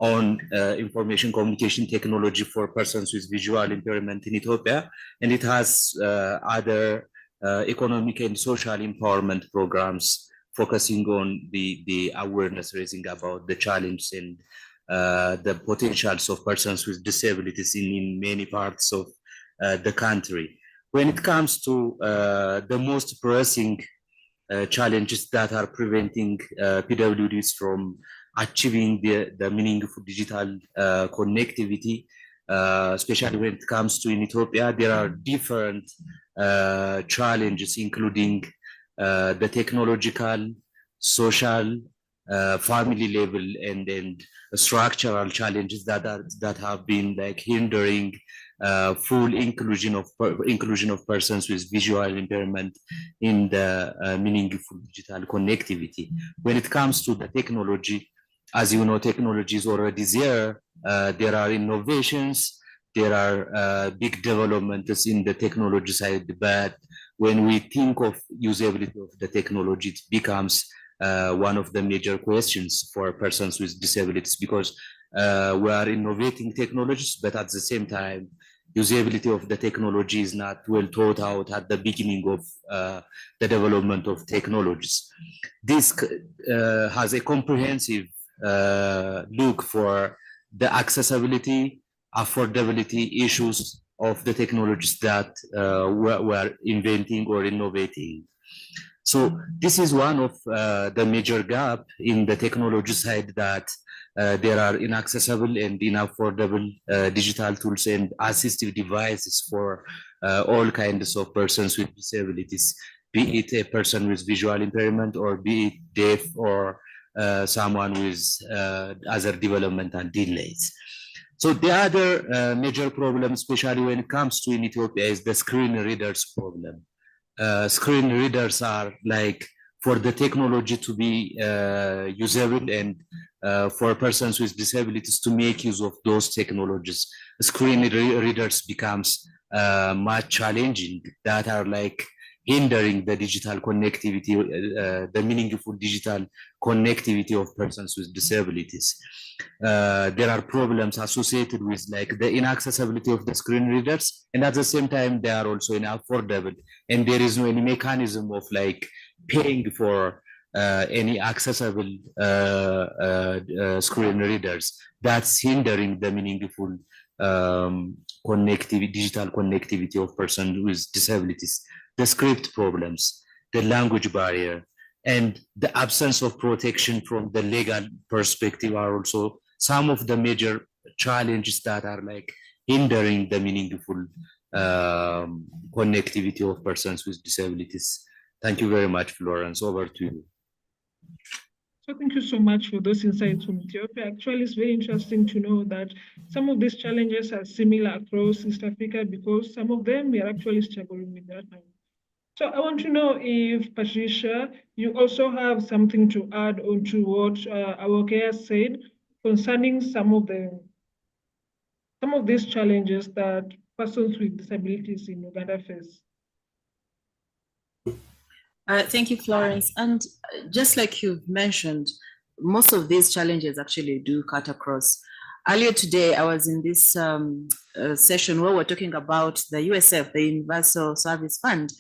on information communication technology for persons with visual impairment in Ethiopia. And it has other economic and social empowerment programs focusing on the awareness raising about the challenges and the potentials of persons with disabilities in many parts of the country. When it comes to the most pressing challenges that are preventing PWDs from achieving the meaningful digital connectivity, especially when it comes to in Ethiopia, there are different challenges, including the technological, social, family level, and structural challenges that have been like hindering full inclusion of persons with visual impairment in the meaningful digital connectivity. When it comes to the technology, as you know, technology is already there. There are innovations, there are big developments in the technology side, but when we think of usability of the technology, it becomes one of the major questions for persons with disabilities, because we are innovating technologies, but at the same time, usability of the technology is not well thought out at the beginning of the development of technologies. This has a comprehensive look for the accessibility, affordability issues of the technologies that we're inventing or innovating. So this is one of the major gap in the technology side, that there are inaccessible and unaffordable digital tools and assistive devices for all kinds of persons with disabilities, be it a person with visual impairment or be it deaf or someone with other developmental delays. So the other major problem, especially when it comes to in Ethiopia, is the screen readers problem. Screen readers are like, for the technology to be usable and for persons with disabilities to make use of those technologies, screen readers becomes much challenging, that are like hindering the digital connectivity, the meaningful digital connectivity of persons with disabilities. There are problems associated with like the inaccessibility of the screen readers, and at the same time, they are also unaffordable, and there is no any mechanism of like paying for any accessible screen readers. That's hindering the meaningful connectivity, digital connectivity of persons with disabilities. The script problems, the language barrier, and the absence of protection from the legal perspective are also some of the major challenges that are like hindering the meaningful connectivity of persons with disabilities. Thank you very much, Florence. Over to you. So thank you so much for those insights from Ethiopia. Actually, it's very interesting to know that some of these challenges are similar across East Africa because some of them we are actually struggling with that now. So I want to know if, Patricia, you also have something to add on to what our guest said concerning some of these challenges that persons with disabilities in Uganda face. Thank you, Florence. And just like you've mentioned, most of these challenges actually do cut across. Earlier today, I was in this session where we're talking about the USF, the Universal Service Fund.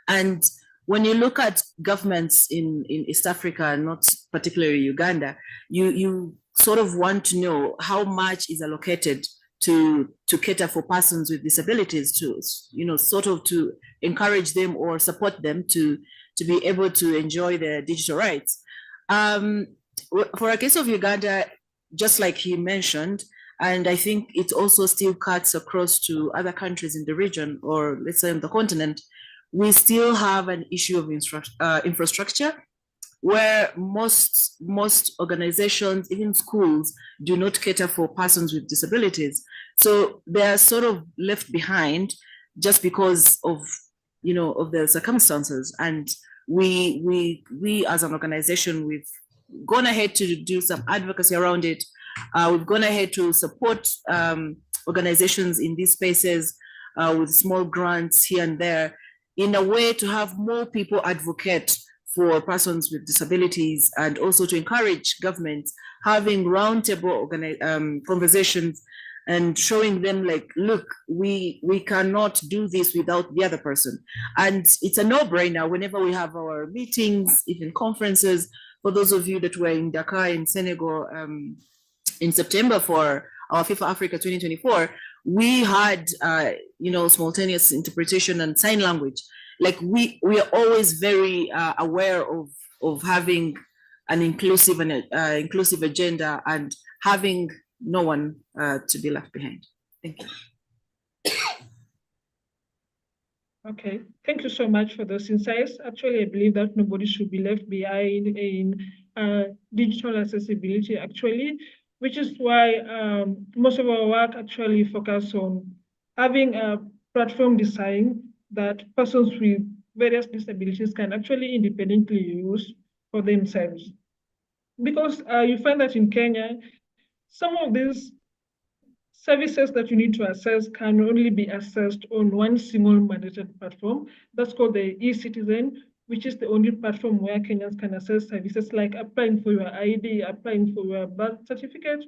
And when you look at governments in East Africa, not particularly Uganda, you sort of want to know how much is allocated to cater for persons with disabilities, to sort of to encourage them or support them to be able to enjoy their digital rights. For a case of Uganda, just like he mentioned, and I think it also still cuts across to other countries in the region, or let's say on the continent, we still have an issue of infrastructure where most organizations, even schools, do not cater for persons with disabilities. So they are sort of left behind just because of the circumstances. And we as an organization, we've gone ahead to do some advocacy around it. We've gone ahead to support organizations in these spaces with small grants here and there, in a way to have more people advocate for persons with disabilities, and also to encourage governments having roundtable conversations and showing them like, look, we cannot do this without the other person. And it's a no-brainer whenever we have our meetings, even conferences. For those of you that were in Dakar in Senegal in September for our FIFA Africa 2024, we had simultaneous interpretation and sign language. Like we are always very aware of having an inclusive agenda and having no one to be left behind. Thank you. Okay, thank you so much for those insights. Actually, I believe that nobody should be left behind in digital accessibility, actually, which is why most of our work actually focus on having a platform design that persons with various disabilities can actually independently use for themselves. Because you find that in Kenya, some of these services that you need to access can only be accessed on one single mandated platform. That's called the eCitizen, which is the only platform where Kenyans can access services like applying for your ID, applying for your birth certificate,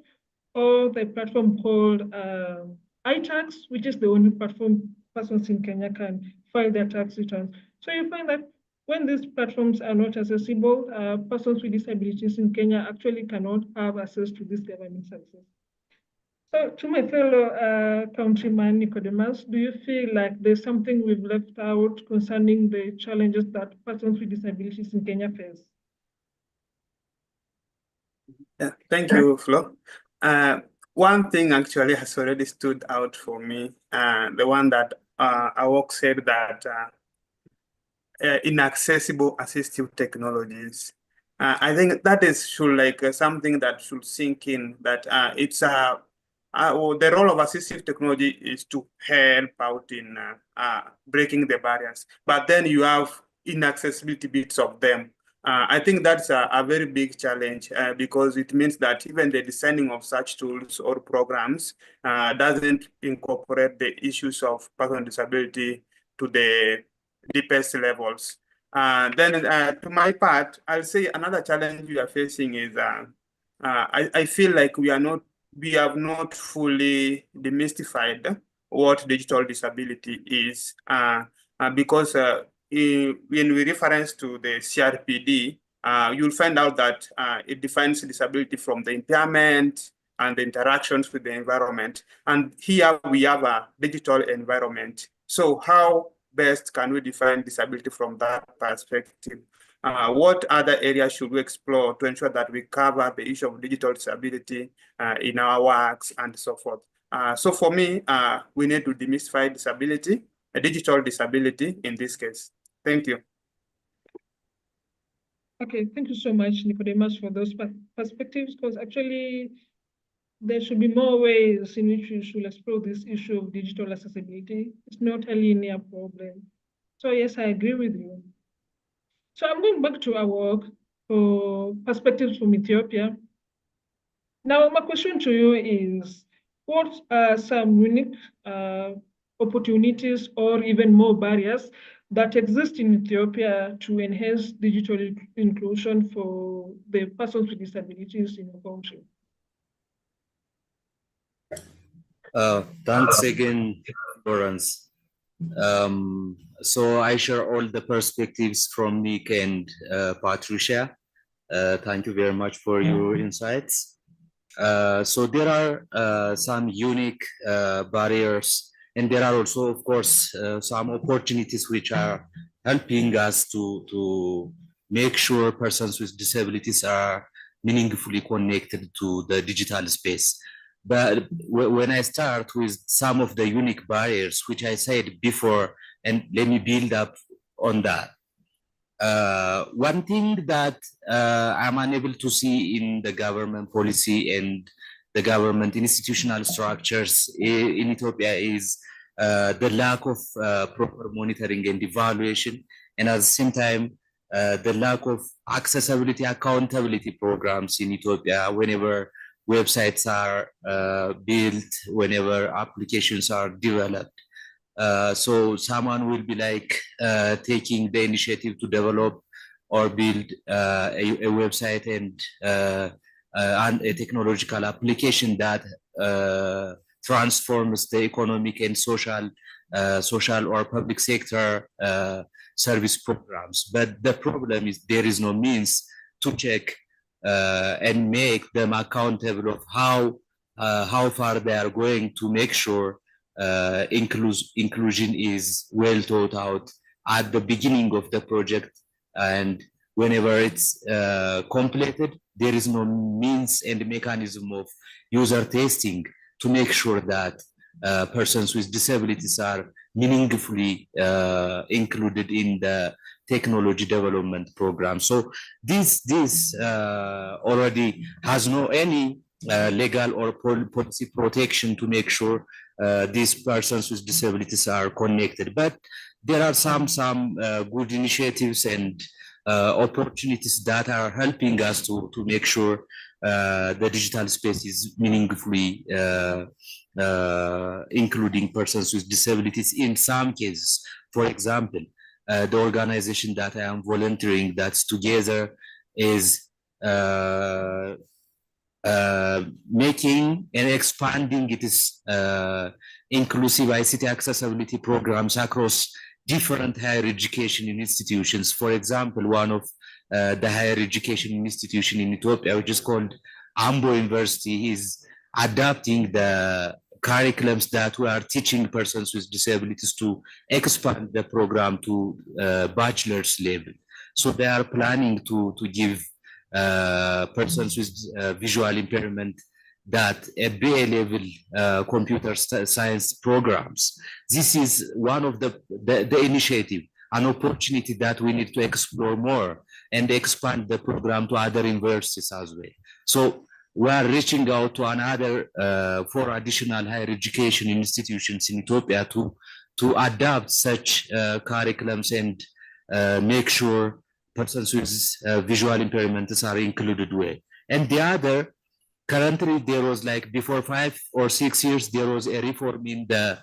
or the platform called iTax, which is the only platform persons in Kenya can file their tax returns. So you find that when these platforms are not accessible, persons with disabilities in Kenya actually cannot have access to these government services. So to my fellow countryman Nicodemus, do you feel like there's something we've left out concerning the challenges that persons with disabilities in Kenya face? Yeah, thank you, Flo. One thing actually has already stood out for me, the one that Awok said that inaccessible assistive technologies. I think that is something that should sink in, that it's the role of assistive technology is to help out in breaking the barriers, but then you have inaccessibility bits of them. I think that's a very big challenge because it means that even the designing of such tools or programs doesn't incorporate the issues of person with disability to the deepest levels. Then to my part, I'll say another challenge we are facing is I feel like we have not fully demystified what digital disability is, because when we reference to the CRPD, you'll find out that it defines disability from the impairment and the interactions with the environment. And here we have a digital environment. So how best can we define disability from that perspective? What other areas should we explore to ensure that we cover the issue of digital disability in our works and so forth? So for me, we need to demystify disability, a digital disability in this case. Thank you. Okay, thank you so much, Nicodemus, for those perspectives, because actually there should be more ways in which we should explore this issue of digital accessibility. It's not a linear problem. So yes, I agree with you. So I'm going back to our work for perspectives from Ethiopia. Now, my question to you is, what are some unique opportunities or even more barriers that exist in Ethiopia to enhance digital inclusion for the persons with disabilities in the country? Thanks again, Lawrence. So I share all the perspectives from Nick and Patricia. Thank you very much for your insights. So there are some unique barriers, and there are also, of course, some opportunities which are helping us to make sure persons with disabilities are meaningfully connected to the digital space. But when I start with some of the unique barriers, which I said before, and let me build up on that. One thing that I'm unable to see in the government policy and the government institutional structures in Ethiopia is the lack of proper monitoring and evaluation, and at the same time, the lack of accessibility, accountability programs in Ethiopia whenever websites are built, whenever applications are developed. So someone will be like taking the initiative to develop or build a website and a technological application that transforms the economic and social or public sector service programs. But the problem is there is no means to check and make them accountable of how far they are going to make sure inclusion is well thought out at the beginning of the project, and whenever it's completed, there is no means and mechanism of user testing to make sure that persons with disabilities are meaningfully included in the technology development program. So this already has no any legal or policy protection to make sure these persons with disabilities are connected. But there are some good initiatives and opportunities that are helping us to make sure the digital space is meaningfully including persons with disabilities in some cases. For example, the organization that I am volunteering that's together is making and expanding its inclusive ICT accessibility programs across different higher education institutions. For example, one of the higher education institution in Ethiopia, which is called Ambo University, is adapting the curriculums that we are teaching persons with disabilities to expand the program to bachelor's level. So they are planning to give persons with visual impairment that a BA level computer science programs. This is one of the initiative, an opportunity that we need to explore more and expand the program to other universities as well. So we are reaching out to another 4 additional higher education institutions in Ethiopia to adapt such curriculums and make sure persons with visual impairments are included with. And the other, currently there was like before 5 or 6 years, there was a reform in the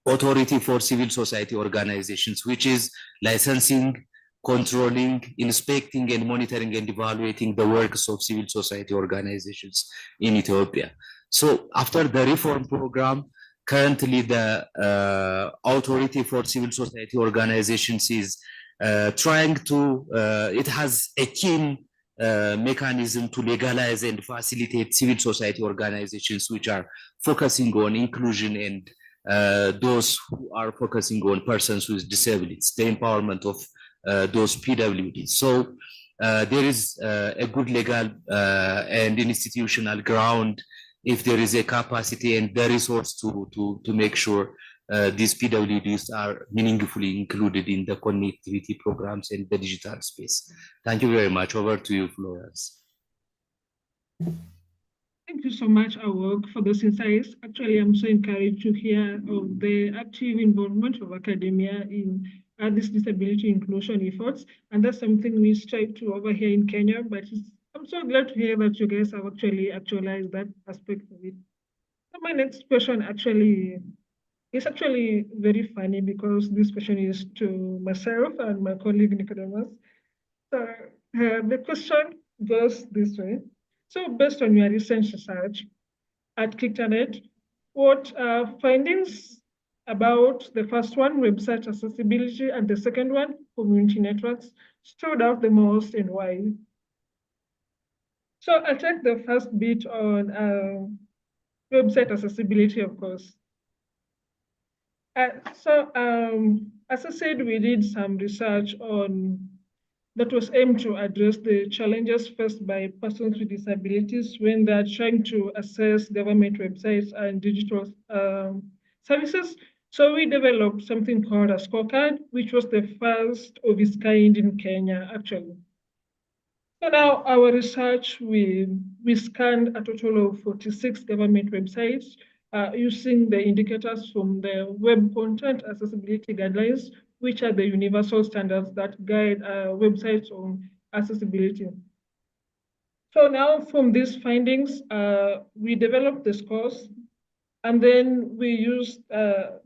authority for civil society organizations, which is licensing, controlling, inspecting, and monitoring and evaluating the works of civil society organizations in Ethiopia. So after the reform program, currently the authority for civil society organizations is trying to, it has a keen mechanism to legalize and facilitate civil society organizations which are focusing on inclusion and those who are focusing on persons with disabilities, the empowerment of those PWDs. So there is a good legal and institutional ground if there is a capacity and the resource to make sure these PWDs are meaningfully included in the connectivity programs and the digital space. Thank you very much. Over to you, Florence. Thank you so much, Awok, for those insights. Actually, I'm so encouraged to hear of the active involvement of academia in this disability inclusion efforts. And that's something we strive to over here in Kenya, but I'm so glad to hear that you guys have actually actualized that aspect of it. So my next question is actually very funny because this question is to myself and my colleague Nicodemus. So the question goes this way. So based on your recent research at KicTanet, what findings about the first one, website accessibility, and the second one, community networks, stood out the most and why? So I'll take the first bit on website accessibility, of course. As I said, we did some research on that was aimed to address the challenges faced by persons with disabilities when they're trying to access government websites and digital services. So we developed something called a scorecard, which was the first of its kind in Kenya, actually. So now our research, we scanned a total of 46 government websites using the indicators from the Web Content Accessibility Guidelines, which are the universal standards that guide websites on accessibility. So now from these findings, we developed the scores, and then we used a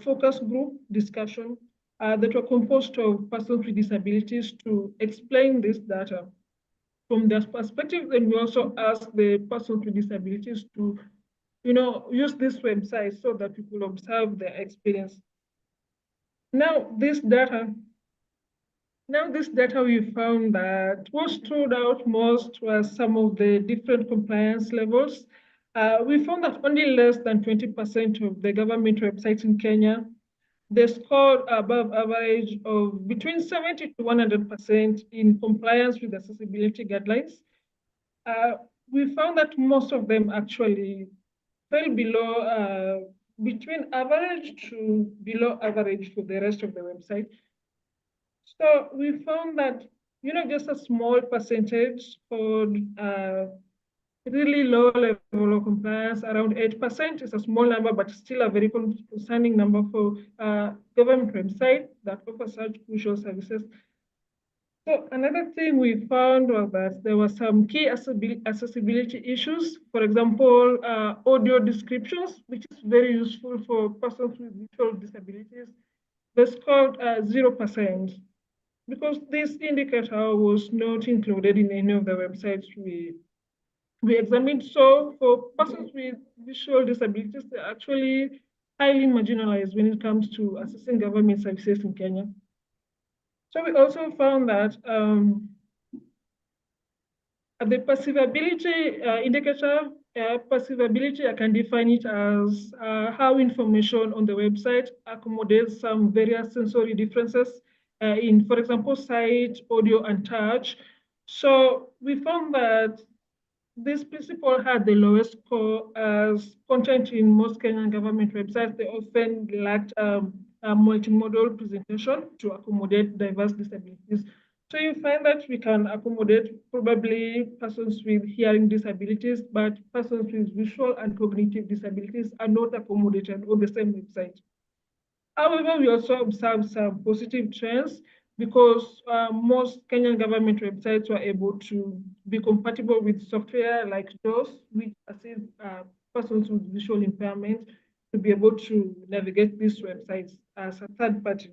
focus group discussion that were composed of persons with disabilities to explain this data from their perspective. And we also asked the persons with disabilities to use this website so that we could observe their experience. Now this data, we found that what stood out most was some of the different compliance levels. We found that only less than 20% of the government websites in Kenya, they scored above average of between 70 to 100% in compliance with accessibility guidelines. We found that most of them actually fell below, between average to below average for the rest of the website. So we found that, just a small percentage for really low level of compliance, around 8% is a small number, but still a very concerning number for government website that offers such crucial services. So another thing we found was that there were some key accessibility issues. For example, audio descriptions, which is very useful for persons with visual disabilities. They scored 0% because this indicator was not included in any of the websites we examined. So for persons with visual disabilities, they're actually highly marginalized when it comes to accessing government services in Kenya. So we also found that the perceivability indicator, perceivability, I can define it as how information on the website accommodates some various sensory differences in, for example, sight, audio, and touch. So we found that this principle had the lowest score as content in most Kenyan government websites. They often lacked a multimodal presentation to accommodate diverse disabilities. So you find that we can accommodate probably persons with hearing disabilities, but persons with visual and cognitive disabilities are not accommodated on the same website. However, we also observed some positive trends because most Kenyan government websites were able to be compatible with software like DOS, which assists persons with visual impairment. to be able to navigate these websites as a third party.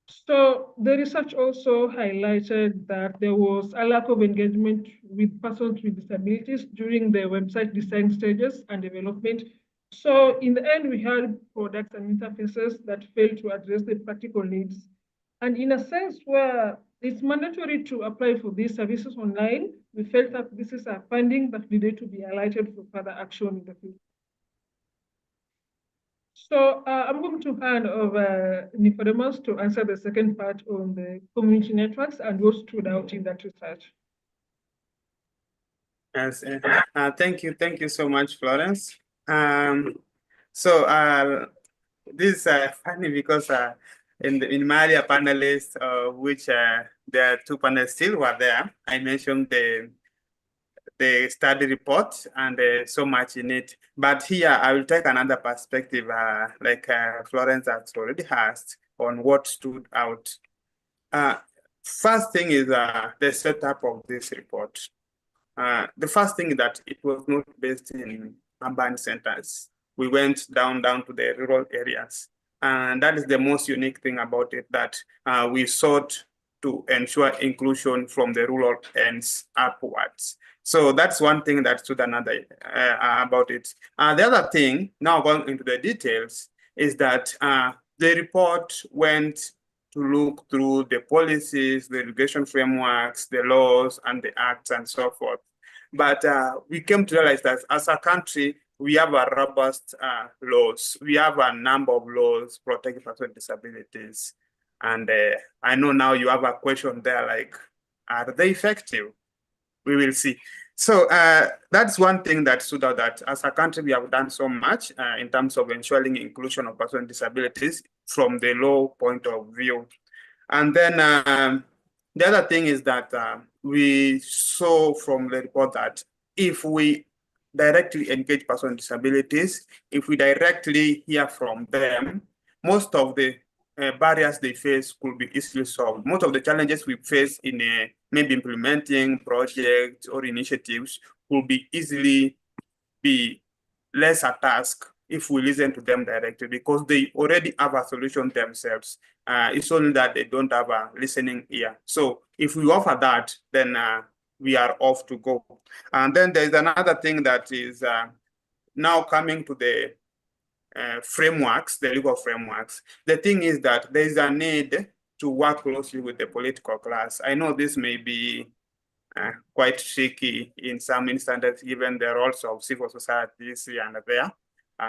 So the research also highlighted that there was a lack of engagement with persons with disabilities during the website design stages and development. So in the end, we had products and interfaces that failed to address the practical needs. And in a sense where it's mandatory to apply for these services online, we felt that this is a finding that needed to be highlighted for further action in the future. So I'm going to hand over Nicodemus to answer the second part on the community networks and what stood out in that research. Yes, thank you so much, Florence. This is funny because in my earlier panelists, which there are two panelists still were there, I mentioned the study report and so much in it. But here I will take another perspective, like Florence has already asked, on what stood out. First thing is the setup of this report. The first thing is that it was not based in urban centers. We went down to the rural areas. And that is the most unique thing about it, that we sought to ensure inclusion from the rural ends upwards. So that's one thing that stood another about it. The other thing, now going into the details, is that the report went to look through the policies, the education frameworks, the laws, and the acts, and so forth. But we came to realize that as a country, we have a robust laws. We have a number of laws protecting persons with disabilities. And I know now you have a question there, like, are they effective? We will see. So that's one thing that stood out, that as a country, we have done so much in terms of ensuring inclusion of persons with disabilities from the law point of view. And then the other thing is that we saw from the report that if we directly engage persons with disabilities, if we directly hear from them, most of the barriers they face could be easily solved. Most of the challenges we face in maybe implementing projects or initiatives will be easily be less a task if we listen to them directly, because they already have a solution themselves. It's only that they don't have a listening ear. So if we offer that, then we are off to go. And then there's another thing that is now coming to the frameworks, the legal frameworks. The thing is that there is a need to work closely with the political class. I know this may be quite tricky in some instances, given the roles of civil societies here and there,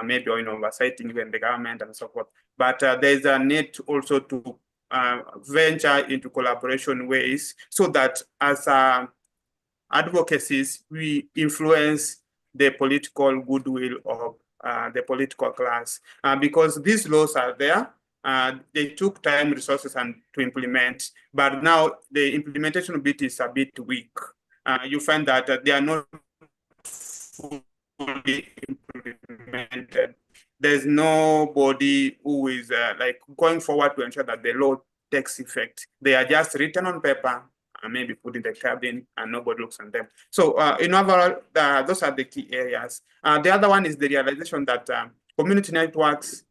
maybe in oversighting even the government and so forth. But there's a need also to venture into collaboration ways so that as advocacies, we influence the political goodwill of the political class, because these laws are there. They took time, resources, and to implement, but now the implementation bit is a bit weak. You find that they are not fully implemented. There's nobody who is like going forward to ensure that the law takes effect. They are just written on paper, maybe put in the cabinet, and nobody looks at them. So in overall, those are the key areas. The other one is the realization that community networks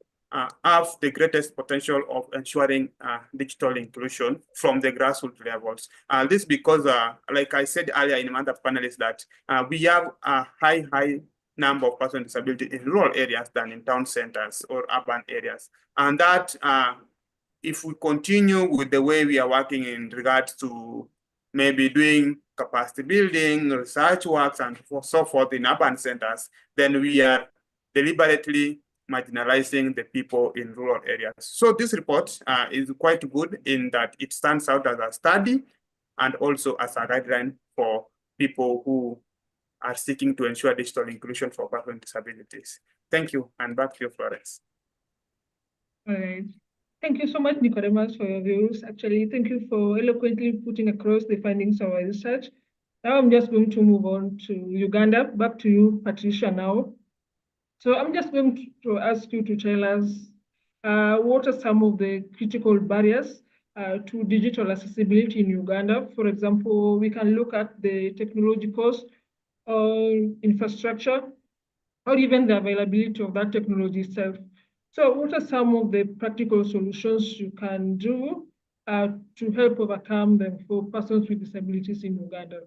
have the greatest potential of ensuring digital inclusion from the grassroots levels. This because, like I said earlier in another panelist, that we have a high number of persons with disability in rural areas than in town centers or urban areas. And that if we continue with the way we are working in regards to maybe doing capacity building, research works, and so forth in urban centers, then we are deliberately marginalizing the people in rural areas. So this report is quite good in that it stands out as a study and also as a guideline for people who are seeking to ensure digital inclusion for persons with disabilities. Thank you, and back to you, Florence. All right. Thank you so much, Nicodemus, for your views. Actually, thank you for eloquently putting across the findings of our research. Now I'm just going to move on to Uganda. Back to you, Patricia, now. So I'm just going to ask you to tell us what are some of the critical barriers to digital accessibility in Uganda. For example, we can look at the technological infrastructure, or even the availability of that technology itself. So what are some of the practical solutions you can do to help overcome them for persons with disabilities in Uganda?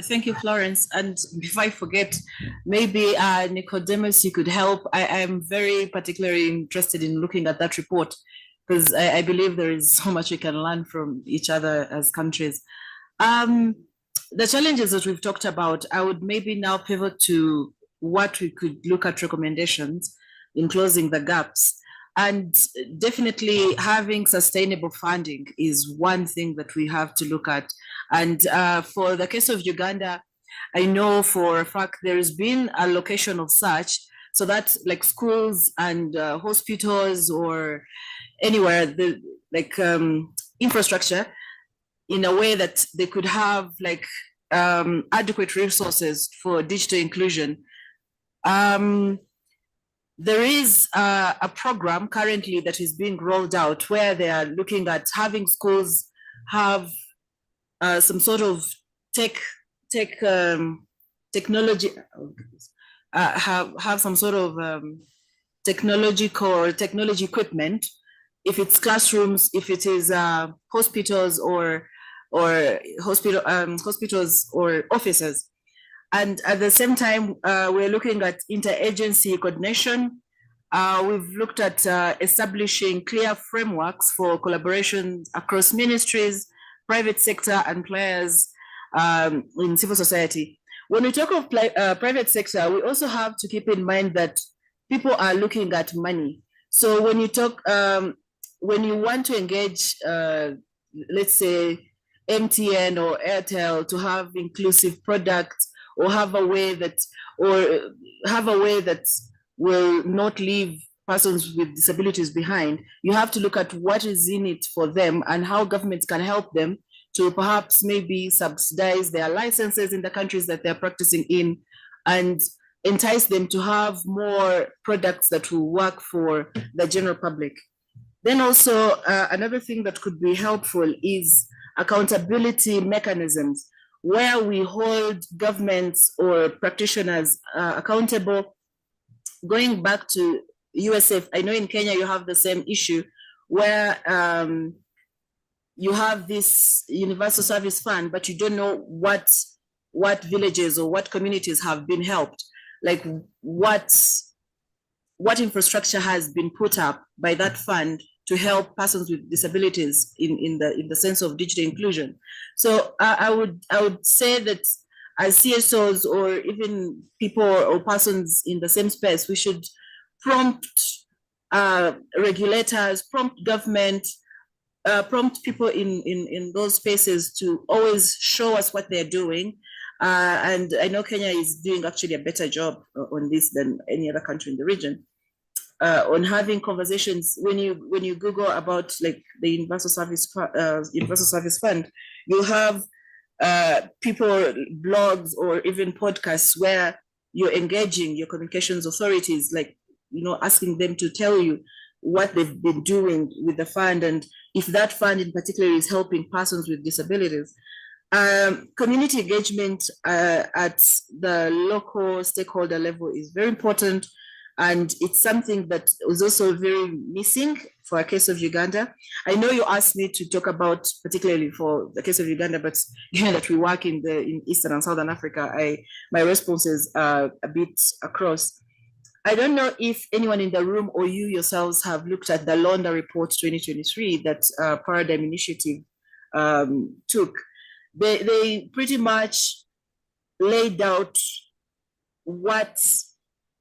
Thank you, Florence. And before I forget, maybe Nicodemus, you could help. I am very particularly interested in looking at that report because I believe there is so much we can learn from each other as countries. The challenges that we've talked about, I would maybe now pivot to what we could look at recommendations in closing the gaps. And definitely having sustainable funding is one thing that we have to look at. And for the case of Uganda, I know for a fact there's been allocation of such, so that's like schools and hospitals or anywhere, the infrastructure in a way that they could have like adequate resources for digital inclusion. There is a program currently that is being rolled out where they are looking at having schools have some sort of technology, have some sort of technology equipment, if it's classrooms, if it is hospitals or hospitals or offices. And at the same time, we're looking at interagency coordination. We've looked at establishing clear frameworks for collaboration across ministries, private sector, and players in civil society. When we talk of private sector, we also have to keep in mind that people are looking at money. So when you talk, when you want to engage, let's say, MTN or Airtel to have inclusive products, or have a way that will not leave persons with disabilities behind, you have to look at what is in it for them and how governments can help them to perhaps maybe subsidize their licenses in the countries that they're practicing in and entice them to have more products that will work for the general public. Then also another thing that could be helpful is accountability mechanisms, where we hold governments or practitioners accountable. Going back to USF, I know in Kenya you have the same issue where you have this universal service fund, but you don't know what villages or what communities have been helped, like what infrastructure has been put up by that fund to help persons with disabilities in the sense of digital inclusion. So I would say that as CSOs or even people or persons in the same space, we should prompt regulators, prompt government, prompt people in those spaces to always show us what they're doing. And I know Kenya is doing actually a better job on this than any other country in the region. On having conversations, when you Google about like the Universal Service Fund, you have people, blogs, or even podcasts where you're engaging your communications authorities, like asking them to tell you what they've been doing with the fund and if that fund in particular is helping persons with disabilities. Community engagement at the local stakeholder level is very important. And it's something that was also very missing for a case of Uganda. I know you asked me to talk about particularly for the case of Uganda, but given that we work in Eastern and Southern Africa, my responses are a bit across. I don't know if anyone in the room or you yourselves have looked at the Londa Report 2023 that Paradigm Initiative took. They pretty much laid out what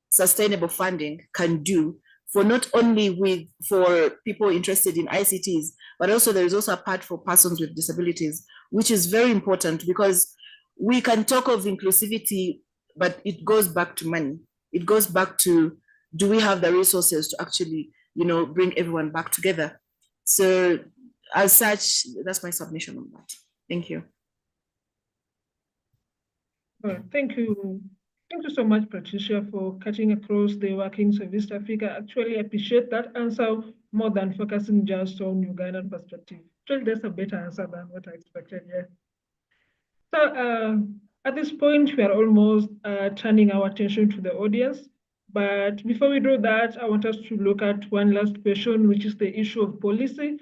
sustainable funding can do for not only for people interested in ICTs, but also there is also a part for persons with disabilities, which is very important because we can talk of inclusivity, but it goes back to money. It goes back to, do we have the resources to actually, bring everyone back together? So as such, that's my submission on that. Thank you. Well, thank you. Thank you so much, Patricia, for cutting across the workings of East Africa. Actually, I appreciate that answer more than focusing just on Ugandan perspective. Actually, that's a better answer than what I expected, yeah. So At this point, we are almost turning our attention to the audience. But before we do that, I want us to look at one last question, which is the issue of policy.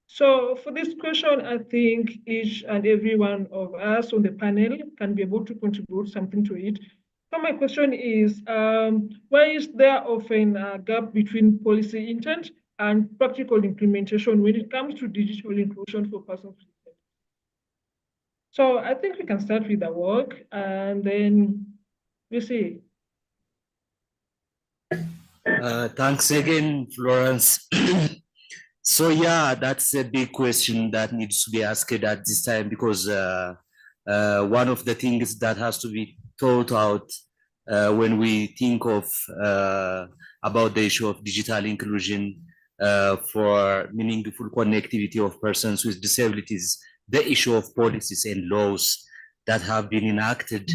So for this question, I think each and every one of us on the panel can be able to contribute something to it. So my question is, why is there often a gap between policy intent and practical implementation when it comes to digital inclusion for persons with disabilities? So I think we can start with the work and then we see. Thanks again, Florence. So yeah, that's a big question that needs to be asked at this time, because one of the things that has to be thought out when we think of about the issue of digital inclusion for meaningful connectivity of persons with disabilities, the issue of policies and laws that have been enacted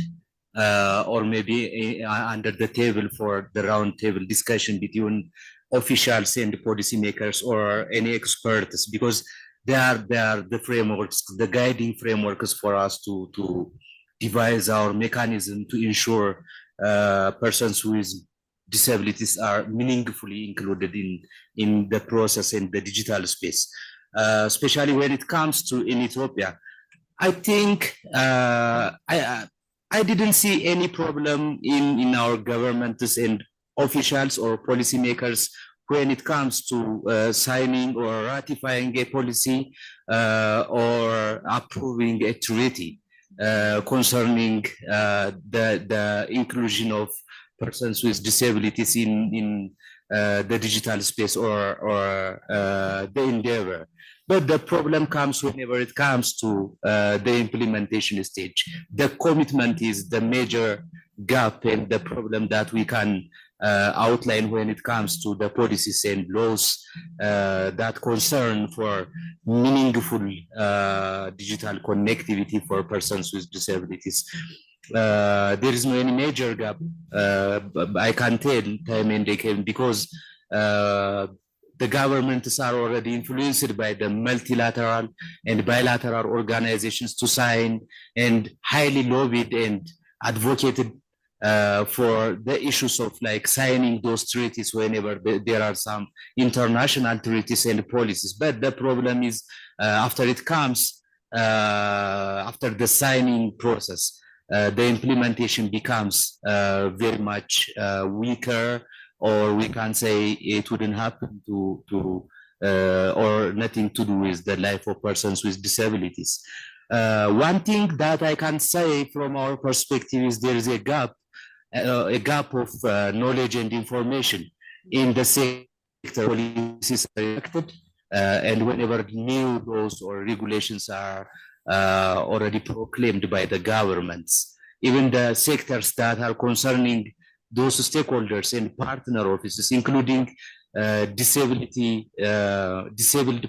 or maybe under the table for the round table discussion between officials and policymakers or any experts, because they are the frameworks, the guiding frameworks for us to devise our mechanism to ensure persons with disabilities are meaningfully included in the process in the digital space, especially when it comes to in Ethiopia. I think I didn't see any problem in our governments and officials or policymakers when it comes to signing or ratifying a policy or approving a treaty concerning the inclusion of persons with disabilities in the digital space or the endeavor. But the problem comes whenever it comes to the implementation stage. The commitment is the major gap and the problem that we can outline when it comes to the policies and laws that concern for meaningful digital connectivity for persons with disabilities. There is no any major gap, I can tell time and again, because the governments are already influenced by the multilateral and bilateral organizations to sign and highly lobbied and advocated for the issues of like signing those treaties whenever there are some international treaties and policies. But the problem is after it comes, after the signing process, the implementation becomes very much weaker, or we can say it wouldn't happen or nothing to do with the life of persons with disabilities. One thing that I can say from our perspective is there is a gap of knowledge and information in the sector. Policies are enacted, and whenever new laws or regulations are already proclaimed by the governments, even the sectors that are concerning those stakeholders and partner offices, including disabled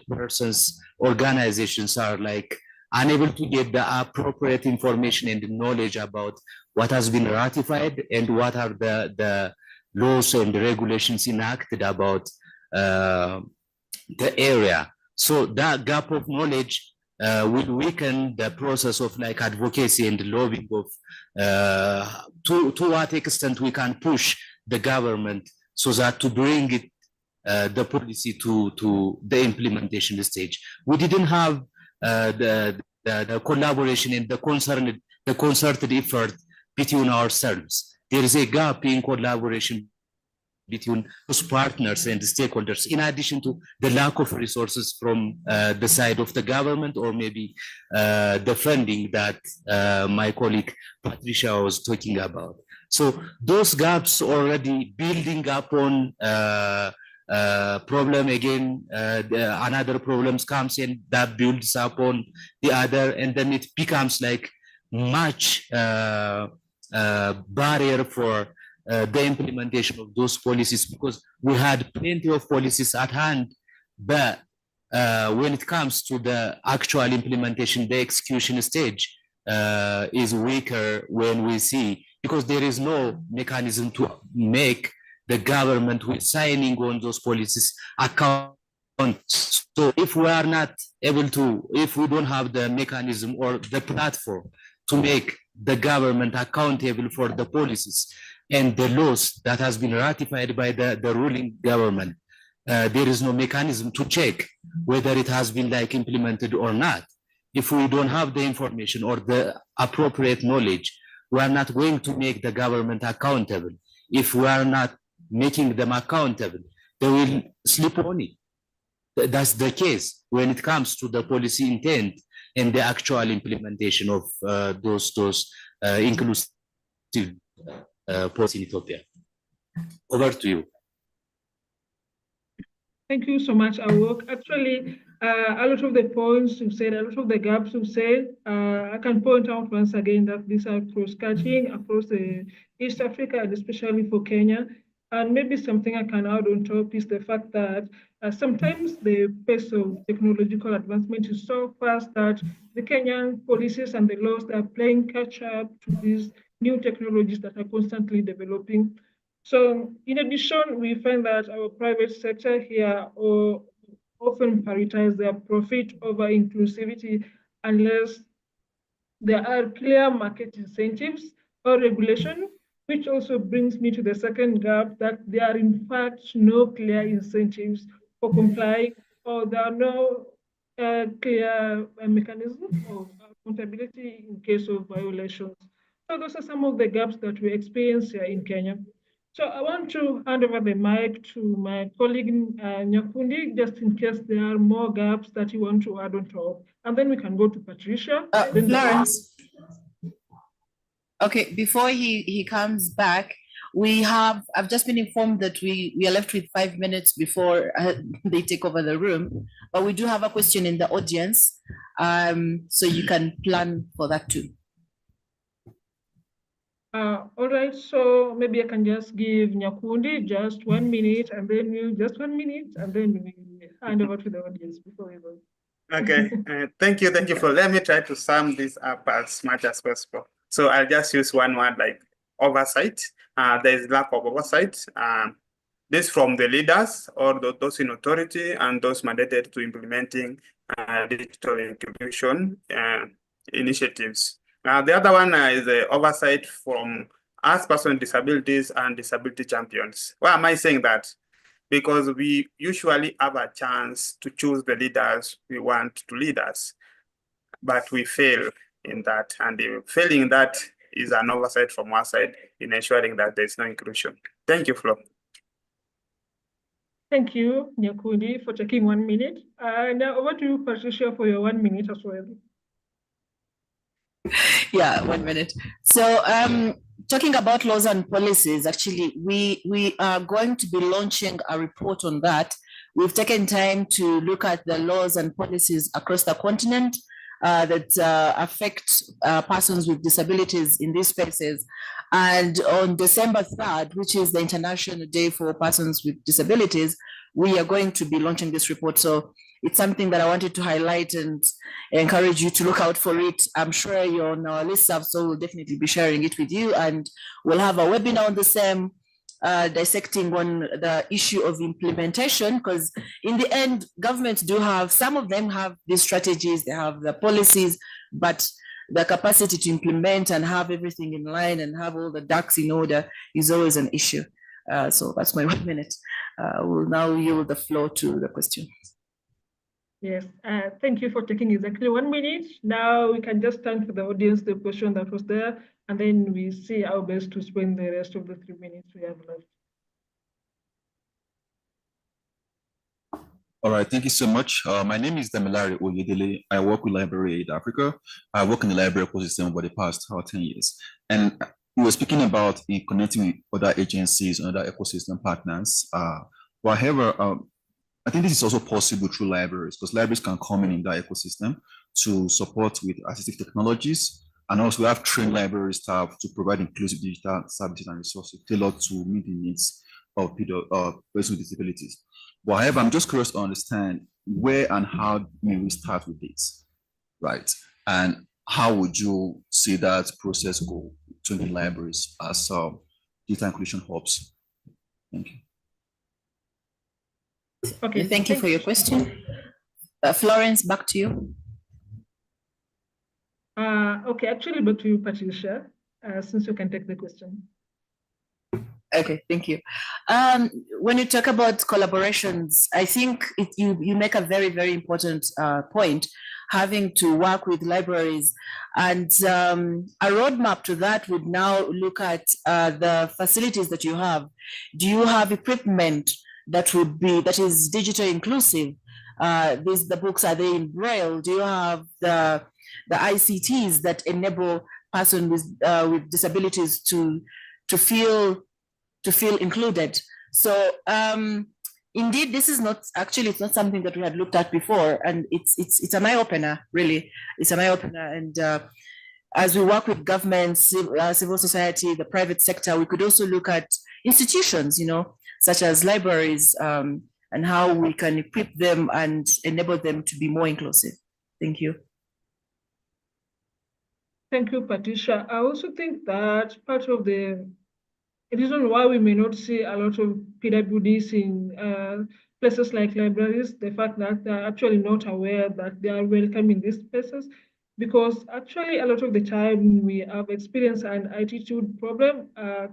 persons organizations, are like unable to get the appropriate information and knowledge about what has been ratified and what are the laws and regulations enacted about the area. So that gap of knowledge will weaken the process of like advocacy and lobbying of to what extent we can push the government so that to bring it the policy to the implementation stage. We didn't have the collaboration and the concerted effort between ourselves. There is a gap in collaboration between those partners and the stakeholders, in addition to the lack of resources from the side of the government, or maybe the funding that my colleague Patricia was talking about. So those gaps already building up on problem again, another problems comes in that builds up on the other, and then it becomes like much barrier for the implementation of those policies, because we had plenty of policies at hand, but when it comes to the actual implementation, the execution stage is weaker when we see, because there is no mechanism to make the government with signing on those policies account. So if we are not able to, if we don't have the mechanism or the platform to make the government accountable for the policies and the laws that has been ratified by the ruling government. There is no mechanism to check whether it has been like implemented or not. If we don't have the information or the appropriate knowledge, we are not going to make the government accountable. If we are not making them accountable, they will sleep on it. That's the case when it comes to the policy intent and the actual implementation of those inclusive policy in Ethiopia. Over to you. Thank you so much, Awok. Actually, a lot of the points you said, a lot of the gaps you said, I can point out once again that these are cross-cutting across the East Africa and especially for Kenya. And maybe something I can add on top is the fact that sometimes the pace of technological advancement is so fast that the Kenyan policies and the laws are playing catch up to these new technologies that are constantly developing. So in addition, we find that our private sector here often prioritize their profit over inclusivity unless there are clear market incentives or regulation, which also brings me to the second gap that there are in fact no clear incentives for complying, or there are no clear mechanisms of accountability in case of violations. So those are some of the gaps that we experience here in Kenya. So I want to hand over the mic to my colleague Nyakundi, just in case there are more gaps that you want to add on top. And then we can go to Patricia. Florence. Okay, before he comes back, I've just been informed that we are left with 5 minutes before they take over the room, but we do have a question in the audience, so you can plan for that too. All right, so maybe I can just give Nyakundi just 1 minute, and then you just 1 minute, and then we hand over to the audience before we go. Okay, thank you. Let me try to sum this up as much as possible. So I'll just use one word like oversight. There is lack of oversight. This from the leaders or those in authority and those mandated to implementing digital inclusion initiatives. The other one is oversight from us persons with disabilities and disability champions. Why am I saying that? Because we usually have a chance to choose the leaders we want to lead us, but we fail in that. And failing that is an oversight from our side in ensuring that there's no inclusion. Thank you, Flo. Thank you, Nyakundi, for taking 1 minute. Now over to you, Patricia, for your 1 minute as well. Yeah, 1 minute. So talking about laws and policies, actually, we are going to be launching a report on that. We've taken time to look at the laws and policies across the continent that affect persons with disabilities in these spaces. And on December 3rd, which is the International Day for Persons with Disabilities, we are going to be launching this report. So it's something that I wanted to highlight and encourage you to look out for it. I'm sure you're on our listserv, so we'll definitely be sharing it with you. And we'll have a webinar on the same, dissecting on the issue of implementation, because in the end, governments do have, some of them have these strategies, they have the policies, but the capacity to implement and have everything in line and have all the ducks in order is always an issue. So that's my 1 minute. We'll now yield the floor to the question. Yes, thank you for taking exactly 1 minute. Now we can just turn to the audience the question that was there, and then we see our best to spend the rest of the 3 minutes we have left. All right, thank you so much. My name is Damilare Oyedele. I work with Library Aid Africa. I work in the library ecosystem over the past 10 years. And we were speaking about connecting with other agencies and other ecosystem partners. However, I think this is also possible through libraries, because libraries can come in that ecosystem to support with assistive technologies. And also we have trained library staff to provide inclusive digital services and resources tailored to meet the needs of persons with disabilities. But however, I'm just curious to understand where and how may we start with this, right? And how would you see that process go to the libraries as digital inclusion hubs? Thank you. Okay, thank you for your question. Florence, back to you. Okay, actually, but to you, Patricia, since you can take the question. Okay, thank you. When you talk about collaborations, I think you make a very important point, having to work with libraries, and a roadmap to that would now look at the facilities that you have. Do you have equipment that is digital inclusive? The books, are they in Braille? Do you have the ICTs that enable person with disabilities to feel included? So indeed, this is not actually, it's not something that we had looked at before, and it's an eye opener, really. It's an eye opener, and as we work with governments, civil society, the private sector, we could also look at institutions, such as libraries, and how we can equip them and enable them to be more inclusive. Thank you. Thank you, Patricia. I also think that part of the reason why we may not see a lot of PWDs in places like libraries, the fact that they're actually not aware that they are welcome in these places, because actually a lot of the time we have experienced an attitude problem,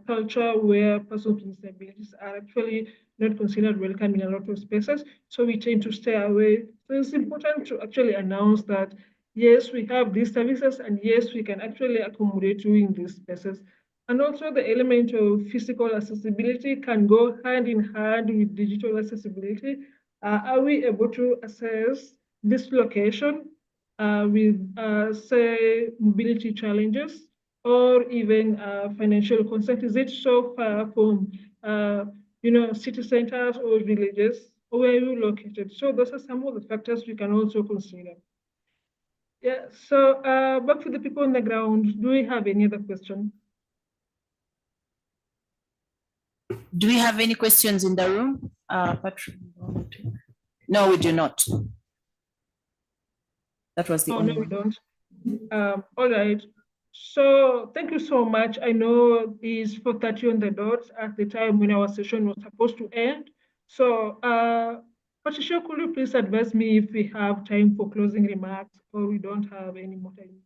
culture where persons with disabilities are actually not considered welcome in a lot of spaces, so we tend to stay away. So it's important to actually announce that yes, we have these services, and yes, we can actually accommodate you in these spaces. And also the element of physical accessibility can go hand in hand with digital accessibility. Are we able to assess this location with, say, mobility challenges or even financial constraint? Is it so far from, city centers or villages? Or where are you located? So those are some of the factors we can also consider. Yeah, so back to the people on the ground. Do we have any other question? Do we have any questions in the room? Patrick? No, we do not. That was the only no, we one. don't. All right. So thank you so much. I know it's 4:30 on the dot at the time when our session was supposed to end. So Patricia, could you please advise me if we have time for closing remarks or we don't have any more time?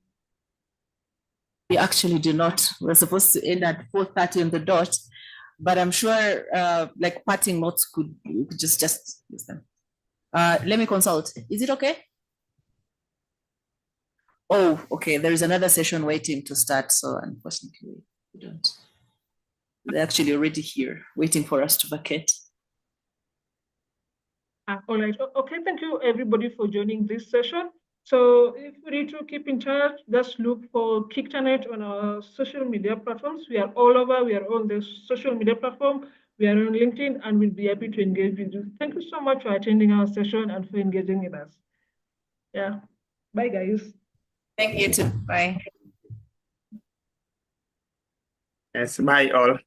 We actually do not. We're supposed to end at 4:30 on the dot, but I'm sure like parting notes could just use them. Let me consult. Is it okay? Oh, okay. There is another session waiting to start, so unfortunately we don't. They're actually already here, waiting for us to vacate. All right. Okay. Thank you, everybody, for joining this session. So if we need to keep in touch, just look for KickTernet on our social media platforms. We are all over. We are on the social media platform. We are on LinkedIn, and we'll be happy to engage with you. Thank you so much for attending our session and for engaging with us. Yeah. Bye, guys. Thank you too. Bye. Yes, bye all.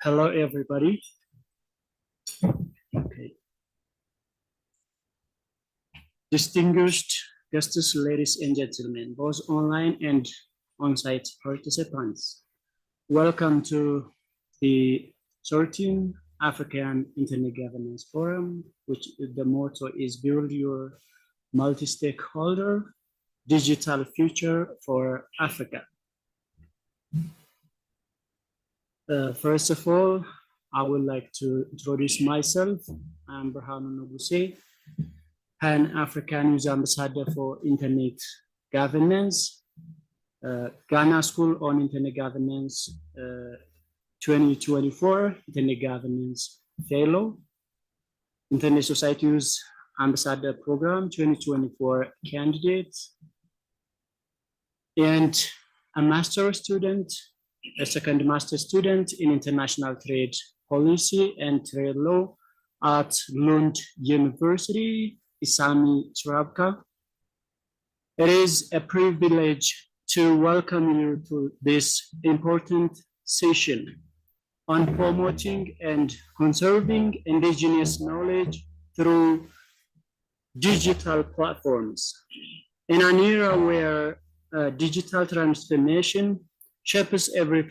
Hello, everybody. Okay. Distinguished guests, ladies and gentlemen, both online and on-site participants. Welcome to the 13th African Internet Governance Forum, which the motto is Build Your Multi-Stakeholder Digital Future for Africa. First of all, I would like to introduce myself. I'm Burhanu Nuguse, Pan-African Youth Ambassador for Internet Governance, Ghana School on Internet Governance 2024 Internet Governance Fellow, Internet Society Youth Ambassador Program 2024 candidate, and a master's student, a second master student in international trade policy and trade law at Lund University, Isami Trabka. It is a privilege to welcome you to this important session on promoting and conserving indigenous knowledge through digital platforms. In an era where digital transformation shapes every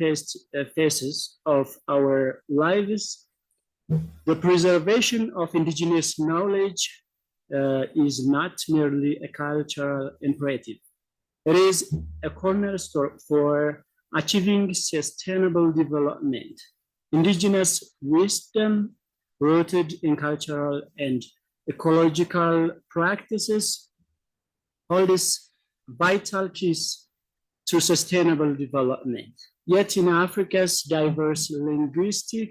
phases of our lives, the preservation of indigenous knowledge is not merely a cultural imperative. It is a cornerstone for achieving sustainable development. Indigenous wisdom rooted in cultural and ecological practices holds vital keys to sustainable development. Yet in Africa's diverse linguistic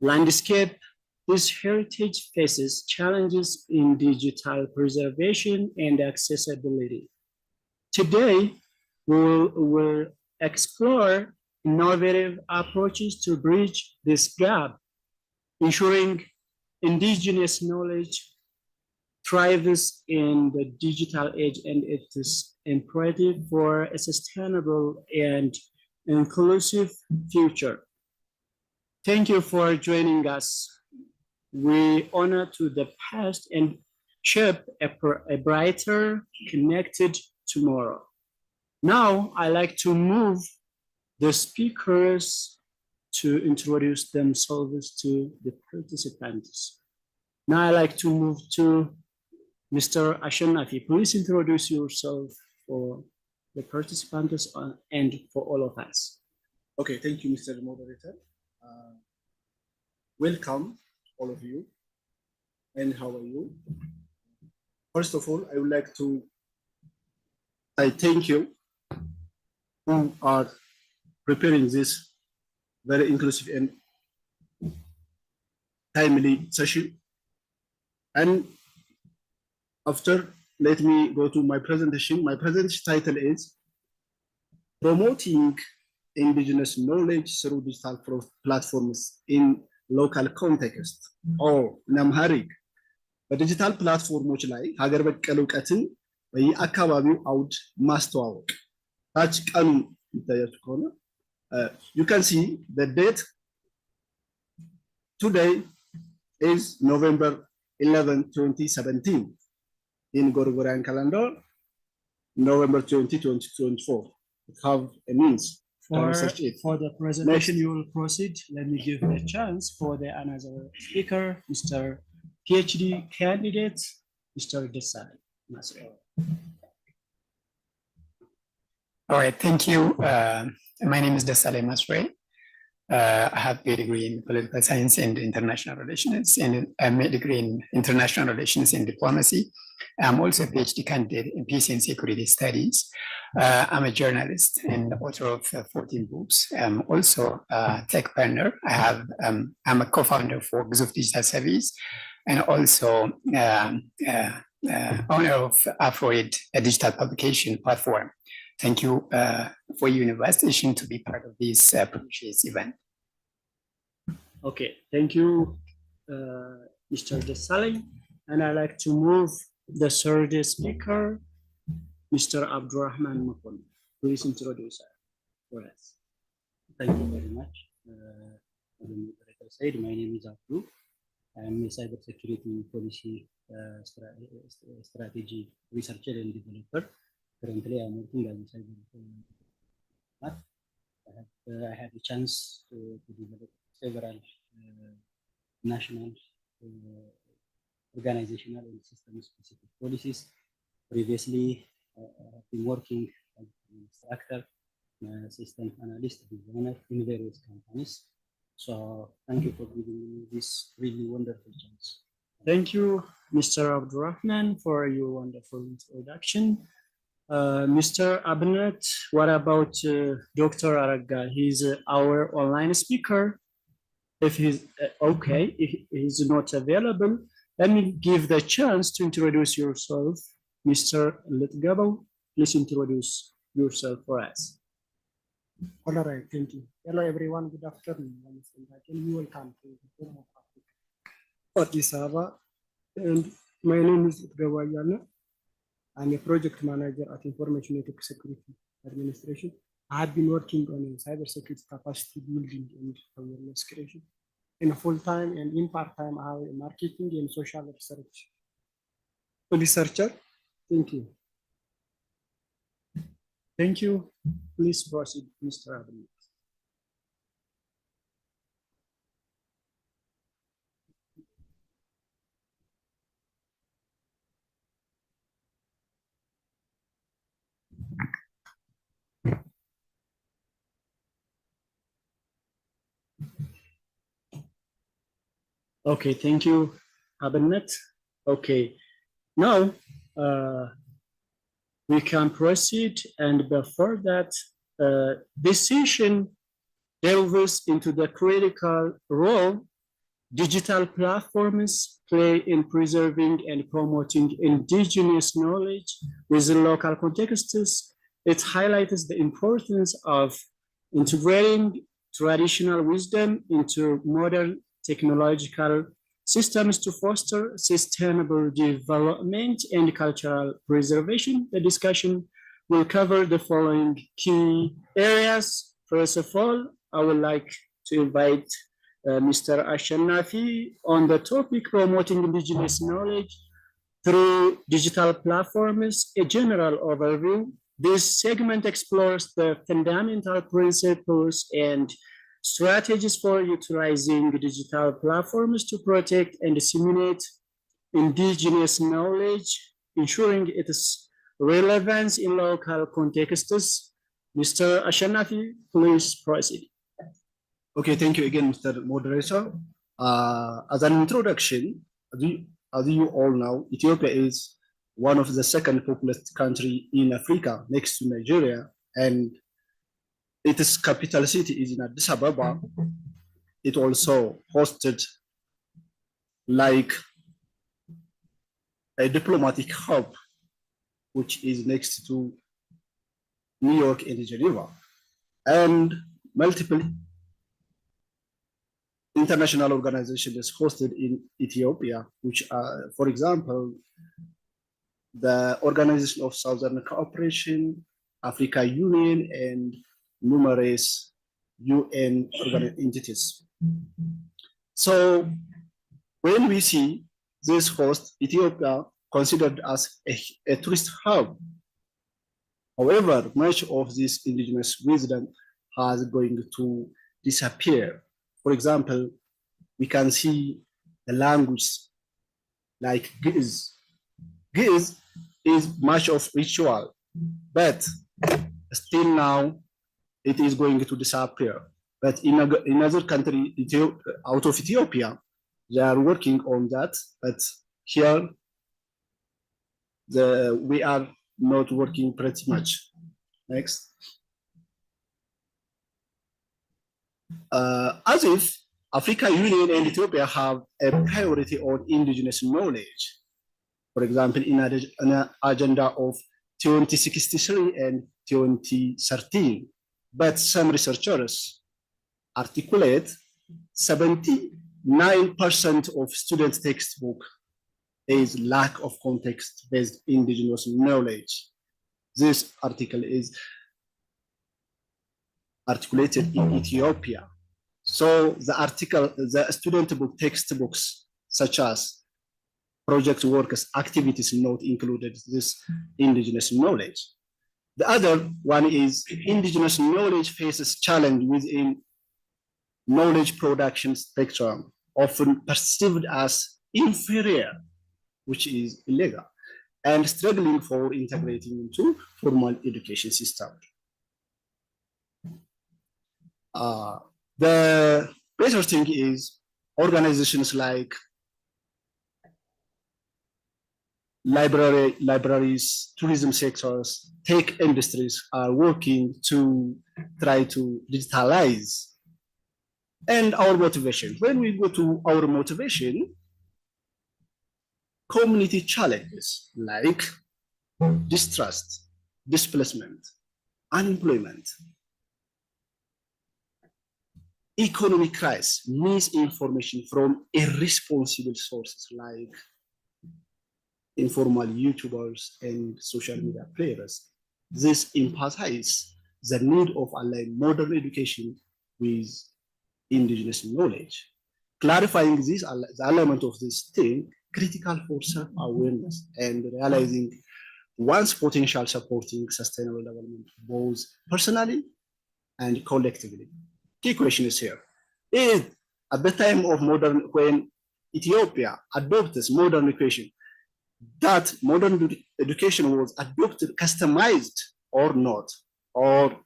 landscape, this heritage faces challenges in digital preservation and accessibility. Today, we'll explore innovative approaches to bridge this gap, ensuring indigenous knowledge thrives in the digital age, and it is imperative for a sustainable and inclusive future. Thank you for joining us. We honor to the past and shape a brighter, connected tomorrow. Now, I'd like to move the speakers to introduce themselves to the participants. Now, I'd like to move to Mr. Ashanafi. Please introduce yourself for the participants and for all of us. Okay, thank you, Mr. Moderator. Welcome, all of you, and how are you? First of all, I would like to thank you who are preparing this very inclusive and timely session. And after, let me go to my presentation. My presentation title is Promoting Indigenous Knowledge Through Digital Platforms in Local Context, or in Amharic. በዲጂታል ፕላትፎርሞች ላይ ሀገር በቀል እውቀትን በየአካባቢው አውድ ማስተዋወቅ። ታች ቀኑ ይታያችሁ ከሆነ you can see the date. Today is November 11, 2017. In Gregorian calendar, November 20, 2024. It have a means. For the presentation, you will proceed. Let me give a chance for the another speaker, Mr. PhD candidate, Mr. Desai. All right, thank you. My name is Desale Masre. I have a degree in political science and international relations, and I'm a degree in international relations and diplomacy. I'm also a PhD candidate in peace and security studies. I'm a journalist and author of 14 books. I'm also a tech partner. I'm a co-founder for Gazoof Digital Service, and also owner of Afroid, a digital publication platform. Thank you for your invitation to be part of this precious event. Okay, thank you, Mr. Desali. And I'd like to move the third speaker, Mr. Abdurrahman Makon. Please introduce for us. Thank you very much. As the moderator said, my name is Abdul. I'm a cybersecurity policy strategy researcher and developer. Currently, I'm working as a cyber. I had a chance to develop several national organizational and system-specific policies. Previously, I've been working as an instructor, system analyst, designer in various companies. So thank you for giving me this really wonderful chance. Thank you, Mr. Abdurrahman, for your wonderful introduction. Mr. Abnet, what about Dr. Araga? He's our online speaker. If he's okay, if he's not available, let me give the chance to introduce yourself. Mr. Litgabo, please introduce yourself for us. All right, thank you. Hello everyone, good afternoon. You welcome to the Home of Africa, Addis Ababa, and my name is Litgabo Ayala. I'm a project manager at Information Network Security Administration. I have been working on a cybersecurity capacity building and awareness creation. In full-time and in part-time, I have a marketing and social research researcher. Thank you. Thank you. Please proceed, Mr. Abdul. Okay, thank you, Abnet. Okay, now we can proceed, and before that, this session delves into the critical role digital platforms play in preserving and promoting indigenous knowledge within local contexts. It highlights the importance of integrating traditional wisdom into modern technological systems to foster sustainable development and cultural preservation. The discussion will cover the following key areas. First of all, I would like to invite Mr. Ashanafi on the topic promoting indigenous knowledge through digital platforms, a general overview. This segment explores the fundamental principles and strategies for utilizing digital platforms to protect and disseminate indigenous knowledge, ensuring its relevance in local contexts. Mr. Ashanafi, please proceed. Okay, thank you again, Mr. Moderator. As an introduction, as you all know, Ethiopia is one of the second populous country in Africa next to Nigeria, and its capital city is in Addis Ababa. It also hosted like a diplomatic hub, which is next to New York and Geneva, and multiple international organizations hosted in Ethiopia, which are, for example, the Organization of Southern Cooperation, Africa Union, and numerous UN entities. So when we see this host, Ethiopia considered as a tourist hub. However, much of this indigenous wisdom has going to disappear. For example, we can see the language like Giz. Giz is much of ritual, but still now it is going to disappear. But in another country, out of Ethiopia, they are working on that. But here, we are not working pretty much. Next. As if Africa Union and Ethiopia have a priority on indigenous knowledge. For example, in an agenda of 2063 and 2013. But some researchers articulate 79% of student textbook is lack of context-based indigenous knowledge. This article is articulated in Ethiopia. So the student book textbooks such as project workers activities not included this indigenous knowledge. The other one is indigenous knowledge faces challenge within knowledge production spectrum, often perceived as inferior, which is illegal, and struggling for integrating into formal education system. The better thing is organizations like libraries, tourism sectors, tech industries are working to try to digitalize. And our motivation, when we go to our motivation, community challenges like distrust, displacement, unemployment, economic crisis, misinformation from irresponsible sources like informal YouTubers and social media players. This emphasizes the need of aligning modern education with indigenous knowledge. Clarifying this, the element of this thing, critical for self-awareness and realizing one's potential supporting sustainable development, both personally and collectively. Key question is here. Is at the time of modern, when Ethiopia adopts modern education, that modern education was adopted, customized or not, or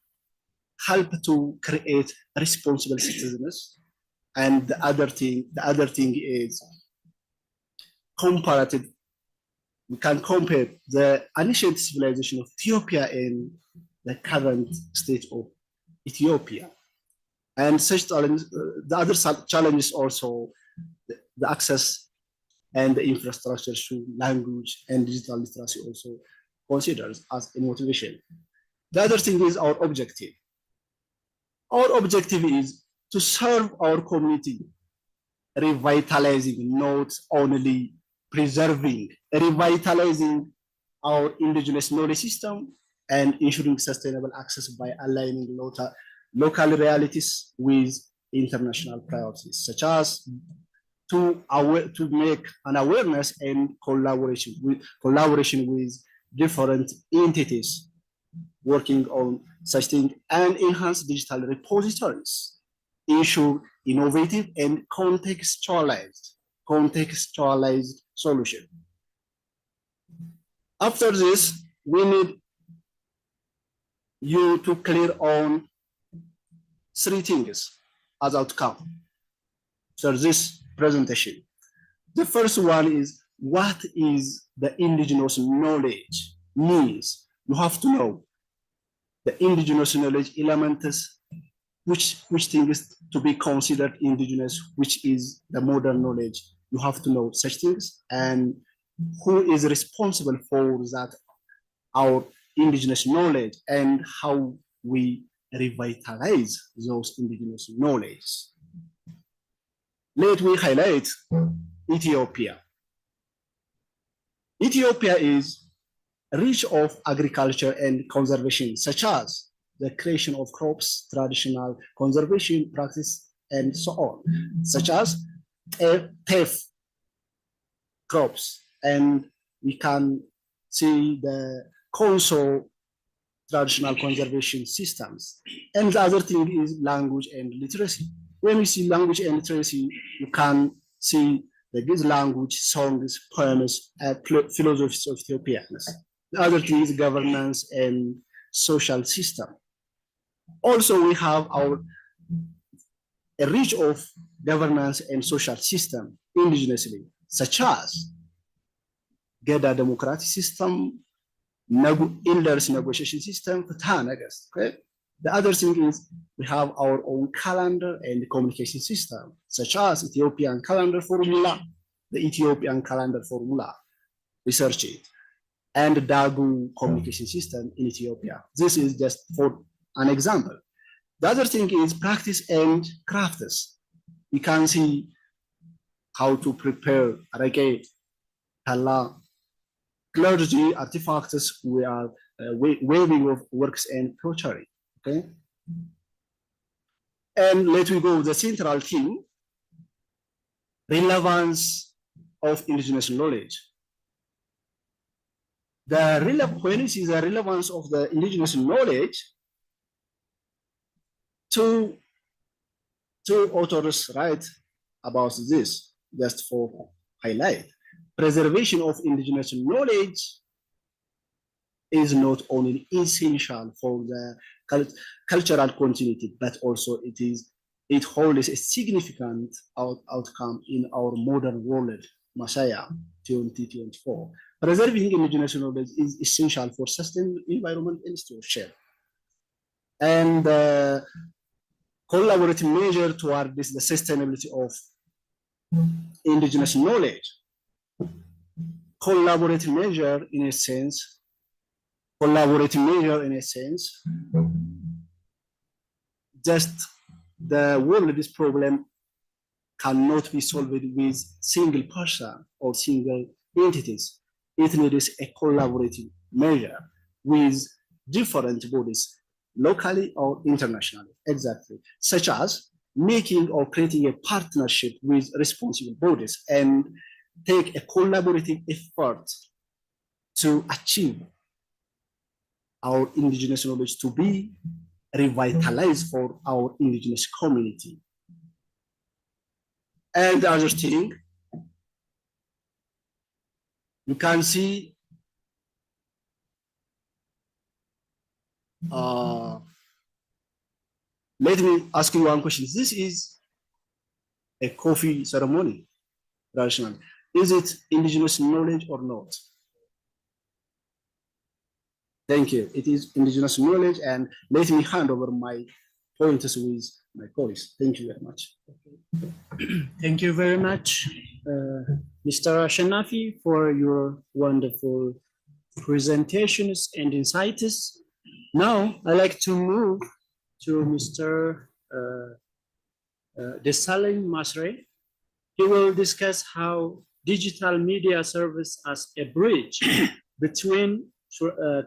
help to create responsible citizens? And the other thing is comparative. We can compare the ancient civilization of Ethiopia and the current state of Ethiopia. And such challenge, the other challenge is also the access and the infrastructure to language and digital literacy also considers as a motivation. The other thing is our objective. Our objective is to serve our community, revitalizing, not only preserving, revitalizing our indigenous knowledge system and ensuring sustainable access by aligning local realities with international priorities, such as to make an awareness and collaboration with different entities working on such things and enhance digital repositories, ensure innovative and contextualized solution. After this, we need you to clear on three things as outcome. So this presentation. The first one is what is the indigenous knowledge means. You have to know the indigenous knowledge elements, which things to be considered indigenous, which is the modern knowledge. You have to know such things and who is responsible for that, our indigenous knowledge, and how we revitalize those indigenous knowledge. Let me highlight Ethiopia. Ethiopia is rich of agriculture and conservation, such as the creation of crops, traditional conservation practice, and so on, such as teff crops. And we can see the Konso traditional conservation systems. And the other thing is language and literacy. When we see language and literacy, you can see the good language, songs, poems, and philosophies of Ethiopians. The other thing is governance and social system. Also, we have our a range of governance and social system indigenously, such as Geda democratic system, elders negotiation system, okay? The other thing is we have our own calendar and communication system, such as Ethiopian calendar formula, the Ethiopian calendar formula, research it, and the Dagu communication system in Ethiopia. This is just for an example. The other thing is practice and crafts. We can see how to prepare Rake, Tala, clergy artifacts. We are weaving of works and pottery. Okay. And let me go with the central theme, relevance of indigenous knowledge. When you see the relevance of the indigenous knowledge, two authors write about this, just for highlight. Preservation of indigenous knowledge is not only essential for the cultural continuity, but also it holds a significant outcome in our modern world, Messiah 2024. Preserving indigenous knowledge is essential for sustainable environment and stewardship. And collaborative measure toward this, the sustainability of indigenous knowledge. Collaborative measure in a sense, just the world, this problem cannot be solved with single person or single entities. It needs a collaborative measure with different bodies, locally or internationally, exactly, such as making or creating a partnership with responsible bodies and take a collaborative effort to achieve our indigenous knowledge to be revitalized for our indigenous community. And the other thing, you can see let me ask you one question. This is a coffee ceremony, traditional. Is it indigenous knowledge or not? Thank you. It is indigenous knowledge, and let me hand over my pointers with my colleagues. Thank you very much. Thank you very much, Mr. Shanafi, for your wonderful presentations and insights. Now, I'd like to move to Mr. Desalegn Masre. He will discuss how digital media serves as a bridge between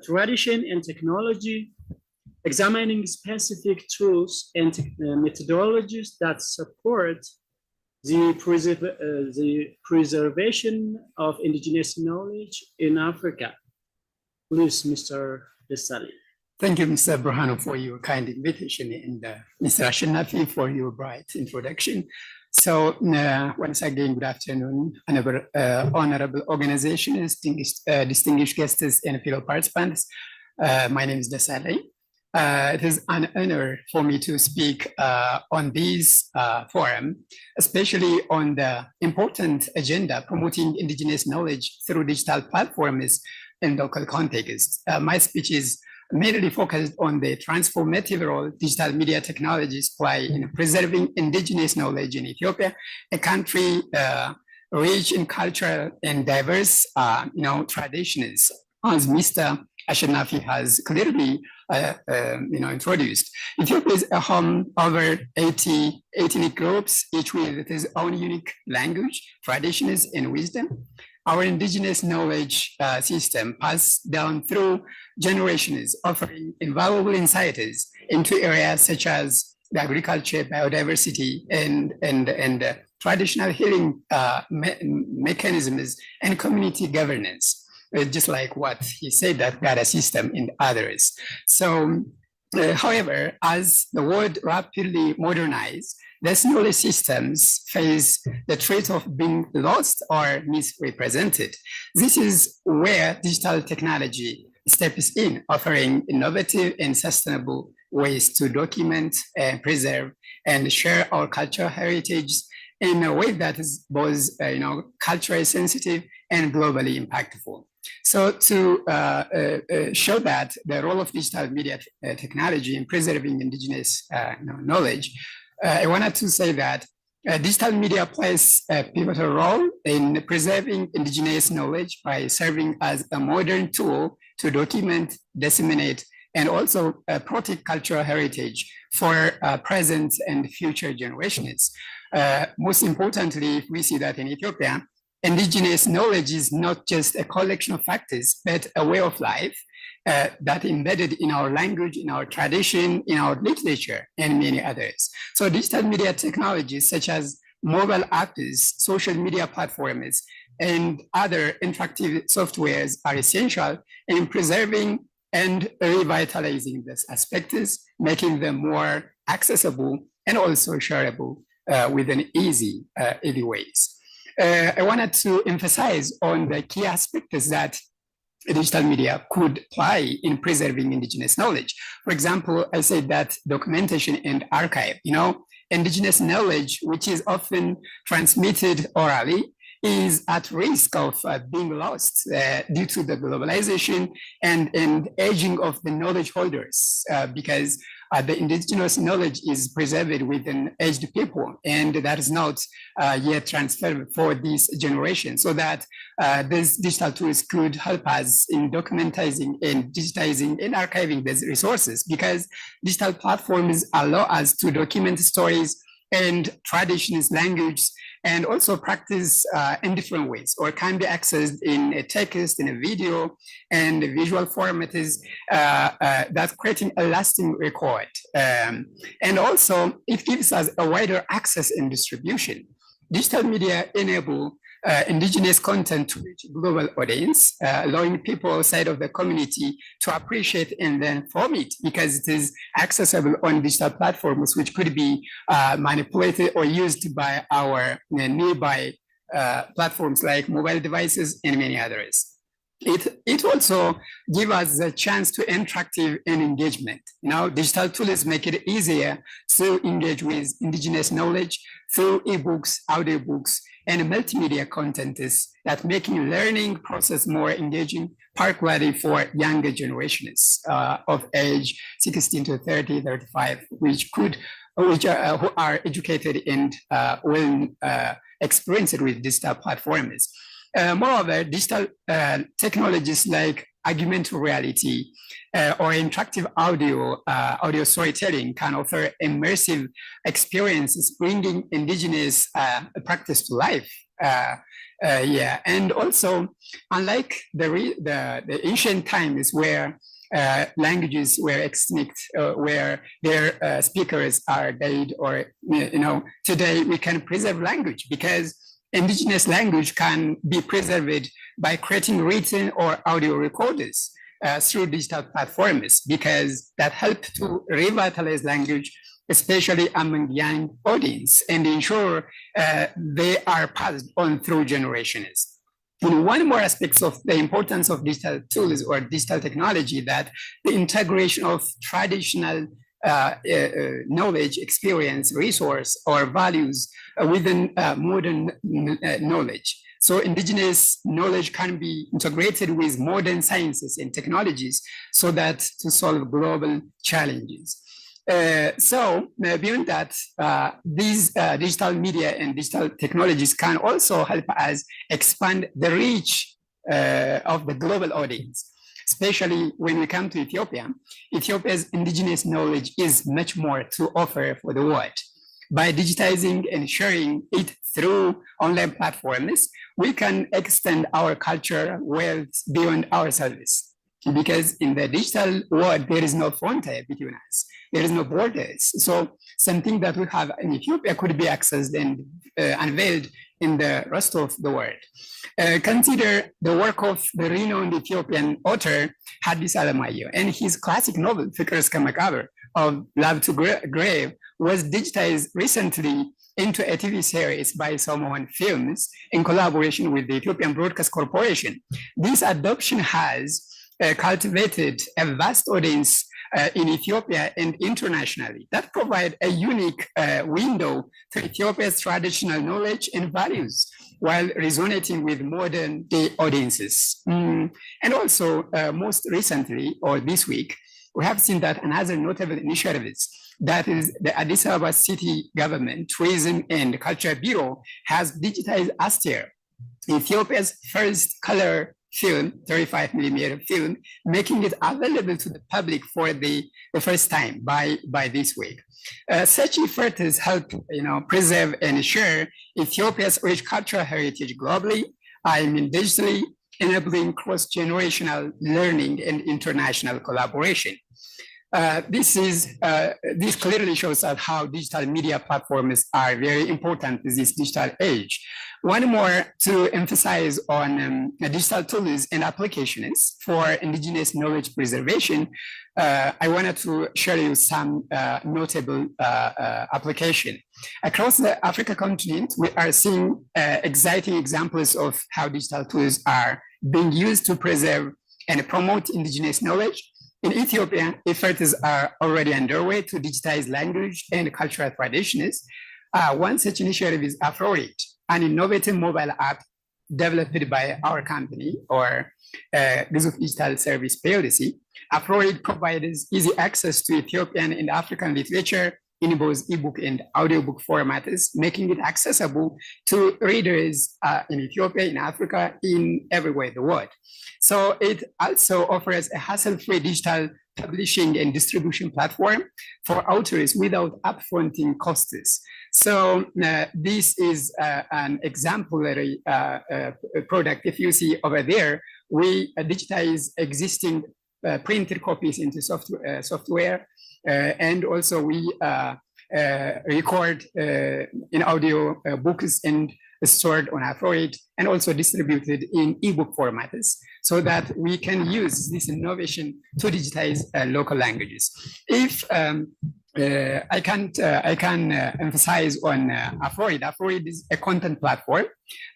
tradition and technology, examining specific tools and methodologies that support the preservation of indigenous knowledge in Africa. Please, Mr. Desalegn. Thank you, Mr. Burhanu, for your kind invitation, and Mr. Shanafi for your bright introduction. So once again, good afternoon, honorable organizations, distinguished guests and fellow participants. My name is Desalegn. It is an honor for me to speak on this forum, especially on the important agenda promoting indigenous knowledge through digital platforms in local contexts. My speech is mainly focused on the transformative role digital media technologies play in preserving indigenous knowledge in Ethiopia, a country rich in cultural and diverse traditions, as Mr. Ashanafi has clearly introduced. Ethiopia is a home over 80 ethnic groups, each with its own unique language, traditions, and wisdom. Our indigenous knowledge system passed down through generations, offering invaluable insights into areas such as agriculture, biodiversity, and traditional healing mechanisms and community governance, just like what he said, that data system and others. So, however, as the world rapidly modernizes, these knowledge systems face the threat of being lost or misrepresented. This is where digital technology steps in, offering innovative and sustainable ways to document and preserve and share our cultural heritage in a way that is both culturally sensitive and globally impactful. So to show that the role of digital media technology in preserving Indigenous knowledge, I wanted to say that digital media plays a pivotal role in preserving Indigenous knowledge by serving as a modern tool to document, disseminate, and also protect cultural heritage for present and future generations. Most importantly, we see that in Ethiopia, Indigenous knowledge is not just a collection of factors, but a way of life that embedded in our language, in our tradition, in our literature, and many others. So digital media technologies such as mobile apps, social media platforms, and other interactive softwares are essential in preserving and revitalizing these aspects, making them more accessible and also shareable within easy ways. I wanted to emphasize on the key aspects that digital media could play in preserving Indigenous knowledge. For example, I said that documentation and archive, Indigenous knowledge, which is often transmitted orally, is at risk of being lost due to the globalization and aging of the knowledge holders, because the Indigenous knowledge is preserved within aged people, and that is not yet transferred for this generation. So that these digital tools could help us in documentizing and digitizing and archiving these resources, because digital platforms allow us to document stories and traditions, language, and also practice in different ways, or can be accessed in a text, in a video, and a visual format is that's creating a lasting record. And also, it gives us a wider access and distribution. Digital media enable Indigenous content to reach global audience, allowing people outside of the community to appreciate and then form it, because it is accessible on digital platforms, which could be manipulated or used by our nearby platforms like mobile devices and many others. It also gives us a chance to interactive and engagement. Digital tools make it easier to engage with Indigenous knowledge through ebooks, audiobooks, and multimedia content is that making learning process more engaging, particularly for younger generations of age 16 to 30, 35, who are educated and well experienced with digital platforms. Moreover, digital technologies like augmented reality or interactive audio storytelling can offer immersive experiences, bringing Indigenous practice to life. And also, unlike the ancient times where languages were extinct, where their speakers are dead, or today we can preserve language because Indigenous language can be preserved by creating written or audio recorders through digital platforms, because that help to revitalize language, especially among young audience, and ensure they are passed on through generations. And one more aspect of the importance of digital tools or digital technology, that the integration of traditional knowledge, experience, resource, or values within modern knowledge. So Indigenous knowledge can be integrated with modern sciences and technologies so that to solve global challenges. So beyond that, these digital media and digital technologies can also help us expand the reach of the global audience. Especially when we come to Ethiopia, Ethiopia's Indigenous knowledge is much more to offer for the world. By digitizing and sharing it through online platforms, we can extend our culture wealth beyond ourselves. Because in the digital world, there is no frontier between us. There is no borders. So something that we have in Ethiopia could be accessed and unveiled in the rest of the world. Consider the work of the renowned Ethiopian author Haddis Alemayehu, and his classic novel Fikr Eska Maqaber, of Love to Grave, was digitized recently into a TV series by Solomon Films in collaboration with the Ethiopian Broadcast Corporation. This adoption has cultivated a vast audience in Ethiopia and internationally that provide a unique window to Ethiopia's traditional knowledge and values while resonating with modern day audiences. And also, most recently, or this week, we have seen that another notable initiative that is the Addis Ababa City Government Tourism and Culture Bureau has digitized Aster, Ethiopia's first color film, 35mm film, making it available to the public for the first time by this week. Such efforts help, preserve and share Ethiopia's rich cultural heritage globally, digitally, enabling cross-generational learning and international collaboration. This clearly shows us how digital media platforms are very important in this digital age. One more to emphasize on digital tools and applications for indigenous knowledge preservation. I wanted to share you some notable application. Across the Africa continent, we are seeing exciting examples of how digital tools are being used to preserve and promote indigenous knowledge. In Ethiopia, efforts are already underway to digitize language and cultural traditions. One such initiative is AfroRead, an innovative mobile app developed by our company, or Gizuf Digital Service PLC. AfroRead provides easy access to Ethiopian and African literature in both ebook and audiobook formats, making it accessible to readers in Ethiopia, in Africa, in everywhere in the world. So it also offers a hassle-free digital publishing and distribution platform for authors without upfronting costs. So this is an exemplary product. If you see over there, we digitize existing printed copies into software, and also we record in audio books and stored on AfroRead, and also distributed in ebook formats, so that we can use this innovation to digitize local languages. If I can emphasize on AfroRead. AfroRead is a content platform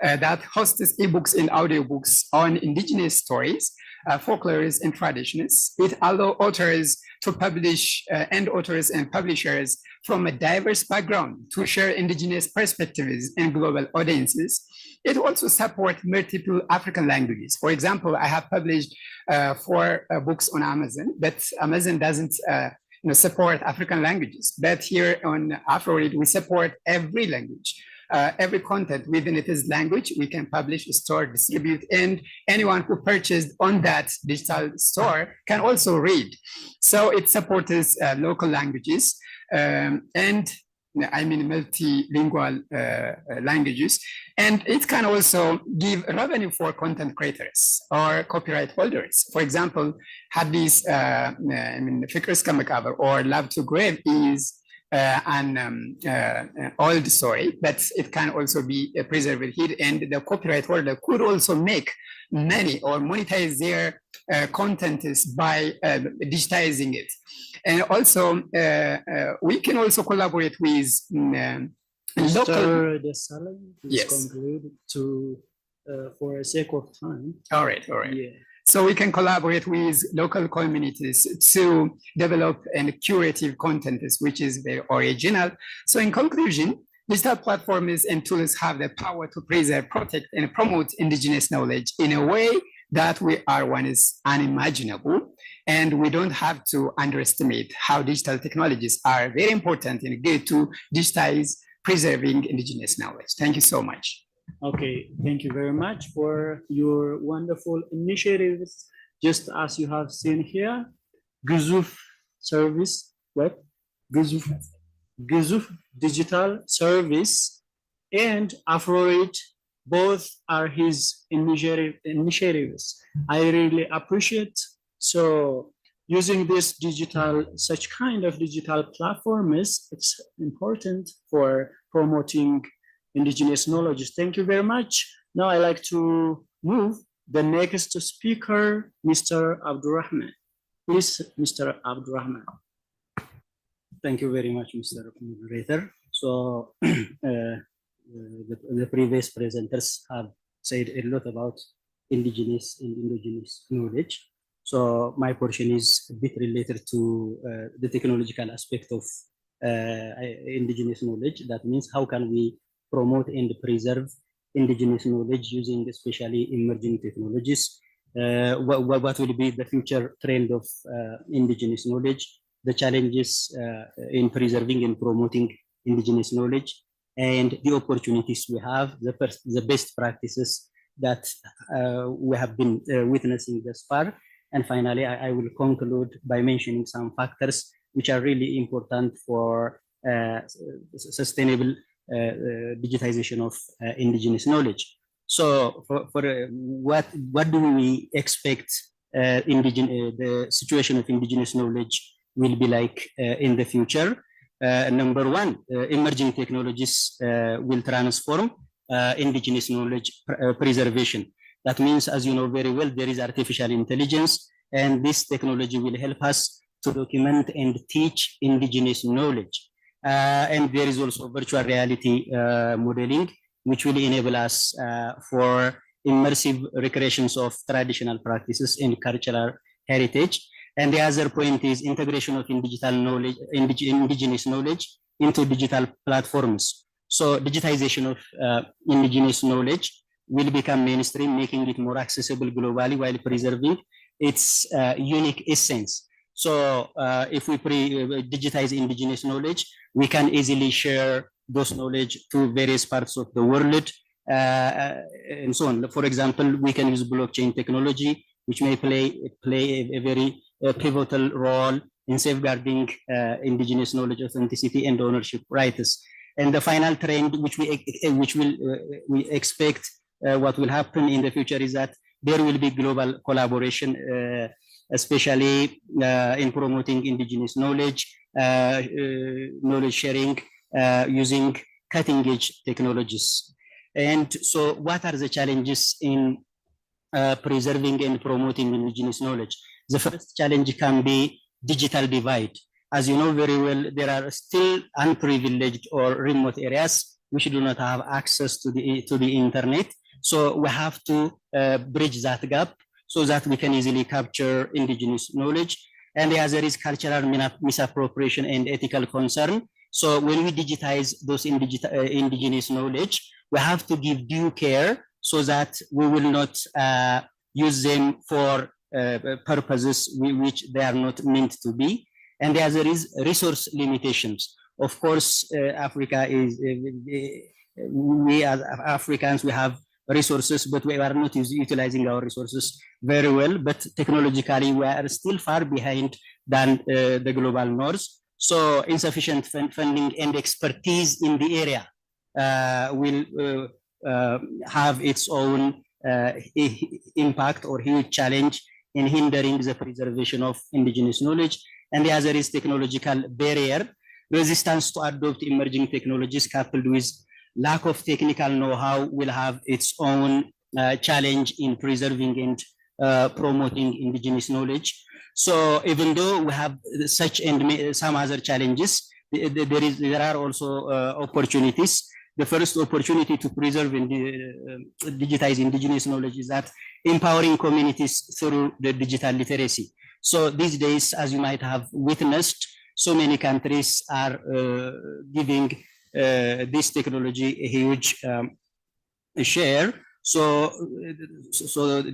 that hosts ebooks and audiobooks on indigenous stories, folklores, and traditions. It allows authors to publish and authors and publishers from a diverse background to share indigenous perspectives and global audiences. It also supports multiple African languages. For example, I have published 4 books on Amazon, but Amazon doesn't support African languages. But here on AfroRead, we support every language. Every content within its language, we can publish, store, distribute, and anyone who purchased on that digital store can also read. So it supports local languages and multilingual languages. And it can also give revenue for content creators or copyright holders. For example, Hadis Fikrs Kamakabar or Love to Grave is an old story, but it can also be preserved here, and the copyright holder could also make money or monetize their content by digitizing it. And also, we can also collaborate with Mr. Desalegn, please Yes. conclude to, for the sake of time. All right, all right. Yeah. So we can collaborate with local communities to develop and curative content, which is very original. So in conclusion, digital platforms and tools have the power to preserve, protect, and promote indigenous knowledge in a way that we are one is unimaginable. And we don't have to underestimate how digital technologies are very important and good to digitize preserving indigenous knowledge. Thank you so much. Okay, thank you very much for your wonderful initiatives. Just as you have seen here, Gizuf Service, what? Gizuf Digital Service and AfroRead, both are his initiatives. I really appreciate. So using this such kind of digital platforms, it's important for promoting indigenous knowledge. Thank you very much. Now I'd like to move the next speaker, Mr. Abdurrahman. Please, Mr. Abdurrahman. Thank you very much, Mr. Moderator. So the previous presenters have said a lot about indigenous and indigenous knowledge. So my portion is a bit related to the technological aspect of indigenous knowledge. That means how can we promote and preserve indigenous knowledge using especially emerging technologies? What will be the future trend of indigenous knowledge, the challenges in preserving and promoting indigenous knowledge, and the opportunities we have, the best practices that we have been witnessing thus far. And finally, I will conclude by mentioning some factors which are really important for sustainable digitization of indigenous knowledge. So for what do we expect the situation of indigenous knowledge will be like in the future? Number one, emerging technologies will transform indigenous knowledge preservation. That means, as you know very well, there is artificial intelligence, and this technology will help us to document and teach indigenous knowledge. And there is also virtual reality modeling, which will enable us for immersive recreations of traditional practices and cultural heritage. And the other point is integration of digital knowledge, indigenous knowledge into digital platforms. So digitization of indigenous knowledge will become mainstream, making it more accessible globally while preserving its unique essence. So if we digitize indigenous knowledge, we can easily share those knowledge to various parts of the world and so on. For example, we can use blockchain technology, which may play a very pivotal role in safeguarding indigenous knowledge authenticity and ownership rights. And the final trend, which we expect what will happen in the future, is that there will be global collaboration, especially in promoting indigenous knowledge, knowledge sharing using cutting-edge technologies. And so what are the challenges in preserving and promoting indigenous knowledge? The first challenge can be digital divide. As you know very well, there are still unprivileged or remote areas which do not have access to the internet. So we have to bridge that gap so that we can easily capture indigenous knowledge. And the other is cultural misappropriation and ethical concern. So when we digitize those indigenous knowledge, we have to give due care so that we will not use them for purposes which they are not meant to be. And the other is resource limitations. Of course, Africa is, we as Africans, we have resources, but we are not utilizing our resources very well. But technologically, we are still far behind than the global north. So insufficient funding and expertise in the area will have its own impact or huge challenge in hindering the preservation of indigenous knowledge. And the other is technological barrier. Resistance to adopt emerging technologies coupled with lack of technical know-how will have its own challenge in preserving and promoting indigenous knowledge. So even though we have such and some other challenges, there are also opportunities. The first opportunity to preserve and digitize indigenous knowledge is that empowering communities through the digital literacy. So these days, as you might have witnessed, so many countries are giving this technology a huge share. So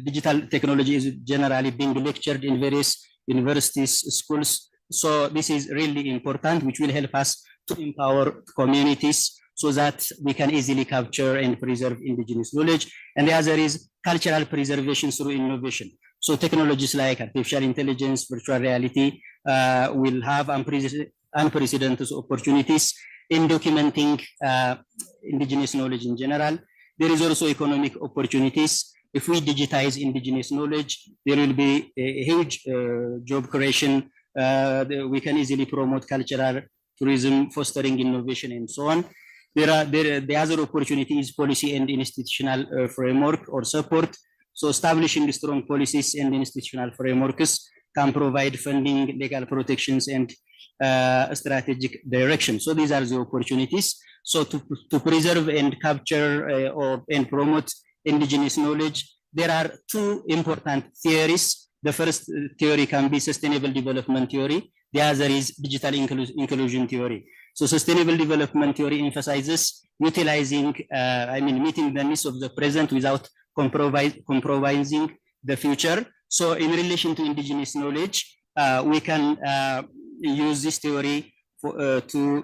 digital technology is generally being lectured in various universities, schools. So this is really important, which will help us to empower communities so that we can easily capture and preserve indigenous knowledge. And the other is cultural preservation through innovation. So technologies like artificial intelligence, virtual reality will have unprecedented opportunities in documenting indigenous knowledge in general. There is also economic opportunities. If we digitize indigenous knowledge, there will be a huge job creation. We can easily promote cultural tourism, fostering innovation, and so on. The other opportunity is policy and institutional framework or support. So establishing strong policies and institutional frameworks can provide funding, legal protections, and strategic direction. So these are the opportunities. So to preserve and capture and promote indigenous knowledge, there are two important theories The first theory can be sustainable development theory. The other is digital inclusion theory. So sustainable development theory emphasizes utilizing, meeting the needs of the present without compromising the future. So in relation to indigenous knowledge, we can use this theory to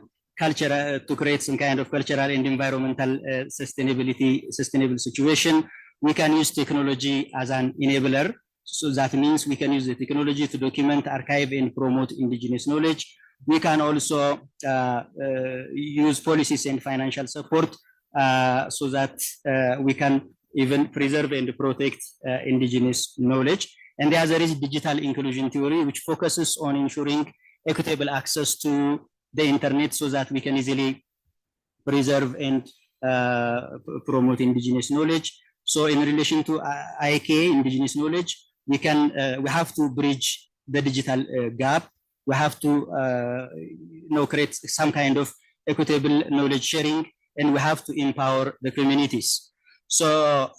create some kind of cultural and environmental sustainable situation. We can use technology as an enabler. So that means we can use the technology to document, archive, and promote indigenous knowledge. We can also use policies and financial support so that we can even preserve and protect indigenous knowledge. And the other is digital inclusion theory, which focuses on ensuring equitable access to the internet so that we can easily preserve and promote indigenous knowledge. So in relation to IK, indigenous knowledge, we have to bridge the digital gap. We have to create some kind of equitable knowledge sharing, and we have to empower the communities. So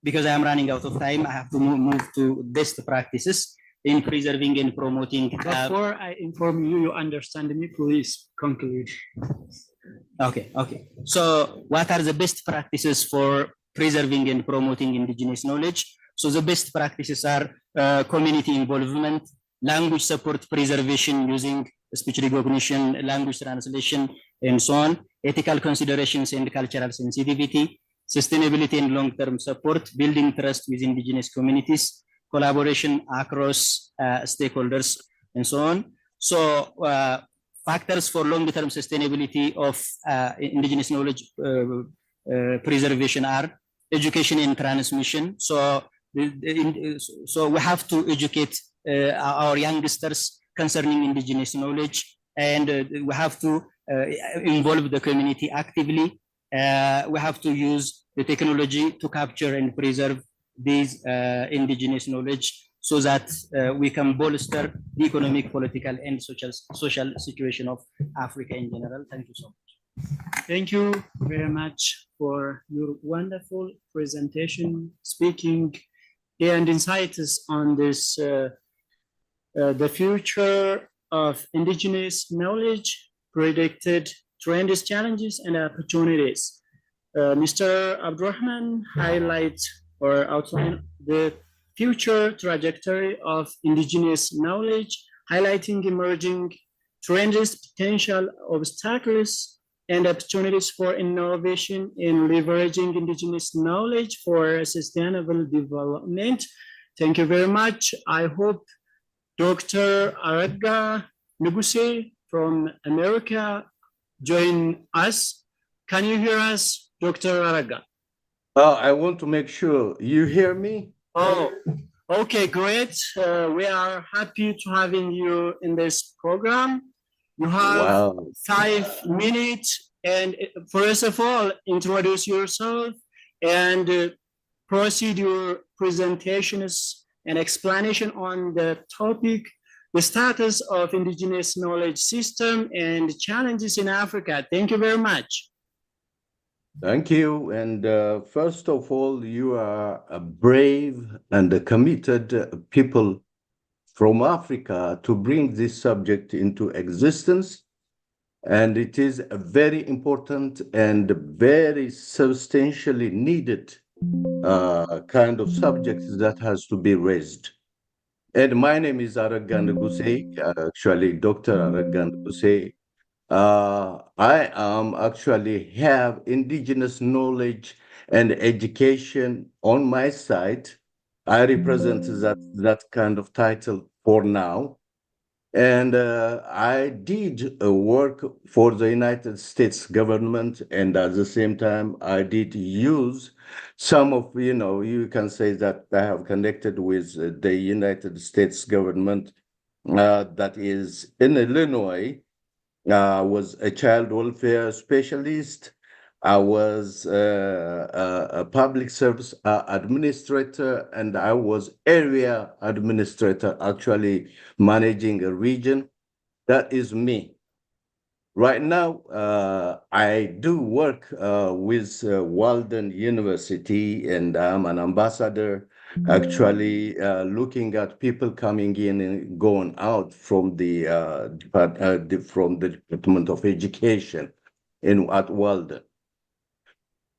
because I am running out of time, I have to move to best practices in preserving and promoting. Before I inform you, you understand me, please conclude. Okay. So what are the best practices for preserving and promoting indigenous knowledge? So the best practices are community involvement, language support preservation using speech recognition, language translation, and so on, ethical considerations and cultural sensitivity, sustainability and long-term support, building trust with indigenous communities, collaboration across stakeholders, and so on. So factors for long-term sustainability of indigenous knowledge preservation are education and transmission. So we have to educate our youngsters concerning indigenous knowledge, and we have to involve the community actively. We have to use the technology to capture and preserve these indigenous knowledge so that we can bolster the economic, political, and social situation of Africa in general. Thank you so much. Thank you very much for your wonderful presentation, speaking and insights on this, the future of indigenous knowledge, predicted trends, challenges, and opportunities. Mr. Abdurrahman highlights or outline the future trajectory of indigenous knowledge, highlighting emerging trends, potential obstacles, and opportunities for innovation in leveraging indigenous knowledge for sustainable development. Thank you very much. I hope Dr. Araga Nuguse from America join us. Can you hear us, Dr. Araga? I want to make sure you hear me. Oh, okay, great. We are happy to having you in this program. You have 5 minutes, and first of all, introduce yourself and proceed your presentations and explanation on the topic, the status of indigenous knowledge system and challenges in Africa. Thank you very much. Thank you. And first of all, you are a brave and a committed people from Africa to bring this subject into existence. And it is a very important and very substantially needed kind of subject that has to be raised. And my name is Aragan Gusey, actually Dr. Aragan Gusey. I actually have indigenous knowledge and education on my side. I represent that kind of title for now. And I did work for the United States government, and at the same time, I did use some of, you can say that I have connected with the United States government that is in Illinois. I was a child welfare specialist. I was a public service administrator, and I was area administrator, actually managing a region. That is me. Right now, I do work with Walden University, and I'm an ambassador Actually, looking at people coming in and going out from the Department of Education at Walden.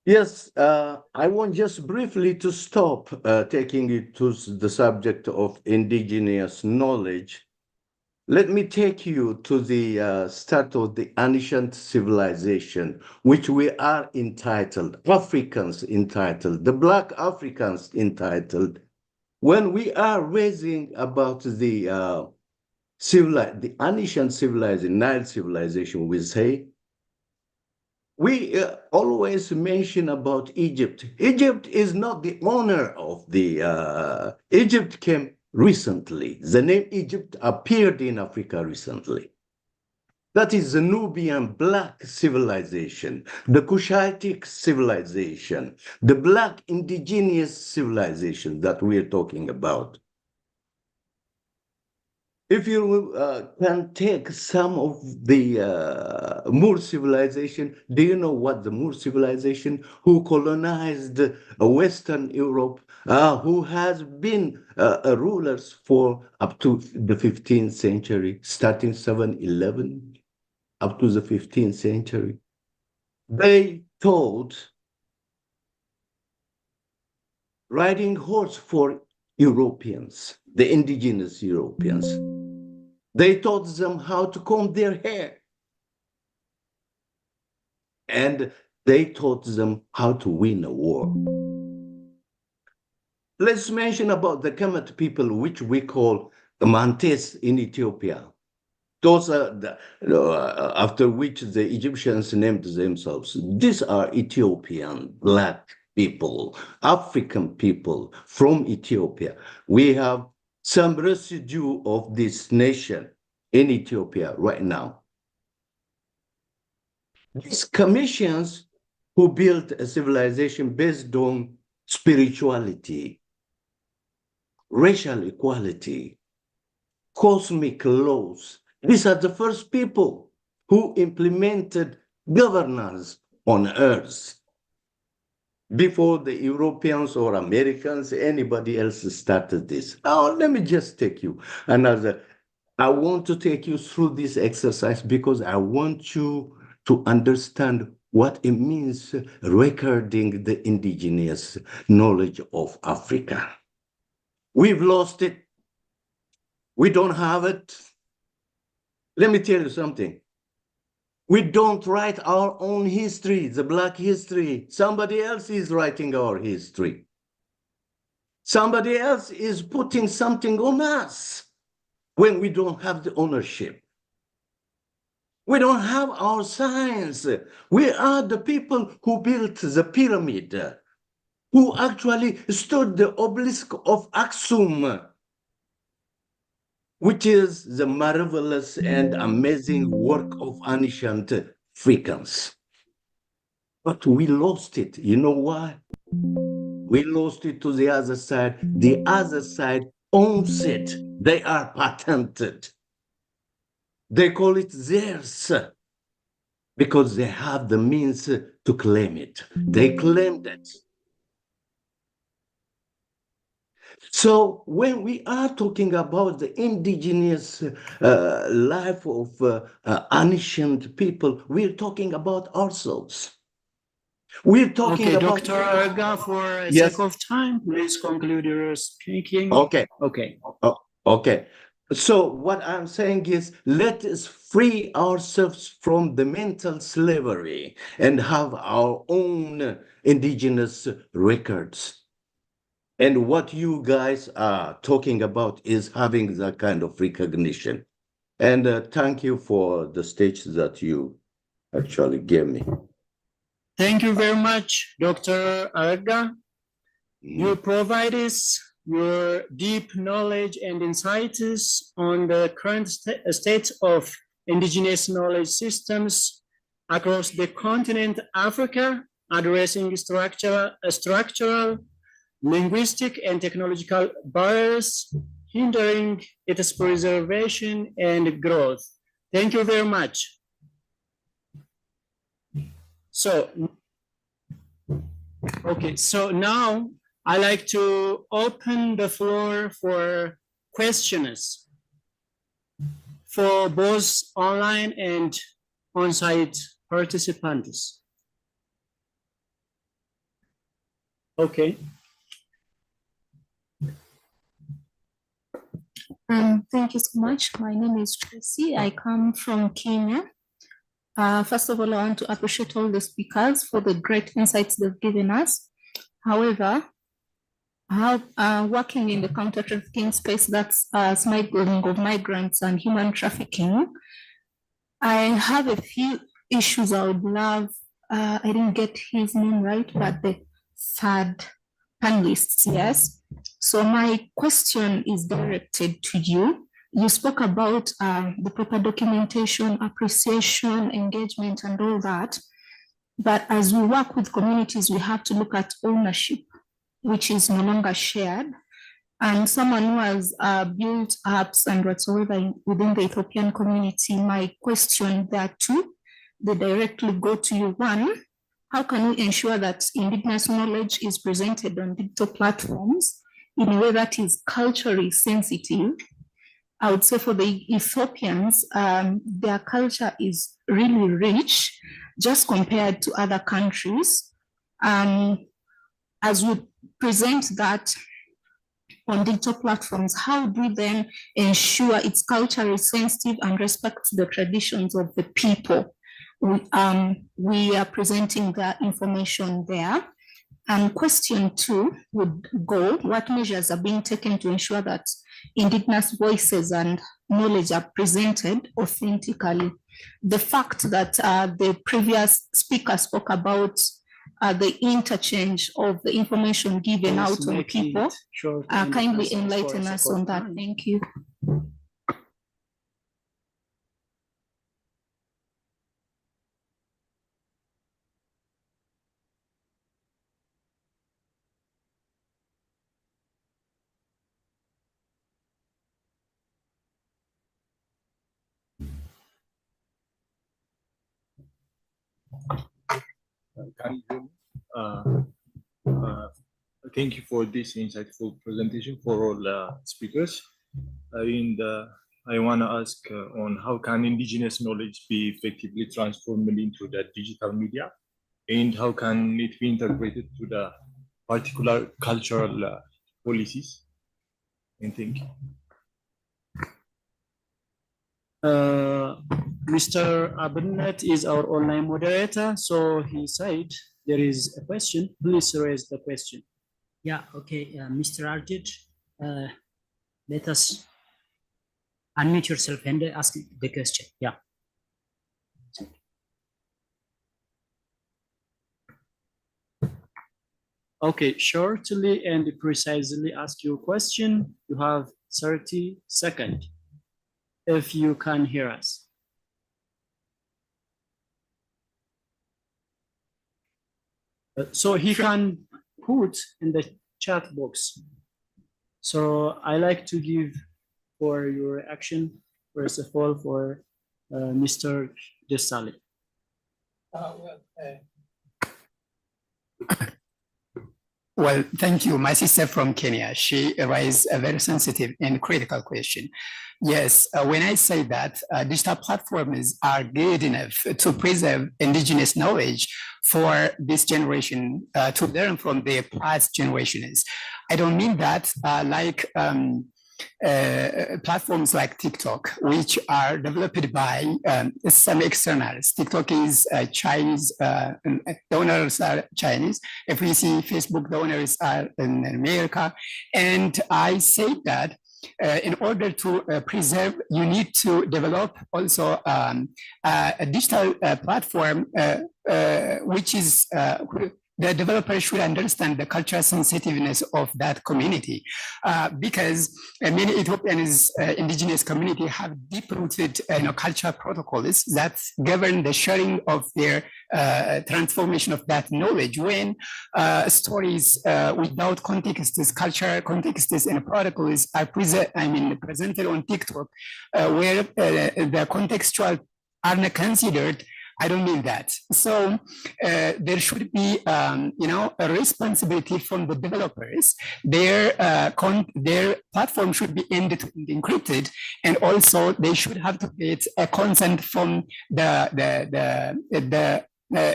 Yes, I want just briefly to stop taking it to the subject of indigenous knowledge. Let me take you to the start of the ancient civilization, which we are entitled, Africans entitled, the Black Africans entitled. When we are raising about the ancient civilization, Nile civilization, we say, we always mention about Egypt. Egypt is not the owner of the, Egypt came recently. The name Egypt appeared in Africa recently. That is the Nubian Black civilization, the Cushitic civilization, the Black indigenous civilization that we're talking about. If you can take some of the Moor civilization, do you know what the Moor civilization, who colonized Western Europe, who has been rulers for up to the 15th century, starting 711, up to the 15th century. They taught riding horse for Europeans, the indigenous Europeans. They taught them how to comb their hair. And they taught them how to win a war. Let's mention about the Kemet people, which we call the Mantes in Ethiopia. Those are after which the Egyptians named themselves. These are Ethiopian Black people, African people from Ethiopia. We have some residue of this nation in Ethiopia right now. These commissions who built a civilization based on spirituality, racial equality, cosmic laws. These are the first people who implemented governance on earth. Before the Europeans or Americans, anybody else started this. Oh, let me just take you another. I want to take you through this exercise because I want you to understand what it means recording the indigenous knowledge of Africa. We've lost it. We don't have it. Let me tell you something. We don't write our own history, the Black history. Somebody else is writing our history. Somebody else is putting something on us when we don't have the ownership. We don't have our science. We are the people who built the pyramid, who actually stood the obelisk of Aksum, which is the marvelous and amazing work of ancient Africans. But we lost it. You know why? We lost it to the other side. The other side owns it. They are patented. They call it theirs because they have the means to claim it. They claimed it. So when we are talking about the indigenous life of ancient people, we're talking about ourselves. We're talking Okay, about... Dr. Arga, for a Yes. sake of time, please conclude your speaking. Okay. Okay. Okay. So what I'm saying is, let us free ourselves from the mental slavery and have our own indigenous records. And what you guys are talking about is having that kind of recognition. And thank you for the stage that you actually gave me. Thank you very much, Dr. Arga. You provide us your deep knowledge and insights on the current state of indigenous knowledge systems across the continent Africa, addressing structural, linguistic, and technological barriers hindering its preservation and growth. Thank you very much. So, okay, so now I like to open the floor for questioners for both online and on-site participants. Okay. Thank you so much. My name is Tracy. I come from Kenya. First of all, I want to appreciate all the speakers for the great insights they've given us. However, working in the counter-trafficking space, that's smuggling of migrants and human trafficking, I have a few issues I would love. I didn't get his name right, but the third panelists, yes. So my question is directed to you. You spoke about the proper documentation, appreciation, engagement, and all that. But as we work with communities, we have to look at ownership, which is no longer shared. And someone who has built apps and whatsoever within the Ethiopian community, my question there too, they directly go to you. One, how can we ensure that Indigenous knowledge is presented on digital platforms in a way that is culturally sensitive? I would say for the Ethiopians, their culture is really rich just compared to other countries. As we present that on digital platforms, how do we then ensure it's culturally sensitive and respects the traditions of the people? We are presenting the information there. And question two would go, what measures are being taken to ensure that Indigenous voices and knowledge are presented authentically? The fact that the previous speaker spoke about the interchange of the information given out to people, kindly enlighten us on that. Thank you. Can you hear me? Thank you for this insightful presentation for all speakers. And I want to ask on how can Indigenous knowledge be effectively transformed into the digital media, and how can it be integrated to the particular cultural policies? And thank you. Mr. Abinnet is our online moderator, so he said there is a question. Please raise the question. Yeah, okay, Mr. Arjit, let us unmute yourself and ask the question. Yeah. Okay, shortly and precisely ask your question. You have 30 seconds. If you can hear us. So he can put in the chat box. So I like to give for your reaction, first of all, for Mr. Desali. Well, thank you. My sister from Kenya, she raised a very sensitive and critical question. Yes, when I say that digital platforms are good enough to preserve Indigenous knowledge for this generation to learn from their past generations, I don't mean that platforms like TikTok, which are developed by some externals. TikTok is Chinese, donors are Chinese. If we see Facebook, donors are in America. And I say that in order to preserve, you need to develop also a digital platform, which is the developer should understand the cultural sensitiveness of that community, because many Ethiopians, indigenous community, have deep-rooted cultural protocols that govern the sharing of their transformation of that knowledge. When stories without contexts, cultural contexts, and protocols are presented on TikTok, where the contextual are not considered, I don't mean that. So there should be, a responsibility from the developers. Their platform should be end-to-end encrypted, and also they should have to get a consent from the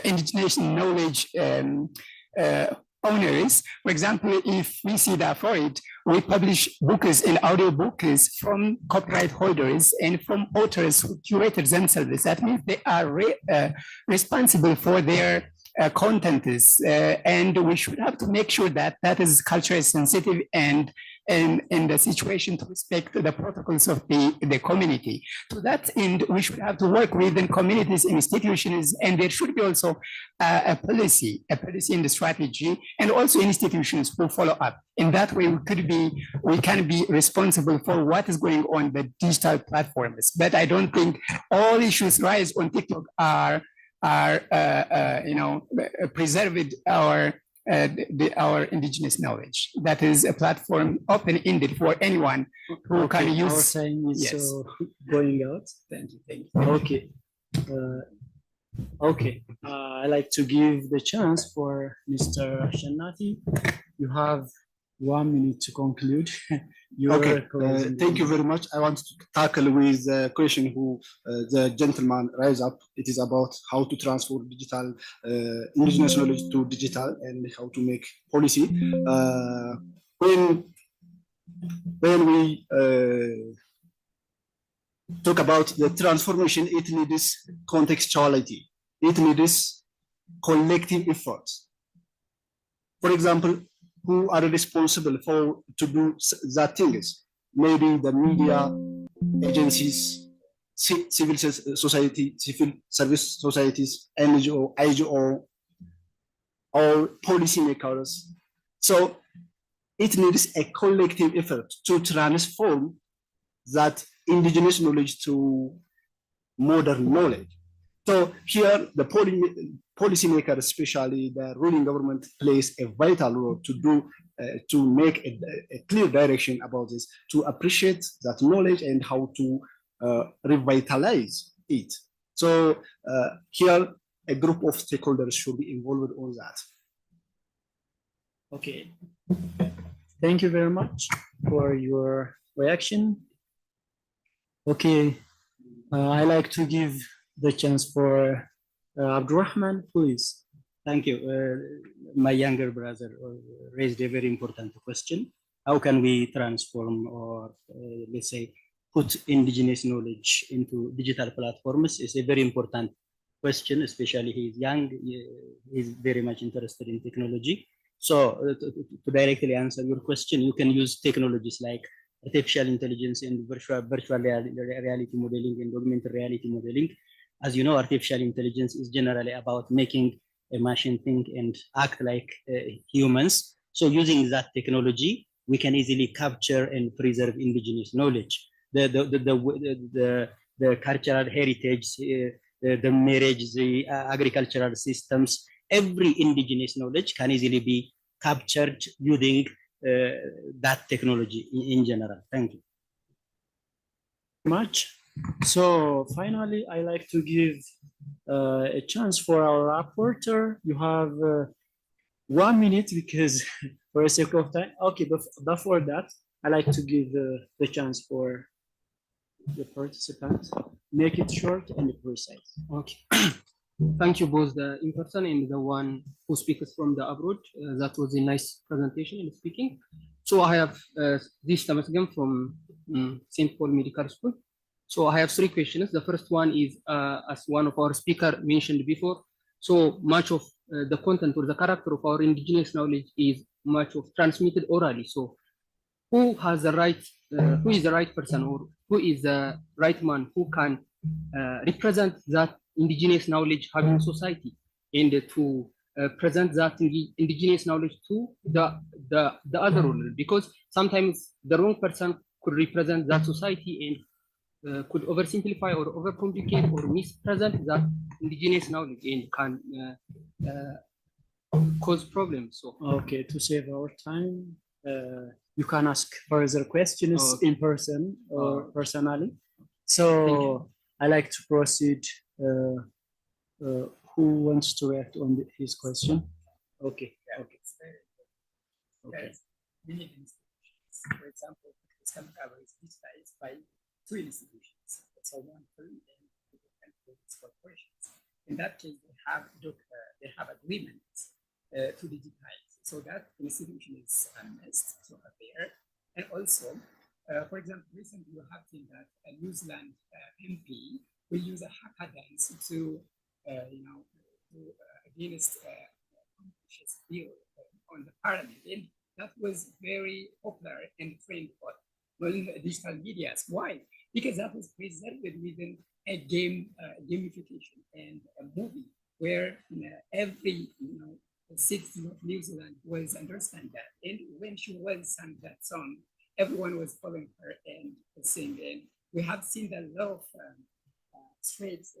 indigenous knowledge owners. For example, if we see that for it, we publish books and audio books from copyright holders and from authors who curated themselves. That means they are responsible for their contents, and we should have to make sure that that is culturally sensitive and in the situation to respect the protocols of the community. To that end, we should have to work with the communities and institutions, and there should be also a policy in the strategy, and also institutions who follow up. In that way, we can be responsible for what is going on the digital platforms. But I don't think all issues rise on TikTok are preserved our indigenous knowledge. That is a platform open-ended for anyone who can use. Our time is Yes. going out. Thank you. Okay. I like to give the chance for Mr. Shanati. You have 1 minute to conclude. Okay, thank you very much. I want to tackle with the question who the gentleman raised up. It is about how to transfer digital indigenous knowledge to digital and how to make policy. When we talk about the transformation, it needs contextuality. It needs collective efforts. For example, who are responsible to do that things? Maybe the media, agencies, civil society, civil service societies, NGO, IGO, or policymakers. So it needs a collective effort to transform that indigenous knowledge to modern knowledge. So here, the policymakers, especially the ruling government, plays a vital role to make a clear direction about this, to appreciate that knowledge and how to revitalize it. So here, a group of stakeholders should be involved on that. Okay. Thank you very much for your reaction. Okay. I like to give the chance for Abdurrahman, please. Thank you. My younger brother raised a very important question. How can we transform or let's say put indigenous knowledge into digital platforms? Is a very important question, especially he's young, he's very much interested in technology. So to directly answer your question, you can use technologies like artificial intelligence and virtual reality modeling and augmented reality modeling. As you know, artificial intelligence is generally about making a machine think and act like humans. So using that technology, we can easily capture and preserve indigenous knowledge. The cultural heritage, the marriage, the agricultural systems, every indigenous knowledge can easily be captured using that technology in general. Thank you. Much. So finally, I like to give a chance for our rapporteur. You have 1 minute because for the sake of time. Okay, but before that, I like to give the chance for the participants. Make it short and precise. Okay. Thank you both the in person and the one who speaks from the abroad. That was a nice presentation and speaking. So I have this Thomas again from St. Paul Medical School. So I have 3 questions. The first one is, as one of our speaker mentioned before, so much of the content or the character of our indigenous knowledge is much of transmitted orally. So who has the right, who is the right person or who is the right man who can represent that indigenous knowledge having society and to present that indigenous knowledge to the other role? Because sometimes the wrong person could represent that society and could oversimplify or overcomplicate or mispresent that indigenous knowledge and can cause problems. So okay, to save our time, you can ask further questions in person or personally. So I like to proceed Who wants to react on his question? Okay, okay. Okay. Many institutions, for example, this can cover is digitized by two institutions. So one firm and corporations. In that case, they have agreements to digitize. So that institution is missed so there. And also, for example, recently you have seen that a New Zealand MP will use a hackathons to, against Bush's bill on the parliament. And that was very popular and trend for digital medias. Why? Because that was preserved within a gamification and a movie where every citizen of New Zealand was understand that. And when she was sang that song, everyone was following her and singing. We have seen the lot of streets.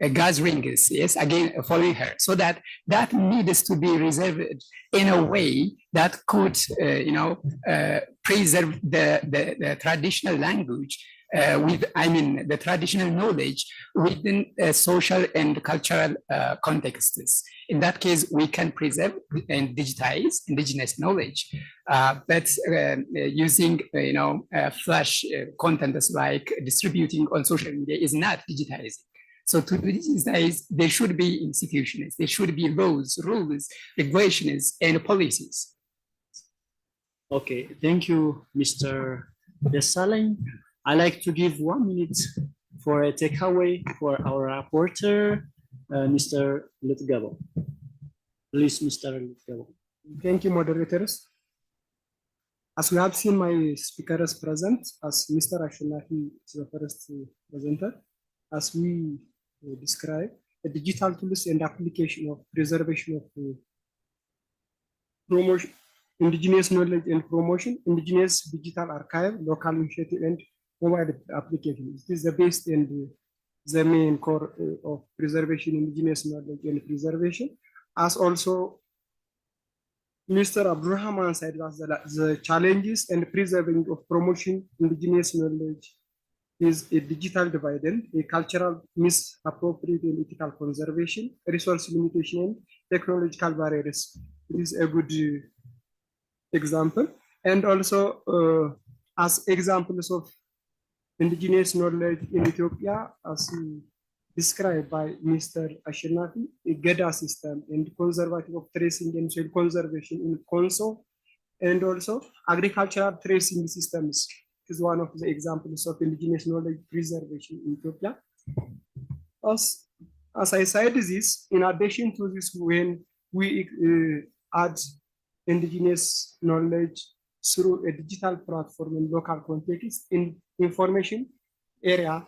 Gathering is, yes, again following her, so that needs to be reserved in a way that could preserve the traditional language the traditional knowledge within social and cultural contexts. In that case, we can preserve and digitize indigenous knowledge, but using flash contents like distributing on social media is not digitizing. So to digitize, there should be institutions, there should be laws, rules, regulations, and policies. Okay, thank you, Mr. Desalegn. I like to give 1 minute for a takeaway for our rapporteur, Mr. Lutgabo. Please, Mr. Lutgabo. Thank you, moderators. As we have seen my speakers present, as Mr. Ashenafi is the first presenter, as we describe the digital tools and application of preservation of promotion, indigenous knowledge and promotion, indigenous digital archive, local initiative, and mobile application. It is the best and the main core of preservation, indigenous knowledge and preservation. As also Mr. Abdurrahman said, the challenges and preserving of promotion indigenous knowledge is a digital dividend, a cultural misappropriate and ethical conservation, resource limitation, and technological barriers. It is a good example. And also, as examples of indigenous knowledge in Ethiopia, as described by Mr. Ashenafi, a GEDA system and conservative of tracing and soil conservation in Conso, and also agricultural tracing systems is one of the examples of indigenous knowledge preservation in Ethiopia. As I said this, in addition to this, when we add indigenous knowledge through a digital platform in local context in information area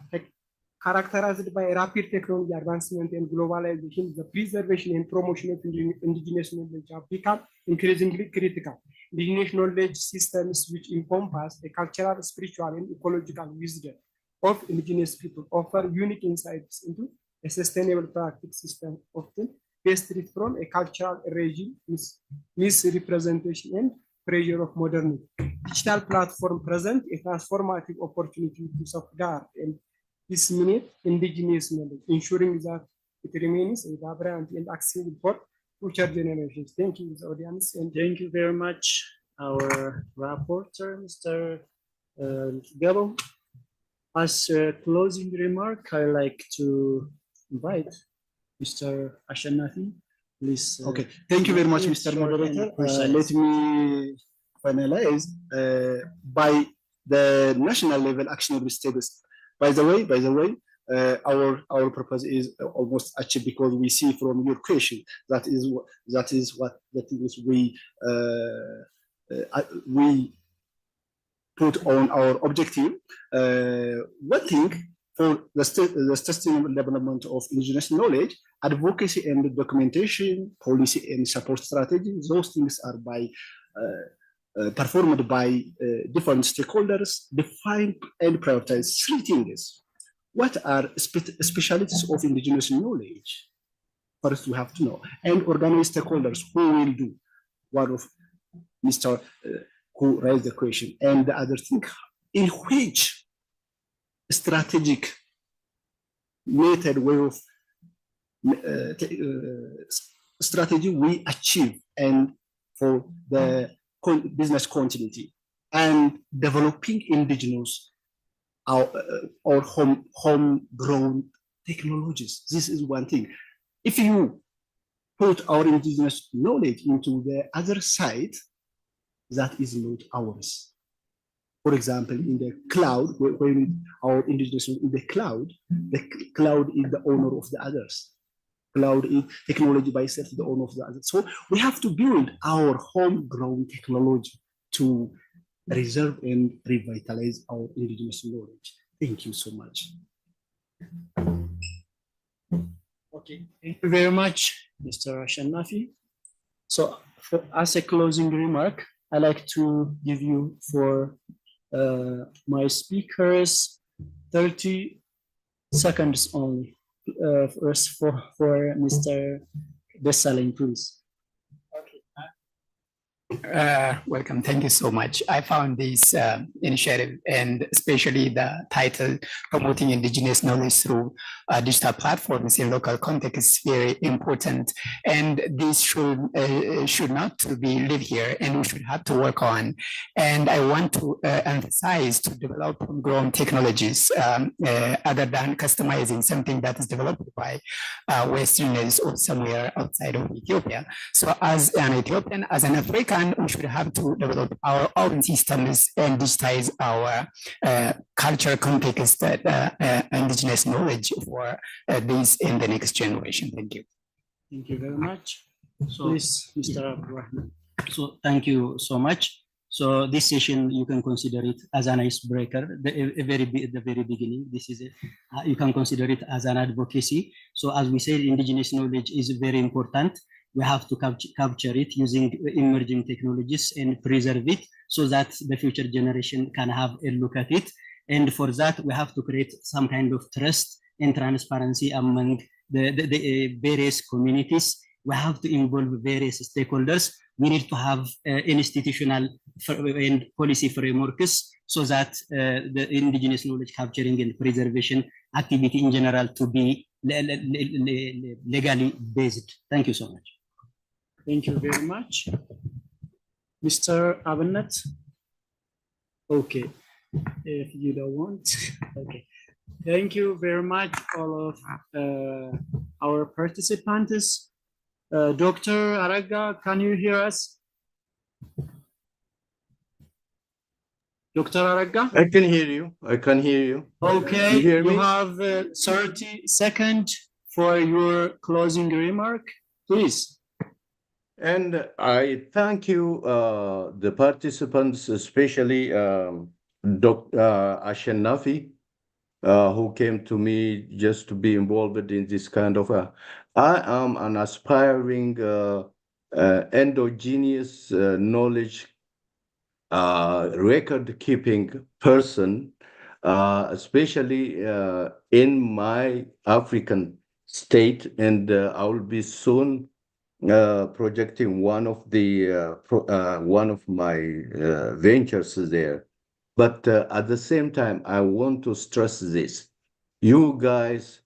characterized by rapid technology advancement and globalization, the preservation and promotion of indigenous knowledge have become increasingly critical. Indigenous knowledge systems which encompass the cultural, spiritual, and ecological wisdom of indigenous people offer unique insights into a sustainable practice system, often based from a cultural regime, misrepresentation, and pressure of modernity. Digital platform present a transformative opportunity to safeguard and disseminate indigenous knowledge, ensuring that it remains a vibrant and accessible for future generations. Thank you, audience. And thank you very much, our rapporteur, Mr. Gabo. As a closing remark, I like to invite Mr. Ashenafi. Please. Okay, thank you very much, Mr. Moderator. Let me finalize by the national level actionable status. By the way, our purpose is almost achieved because we see from your question that is what the things we put on our objective. One thing for the sustainable development of indigenous knowledge, advocacy and documentation, policy and support strategy, those things are performed by different stakeholders, define and prioritize three things. What are specialties of indigenous knowledge? First, we have to know, and organize stakeholders who will do. One of Mr. Who raised the question, and the other thing, in which strategic method, way of strategy we achieve and for the business continuity and developing indigenous or homegrown technologies. This is one thing. If you put our indigenous knowledge into the other side, that is not ours. For example, in the cloud, when our indigenous in the cloud is the owner of the others. Cloud is technology by itself, the owner of the others. So we have to build our homegrown technology to reserve and revitalize our indigenous knowledge. Thank you so much. Okay, thank you very much, Mr. Shanafi. So as a closing remark, I'd like to give you for my speakers 30 seconds only. First for Mr. Desalegn, please. Welcome. Thank you so much. I found this initiative and especially the title Promoting Indigenous Knowledge Through Digital Platforms in Local Context very important. And this should not be live here and we should have to work on. And I want to emphasize to develop homegrown technologies other than customizing something that is developed by Westerners or somewhere outside of Ethiopia. So as an Ethiopian, as an African, we should have to develop our own systems and digitize our cultural context, indigenous knowledge for this in the next generation. Thank you. Thank you very much. So, Please, Mr. Abdurrahman. So thank you so much. So this session, you can consider it as an icebreaker. At the very beginning, this is it. You can consider it as an advocacy. So as we said, indigenous knowledge is very important. We have to capture it using emerging technologies and preserve it so that the future generation can have a look at it. And for that, we have to create some kind of trust and transparency among the various communities. We have to involve various stakeholders. We need to have institutional and policy frameworks so that the indigenous knowledge capturing and preservation activity in general to be legally based. Thank you so much. Thank you very much. Mr. Abinat? Okay, if you don't want, okay. Thank you very much, all of our participants. Dr. Araga, can you hear us? Dr. Araga? I can hear you. I can hear you. Okay, You hear me? have 30 seconds for your closing remark, please. And I thank you, the participants, especially Dr. Ashanafi, who came to me just to be involved in this kind of I am an aspiring endogenous knowledge record-keeping person, especially in my African state, and I will be soon projecting one of my ventures there. But at the same time, I want to stress this. You guys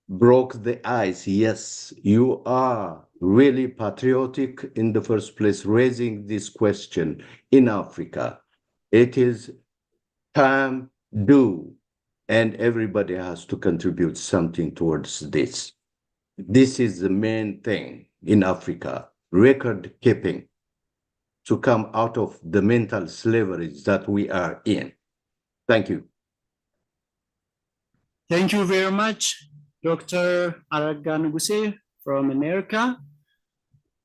broke the ice. Yes, you are really patriotic in the first place, raising this question in Africa. It is time due, and everybody has to contribute something towards this. This is the main thing in Africa, record keeping, to come out of the mental slavery that we are in. Thank you. Thank you very much, Dr. Araga Nuguse from America.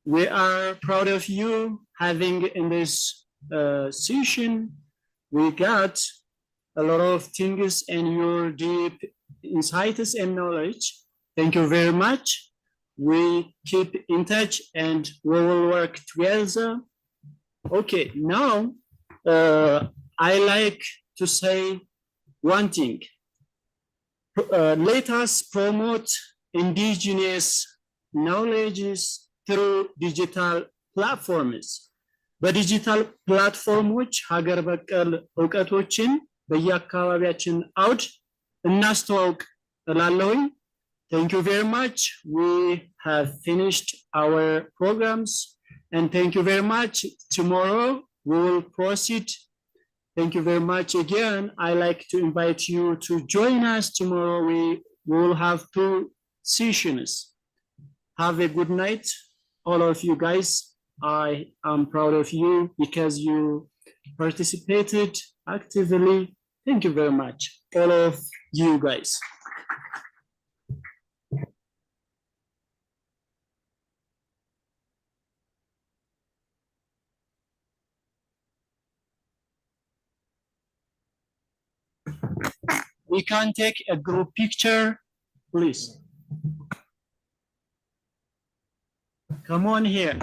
We are proud of you having in this session. We got a lot of things and your deep insights and knowledge. Thank you very much. We keep in touch and we will work together. Okay, now I like to say one thing. Let us promote indigenous knowledges through digital platforms. በዲጂታል ፕላትፎርሞች ሀገር በቀል እውቀቶችን በየአካባቢያችን አውድ እናስተዋውቅ እላለሁኝ። Thank you very much. We have finished our programs and thank you very much. Tomorrow we will proceed. Thank you very much again. I like to invite you to join us tomorrow. We will have 2 sessions. Have a good night, all of you guys. I am proud of you because you participated actively. Thank you very much, all of you guys. We can take a group picture, please. Come on here.